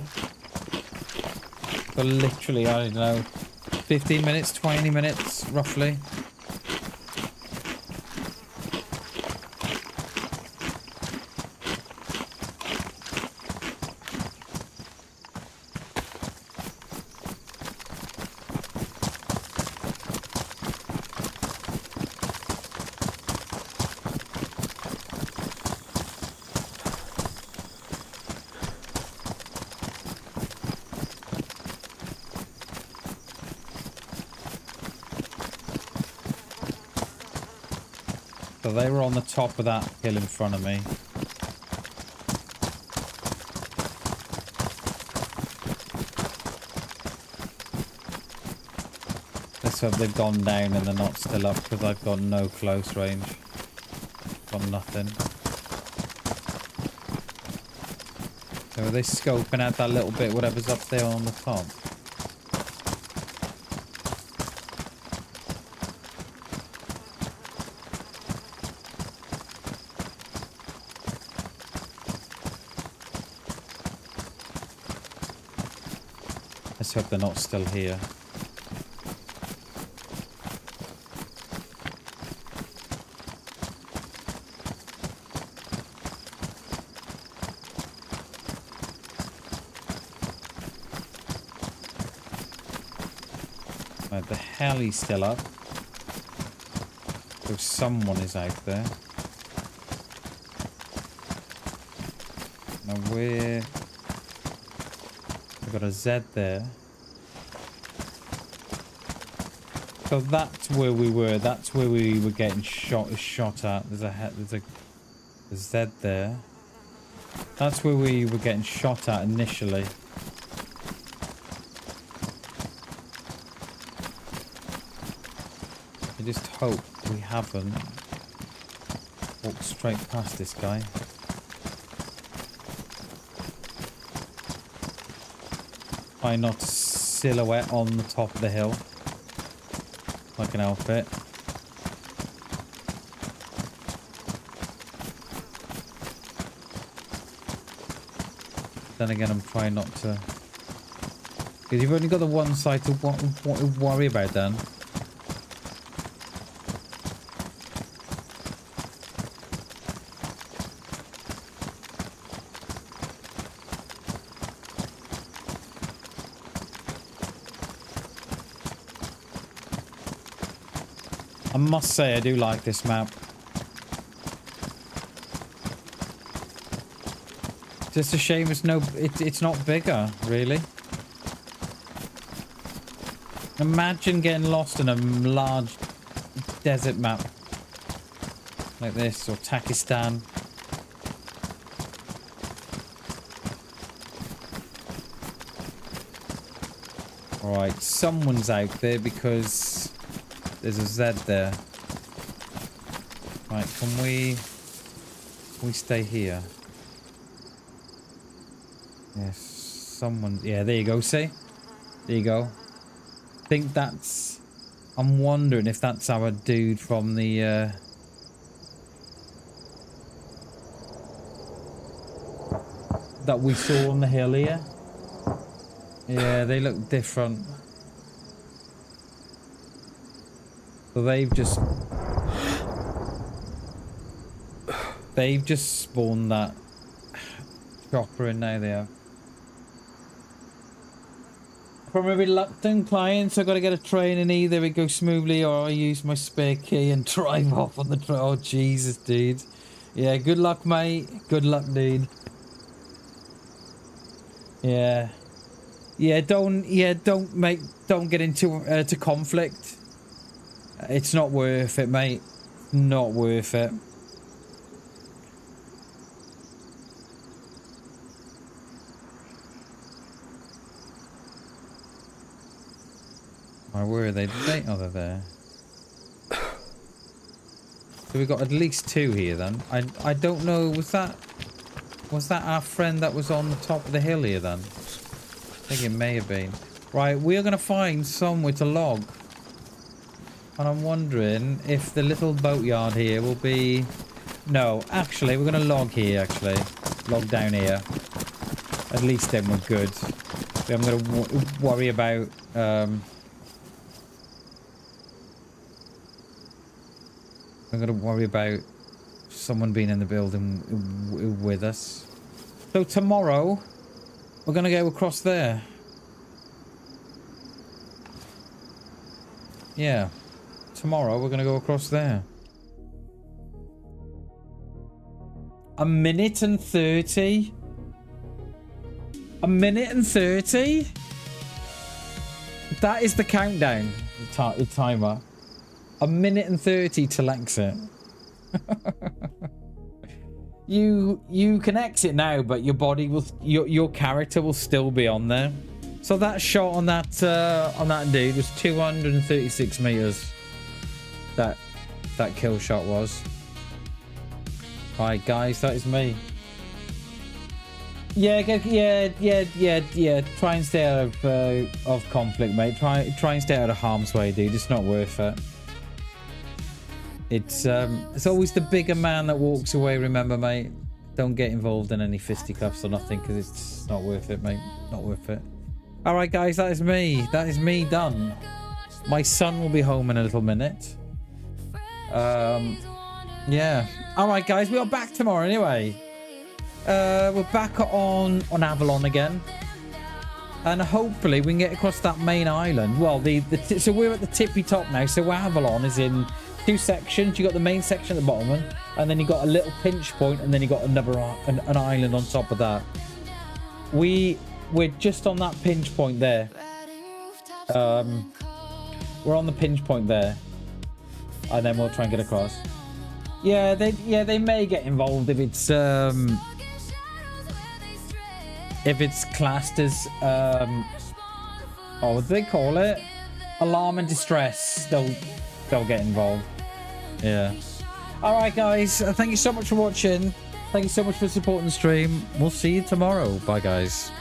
For literally, I don't know, 15 minutes, 20 minutes, roughly. So they were on the top of that hill in front of me. Let's hope they've gone down and they're not still up, because I've got no close range. Got nothing. So are they scoping out that little bit, whatever's up there on the top? Let's hope they're not still here. Right, the heli's still up. So someone is out there. Now we've got a Z there. So that's where we were. That's where we were getting shot at. There's a Z there. That's where we were getting shot at initially. I just hope we haven't walked straight past this guy. Try not to silhouette on the top of the hill. I can help it. Then again, I'm trying not to. Because you've only got the one side to worry about then. I must say I do like this map. Just a shame it's not bigger, really. Imagine getting lost in a large desert map like this, or Takistan. Alright, someone's out there because there's a Z there. Right, can we stay here? Yes, someone. Yeah, there you go. See, there you go. I think that's. I'm wondering if that's our dude from the. That we saw on the hill here. Yeah, they look different. So they've just spawned that chopper in now. They have. From a reluctant client, so I got to get a train and either it goes smoothly or I use my spare key and drive off on the train. Oh Jesus, dude. Yeah, good luck, mate. Good luck, dude. Yeah. Yeah, don't get into to conflict. It's not worth it, mate. Not worth it. Oh, where are they? Oh, they're there. So we got at least two here then. I don't know, was that our friend that was on the top of the hill here then? I think it may have been. Right, we are going to find somewhere to log. And I'm wondering if the little boatyard here will be... No, actually, we're going to log here, actually. Log down here. At least then we're good. I'm going to worry about... I'm going to worry about someone being in the building with us. So tomorrow, we're going to go across there. Yeah. Tomorrow, we're going to go across there. 1 minute and 30? 1 minute and 30? That is the countdown. The timer. 1 minute and 30 till exit. You can exit now, but your body will, your character will still be on there. So that shot on that dude was 236 meters. That kill shot was. Alright, guys, that is me. Yeah. Try and stay out of conflict, mate. Try and stay out of harm's way, dude. It's not worth it. It's always the bigger man that walks away, remember, mate. Don't get involved in any fisticuffs or nothing, because it's not worth it, mate. Not worth it. Alright, guys, that is me. That is me done. My son will be home in a little minute. Yeah. Alright, guys, we are back tomorrow anyway. We're back on Avalon again. And hopefully we can get across that main island. Well, so we're at the tippy top now. So Avalon is in 2 sections. You got the main section at the bottom, and then you got a little pinch point, and then you got another an island on top of that. We're just on that pinch point there. We're on the pinch point there, and then we'll try and get across. Yeah, they may get involved if it's classed as what do they call it? Alarm and distress. They'll get involved. Yeah. All right, guys. Thank you so much for watching. Thank you so much for supporting the stream. We'll see you tomorrow. Bye, guys.